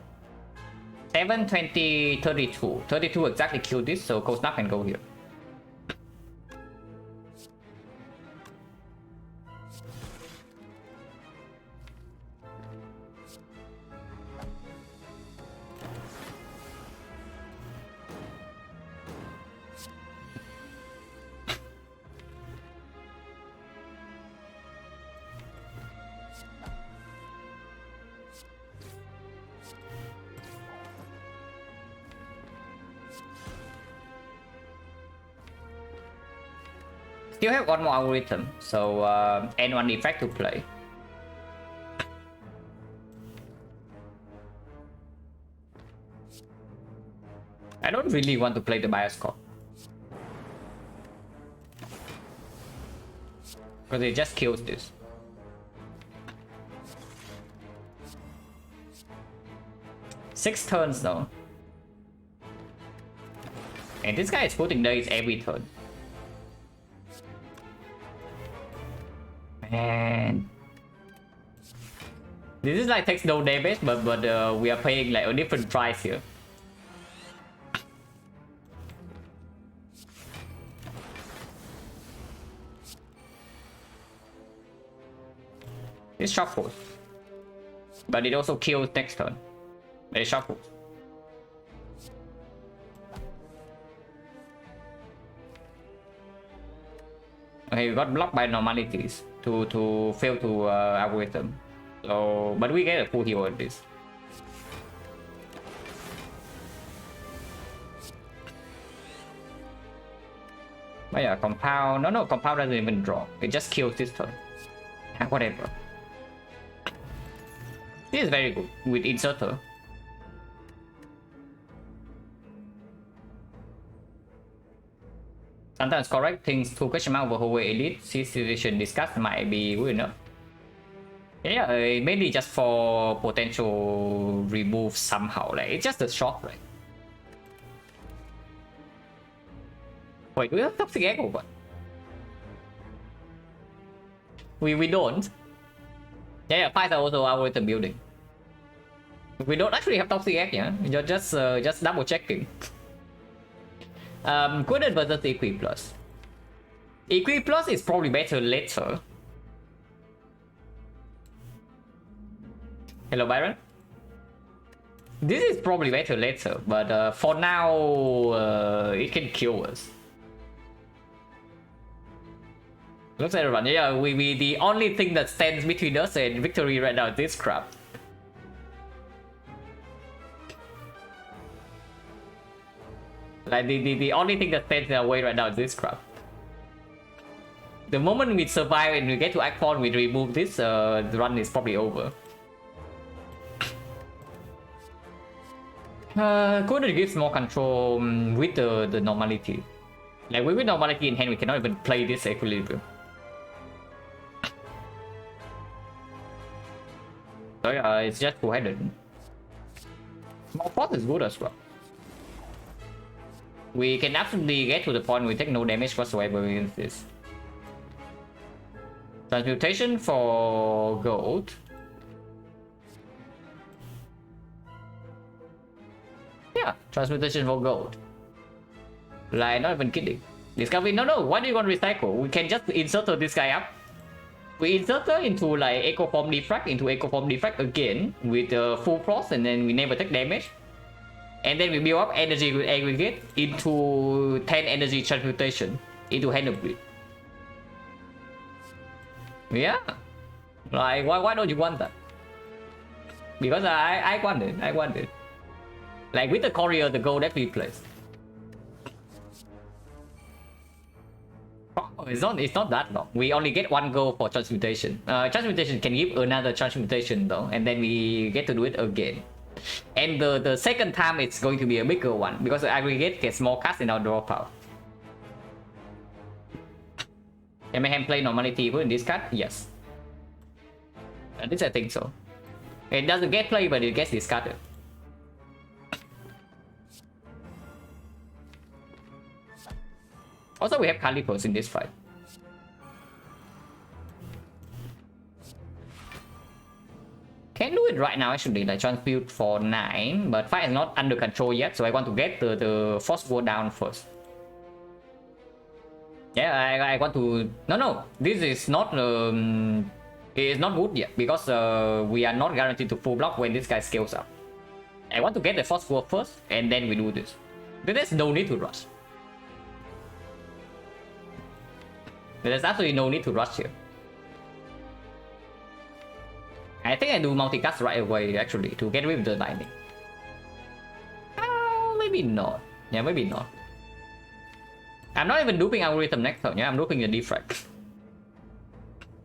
7, 20, 32. 32 exactly killed this, so cold snap can go here. Still have one more algorithm, so N1 effect to play. I don't really want to play the bioscope, because it just kills this. Six turns though. And this guy is putting days every turn. And this is like takes no damage, but we are paying like a different price here. It's shuffle, but it also kills next turn. It shuffles. Okay, we got blocked by normalities to fail to algorithm. So, but we get a full heal on this. But yeah, compound. No, compound doesn't even draw. It just kills this turn. Whatever. This is very good with inserter. Sometimes correct things to question mark over Huawei Elite. See situation discussed might be good enough. Yeah, mainly just for potential remove somehow. Like it's just a shot, right? Wait, do we have toxic egg or what? We don't. Yeah, fights are also algorithm building. We don't actually have toxic egg, yeah. You're just double checking. Good versus Equi Plus. Equi Plus is probably better later. Hello, Byron. This is probably better later, but for now, it can kill us. Looks like everyone. Yeah, we the only thing that stands between us and victory right now is this crap. Like the only thing that stands in our way right now is this crap. The moment we survive and we get to Act 4, we remove this, the run is probably over. Coder gives more control with the normality. Like with normality in hand, we cannot even play this equilibrium. So yeah, it's just two-headed. Small pot is good as well. We can absolutely get to the point we take no damage whatsoever with this. Transmutation for gold. Yeah, transmutation for gold. Like, not even kidding. Discovery, no, why do you want to recycle? We can just insert this guy up. We insert her into like Echo Form Defrag, into Echo Form Defrag again with full frost, and then we never take damage. And then we build up energy with aggregate into 10 energy transmutation into Hand of Greed. Yeah. Like, why don't you want that? Because I want it. I want it. Like with the courier, the gold that we place. Oh, it's not that long. We only get one gold for transmutation. Transmutation can give another transmutation though, and then we get to do it again. And the second time it's going to be a bigger one because the aggregate gets more cards in our draw pile. Can Mayhem play normality in this card? Yes. At least I think so. It doesn't get played, but it gets discarded. Also, we have Calipos in this fight. Can do it right now actually, like transmute for 9, but fight is not under control yet, so I want to get the force war down first. Yeah, I want to... No, this is not... it is not good yet, because we are not guaranteed to full block when this guy scales up. I want to get the force war first, and then we do this. There's no need to rush. There's absolutely no need to rush here. I think I do multicast right away actually to get rid of the lightning. Maybe not. Yeah, maybe not. I'm not even duping algorithm next turn. Yeah, I'm duping the defrag.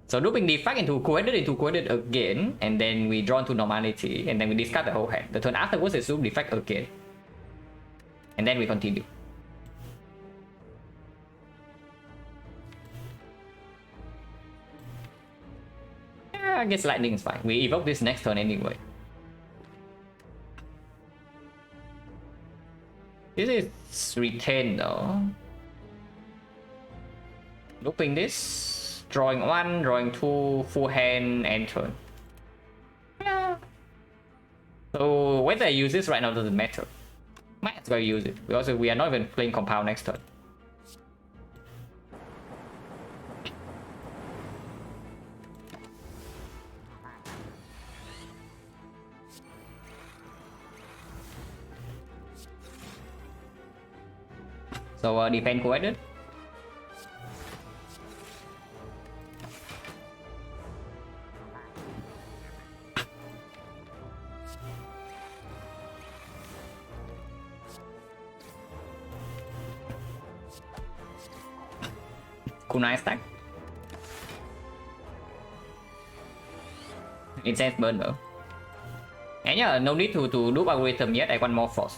So duping defrag into coordinate again, and then we draw into normality, and then we discard the whole hand. The turn afterwards is dupe defrag again, and then we continue. I guess lightning is fine. We evoke this next turn anyway. This is retain though. Looping this, drawing 1, drawing 2, full hand, and turn. Yeah. So whether I use this right now doesn't matter. Might as well use it because we are not even playing compound next turn. So defend coordinate. Kunai stack. Incense burner. And yeah, no need to loop algorithm yet. I want more force.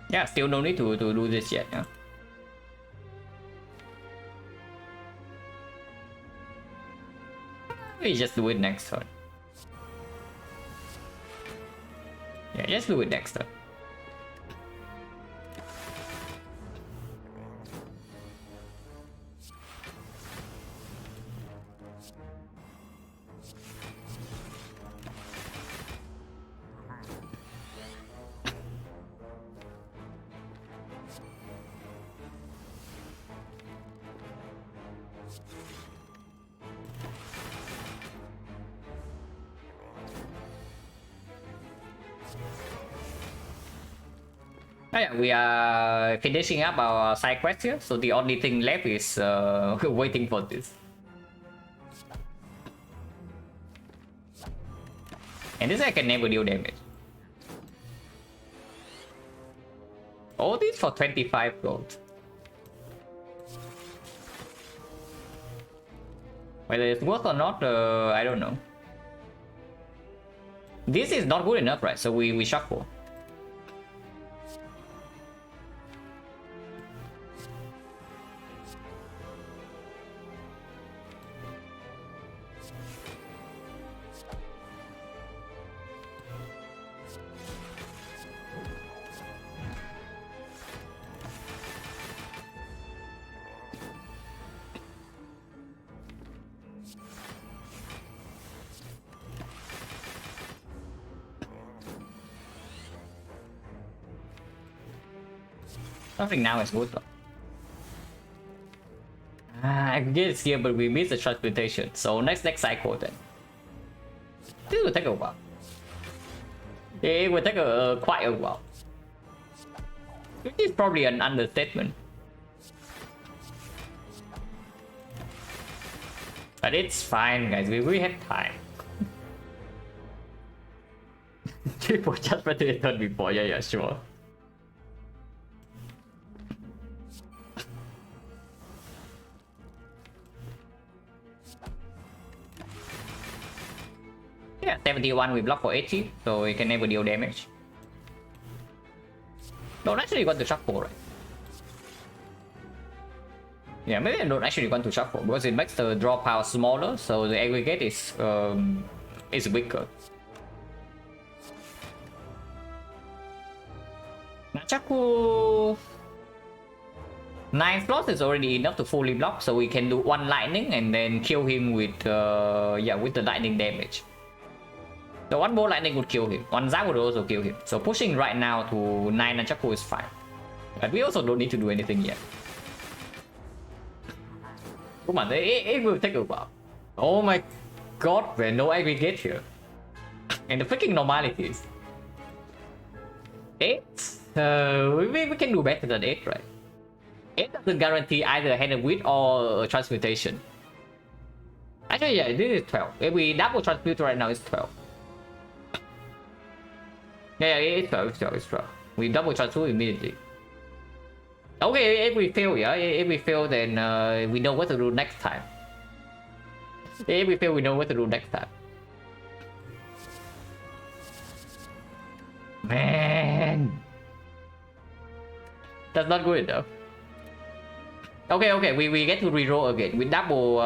Yeah, still no need to do this yet. Yeah. We just do it next turn. Yeah, just do it next turn. Oh, yeah, we are finishing up our side quest here, so the only thing left is waiting for this. And this I can never deal damage. All this for 25 gold. Whether it's worth or not, I don't know. This is not good enough, right? So we shuffle. Nothing now is good though. I can get it here, but we missed the transportation. So next cycle then. This will take a while. It will take quite a while. Which is probably an understatement. But it's fine, guys. We have time. Triple just better than turn before. Yeah, sure. Yeah, 71 we block for 80, so we can never deal damage. Don't actually want to shuffle, right? Yeah, maybe I don't actually want to shuffle because it makes the draw power smaller, so the aggregate is weaker. Nachaku 9 slots is already enough to fully block, so we can do one lightning and then kill him with with the lightning damage. So one more lightning would kill him. One Zag would also kill him. So pushing right now to 9 Nunchaku is fine. But we also don't need to do anything yet. Come on, it will take a while. Oh my god, man, no aggregate here. And the freaking normalities. 8? We can do better than 8, right? 8 doesn't guarantee either hand of wit or transmutation. Actually, yeah, this is 12. If we double transmute right now, it's 12. Yeah, it's 12. We double transmute immediately. Okay, if we fail, yeah, if we fail, then we know what to do next time. If we fail, we know what to do next time. Man, that's not good enough. Okay, we get to reroll again. We double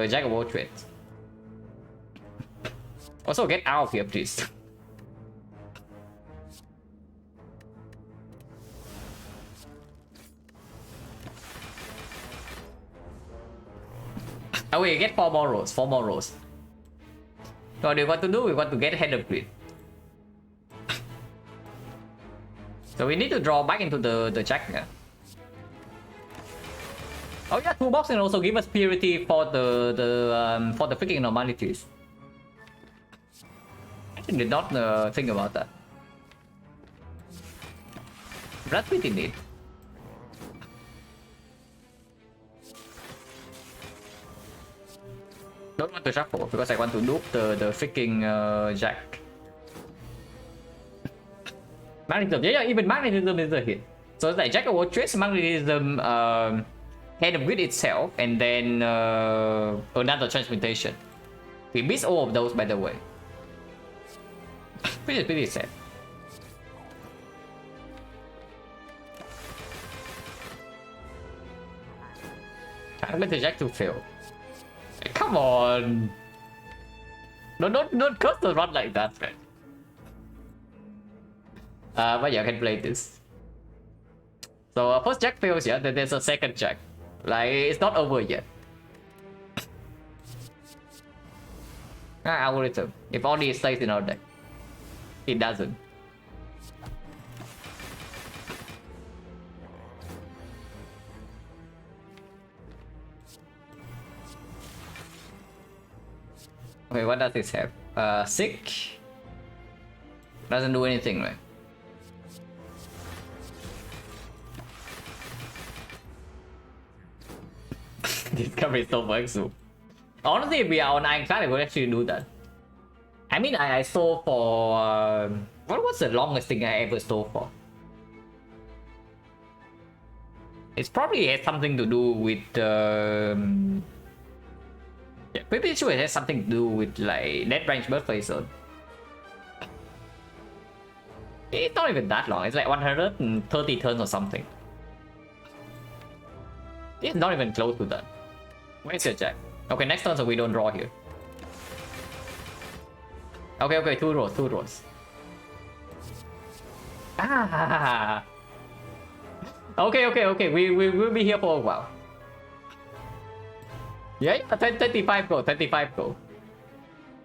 Jack of all trades. Also, get out of here, please. Oh, we get 4 more rolls. What do we want to do? We want to get ahead of grid. So we need to draw back into the Jack. Oh yeah, toolbox can also give us purity for the freaking normalities. I did not think about that. That's pretty neat. Don't want to shuffle because I want to loop the freaking Jack. Magnetism, yeah, even magnetism is a hit. So it's like Jack of all trades, magnetism, head of grid itself, and then another transmutation. We miss all of those, by the way. Pretty sad. I want the Jack to fail. Come on! Don't cut the run like that, man. But yeah, I can play this. So first Jack fails, yeah, then there's a second Jack. Like, it's not over yet. Algorithm. If only it stays in our deck. It doesn't. Okay, what does this have? Sick? Doesn't do anything, right? Discovery is so workful. Honestly, if we are on Ironclad, I would actually do that. I mean, I stole for... what was the longest thing I ever stole for? It's probably has something to do with... yeah, pretty sure it has something to do with like Dead Branch Birthplace Zone. It's not even that long, it's like 130 turns or something. It's not even close to that. Where's your Jack? Okay, next turn so we don't draw here. Okay, two rows. Ah. Okay, we will be here for a while. Yeah, 25 go.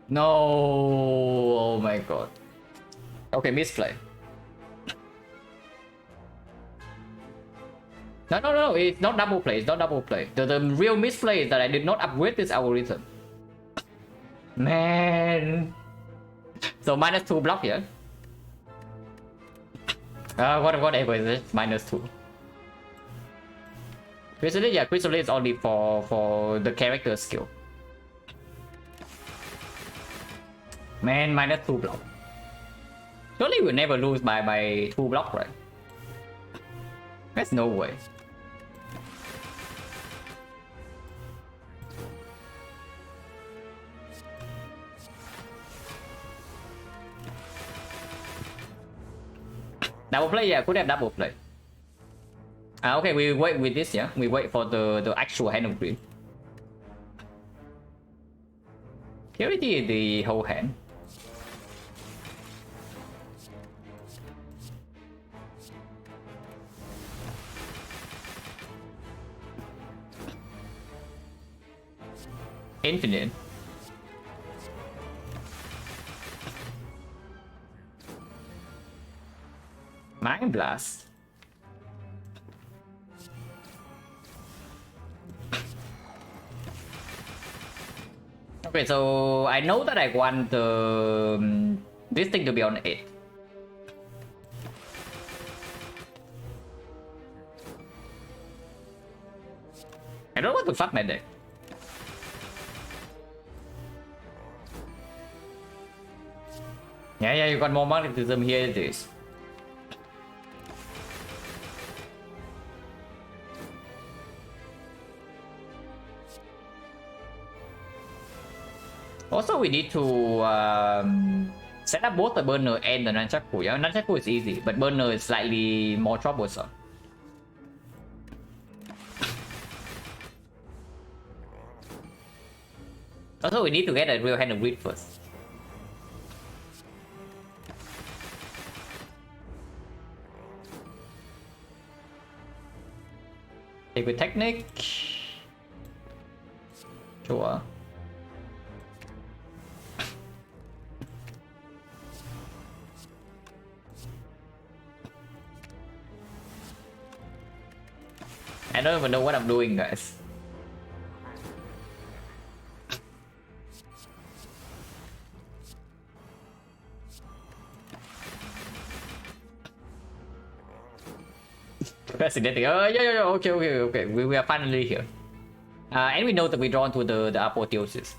No, oh my god. Okay, misplay. No, it's not double play, it's not double play. The real misplay is that I did not upgrade this algorithm. Man. So -2 block here. Whatever is it? -2. Chrysalis, yeah, Chrysalis is only for the character skill. Man, -2 block. Surely we'll never lose by 2 block, right? There's no way. Double play, yeah, could have double play. Okay, we wait with this, yeah. We wait for the actual hand of green. Here it is, the whole hand. Infinite. Mind Blast. Okay, so I know that I want this thing to be on 8. I don't want to fuck my deck. Yeah, you got more magnetism, here it is. Also, we need to set up both the burner and the nunchaku. Yeah, nunchaku is easy, but burner is slightly more troublesome. Also, we need to get a real hand of greed first. Take with technique. Sure. I don't even know what I'm doing, guys. Fascinating. Oh, yeah. Okay. We are finally here. And we know that we drawn to the apotheosis.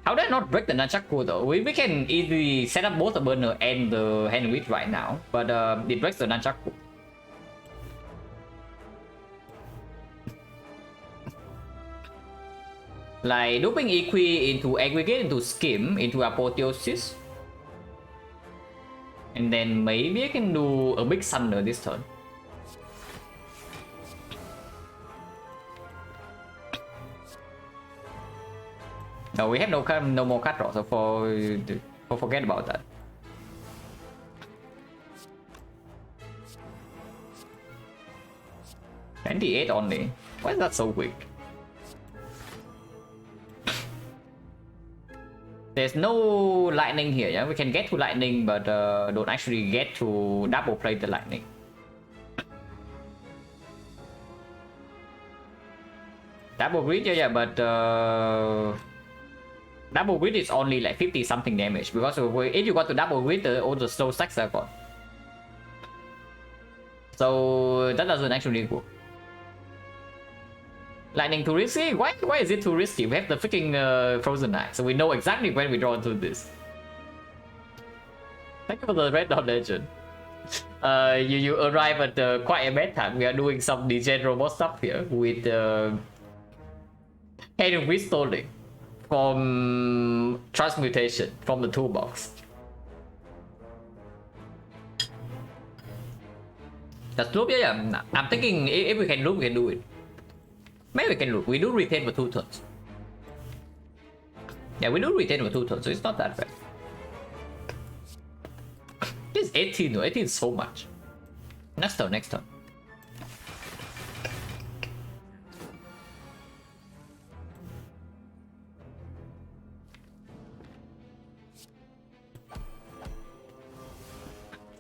How did I not break the nunchaku though? We can easily set up both the burner and the hand witch right now, but it breaks the nunchaku. Like looping equi into aggregate, into skim, into apotheosis. And then maybe I can do a big sunder this turn. No, we have no more cut draw, so forget about that. $28 only. Why is that so weak? There's no lightning here, yeah? We can get to lightning, but don't actually get to double play the lightning. Double grid, yeah, but double grid is only like 50 something damage, because if you got to double grid, all the slow stacks are gone. So that doesn't actually work. Lightning too risky? Why is it too risky? We have the freaking Frozen Eye, so we know exactly when we draw into this. Thank you for the red dot legend. You arrive at quite a bad time. We are doing some degen robot stuff here with Head of Restoring from Transmutation from the toolbox. That's loop, yeah. I'm thinking if we can loop, we can do it. Maybe we can loop. We do retain for 2 turns. Yeah, we do retain for 2 turns, so it's not that bad. This 18 though, 18 is so much. Next turn.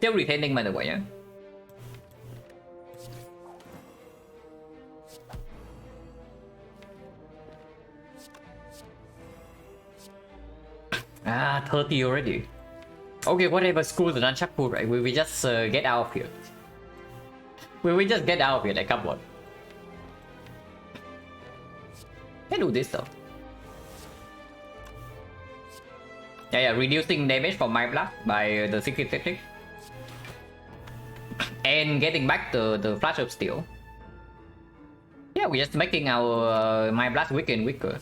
Still retaining by the way, yeah? Ah, 30 already. Okay, whatever, screw the nunchaku, right? We just get out of here. We just get out of here, like, come on. Can do this though. Yeah, reducing damage from my blast by the secret technique. And getting back the flash of steel. Yeah, we're just making our my blast weaker and weaker.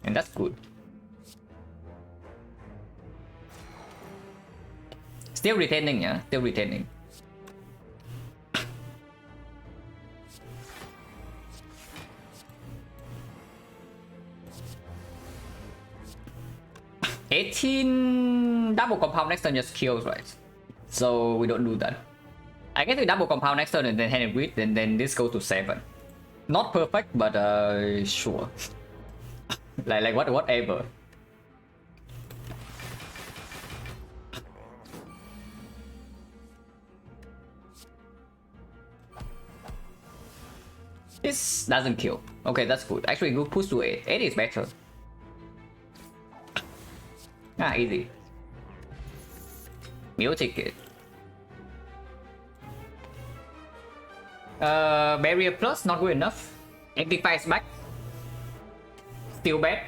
And that's good. Still retaining, yeah? Still retaining. $18 double compound next turn just kills, right? So we don't do that. I guess we double compound next turn and then hand it with, and then this goes to 7. Not perfect, but sure. like whatever. This doesn't kill. Okay, that's good. Actually, good push to 8. 8 is better. Ah, easy. Meal ticket. Barrier plus, not good enough. Amplify is back. Still bad.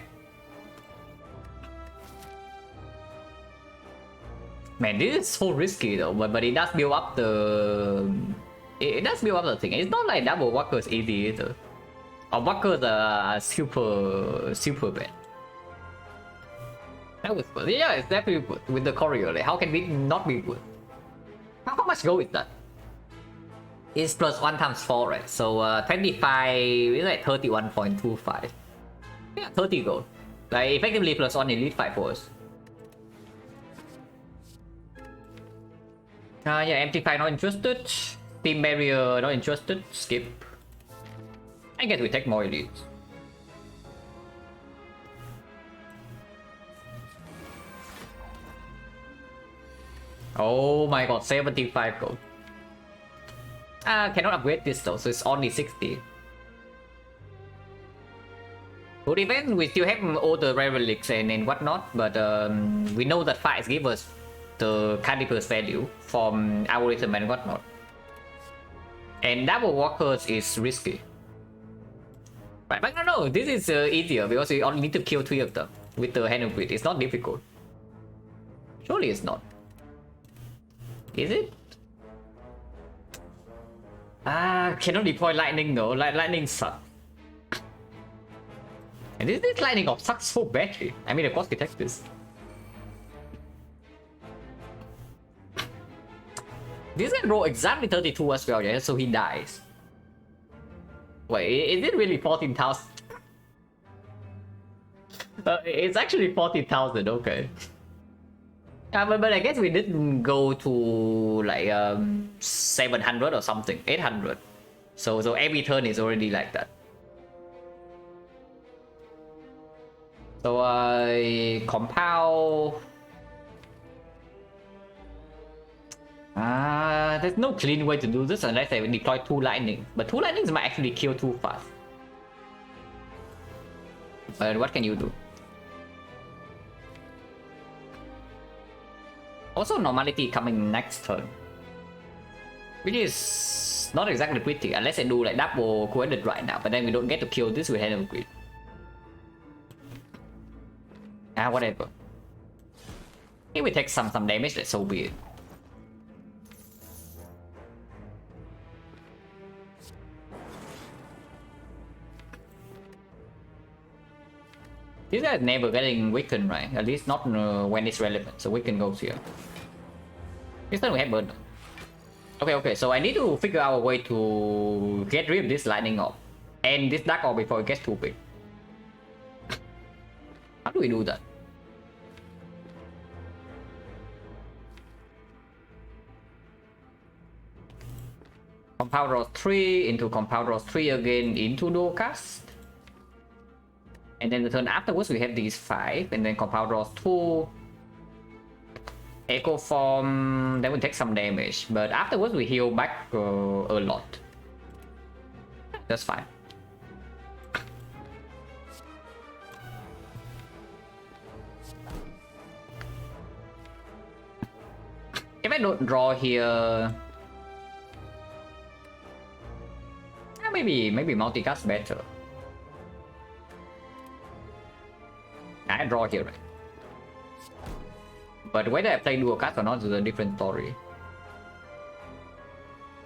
Man, this is so risky though, but it does build up the... It does build up the thing. It's not like double walker is easy either. Or walkers are super bad. That was good. Yeah, it's definitely good with the choreo. Like, how can we not be good? How much gold is that? It's plus 1 times 4, right? So 25 is like 31.25. Yeah, 30 gold. Like effectively plus 1 elite 5 force. Yeah, amplify not interested. Team barrier not interested. Skip. I guess we take more elites. Oh my god, 75 gold. Cannot upgrade this though, so it's only 60. Good event, we still have all the rare relics and whatnot, but we know that fights give us the caliber's value from algorithm and whatnot. And double walkers is risky. But I don't know, this is easier because you only need to kill 3 of them with the hand of grid. It's not difficult. Surely it's not. Is it? Cannot deploy lightning though. Lightning sucks. And this lightning of sucks so badly. I mean, of course, we take this. This guy roll exactly 32 as well, yeah, so he dies. Wait, is it really 14,000? It's actually 40,000, okay. But I guess we didn't go to like 700 or something, 800. So every turn is already like that. So compound. There's no clean way to do this unless I deploy 2 lightning. But 2 lightnings might actually kill too fast. But what can you do? Also, normality coming next turn, which is not exactly pretty unless I do like double coordinate right now. But then we don't get to kill this with hand of grid. Whatever. If we take some damage, that's so weird. This guy is never getting weakened, right? At least not when it's relevant. So weaken goes here. This time we have burn. Okay, so I need to figure out a way to get rid of this lightning orb and this dark orb before it gets too big. How do we do that? Compound Rose 3 into Compound Rose 3 again into dual cast. And then the turn afterwards we have these 5 and then Compound Rose 2. Echo Form, then we take some damage, but afterwards we heal back a lot. That's fine. If I don't draw here, maybe multicast better. I draw here, right? But whether I play dual cast or not is a different story.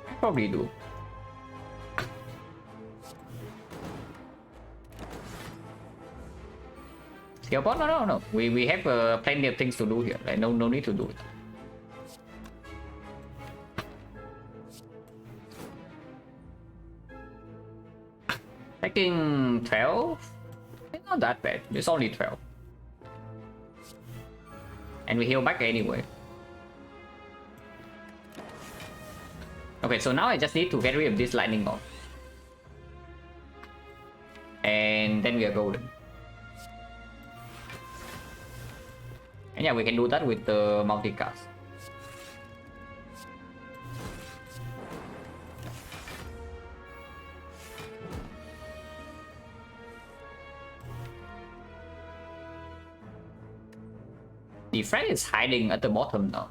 I probably do. Skill bot? No. We have plenty of things to do here. Like no need to do it. Taking 12? It's not that bad. It's only 12. And we heal back anyway. Okay, so now I just need to get rid of this lightning bolt. And then we are golden. And yeah, we can do that with the multicast. The friend is hiding at the bottom now.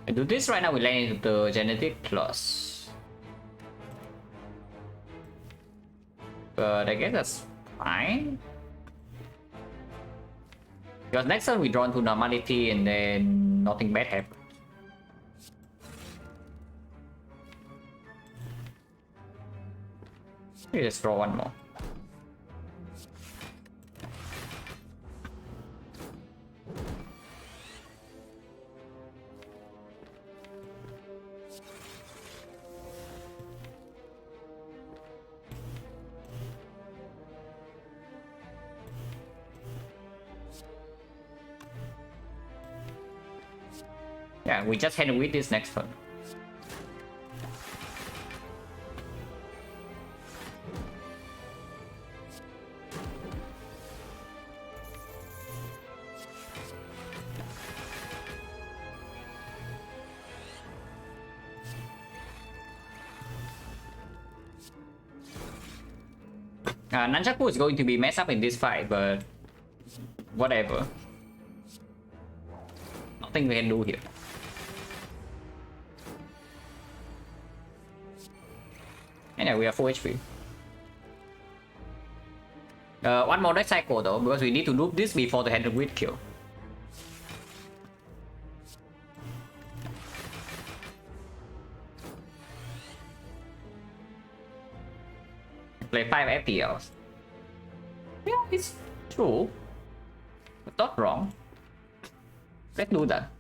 I do this right now, we land into the genetic plus. But I guess that's fine. Because next turn we draw into normality and then nothing bad happens. Let me just draw one more. Yeah, we just handle with this next turn. Nunchaku is going to be messed up in this fight, but whatever. Nothing we can do here. And yeah, we are full HP. One more deck cycle though, because we need to loop this before the hand of grid kill. Play 5 FPLs. Yeah, it's true. But not wrong. Let's do that.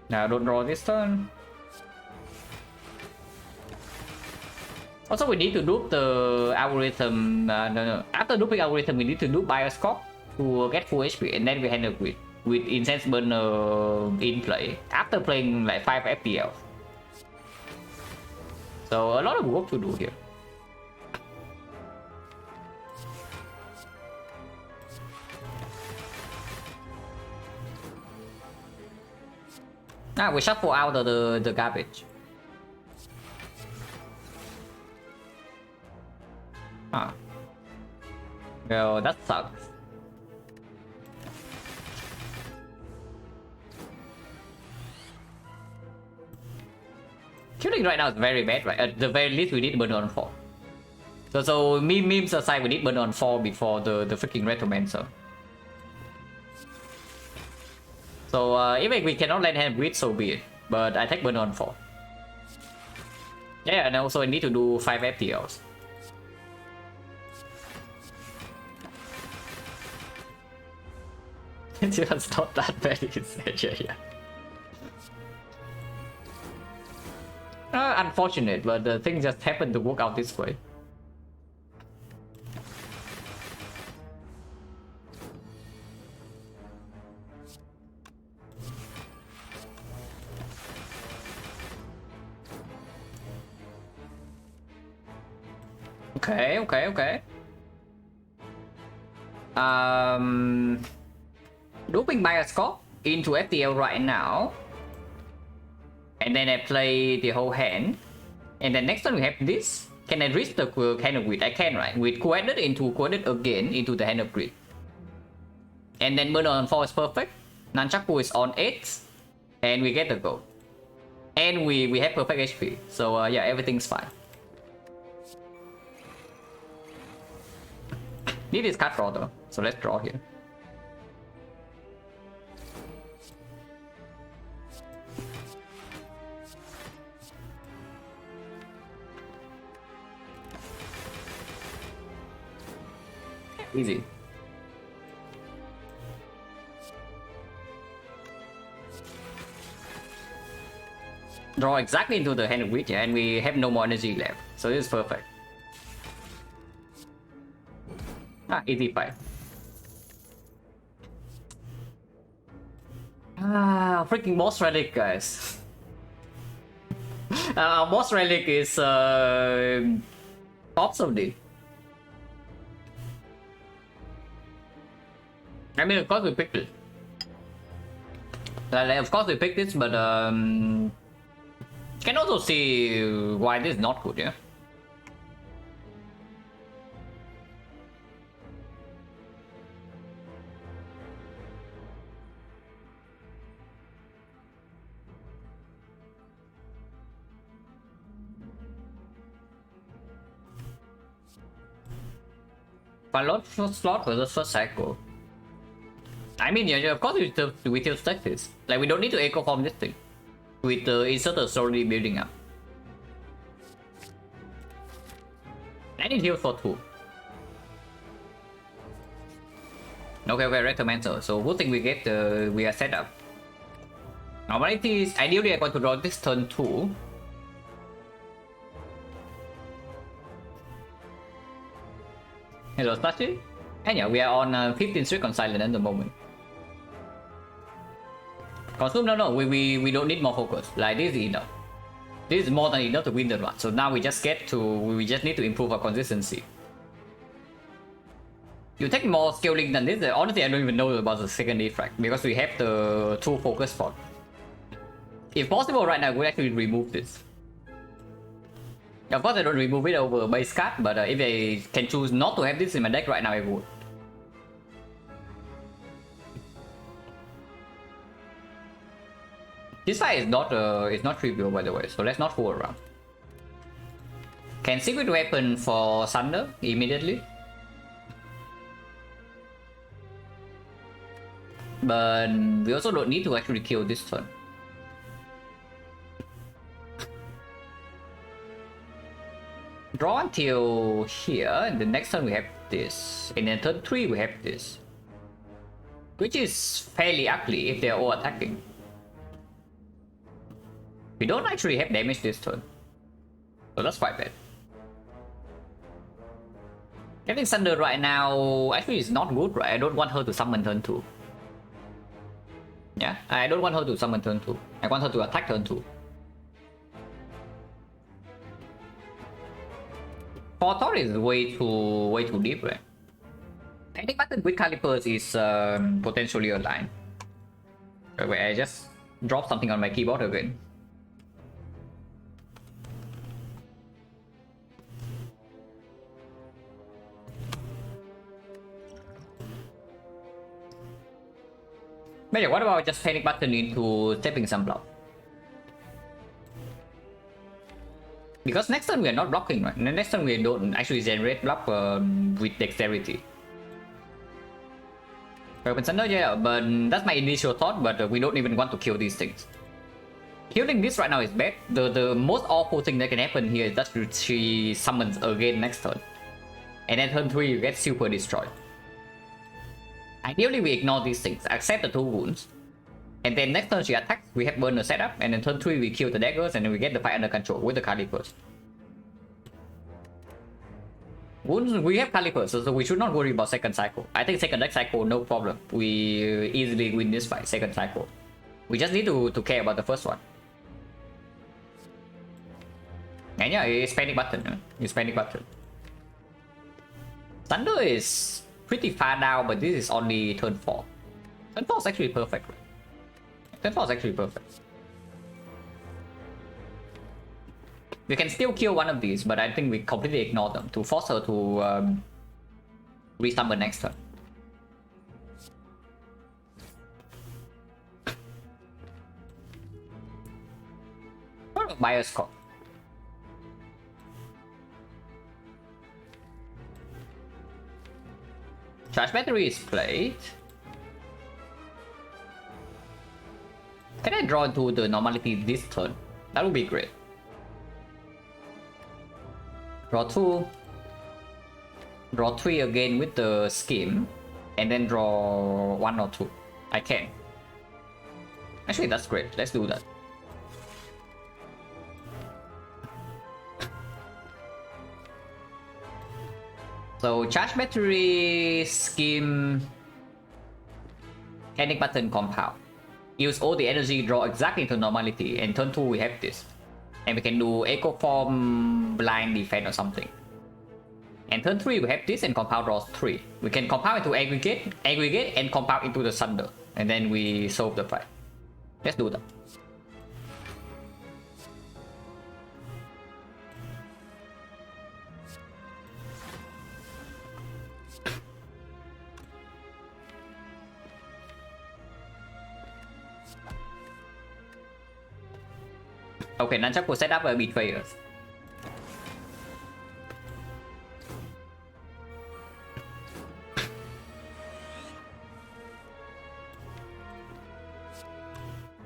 Now don't draw this turn. Also, we need to loop the algorithm. No. After looping algorithm, we need to loop bioscope to get full HP, and then we handle with incense burner in play after playing like 5 FPL. So a lot of work to do here. We shuffle out the garbage. Well, that sucks. Killing right now is very bad, right? At the very least, we need burn on 4. So memes aside, we need burn on 4 before the freaking Retromancer. So even if we cannot let him breathe, so be it. But I take burn on 4. Yeah, and also I need to do 5 FTLs. It's not that bad, yeah. Unfortunate, but the thing just happened to work out this way. Okay. Looping Bioscope into FTL right now. And then I play the whole hand. And then next time we have this. Can I reach the hand of grid? I can, right? With Quadrant into Quadrant again into the hand of grid. And then Burner on 4 is perfect. Nunchaku is on 8. And we get the goal. And we have perfect HP. So yeah, everything's fine. Need is card draw though. So let's draw here. Easy. Draw exactly into the hand of wheat, yeah, and we have no more energy left. So this is perfect. Easy fight. Freaking boss relic, guys. Boss relic is top of it. I mean, of course we picked it. Of course we picked this, but can also see why this is not good, yeah. Pilot first slot versus first cycle. I mean, yeah, of course we still stack this. Like, we don't need to echo form this thing. With the inserter slowly building up. I need heal for 2. Okay, recommend. So good thing we get we are set up. Normality is ideally I'm going to draw this turn 2. Hello, Sachi. And yeah, we are on 15 streak on Silent at the moment. Consume, no, we don't need more focus. Like, this is enough. This is more than enough to win the run. So now we just need to improve our consistency. You take more scaling than this. Honestly, I don't even know about the second effect because we have the 2 focus spot. If possible, right now we actually remove this. Of course, I don't remove it over base card, but if I can choose not to have this in my deck right now, I would. This fight is not trivial, by the way, so let's not fool around. Can secret weapon for Thunder immediately, but we also don't need to actually kill this turn. Draw until here, and the next turn we have this, and then turn 3 we have this, which is fairly ugly if they are all attacking. We don't actually have damage this turn, so that's quite bad. Getting Thunder right now actually is not good, right? I don't want her to summon turn 2. Yeah, I don't want her to summon turn 2. I want her to attack turn 2. Thor is way too deep, right? Panic button with calipers is potentially a line. Wait, I just dropped something on my keyboard again. But yeah, what about just panic button into stepping some block? Because next turn we are not blocking, right? Next turn we don't actually generate block with dexterity. Weapon Thunder, yeah, but that's my initial thought, but we don't even want to kill these things. Killing this right now is bad. The most awful thing that can happen here is that she summons again next turn. And then turn 3 you get super destroyed. Ideally we ignore these things, accept the 2 wounds. And then next turn she attacks, we have burner set up, and then turn 3 we kill the daggers, and then we get the fight under control with the calipers. Wounds, we have calipers, so we should not worry about second cycle. I think second deck cycle, no problem. We easily win this fight, second cycle. We just need to care about the first one. And yeah, it's panic button. It's panic button. Thunder is pretty far down, but this is only turn 4. Turn 4 is actually perfect. Turn 4 is actually perfect. We can still kill one of these, but I think we completely ignore them to force her to resummon next turn. What about Bioscope? Charge battery is played. Can I draw into the normality this turn? That would be great. Draw 2. Draw 3 again with the scheme. And then draw 1 or 2. I can. Actually, that's great. Let's do that. So, charge battery, scheme, panic button, compound. Use all the energy, draw exactly into normality, and turn 2 we have this. And we can do Echo Form, Blind Defense or something. And turn 3 we have this, and compound draws 3. We can compound into aggregate, and compound into the Thunder. And then we solve the fight. Let's do that. Okay, Nunchaku set up a betrayers.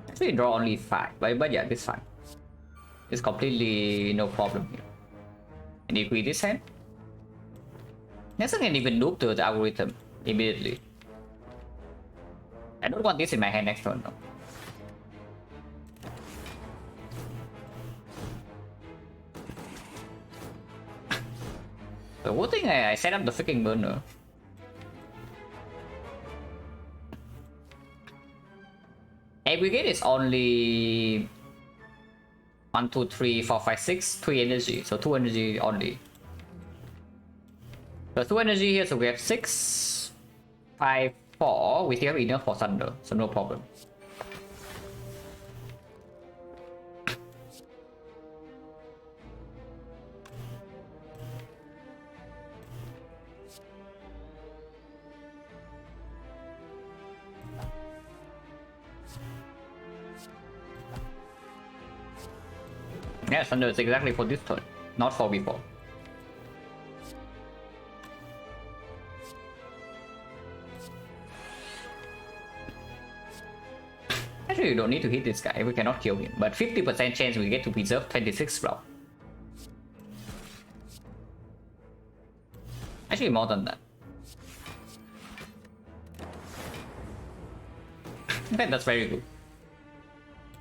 Actually, draw only 5, but yeah, this fine. It's completely no problem here. And if we this hand, Nelson can even loop to the algorithm immediately. I don't want this in my hand next turn though. The good thing I set up the freaking burner. Aggregate is only 1, 2, 3, 4, 5, 6, 3 energy, so 2 energy only. So 2 energy here, so we have 6, 5, 4. We still have enough for Thunder, so no problem. Yeah, Thunder is exactly for this turn, not for before. Actually, you don't need to hit this guy, we cannot kill him, but 50% chance we get to preserve 26 round. Actually, more than that. Okay, that's very good.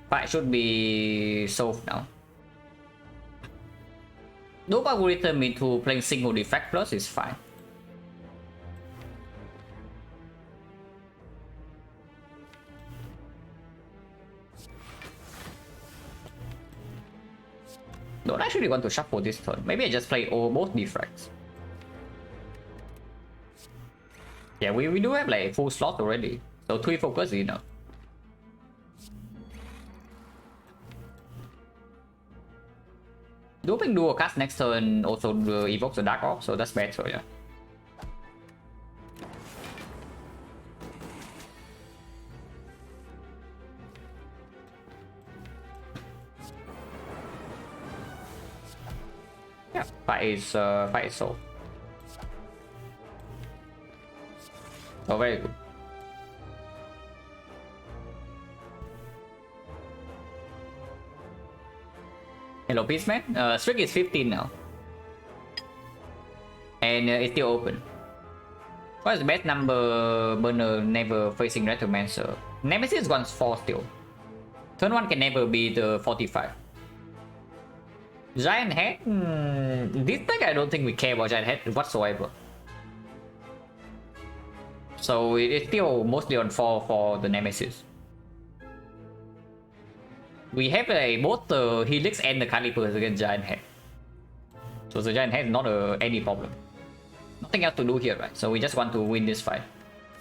Fight should be solved now. Loop algorithm into playing single defect plus is fine. Don't actually want to shuffle this turn. Maybe I just play both defects. Yeah, we do have like a full slot already. So 3 focus is enough. Looping dual cast next turn also evokes the Dark Orb, so that's better, yeah. Yeah, fight is solved. Oh, very good. Hello, Peaceman. Streak is 15 now. And it's still open. What is the best number burner never facing Retromancer? Nemesis runs 4 still. Turn 1 can never be the 45. Giant Head? This deck I don't think we care about Giant Head whatsoever. So it is still mostly on 4 for the Nemesis. We have both the Helix and the Calipers against Giant Head. So the Giant Head is not any problem. Nothing else to do here, right? So we just want to win this fight.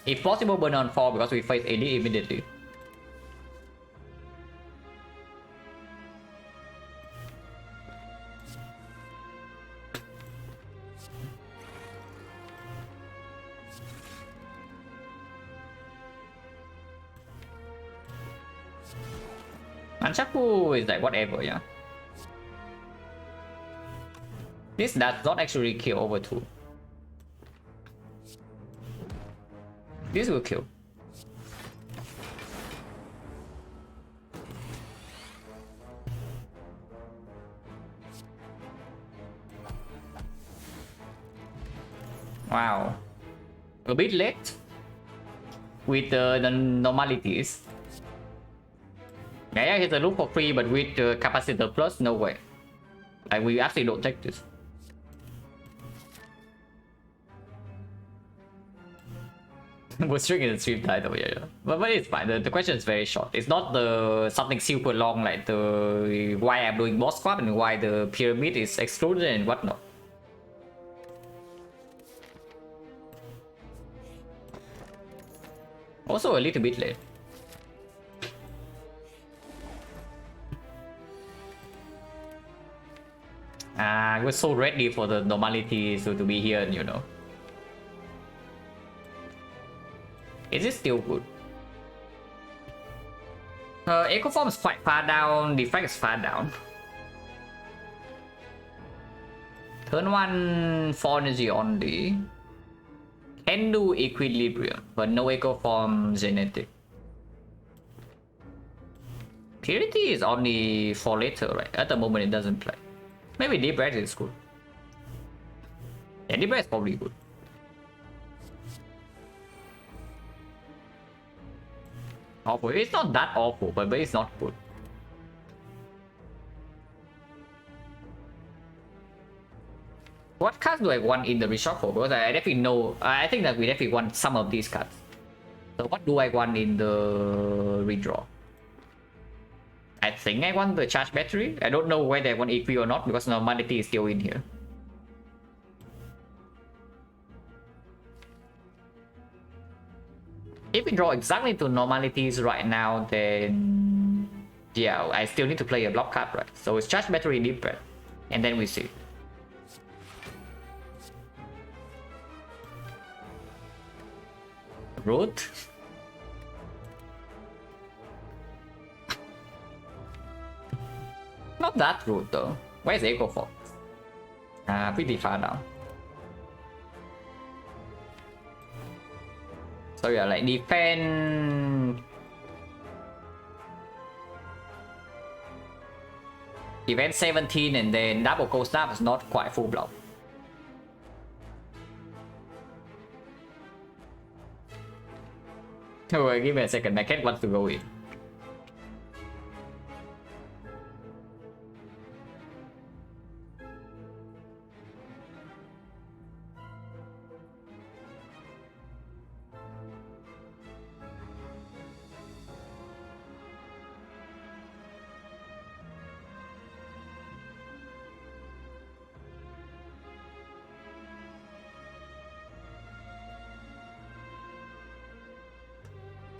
If possible, burn on 4 because we face Elite immediately. Manchaku is like whatever, yeah. This does not actually kill over 2. This will kill. Wow. A bit late with the normalities. Yeah, here's a loop for free, but with capacitor plus, no way. Like, we actually don't take this. We're stringing the stream title, yeah. But it's fine. The question is very short. It's not the something super long like the why I'm doing boss squad and why the pyramid is excluded and whatnot. Also a little bit late. I was so ready for the normality to be here, you know. Is it still good? Echo Form is quite far down, Defect is far down. Turn 1 4 energy only. Can do Equilibrium, but no Echo Form Genetic. Purity is only for later, right? At the moment it doesn't play. Maybe Deep Breath is good. Yeah, Deep Breath is probably good. Awful. It's not that awful, but it's not good. What cards do I want in the reshuffle? Because I definitely know. I think that we definitely want some of these cards. So what do I want in the redraw? I think I want the charge battery. I don't know whether I want EQ or not because normality is still in here. If we draw exactly to normalities right now, then yeah, I still need to play a block card, right? So it's charge battery, Deep Breath, and then we see. Root. Not that root though. Where's Echo Fox? Pretty far down. So yeah, like defend. Event 17 and then double cold snap is not quite full block. Oh, give me a second, my cat wants to go in.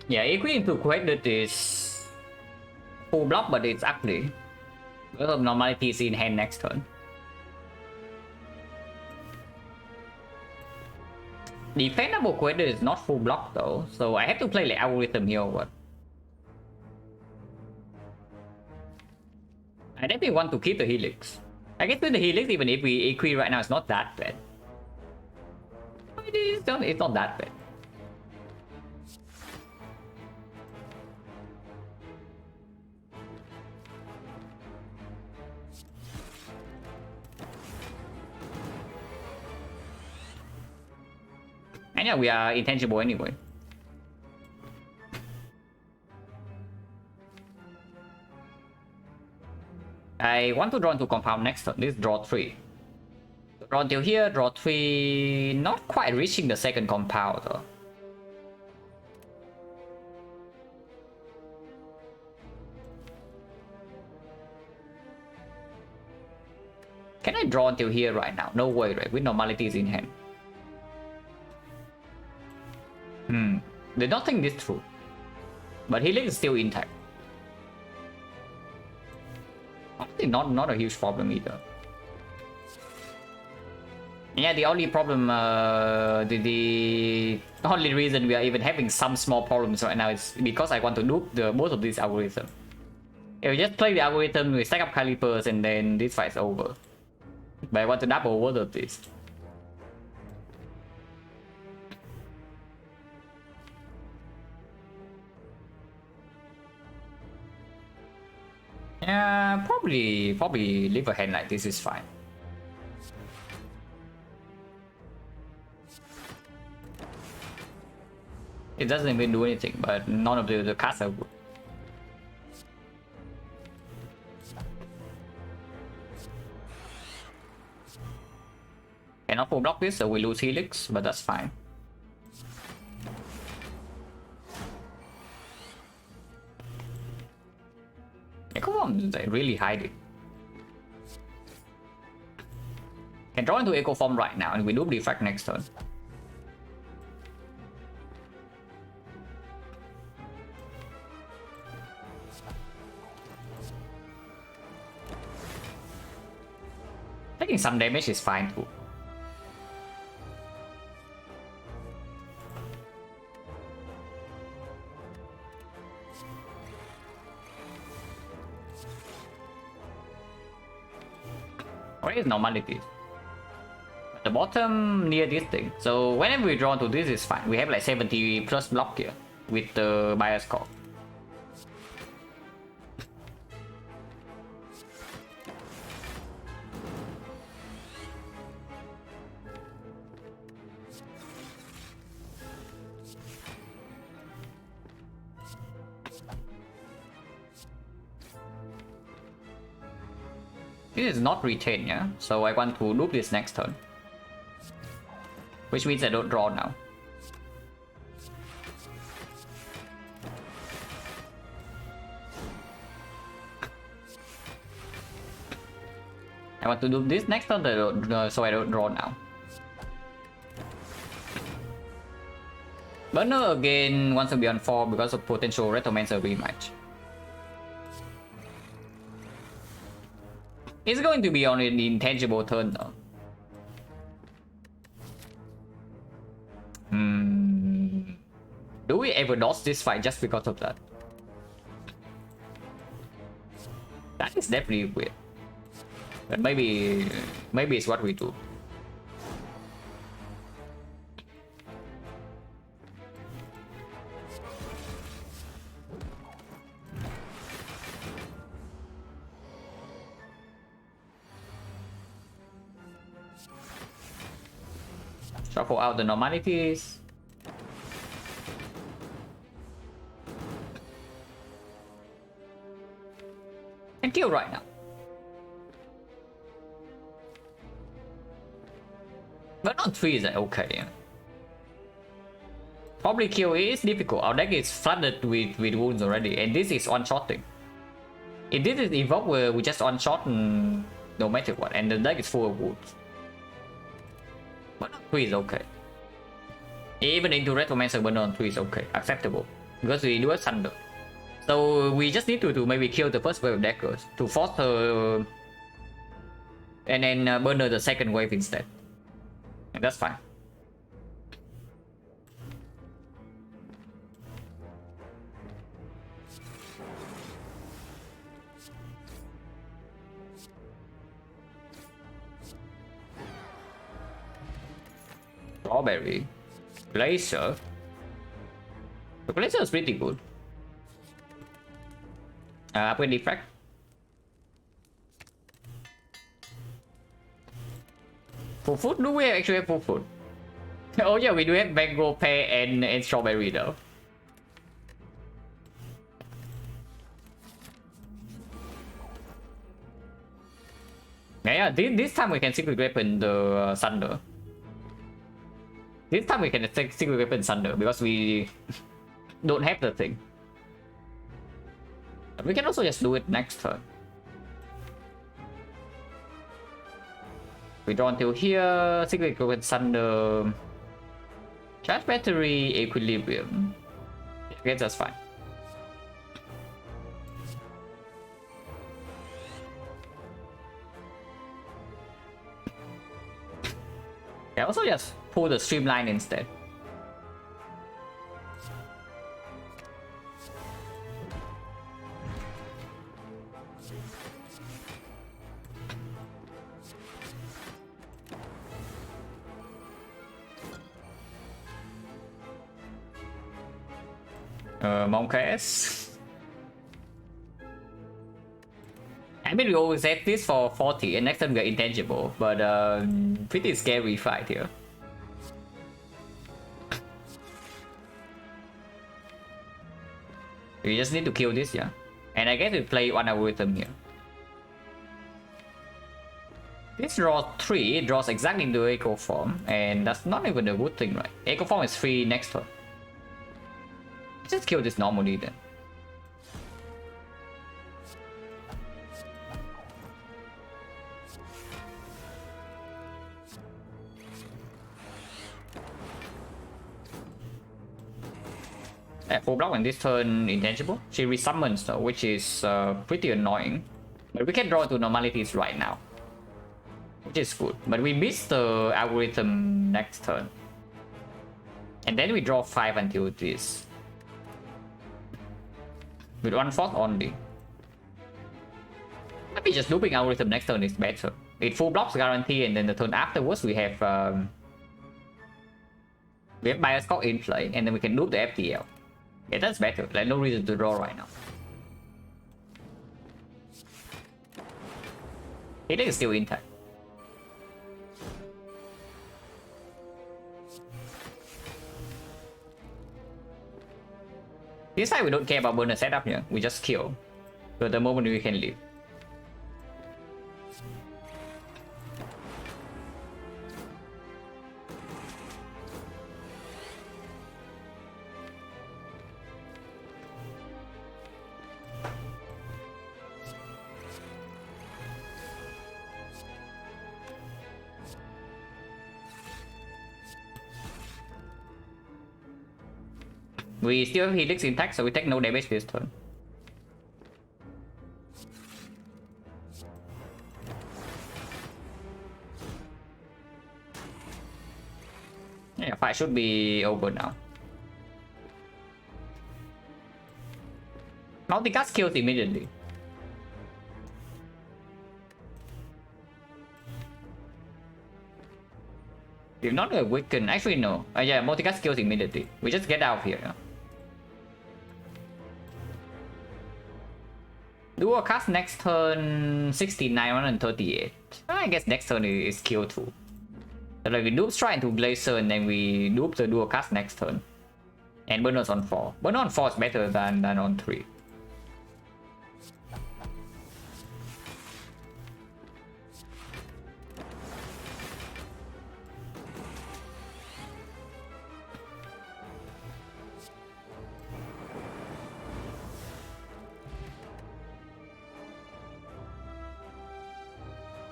Yeah, Equi into Quadrant is full block, but it's ugly. Because of normality is in hand next turn. Defendable Quadrant is not full block though, so I have to play like algorithm here or what? I definitely want to keep the Helix. I guess with the Helix, even if we Equi right now, it's not that bad. It's not that bad. And yeah, we are intangible anyway. I want to draw into compound next turn. This draw 3. Draw until here, draw 3. Not quite reaching the second compound though. Can I draw until here right now? No way, right? With normalities in hand. They don't think this through. But healing is still intact. Honestly, not a huge problem either. Yeah, the only problem, the only reason we are even having some small problems right now is because I want to loop both of these algorithms. If we just play the algorithm, we stack up calipers and then this fight's over. But I want to double both of these. Yeah, probably leave a hand like this is fine. It doesn't even do anything, but none of the cards are good. Cannot full block this, so we lose Helix, but that's fine. Yeah, come on, they really hide it. Can draw into Echo Form right now, and we do defect next turn. Taking some damage is fine too. Where is normality? At the bottom near this thing. So whenever we draw to this is fine. We have like 70 plus block here with the bias core. This is not retained, yeah? So I want to loop this next turn. Which means I don't draw now. I want to do this next turn, so I don't draw now. Burner again wants to be on 4 because of potential Retromancer rematch. It's going to be on an intangible turn though. Do we ever dodge this fight just because of that? That is definitely weird. But maybe it's what we do. Shuffle out the normalities. And kill right now. But not 3 is okay. Probably kill is difficult. Our deck is flooded with wounds already, and this is one-shotting. If this is evoke where we just one-shot no matter what, and the deck is full of wounds. But on 3 is okay. Even into Retromancer burner on 3 is okay, acceptable. Because we do a Thunder. So we just need to maybe kill the first wave of deckers to force her and then burner the second wave instead. And that's fine. Strawberry. Glacier. The Glacier is pretty good. Upgrade defect. Full food? Do we actually have full food? Oh yeah, we do have mango, pear, and strawberry though. Yeah, this time we can secret weapon the Thunder. This time we can attack secret weapon Thunder because we don't have the thing. But we can also just do it next turn. We draw until here, secret weapon Thunder, charge battery, equilibrium. Okay, that's fine. Yeah, also just pull the streamline instead. Monka's. I mean, we always have this for 40 and next time we are intangible, but pretty scary fight here. We just need to kill this, yeah. And I guess we play one algorithm here. This draws 3, it draws exactly into Echo Form, and that's not even a good thing, right? Echo Form is free next turn. Just kill this normally then. Yeah, full block on this turn intangible. She resummons though, which is pretty annoying. But we can draw to normalities right now, which is good. But we miss the algorithm next turn. And then we draw 5 until this. With 1/4 only. Maybe just looping algorithm next turn is better. It full blocks guarantee, and then the turn afterwards we have Bioscope in play, and then we can loop the FTL. Yeah, that's better. Like no reason to draw right now. It is still intact. This time we don't care about bonus setup here. We just kill. But the moment we can leave. We still have Helix intact, so we take no damage this turn. Yeah, fight should be over now. Multicast kills immediately. If not a weaken, actually no. Yeah, multicast kills immediately. We just get out of here. Dual cast next turn 69, 138. I guess next turn is kill too. So like we loop strike into Glacier and then we loop the dual cast next turn. And bonus on 4. Bonus on 4 is better than on 3.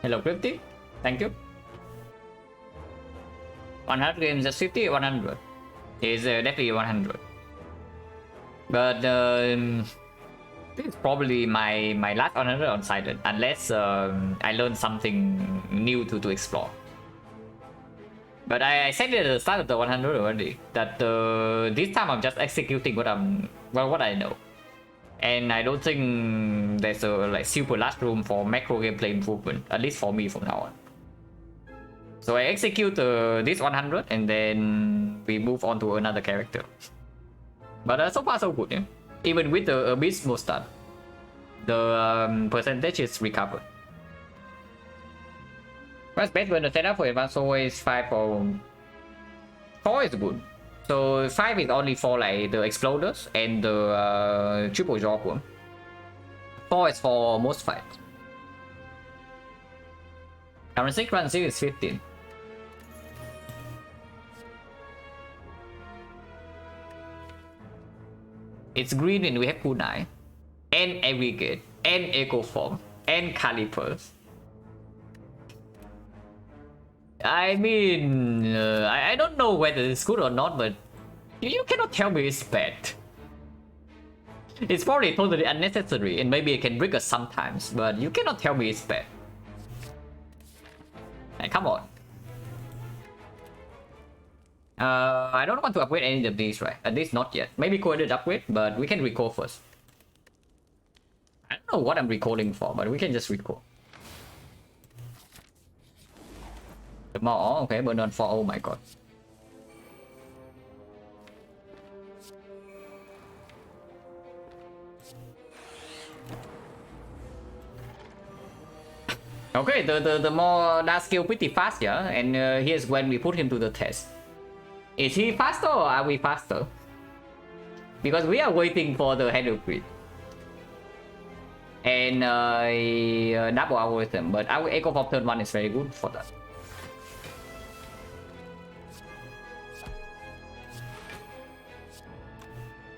Hello, Crypty. Thank you. 100 games, just 50, 100. Is definitely 100. But this is probably my last 100 on Silent, unless I learn something new to explore. But I said it at the start of the 100 already that this time I'm just executing what I know. And I don't think there's a like super large room for macro gameplay improvement, at least for me from now on. So I execute this 100 and then we move on to another character. But so far so good, yeah. Even with the Abysmal start, the percentage is recovered. What's best when the setup for advanced always 5 4 is good. So 5 is only for like the exploders and the triple jaw one. 4 is for most fights. Currency is 15. It's green and we have kunai, and aggregate, and echo form, and calipers. I mean, I don't know whether it's good or not, but you cannot tell me it's bad. It's probably totally unnecessary, and maybe it can break us sometimes, but you cannot tell me it's bad. Like, come on. I don't want to upgrade any of these, right? At least not yet. Maybe coded upgrade, but we can recall first. I don't know what I'm recalling for, but we can just recall. The more, okay, but not for, oh my god. Okay, the more that skill pretty fast, yeah, and here's when we put him to the test. Is he faster or are we faster? Because we are waiting for the handle grid. And double algorithm, but our echo for turn 1 is very good for that.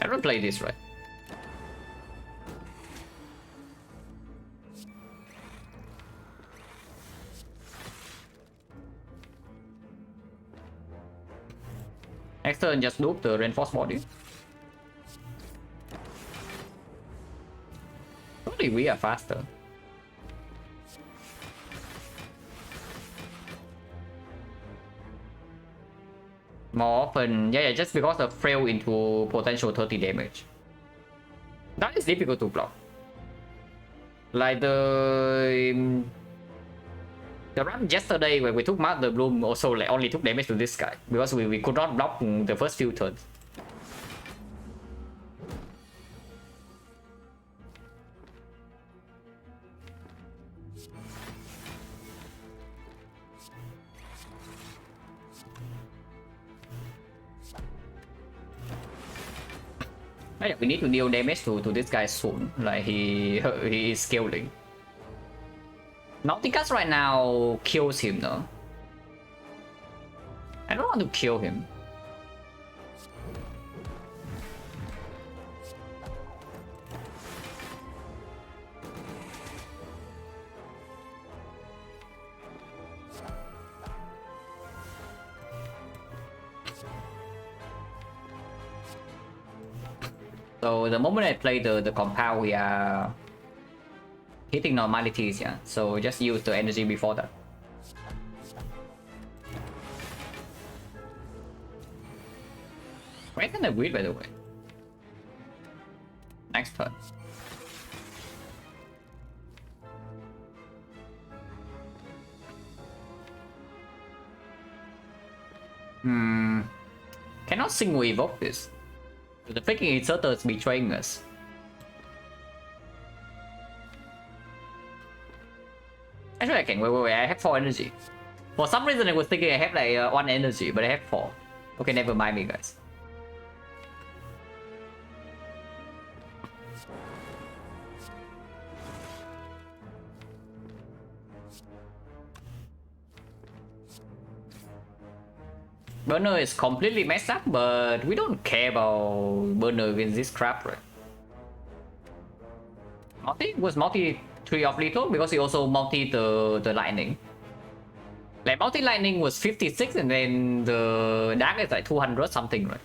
I don't play this right. Next turn, just loop the reinforced body. Probably we are faster. More often, yeah, just because of frail into potential 30 damage. That is difficult to block. Like the run yesterday when we took Master Bloom also like only took damage to this guy because we could not block the first few turns. Yeah, we need to deal damage to this guy soon. Like he is scaling. Nauticus right now kills him though. I don't want to kill him. So the moment I play the compound, we are hitting normalities, yeah. So just use the energy before that. Where can I breed, by the way? Next turn. Cannot single evoke this. The freaking inserter is betraying us. Actually, I can. Wait. I have 4 energy. For some reason, I was thinking I have like 1 energy, but I have 4. Okay, never mind me, guys. Burner is completely messed up, but we don't care about Burner against this crap, right? Multi was multi 3 of lethal because he also multi the lightning. Like multi lightning was 56 and then the dark is like 200 something, right?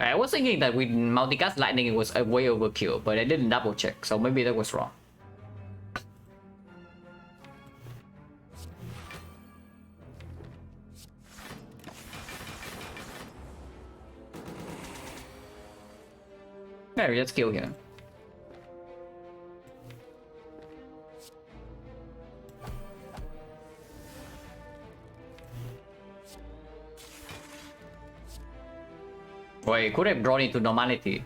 I was thinking that with multicast lightning it was a way overkill, but I didn't double check, so maybe that was wrong. Yeah, we just kill here. Wait, could have brought it to normality.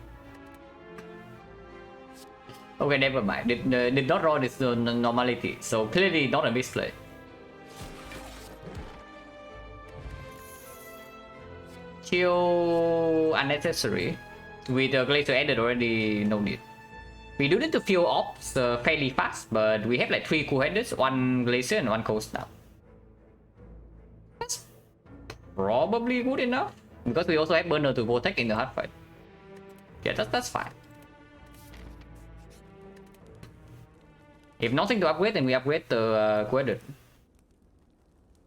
Okay, never mind. Did not draw this to normality, so clearly not a misplay. kill unnecessary. With the Glacier added already, no need. We do need to fill ops fairly fast, but we have like 3 cool headers, 1 Glacier and 1 Coast now. That's probably good enough. Because we also have Burner to protect in the hard fight. Yeah, that's fine. If nothing to upgrade, then we upgrade the Coded.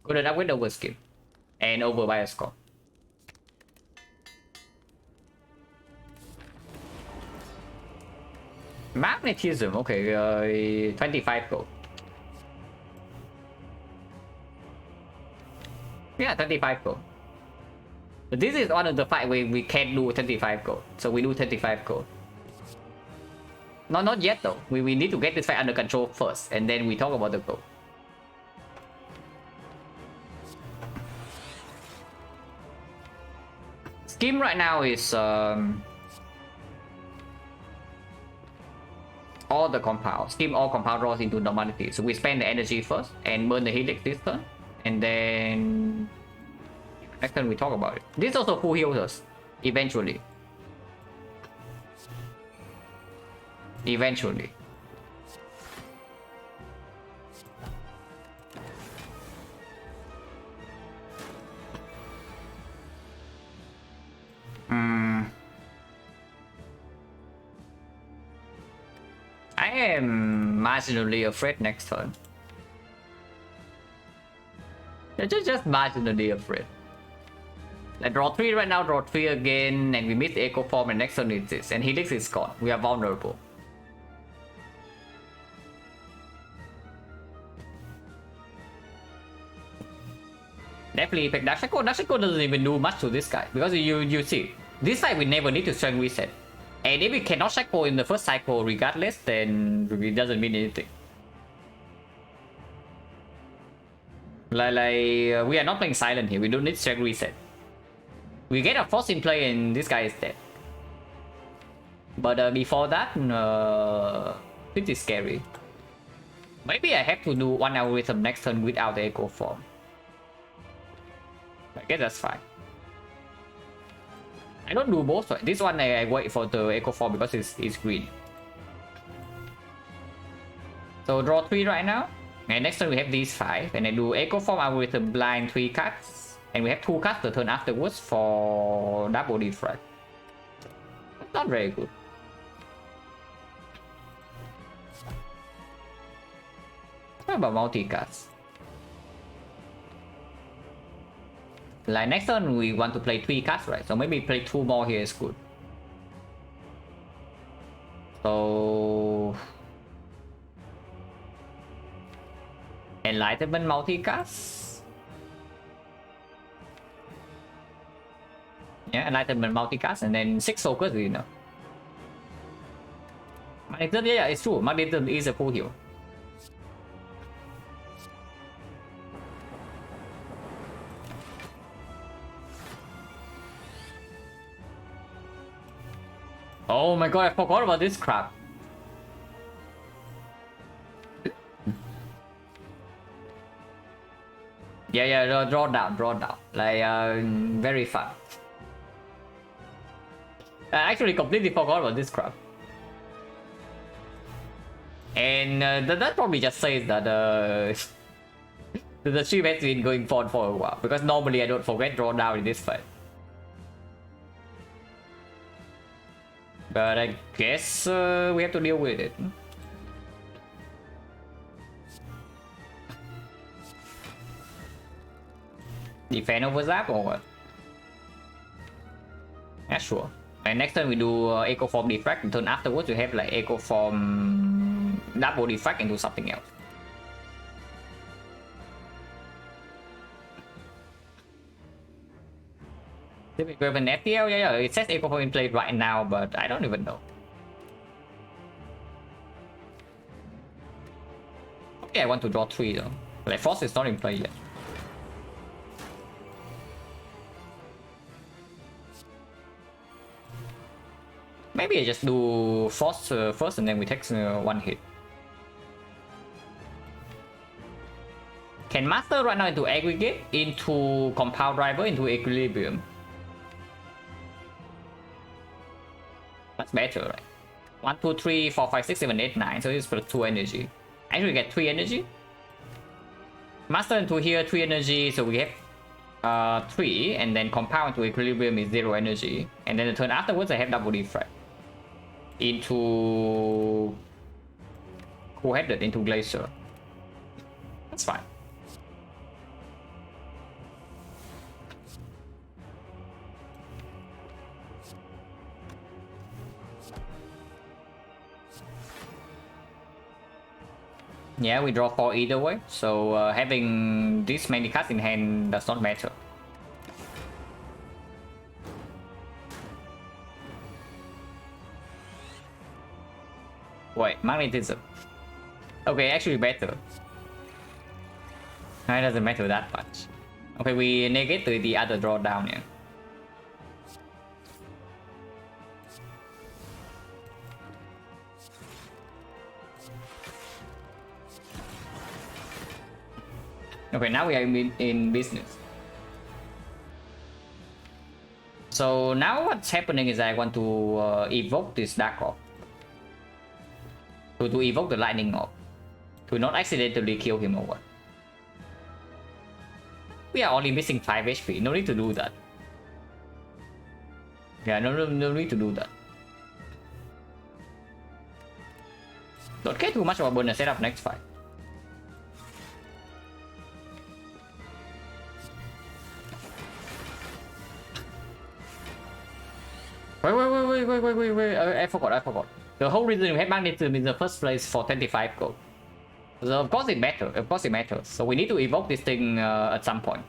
Coded upgrade over skill. And over bias score. Magnetism, okay, 25 gold. Yeah, 25 gold. But this is one of the fight where we can't do 25 gold, so we do 25 gold. No, not yet though. We need to get this fight under control first, and then we talk about the gold. Scheme right now is all the compound. Scheme all compound draws into normality. So we spend the energy first and burn the helix this turn, and then next time we talk about it. This also full heals us eventually. Eventually. I am marginally afraid next turn. Just marginally afraid. Like draw 3 right now, draw 3 again, and we miss the Echo Form, and next turn is this, and Helix is gone. We are vulnerable. Definitely Impact Dark Shackle doesn't even do much to this guy, because you see, this side we never need to strength reset. And if we cannot Shackle in the first cycle regardless, then it doesn't mean anything. Like we are not playing Silent here, we don't need strength reset. We get a Force in play and this guy is dead. But before that, pretty scary. Maybe I have to do 1 algorithm next turn without the Echo Form. I guess that's fine. I don't do both. This one I wait for the Echo Form because it's green. So draw 3 right now. And next turn we have these 5. And I do Echo Form algorithm blind 3 cards. And we have 2 cards the turn afterwards for double defrag. Not very good. What about multi-cards? Like next turn we want to play 3 cards, right? So maybe play 2 more here is good. So Enlightenment multi-cards. Yeah, Enlightenment multi-cards and then 6 focus, you know. Magnetism, yeah, it's true. Magnetism is a full heal. Oh my god, I forgot about this crap. Yeah, draw down. Like, very fun. I actually completely forgot about this crap. And that probably just says that the stream has been going for a while. Because normally I don't forget draw down in this fight. But I guess we have to deal with it. Defend over Zap or what? Yeah, sure. And next time we do Echo Form Defract, and turn afterwards we have like Echo Form double Defract into something else. With an FTL, yeah, it says Echo Form in play right now, but I don't even know. Okay, I want to draw 3 though. Like Force is not in play yet. Maybe I just do Force first and then we take 1 hit. Can Master right now into Aggregate, into Compound Driver, into Equilibrium. What's better, right? 1, 2, 3, 4, 5, 6, 7, 8, 9. So it's plus 2 energy. Actually, we get 3 energy. Master into here, 3 energy. So we have 3. And then compound to equilibrium is 0 energy. And then the turn afterwards, I have double defrag. Into co-headed into Glacier. That's fine. Yeah, we draw 4 either way, so having this many cards in hand does not matter. Wait, magnetism. Okay, actually better. No, it doesn't matter that much. Okay, we negate the other drawdown here. Okay, now we are in business. So now what's happening is I want to evoke this Dark Orb. To evoke the Lightning Orb. To not accidentally kill him or what. We are only missing 5 HP, no need to do that. Yeah, no need to do that. Don't care too much about bonus setup next fight. Wait, I forgot. The whole reason we have magnetism in the first place for 25 gold. So of course it matters. So we need to evoke this thing at some point.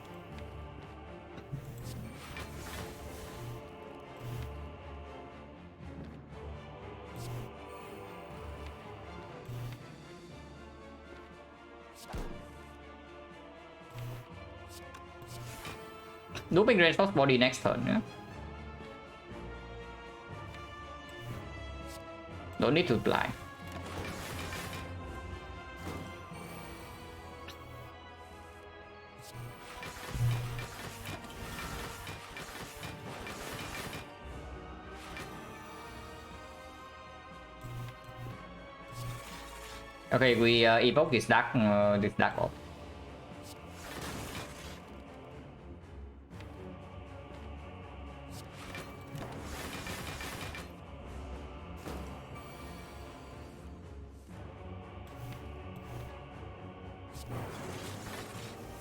Looping reinforced body next turn, yeah? Don't need to blind. Okay, we evoke this dark orb.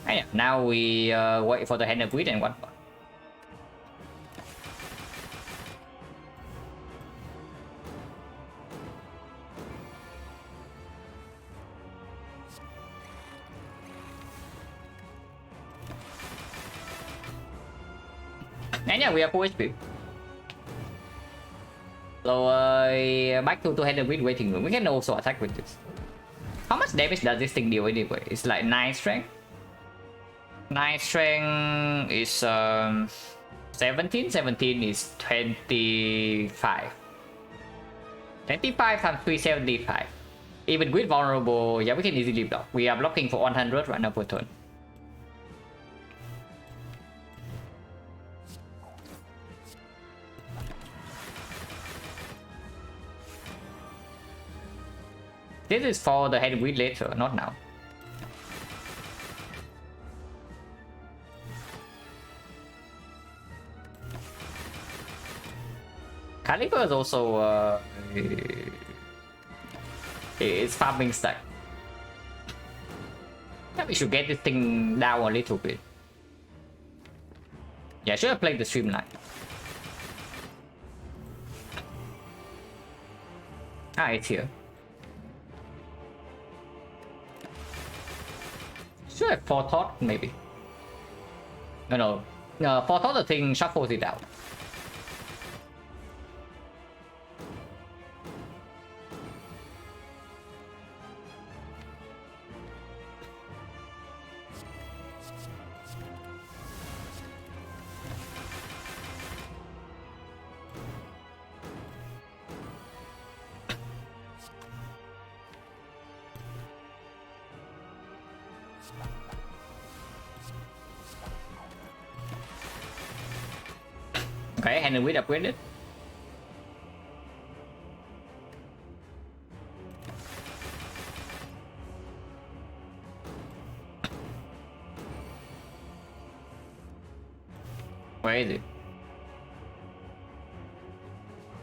And yeah, now we wait for the hand of greed and one more. And yeah, we are full HP. So back to hand of greed waiting room. We can also attack with this. How much damage does this thing deal anyway? It's like 9 strength. 9 strength is 17. 17 is 25. 25 times 375. Even with vulnerable, yeah, we can easily block. We are blocking for 100 right now per turn. This is for the head greed later, not now. Caliber is also it's farming stack. Yeah, we should get this thing down a little bit. Yeah, I should have played the streamline. Ah, it's here. Should have forethought, maybe. No. Forethought the thing shuffles it out. Okay, hand and wheat upgraded. Where is it?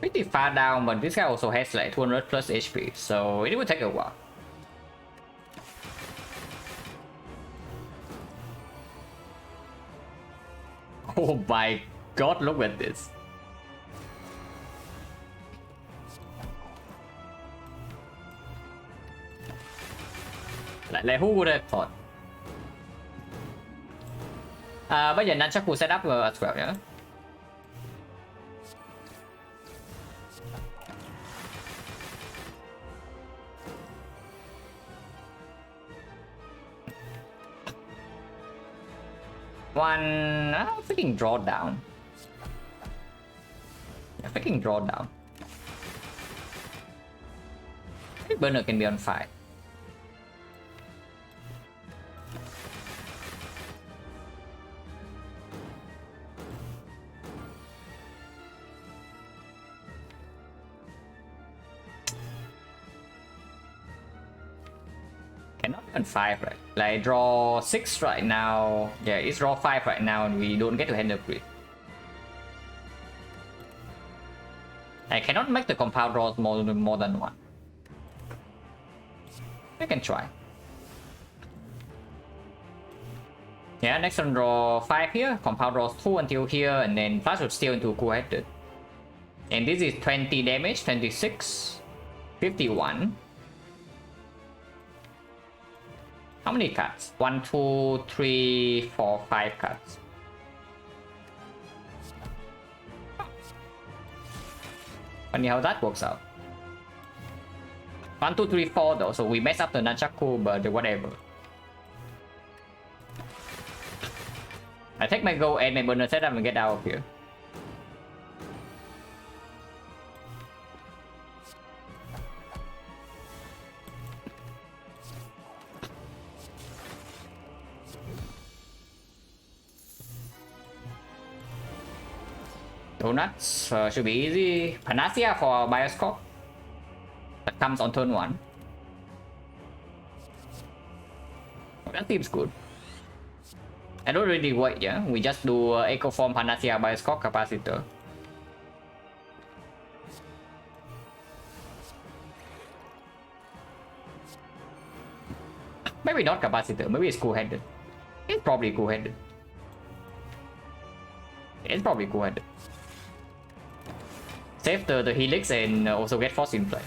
Pretty far down, but this guy also has like 200 plus HP, so it will take a while. Oh my god, look at this. Like who would have thought? Bây giờ Nunchaku set up as well nhá. One freaking drawdown. Yeah, freaking drawdown. Burner can be on fire. Cannot be on 5, right? Like draw 6 right now. Yeah, it's draw 5 right now and we don't get to hand the grid. I cannot make the compound draws more than 1. I can try. Yeah, next one draw 5 here, compound draws 2 until here, and then flash would steal into cool-headed. And this is 20 damage, 26, 51. How many cards? 1, 2, 3, 4, 5 cards. Funny how that works out. 1, 2, 3, 4 though, so we mess up the Nunchaku, but whatever. I take my go and my burner setup and get out of here. Donuts should be easy. Panacea for Bioscope. That comes on turn 1. Oh, that seems good. I don't really wait, yeah? We just do Echo Form, Panacea, Bioscope, Capacitor. Maybe not Capacitor, maybe it's cool-headed. It's probably cool-headed. It's probably cool-headed. Save the Helix and also get Force in play.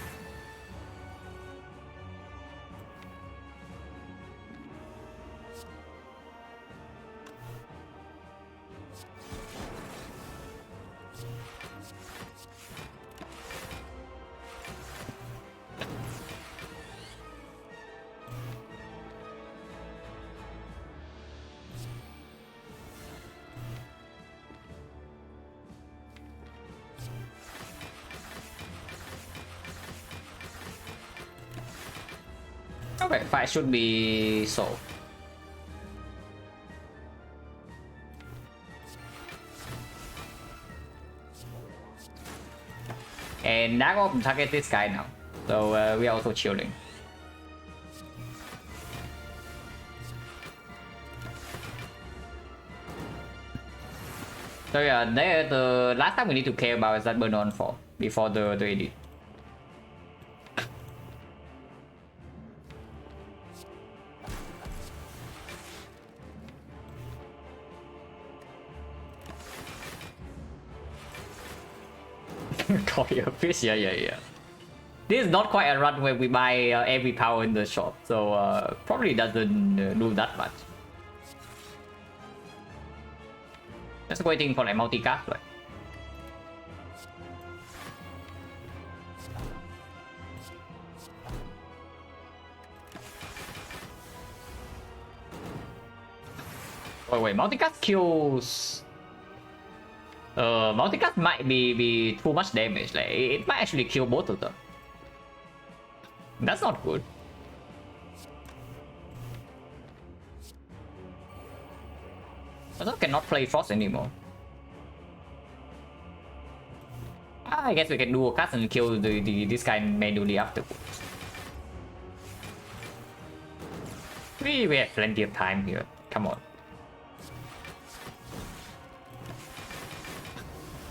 Okay, 5 should be solved. And Nago can target this guy now, so we are also chilling. So yeah, the last time we need to care about is that burn on 4 before the edit. Copy a fish, yeah. This is not quite a run where we buy every power in the shop, so probably doesn't do that much. Just waiting for like multi-cast, right? Wait, multi-cast kills. Multicast might be too much damage. Like it might actually kill both of them. That's not good. I cannot play Frost anymore. I guess we can do a cast and kill this guy manually afterwards. We have plenty of time here. Come on.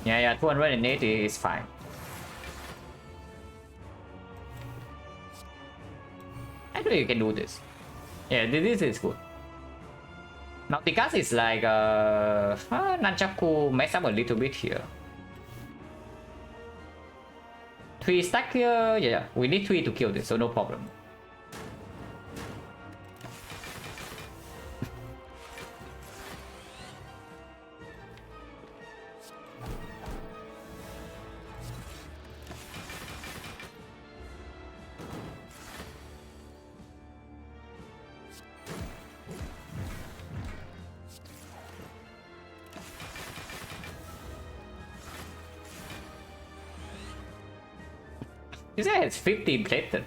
Yeah, 280 is fine. Actually, you can do this. Yeah, this is good. Now, because it's like Nunchaku mess up a little bit here. 3 stack here, yeah, we need 3 to kill this, so no problem. This guy has 15 plated.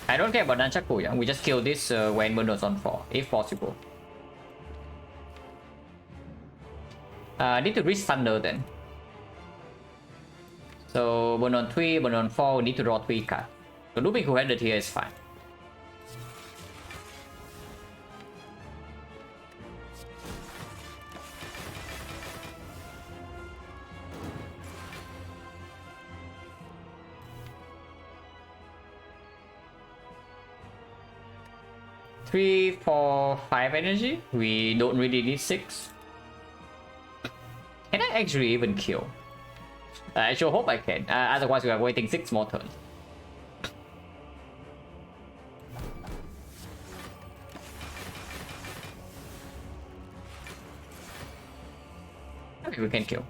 I don't care about Nunchaku, yeah. We just kill this when Burno's on 4, if possible. Need to reach Thunder then. So Burn on 3, Burn on 4, we need to draw 3 cards. So looping 200 here is fine. Three, 4, 5 energy. We don't really need 6. Can I actually even kill? I sure hope I can. Otherwise, we are waiting 6 more turns. Okay, we can kill.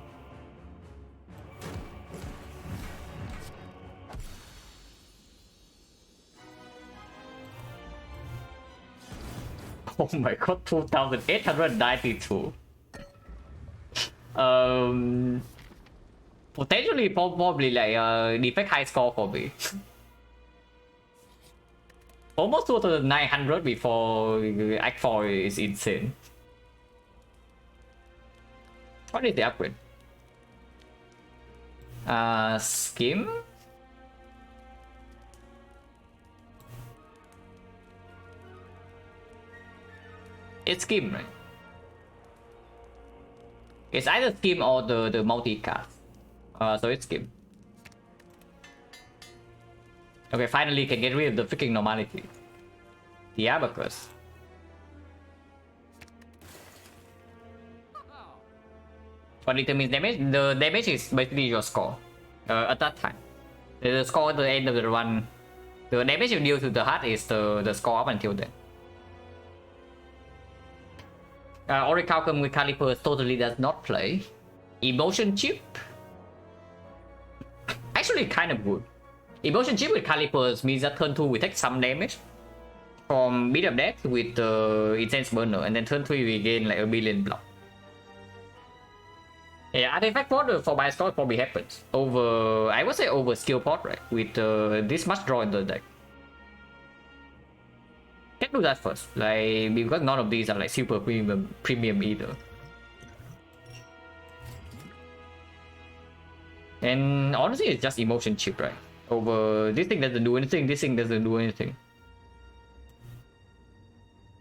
Oh my god, 2,892. Potentially, probably like defect high score for me. Almost 2,900 before Act 4 is insane. What is the upgrade? Skim? It's Skim, right? It's either Skim or the multi-cast. So it's Skim. Okay, finally can get rid of the freaking normality. The Abacus. What determines damage? The damage is basically your score at that time. The score at the end of the run. The damage you deal to the heart is the score up until then. Orichalcum with Calipers totally does not play. Emotion Chip? Actually kind of good. Emotion Chip with Calipers means that turn 2 we take some damage from Beat of Death with Intense Burner, and then turn 3 we gain like a billion block. Yeah, artifact pot for my score probably happens over, I would say over skill pot, right? With this much draw in the deck. Can't do that first, like, because none of these are like super premium either. And honestly, it's just emotion chip, right? Over this thing doesn't do anything, this thing doesn't do anything.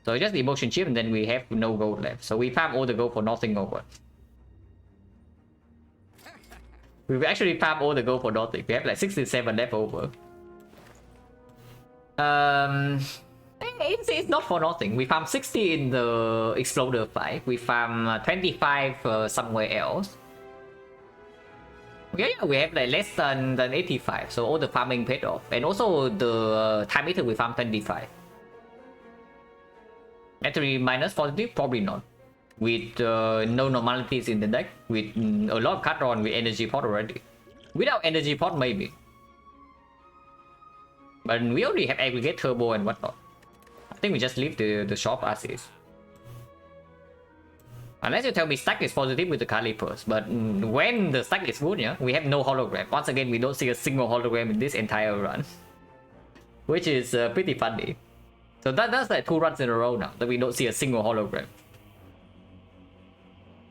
So just emotion chip, and then we have no gold left. So we farm all the gold for nothing over. We've actually farmed all the gold for nothing. We have like 67 left over. It's not for nothing. We farm 60 in the Exploder fight. We farm 25 somewhere else. Okay, yeah, we have like less than 85. So all the farming paid off. And also the time meter we farm 25. Battery minus positive? Probably not. With no normalities in the deck. With a lot of card drawn with energy pot already. Without energy pot maybe. But we already have aggregate turbo and whatnot. I think we just leave the shop as is. Unless you tell me stack is positive with the Calipers. But when the stack is good, yeah, we have no hologram. Once again, we don't see a single hologram in this entire run. which is pretty funny. So that's like 2 runs in a row now that we don't see a single hologram.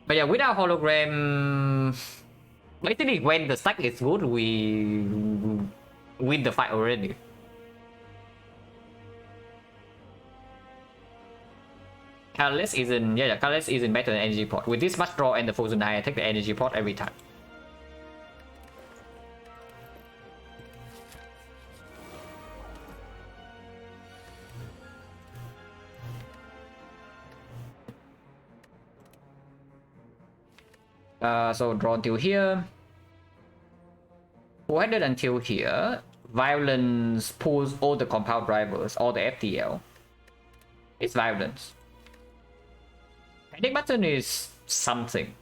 But yeah, without hologram, basically when the stack is good, we win the fight already. Catalyst isn't, yeah, Catalyst isn't better than energy pot. With this much draw and the frozen eye, I take the energy pot every time. So draw until here. 400 until here. Violence pulls all the compound drivers, all the FTL. It's violence. Panic button is something.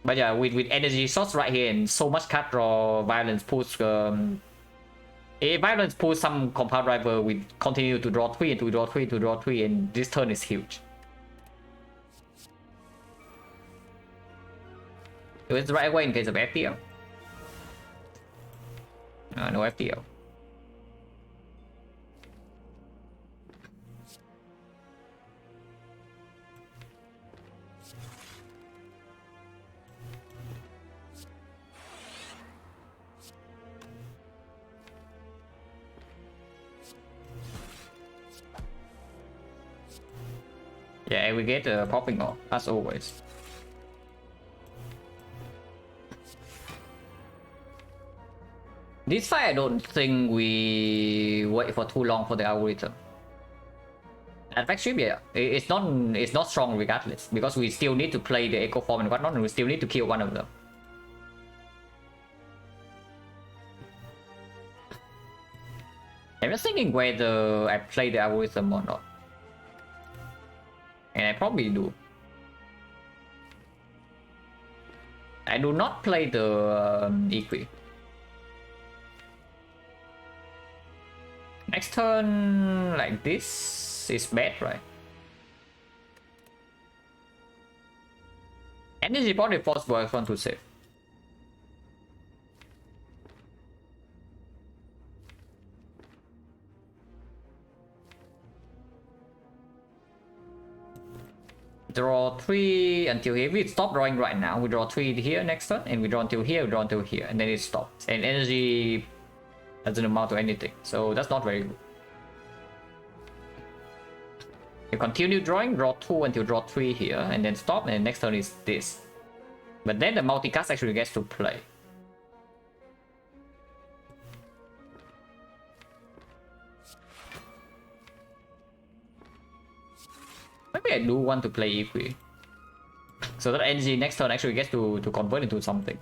But yeah, with energy shots right here and so much card draw, violence pulls violence pulls some compound driver, we continue to draw 3 and to draw 3 to draw 3, and this turn is huge. So it's the right way in case of FTL. No FTL. Yeah, and we get popping off, as always. This fight, I don't think we wait for too long for the algorithm. Advanced strip, yeah, it's not strong regardless, because we still need to play the echo form and whatnot, and we still need to kill one of them. I'm just thinking whether I play the algorithm or not. And I probably do. I do not play the Equi. Next turn, like this is bad, right? Energy body force works 1 to save. Draw 3 until here. We stop drawing right now. We draw 3 here next turn, and we draw until here, we draw until here, and then it stops. And energy doesn't amount to anything, so that's not very good. You continue drawing, draw 2 until draw 3 here, and then stop, and next turn is this. But then the multicast actually gets to play. Maybe I do want to play Equi, so that energy next turn actually gets to convert into something.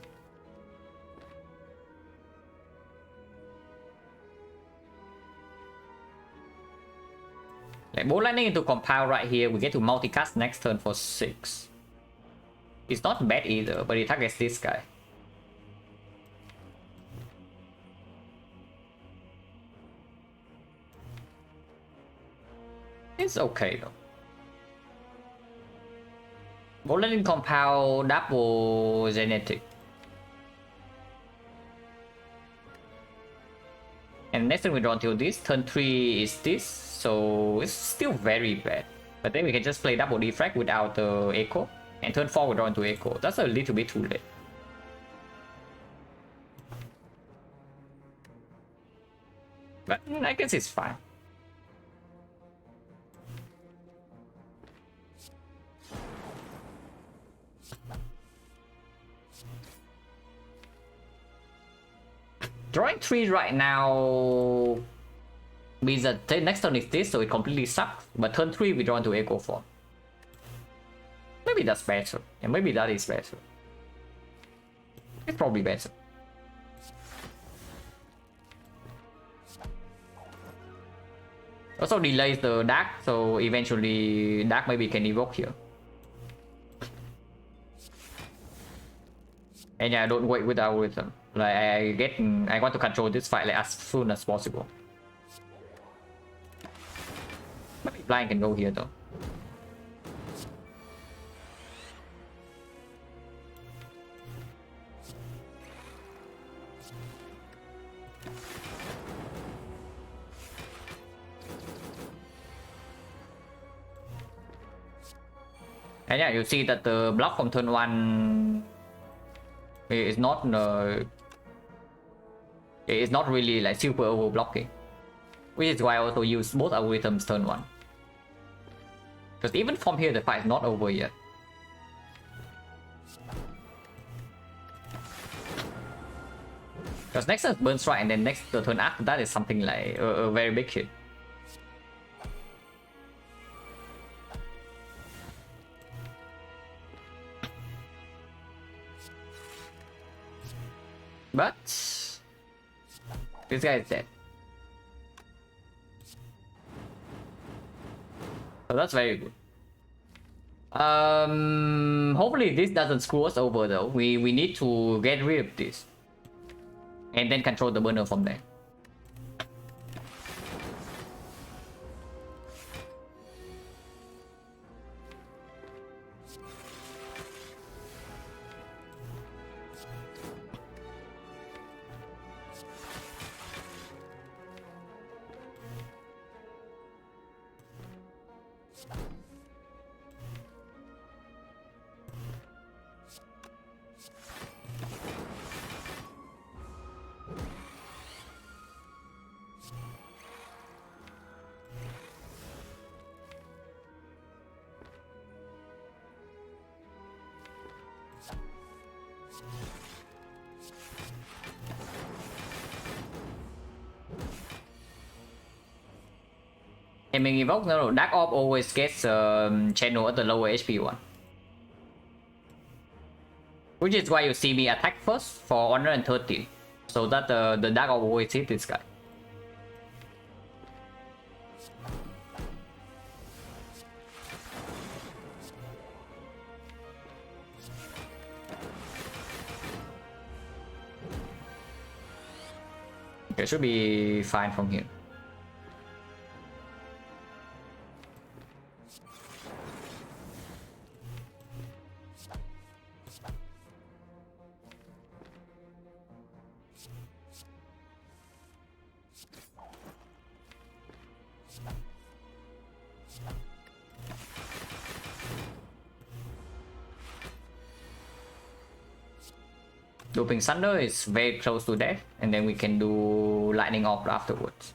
Like bolt lightning into compound right here, we get to multicast next turn for 6. It's not bad either, but it targets this guy. It's okay though. Bolt lightning compound double genetic. And next turn we draw until this. Turn 3 is this, so it's still very bad. But then we can just play double defrag without the echo. And turn 4 we draw into echo. That's a little bit too late. But I guess it's fine. Drawing 3 right now means that next turn is this, so it completely sucks. But turn 3 we draw into echo form. Maybe that's better. And maybe that is better. It's probably better. Also delays the dark, so eventually dark maybe can evoke here. And yeah, don't wait with the algorithm. Like I want to control this fight like as soon as possible. Maybe blind can go here though. And yeah, you see that the block from turn 1 is not it's not really like super over blocking, which is why I also use both algorithms turn 1, because even from here the fight is not over yet. Because next turn burn strike, and then the turn after that is something like a very big hit. But this guy is dead. So that's very good. Hopefully this doesn't screw us over though. We need to get rid of this and then control the burner from there. Aiming evoke, no, Dark Orb always gets channel at the lower HP one. Which is why you see me attack first for 130, so that the Dark Orb always hit this guy. Okay, should be fine from here. Looping Thunder is very close to death, and then we can do Lightning Orb afterwards.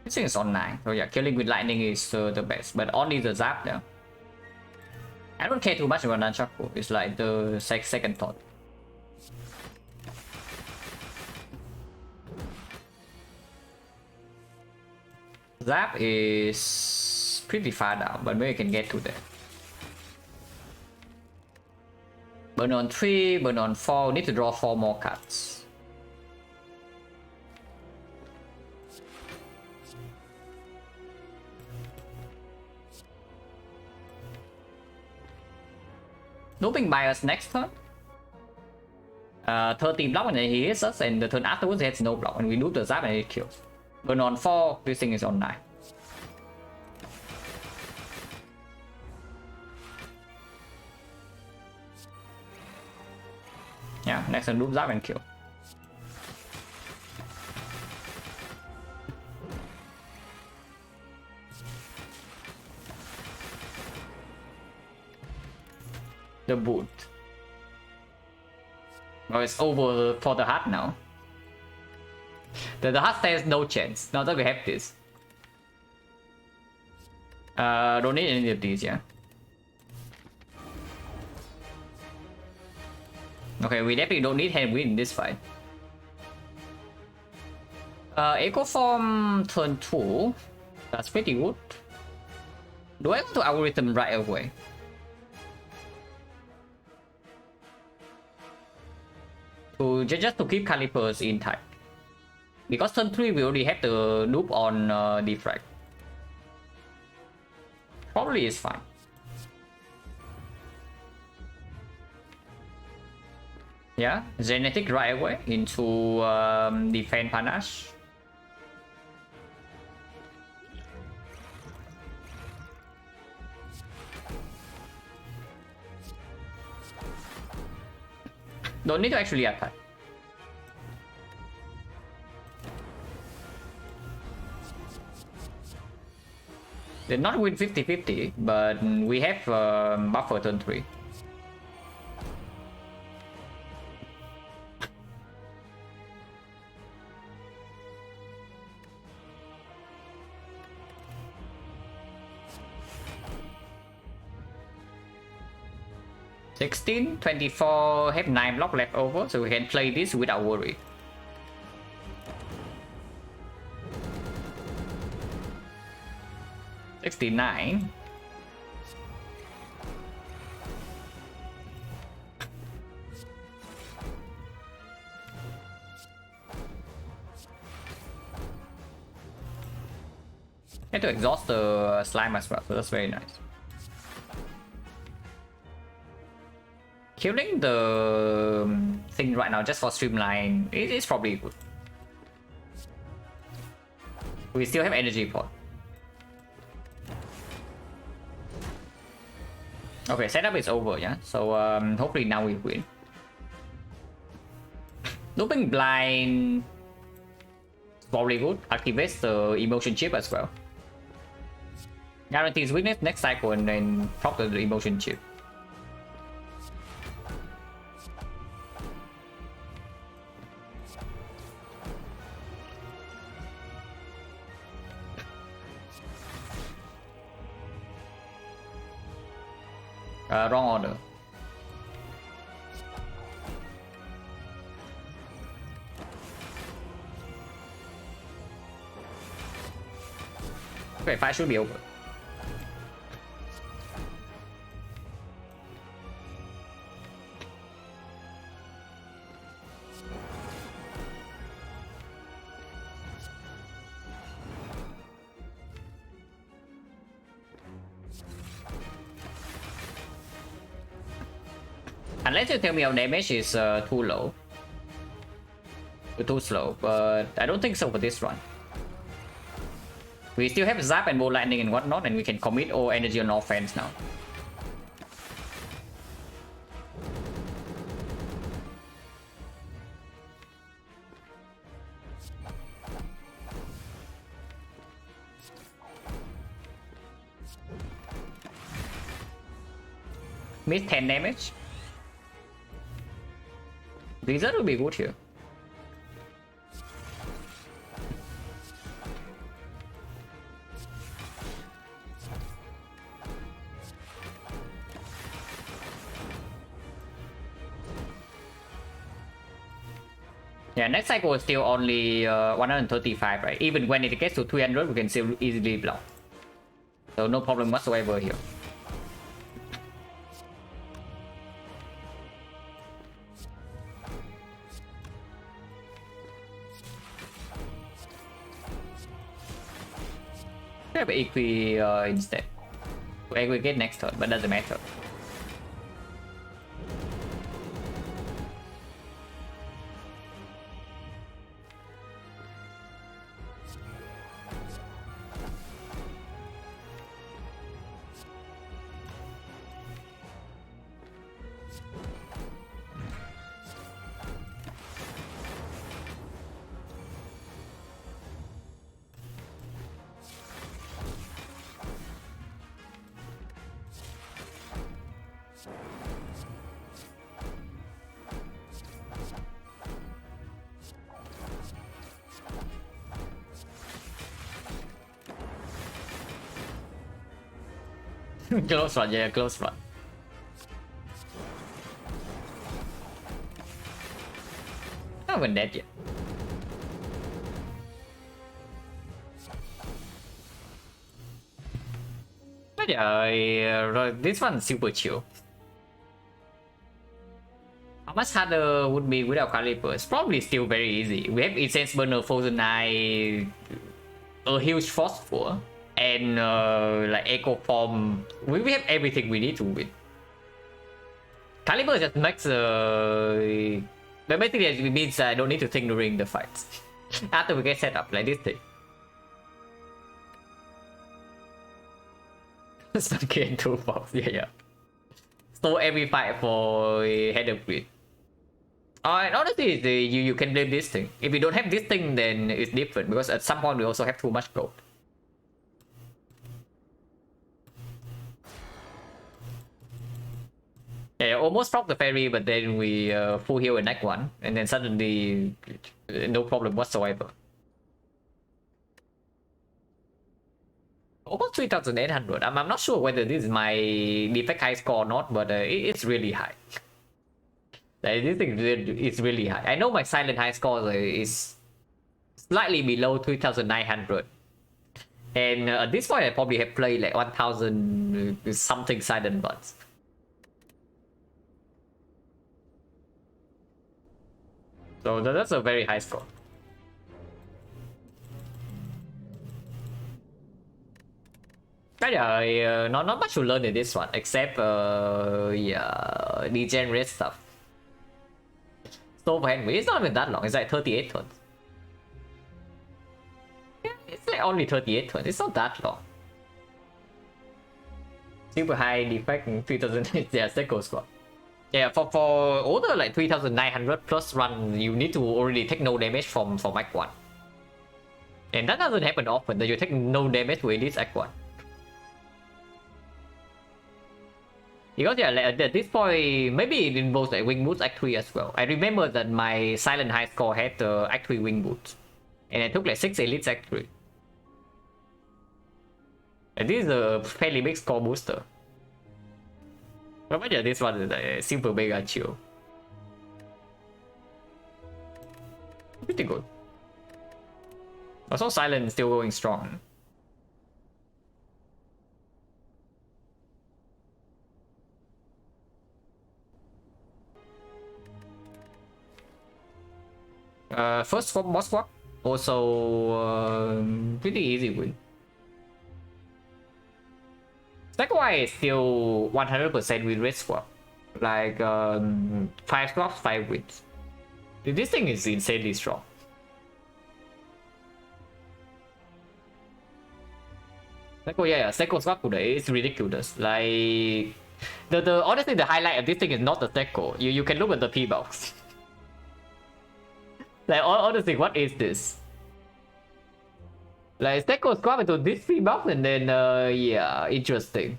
This thing is on 9, so yeah, killing with lightning is the best, but only the zap there. I don't care too much about Nunchaku, it's like the second thought. Zap is pretty far down, but maybe we can get to that. Burn on 3, burn on 4, need to draw 4 more cards. Looping by us next turn. 30 block and then he hits us, and the turn afterwards he has no block, and we loop the zap and it kills. Burn on 4, this thing is on 9. Yeah, next turn loop zap and kill. The boot. Oh, it's over for the heart now. The heart stands no chance now that we have this. Don't need any of these, yeah. Okay, we definitely don't need hand win in this fight. Echo Form turn 2. That's pretty good. Do I want to algorithm right away? Just to keep calipers intact. Because turn 3 we already have the loop on defrag. Probably is fine. Yeah, genetic right away into defense panache. Don't need to actually attack. They're not win 50-50, but we have buffer turn 3. $16, $24, have 9 block left over, so we can play this without worry. $69. And to exhaust the slime as well, so that's very nice. Killing the thing right now just for streamline is probably good. We still have energy pot. Okay, setup is over, yeah. So hopefully now we win. Looping blind probably good. Activates the emotion chip as well. Guarantees weakness next cycle and then proc the emotion chip. Wrong order. Okay, fight should be over. Unless you tell me our damage is too low. Too slow, but I don't think so for this run. We still have Zap and Bolt Lightning and whatnot, and we can commit all energy on offense now. Miss 10 damage. Blizzard will be good here. Yeah, next cycle is still only 135, right? Even when it gets to 300, we can still easily block. So no problem whatsoever here. We have Equi instead. We aggregate next turn, but doesn't matter. Close run, yeah, close run. Not even dead yet. But yeah, this one's super chill. How much harder would be without Caliper? It's probably still very easy. We have Incense Burner, Frozen Eye, a huge Phosphor, and like Echo Form. We have everything we need to win. Caliber just makes but basically it means I don't need to think during the fights. After we get set up like this thing. Sunken 2 box, yeah. So every fight for head of grid. And honestly, you can blame this thing. If you don't have this thing, then it's different because at some point we also have too much gold. Yeah, almost proc the fairy, but then we full heal in Act 1, and then suddenly no problem whatsoever. Almost 3,800. I'm not sure whether this is my defect high score or not, but it's really high. Like, this thing is really high. I know my silent high score is slightly below 3,900. And at this point, I probably have played like 1,000 something silent buds. So that's a very high score. But yeah, not much to learn in this one, except yeah, degenerate stuff. So for Henry, it's not even that long. It's like 38 turns. Yeah, it's like only 38 turns. It's not that long. Super high defect in 3000. Yeah, Seiko squad. Yeah, for older like 3,900 plus run, you need to already take no damage from Act 1. And that doesn't happen often, that you take no damage to Elite Act 1. Because yeah, like, at this point, maybe it involves like Wing Boots Act 3 as well. I remember that my Silent high score had the Act 3 Wing Boots. And I took like 6 Elites Act 3. And this is a fairly big score booster. But yeah, this one is like super mega chill. Pretty good. Also, Silent still going strong. First for boss swap, also pretty easy win. Second one is still 100% win rate swap, like 5 swaps, 5 wins. This thing is insanely strong. Second, yeah, second swap today is ridiculous. Like the honestly, the highlight of this thing is not the second. You can look at the P box. Like honestly, what is this? Like Steko squad into this free box and then yeah, interesting.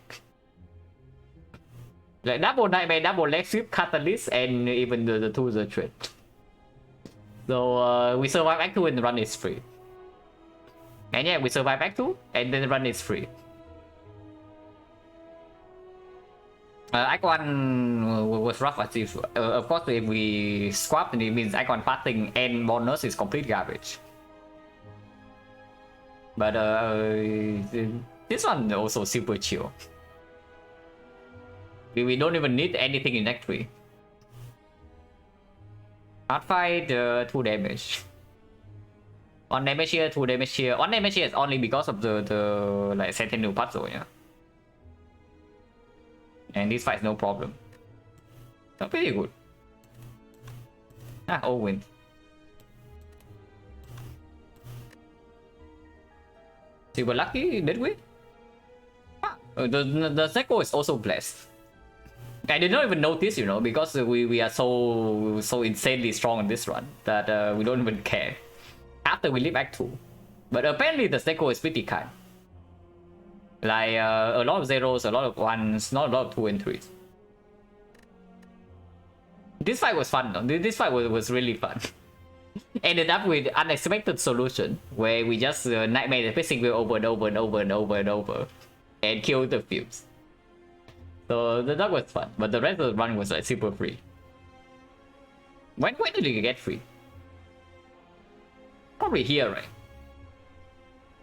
Like double nightmare, double leg sweep, catalyst, and even the tools are trade. So we survive Act 2 and the run is free. And yeah, we survive Act 2 and then the run is free. Act 1 was rough as usual. Of course, if we swap, then it means Act 1 passing and bonus is complete garbage. But this one also super chill. We don't even need anything in Act 3. Hard fight, 2 damage. 1 damage here, 2 damage here. 1 damage here is only because of the like Sentinel puzzle, yeah. And this fight is no problem. So pretty good. Ah, all win. See, we're lucky, did we? Ah, the Seiko is also blessed. I did not even notice, you know, because we are so insanely strong in this run that we don't even care after we leave Act 2. But apparently the Seiko is pretty kind. Like a lot of zeros, a lot of ones, not a lot of 2 and 3s. This fight was fun though. This fight was really fun. Ended up with unexpected solution where we just nightmare the fishing wheel over and over and over and over and over and kill the fuse. So that was fun, but the rest of the run was like super free. When did you get free? Probably here, right?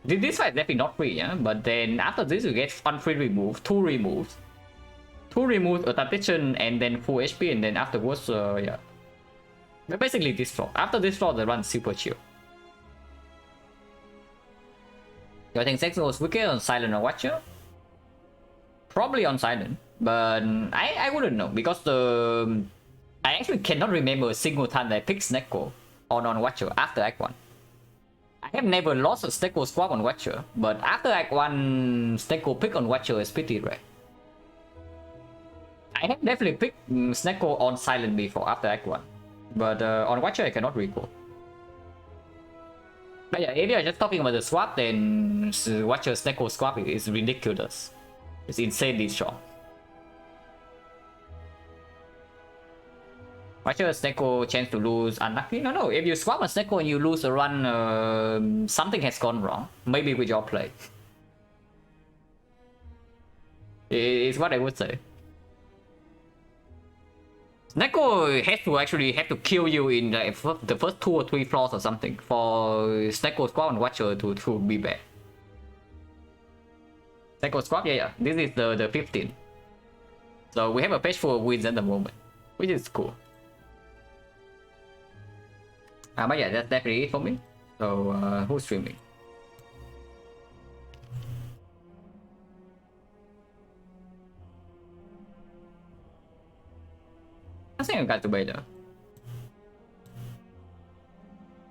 This fight is definitely not free, yeah? But then after this you get one free remove, 2 removes. 2 removes, adaptation, and then full HP, and then afterwards, yeah. But basically this floor. After this floor, the run is super chill. Do I think XecnaR was weaker on Silent or Watcher? Probably on Silent, but I wouldn't know, because I actually cannot remember a single time that I picked XecnaR on Watcher after Act 1. I have never lost a XecnaR swap on Watcher, but after Act 1, XecnaR pick on Watcher is pretty rare. I have definitely picked XecnaR on Silent before after Act 1, but on Watcher I cannot recall. But yeah, if you're just talking about the swap, then Watcher XecnaR swap is ridiculous. It's insanely strong. Watcher Snecko chance to lose unlucky? No. If you swap a Snecko and you lose a run, something has gone wrong. Maybe with your play. Is what I would say. Snecko has to actually have to kill you in like the first 2 or 3 floors or something for Snecko Squad and Watcher to be bad. Snecko Squad, yeah. This is the 15. So we have a page full of wins at the moment, which is cool. But yeah, that's definitely it for me. So who's streaming? I think I got to better.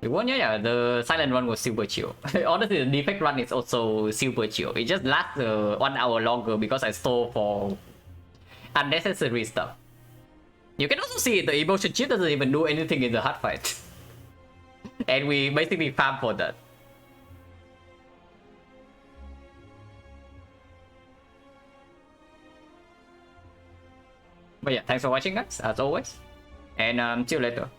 The one, yeah, the silent run was super chill. Honestly, the defect run is also super chill. It just lasts 1 hour longer because I stole for unnecessary stuff. You can also see the emotion chip doesn't even do anything in the hard fight. And we basically farm for that. But yeah, thanks for watching guys, as always. And see you later.